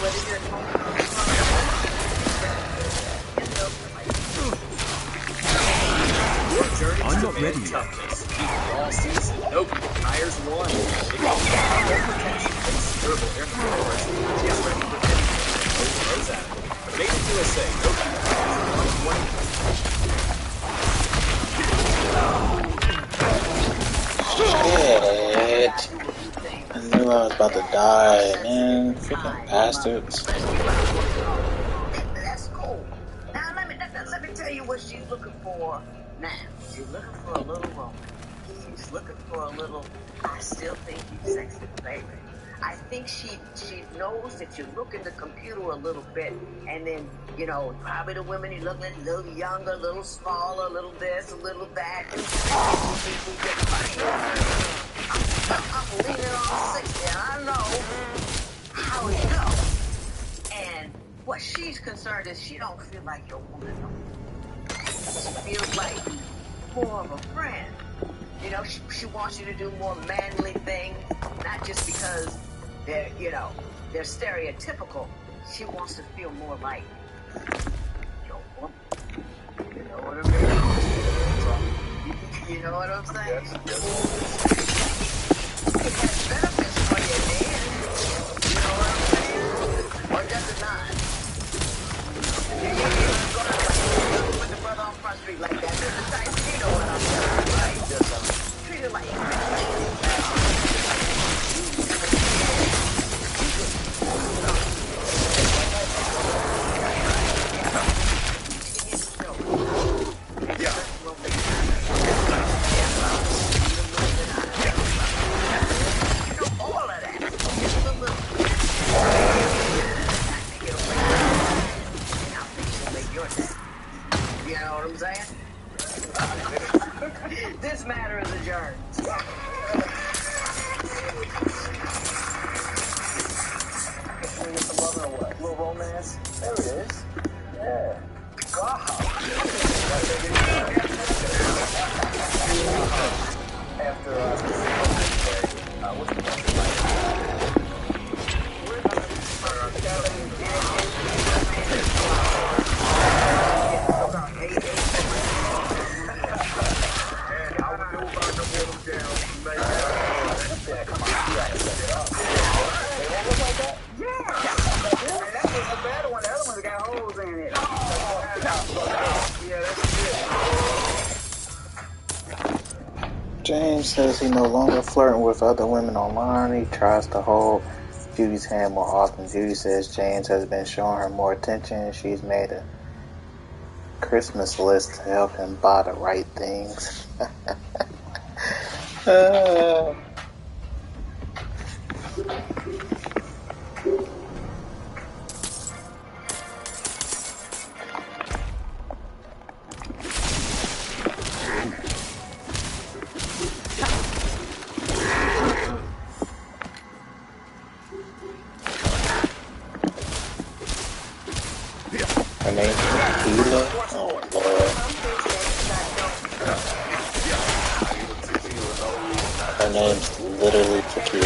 Whether you're at home, I'm not ready yet. All season, nope. Tires one. It comes with full protection against durable air compression. Yes, ready for fitting. Throws at it. Made in USA. Shit. I knew I was about to die, man. Freaking bastards. That's cool. Now let me tell you what she's looking for. Now she's looking for a little romance. She's looking for a little. I still think you're sexy, baby. I think she knows that you look in the computer a little bit, and then you know probably the women you looking at a little younger, a little smaller, a little this, a little that. I'm leaning on 60, and I know how it goes. And what she's concerned is she don't feel like your woman no more. She feels like more of a friend. You know, she wants you to do more manly things, not just because they're stereotypical. She wants to feel more like your woman. You know what I mean? You know what I'm saying? It has benefits for you, Dan. You know what I'm saying? Or does it not? You're going to with the brother on Front Street like that. There's a Tyson, you know what I'm saying, right? Treat it like you know what I'm saying? This matter is adjourned. A little romance. There it is. Yeah. God. James says he no longer flirting with other women online. He tries to hold Judy's hand more often. Judy says James has been showing her more attention. She's made a Christmas list to help him buy the right things. Her name's literally Tequila.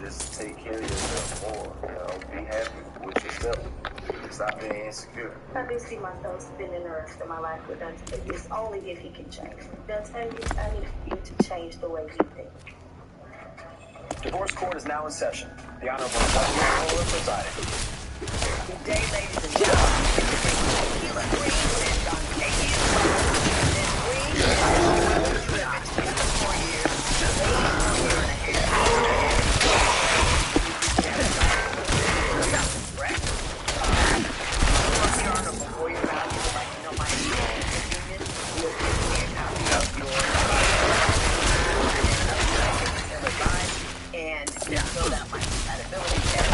Just take care of yourself more. Be happy with yourself. Stop being insecure. I do see myself spending the rest of my life with Dante. It's only if he can change me. Dante, I need you to change the way you think. Divorce court is now in session. The Honorable Judge Fuller presiding. Good day, ladies and gentlemen. Tequila Green and Dante is Miss Green has been 4 years, 4 years and a half. Before you out, you would like to know my opinion. You give me a copy of your and filled out my compatibility test.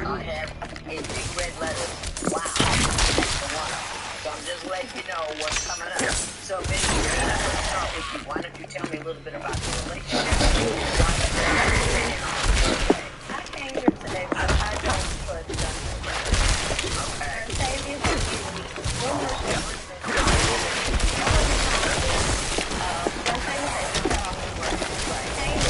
I have in big red letters. Wow, that's the one. So I'm just letting you know what's coming up. So, Miss Green, I'm going to start with you. Why don't you tell me a little bit about your relationship? I came here today because I don't trust Dante. Okay. Octavia has given me numerous reasons. Dante was able to tell me what came in.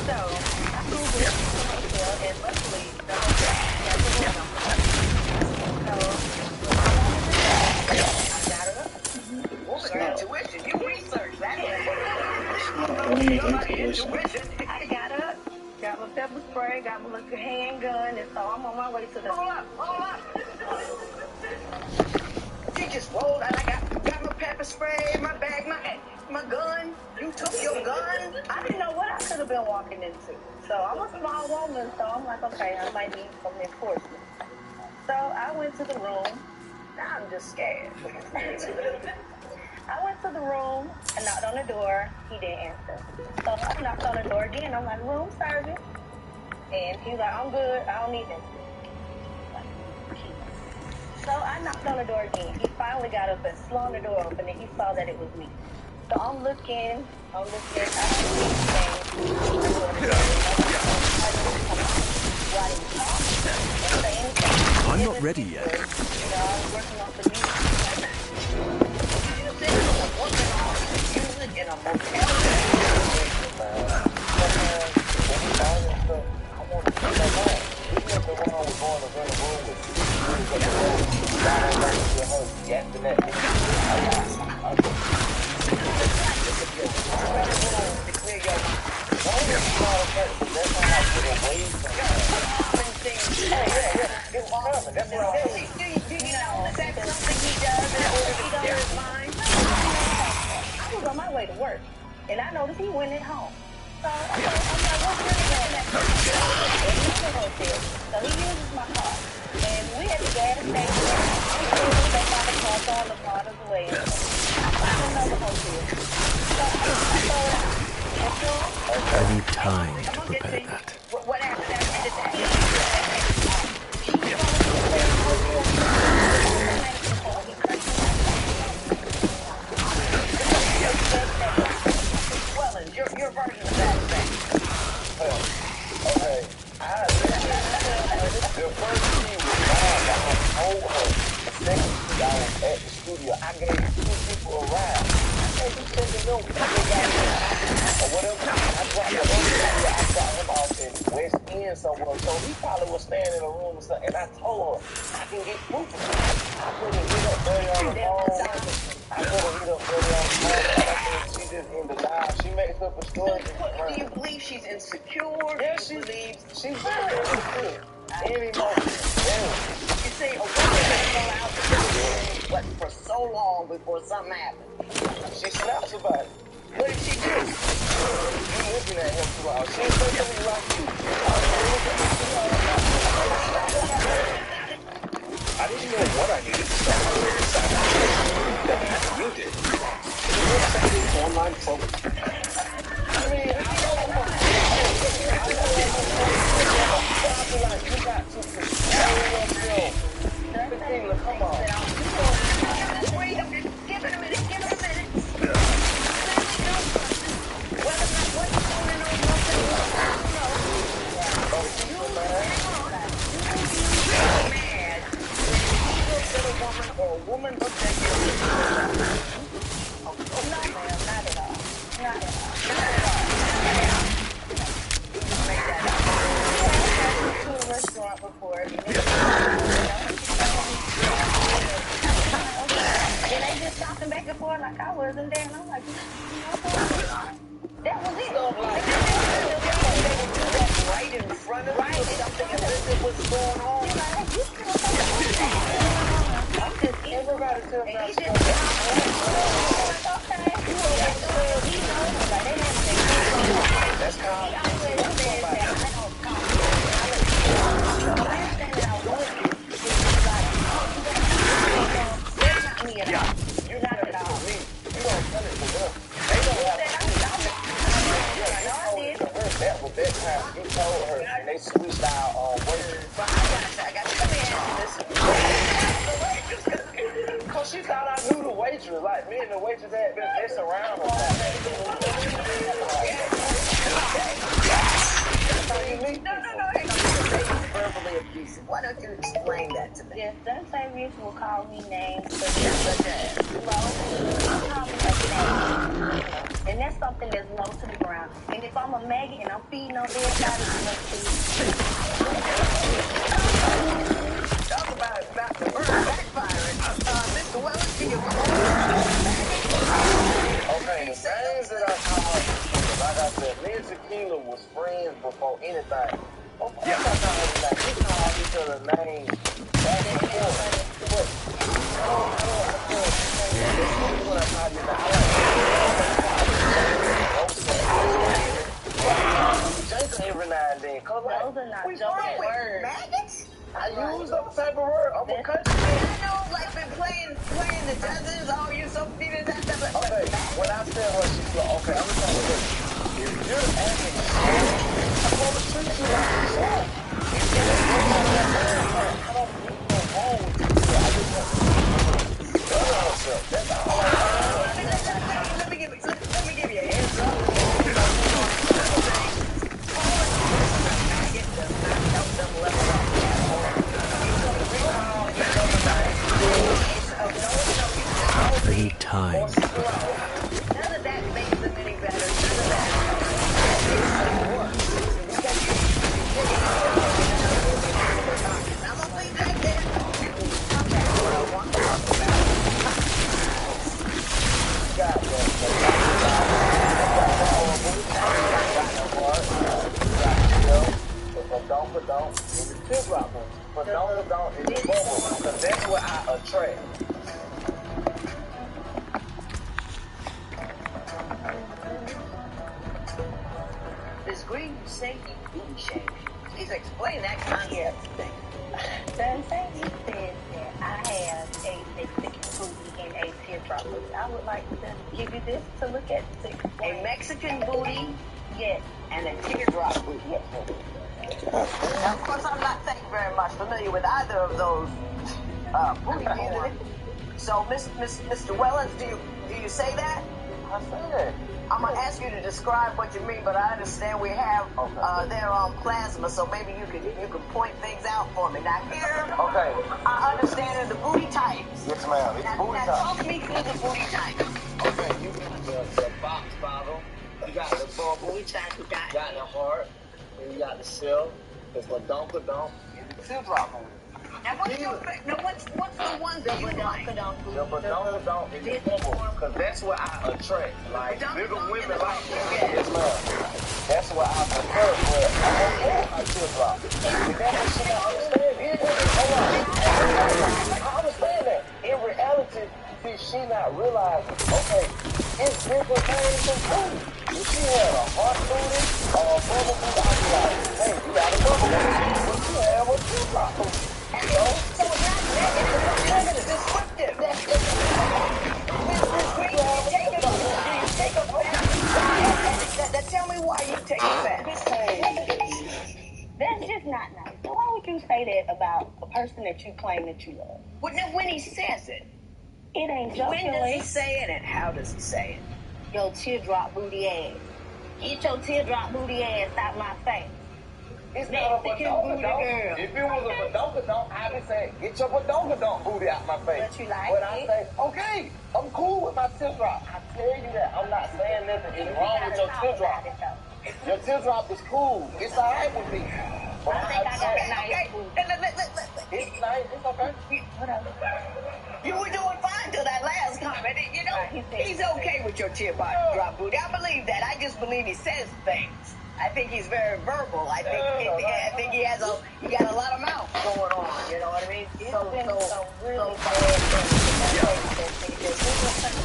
So, I Googled the hotel, and luckily, the hotel has a room number. So, I got it up. Woman, intuition, you research that. Intuition. I got up, got my pepper spray, got my little handgun, and so I'm on my way to the... Hold up. She just rolled out. I got my pepper spray, my bag, my gun. You took your gun? I didn't know what I could have been walking into. So I'm a small woman, so I'm like, okay, I might need some enforcement. So I went to the room. Now I'm just scared. I went to the room, I knocked on the door, he didn't answer. So I knocked on the door again, I'm like, room service. And he was like, I'm good, I don't need anything. So I knocked on the door again. He finally got up and slung the door open, and he saw that it was me. So I'm looking, I don't see anything. I'm not ready yet. I was working on some music. In a motel. I was on my way to work, and I noticed he went at home. So I'm like, what's really going on? So he uses my car, and we at the gas station. They found the car on the part of the way. I found another hotel. So I need time to prepare that. What happened after that? Your version of that thing. Okay. The first scene was live. I told her. The second scene, I was at the studio. I gave 2 people a ride. I said, you send the note. Or whatever. I dropped the other video. I got him off in West End somewhere. So he probably was staying in a room or something. And I told her, I can get proof of it. I couldn't hit up Buddy on the phone. She just in the live. She makes up a story. Do you believe she's insecure? Yeah, she believes she's very insecure. Any moment. You see, a woman has gone out to what for so long before something happened. She snaps about it. What did she do? You looking at him too loud. She ain't something like you. I didn't know what I needed to start my career side. You did. Online program. I mean, you got to control yourself. Come on. one looked at you. No, ma'am, not at all. Not at all. You just made that up. I've been to a restaurant before. And they just talking back and forth like I wasn't there. And I'm like, that was it. So, like, they would do that right in front of you if something illicit was going on. Everybody feels like that's how you're not at all. You don't tell it to them. They don't have that was that time you told her and they switched out on words. I got to come in and because she thought I knew the waitress. Like me and the waitress had been messing around or something. No. Verbally abusive. Why don't you explain that to me? Yes, some Saviors will call me names, but call me a name. And that's something that's low to the ground. And if I'm a maggot and I'm feeding on everybody, I'm going to Talk about the bird backfiring. Mr. Wells, can you okay, the names that I called, like I said, me and Tequila was friends before anything. Of course I called him that. We called each other names back and forth. But what I called you now. Jason every now and then. Cause like, those are not we jumping words. Maggots? I use those type of words. I'm a country. I know, like, been playing the judges. Oh, you so feeding that stuff. Okay, when I tell her, she's like, okay, I'm going to tell her, if you're acting I'm going to treat you like a son. I don't need no wrong with you. I just want to love herself. That's all I want. Let me give you a heads up. Every time. None of that makes them any better. None of that. I'm gonna leave that there. Come back to what I want to talk about. Because that's what I attract. Ms. Green, you say you booty shame. Please explain that concept to me. The Savior says that I have a Mexican booty and a teardrop booty. I would like to give you this to look at. A Mexican booty? Yes. And a teardrop booty? Yes. Now, of course, I'm not very much familiar with either of those booty forms. So, Mr. Wellens, do you say that? I said that. I'm going to ask you to describe what you mean, but I understand we have their plasma, so maybe you can point things out for me. Now, here, I understand the booty types. Yes, ma'am. It's booty types. Now, talk me through the booty types. Okay, you got the box bottle, you got the bubble, Booty type we got. you got the heart, and you got the shell, it's the donka-donk, and the teardrop booty. Now, what's the ones that you like? The badonka-donk is the bubble, because that's what I attract. Like, bigger women like that. Yes, ma'am. That's what I prefer, but I don't want a teardrop. Because she don't understand. Hold on. I understand that. In reality, she not realizing, okay, it's different things from food. If she had a heart booty or a bubble booty, I'd be like, hey, you got a bubble booty. But you have a teardrop booty. So it's not negative, it's descriptive. Tell me why you take offense. That's just not nice. So why would you say that about a person that you claim that you love? Well, now, when he says it, it ain't jokingly. When does he say it and how does he say it? Your teardrop booty ass. Get your teardrop booty ass out my face. It's not a badonka-donk. If it was a badonka-donk, I'd be saying, get your badonka-donk booty out my face. But you like but it? I say, okay, I'm cool with my teardrop. I tell you that. I'm not saying nothing is wrong with your teardrop. Your teardrop is cool. It's all right with me. But I think I got a nice booty. It's nice. It's okay. Whatever. You were doing fine till that last comment. You know, he's okay with your teardrop booty. I believe that. I just believe he says things. I think he's very verbal. I think he has got a lot of mouth going on. You know what I mean? It's been some really bad things.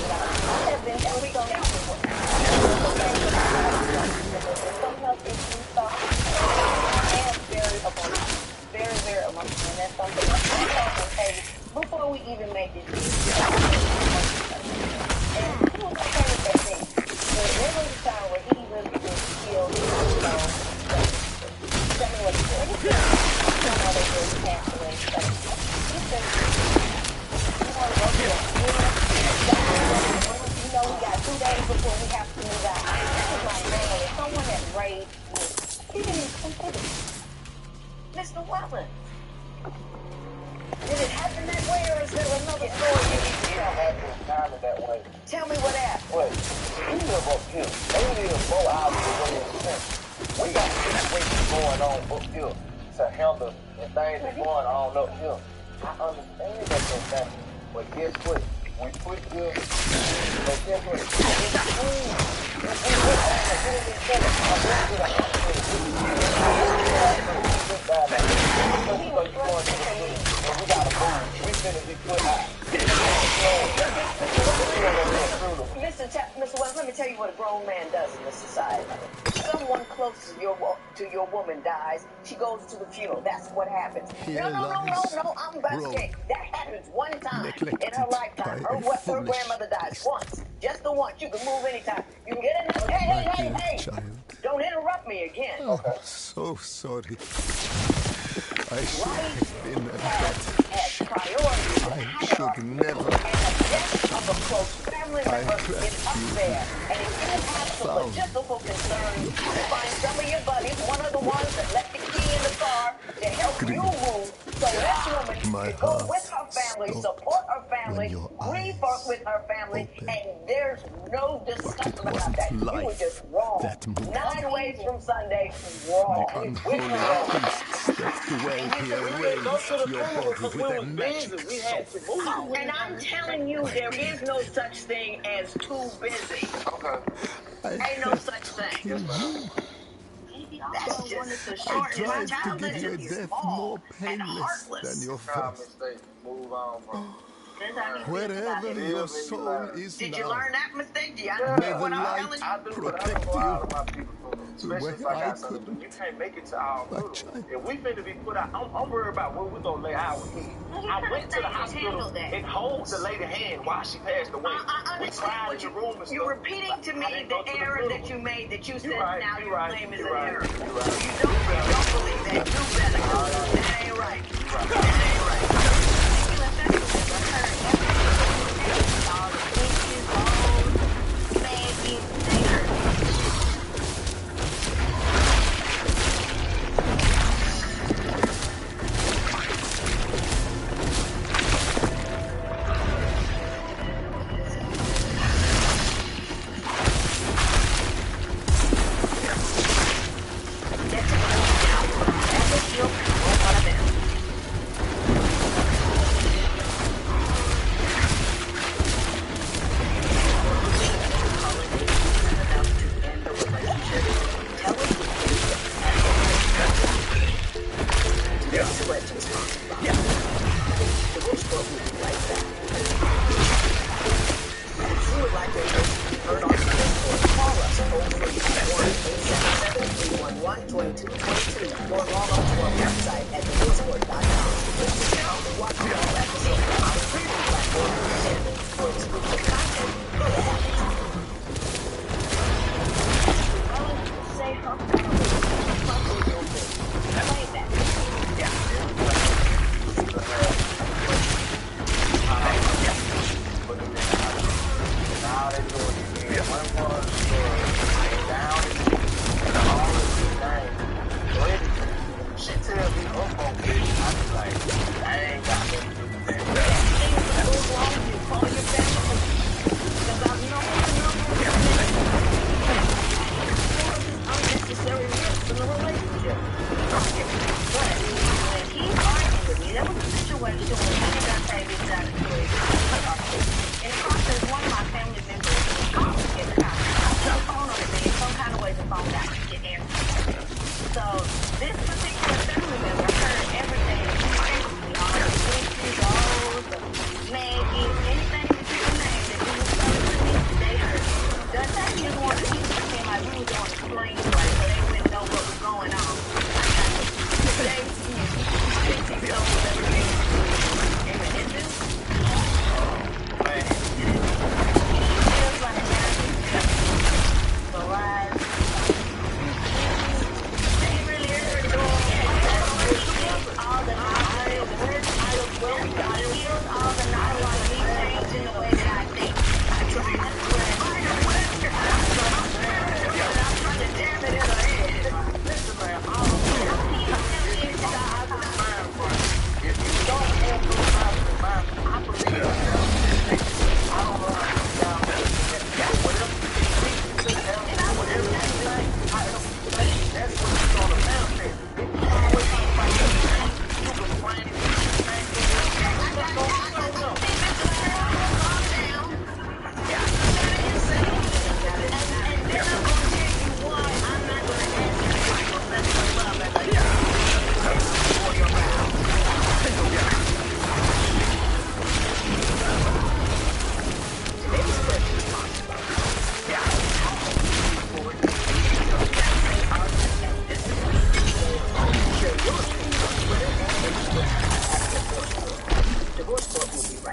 I have been through some health issues. So I am very emotional. Very, very emotional. And that's something I'm saying before we even make this decision. And he was okay with that thing. But there was a time where he really just killed tell me what he said. I don't know they really passed away. But he said, you want to go to the funeral? You know, we got 2 days before we have to move out. That was my man. Someone that raised me. He didn't even consider it. Mr. Wallace. Did it happen that way, or is there another story you need to tell? It happened kind of that way. Tell me what happened. Wait, we live up here. They live 4 hours away in the center. We got situations going on up here to handle and things that's going on up here. I understand that they're happening, but guess what? We put here, but guess what? It's cool. It's good. I'm going to get in this center. I'm going to get a hospital. We got to move. We finna be put out. Mr. West, let me tell you what a grown man does in this society. Someone close to your woman dies, she goes to the funeral. That's what happens. No, I'm about to say that happens one time in her lifetime. Her grandmother dies once. Just the once. You can move anytime. You can get in there. Hey. Child. Don't interrupt me again. Oh, so sorry. I should have been a better ship. I should never. Of a close family member is up there. And if you have some logistical concerns, find some of your buddies, one of the ones that left the key in the car to help you move, so this woman can go with her family, support her family, grieve with her family, and there's no discussion about that. You were just wrong. 9 ways from Sunday, wrong. Unholy priests that dwell here raised your body with a magic soap. And I'm telling you, there is no such thing as too busy. Ain't no such thing. That's just a short. I tried to give you a death more painless than your first. Move on, bro. Wherever your soul is Did now, you learn that mistake? Do you may understand the what I'm light telling you? protect you. Especially if I got something. You can't make it to our funeral. If we finna be put out, I'm worried about where we're gonna lay our head. I went to the hospital and hold the lady's hand while she passed away. We cried in the room and stuff. You're repeating to me the error that you made, that you said now your claim is an error. You don't believe that. Do better. That ain't right. That ain't right.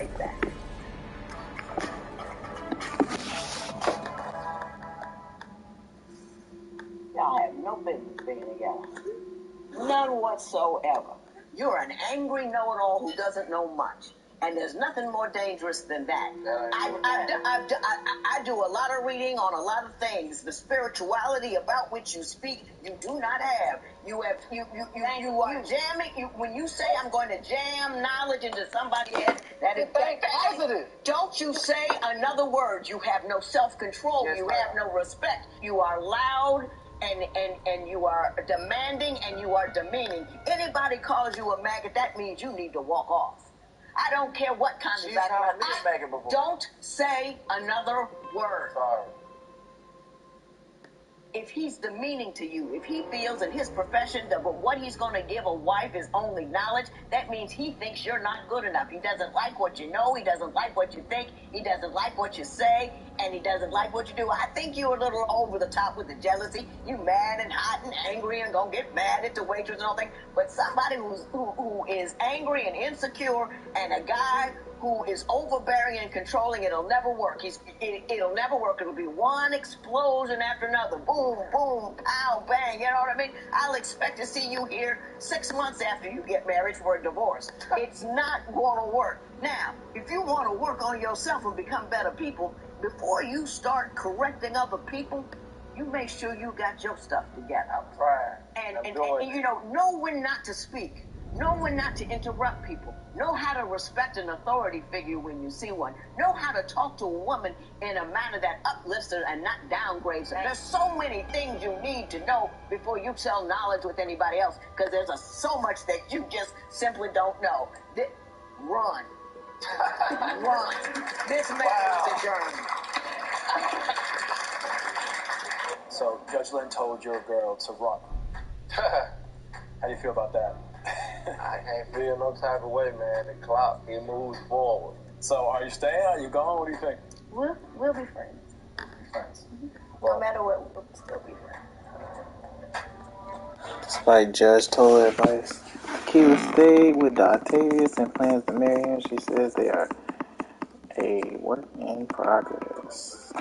right back. Y'all have no business being together. None whatsoever. You're an angry know-it-all who doesn't know much. And there's nothing more dangerous than that. I do a lot of reading on a lot of things. The spirituality about which you speak, you do not have. You are jamming. When you say I'm going to jam knowledge into somebody's head, that is positive. Don't you say another word. You have no self-control. Yes, you have no respect. You are loud. And you are demanding and you are demeaning. Anybody calls you a maggot, that means you need to walk off. I don't care what kind of background. Don't say another word. Sorry. If he's demeaning to you, if he feels in his profession that what he's going to give a wife is only knowledge, that means he thinks you're not good enough. He doesn't like what you know. He doesn't like what you think. He doesn't like what you say. And he doesn't like what you do. I think you're a little over the top with the jealousy. You mad and hot and angry and gonna get mad at the waitress and all that. But somebody who is angry and insecure and a guy who is overbearing and controlling, it'll never work. It'll never work. It'll be one explosion after another. Boom, boom, pow, bang. You know what I mean? I'll expect to see you here 6 months after you get married for a divorce. It's not going to work. Now, if you want to work on yourself and become better people, before you start correcting other people, you make sure you got your stuff together. I'm trying. And you know when not to speak. Know when not to interrupt people. Know how to respect an authority figure when you see one. Know how to talk to a woman in a manner that uplifts her and not downgrades her. There's so many things you need to know before you tell knowledge with anybody else, because there's so much that you just simply don't know. Run. Run. This man is adjourned. So, Judge Lynn told your girl to run. How do you feel about that? I can't feel no type of way, man. The clock, it moves forward. So, are you staying? Are you going? What do you think? We'll be friends. Friends. No matter what, we'll still be friends. Despite Judge Toller advice, Keela stayed with Octavius and plans to marry him. She says they are a work in progress.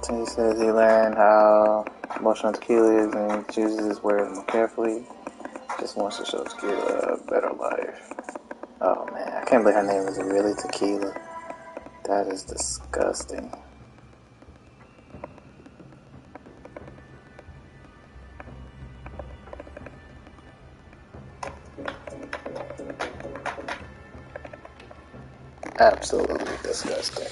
So he says he learned how emotional Tequila is and chooses his words more carefully. Just wants to show Tequila a better life. Oh man, I can't believe her name is really Tequila. That is disgusting. Absolutely disgusting.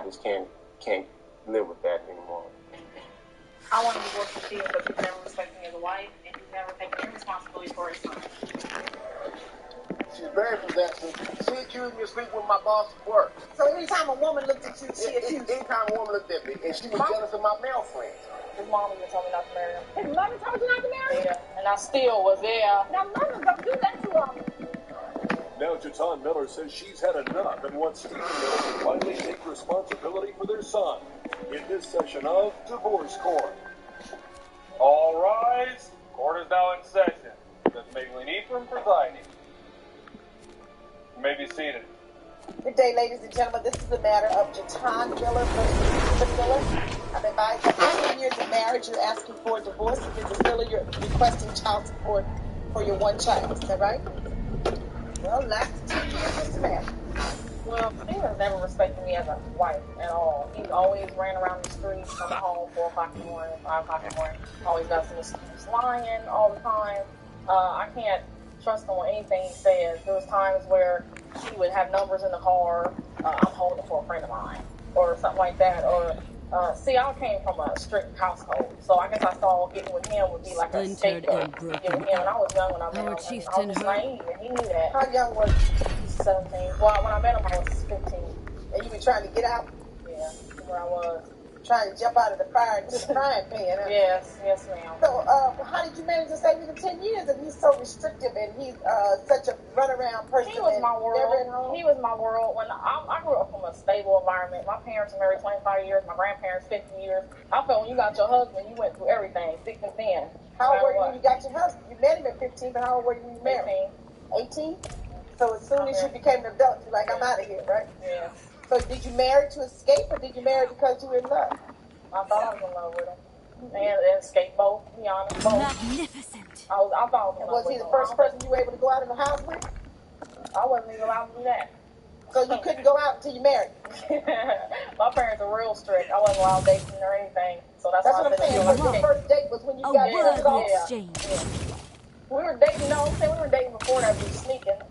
just can't live with that anymore. I want to divorce the kid, but you've never respected me as a wife, and you've never taken any responsibility for his son. She's very possessive. She accused me of sleeping with my boss at work. So anytime a woman looked at you, she accused you. Anytime a woman looked at me, and she was jealous of my male friends. His mom even told me not to marry him. His mother told you not to marry him? Yeah, and I still was there. Now, mothers don't do that too often. Now, Jatan Miller says she's had enough and wants Stephen Miller to finally take responsibility for their son in this session of Divorce Court. All rise. Court is now in session. Judge Maybelline Ephraim presiding. You may be seated. Good day, ladies and gentlemen. This is the matter of Jatan Miller versus Stephen Miller. I've advised that for 10 years of marriage, you're asking for a divorce. If Mrs. Miller, you're requesting child support for your one child. Is that right? Well, last 10 years, Mr. Mayor. Well, Stephen's never respected me as a wife at all. He's always ran around the streets, coming home 4 o'clock in the morning, 5 o'clock in the morning. Always got some excuse, lying all the time. I can't trust him on anything he says. There was times where he would have numbers in the car. I'm holding for a friend of mine, or something like that. Or see, I came from a strict household, so I guess I saw getting with him would be like a scapegoat. Getting with him, and I was young when I met him. I was naive, and he knew that. How young was you? 17. Well, when I met him, I was 15. And you were trying to get out? Yeah, where I was. Trying to jump out of the fire and just frying pan. Huh? Yes, ma'am. So, how did you manage to stay with him 10 years if he's so restrictive and he's such a runaround person? He was my world. He was my world. When I grew up from a stable environment. My parents were married 25 years. My grandparents 50 years. I felt when you got your husband, you went through everything, thick and thin. How old were you when you got your husband? You met him at 15, but how old were you when you married? 18. So as soon as you became an adult, you're like, I'm out of here, right? Yeah. So did you marry to escape, or did you marry because you were in love? I thought I was in love with him. And escape both, to be honest. Both. Magnificent. I thought I was in love with him. Was he the first person you were able to go out in the house with? I wasn't even allowed to do that. So you couldn't go out until you married? My parents are real strict. I wasn't allowed dating or anything. So that's what I'm saying. The first date was when you got married. Exchange. Yeah. We were dating, we were dating before that. We were sneaking.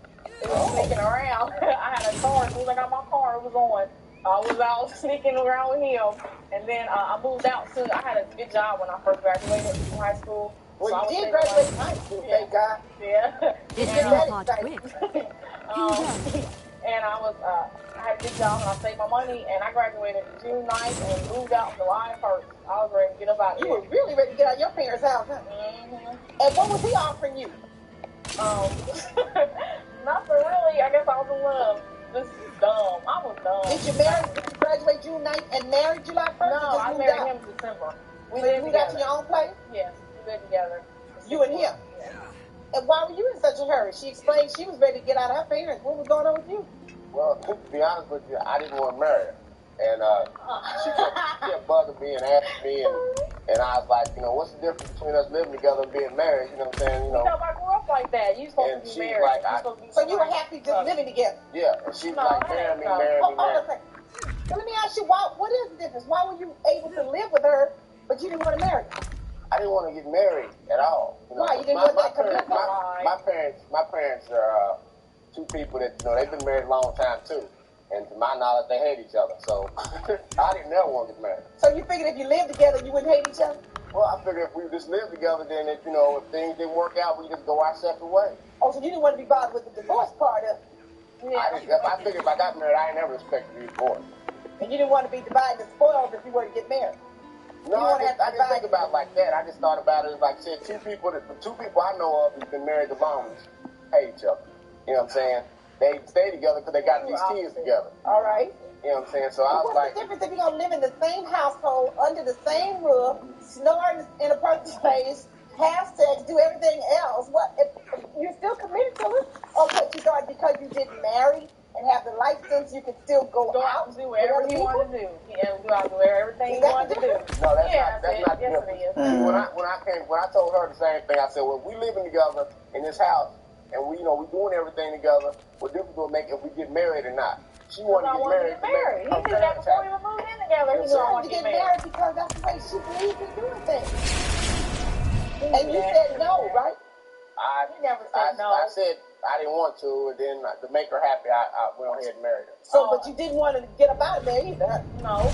It was sneaking around. I had a car. As soon as I got my car, it was on. I was out sneaking around with him. And then I moved out soon. I had a good job when I first graduated from high school. Well, so you did graduate from high school, thank God. Yeah. It's not hot quick. And I had a good job and I saved my money and I graduated June 9th and moved out July 1st. I was ready to get up out of here. You were really ready to get out of your parents' house, huh? Mm-hmm. And what was he offering you? Nothing really. I guess I was in love. This is dumb. I was dumb. Did you graduate June 9th and marry July 1st? No, I married him in December. We lived out to your own place? Yes, we lived together. You and him? Yeah. And why were you in such a hurry? She explained she was ready to get out of her parents. What was going on with you? Well, to be honest with you, I didn't want to marry her. And she kept bugging me and asking me, and I was like, what's the difference between us living together and being married? You know what I'm saying? I grew up like that. You supposed to be married. Like, so you were happy just living together? Yeah, and she was like, marry me, marry me, marry me. So let me ask you, what is the difference? Why were you able to live with her, but you didn't want to marry her? I didn't want to get married at all. Why? You didn't want that commitment? My parents are two people that, they've been married a long time, too. And to my knowledge, they hate each other. So I didn't never want to get married. So you figured if you lived together, you wouldn't hate each other? Well, I figured if we just lived together, then if things didn't work out, we just go our separate ways. Oh, so you didn't want to be bothered with the divorce part of it? Yeah. I figured if I got married, I ain't never expected to be divorced. And you didn't want to be divided and spoiled if you were to get married? No, I didn't think about it like that. I just thought about it as like, said, two people I know of who've been married the longest hate each other. You know what I'm saying? They stay together because they got these kids together. All right. You know what I'm saying? So I was like... What's the difference if you're going to live in the same household, under the same roof, snore in a person's face, have sex, do everything else? What? If you're still committed to it? Okay, you thought because you didn't marry and have the license, you could still go out and do whatever you want to do. Yeah, go out and do everything you want to do. No, that's not the difference. When I told her the same thing, I said, well, we living together in this house, and we doing everything together. What difference will it make if we get married or not? She wanted to get married. He did that before we were moving in together. He wanted to get married because that's the way she believes in doing things. And you said no, right? He never said no. I said I didn't want to, and then to make her happy, I went on ahead and married her. So, but you didn't want to get up out of there either. No.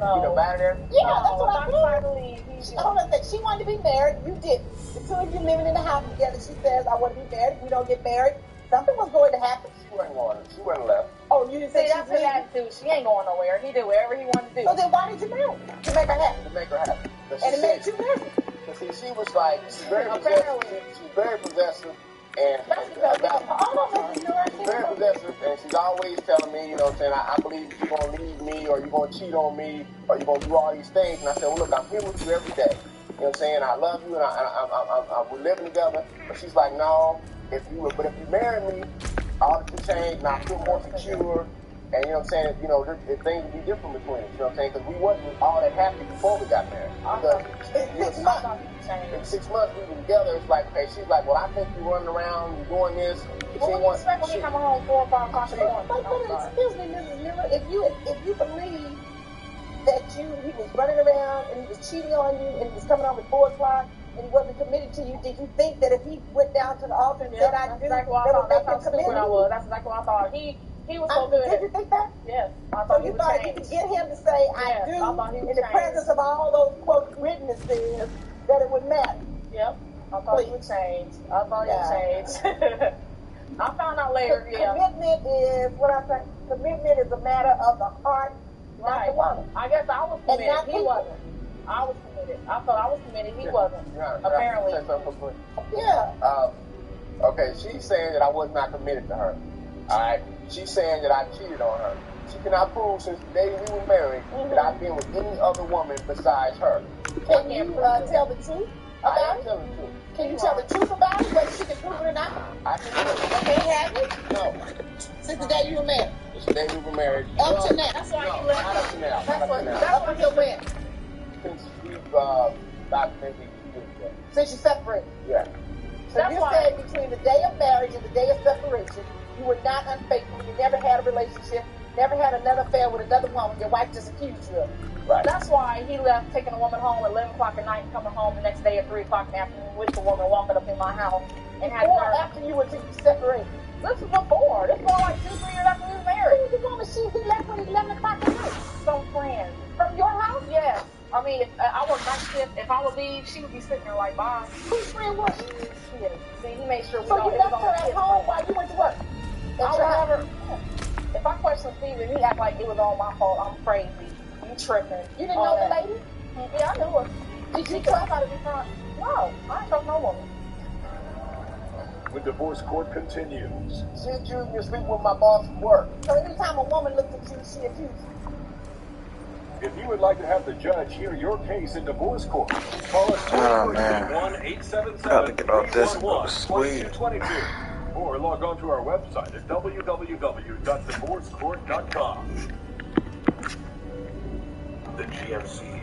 Get up out of there? Yeah, that's what I thought. Hold on a second. She wanted to be married. You didn't. The two of you living in the house together. She says, I want to be married. If we don't get married, something was going to happen. She wasn't left. Oh, you didn't say that's his attitude. She ain't going nowhere. He did whatever he wanted to do. So then why did you marry her? To make her happy. To make her happy. And it made you miserable. See, she was like, she's very possessive. She's very possessive. And she's very possessive, and she's always telling me, you know what I'm saying, I believe you're going to leave me, or you're going to cheat on me, or you're going to do all these things. And I said, well, look, I'm here with you every day. You know what I'm saying? I love you, and we're living together. But she's like, no, if you marry me, all this will change, and I feel more secure. And you know what I'm saying, you know, things would be different between us, you know what I'm saying? Because we wasn't all that happy before we got married. In 6 months we were together, it's like, okay, she's like, well, I think you're running around, you're doing this. What do you expect when you come home 4 or 5 o'clock in the morning? But excuse me, Mrs. Miller, if you believe that he was running around and he was cheating on you and he was coming home at 4 o'clock and he wasn't committed to you, did you think that if he went down to the altar and said, I do, that would make him committed? That's exactly what I thought. He was so good. Did you think that? Yes. I thought you thought you could get him to say, I do, in the presence of all those, quote, witnesses, that it would matter? Yep. I thought he would change. I found out later, Commitment is, what I say, commitment is a matter of the heart, not the wallet. I guess I was committed. He wasn't. I was committed. I thought I was committed. He wasn't. Apparently. Yeah. Okay, she's saying that I was not committed to her. All right. She's saying that I cheated on her. She cannot prove since the day we were married that I've been with any other woman besides her. Can you tell the truth about it? Can you tell the truth about it, whether she can prove it or not? I can prove it. Okay, have you? No. Since the day you were married? Since the day we were married. Up to now? That's why you left. Not up to now. That's until when? Since we've got maybe 2 years ago. Since you separated? Yeah. So you said between the day of marriage and the day of separation, you were not unfaithful, you never had a relationship, never had another affair with another woman, your wife just accused you of it. Right. That's why he left taking a woman home at 11 o'clock at night and coming home the next day at 3 o'clock in the afternoon with the woman walking up in my house and had Before or after you were separated? This was before. This was like 2-3 years after we were married. Who was the woman he left when 11 o'clock at night? Some friend. From your house? Yes. I mean, if I work night shift, if I would leave, she would be sitting there like, bye. Whose friend was she? See, he made sure we So you left her at home while you went to work? If I question Steven, he act like it was all my fault. I'm crazy. You tripping. You didn't know the lady? Yeah, I knew her. Did you trust her to be front? No, I don't trust no woman. When divorce court continues. She accused me of sleeping with my boss at work. So every time a woman looked at you, she accused you? If you would like to have the judge hear your case in divorce court, call us 1-877-311-2222 or log on to our website at www.divorcecourt.com. The GMC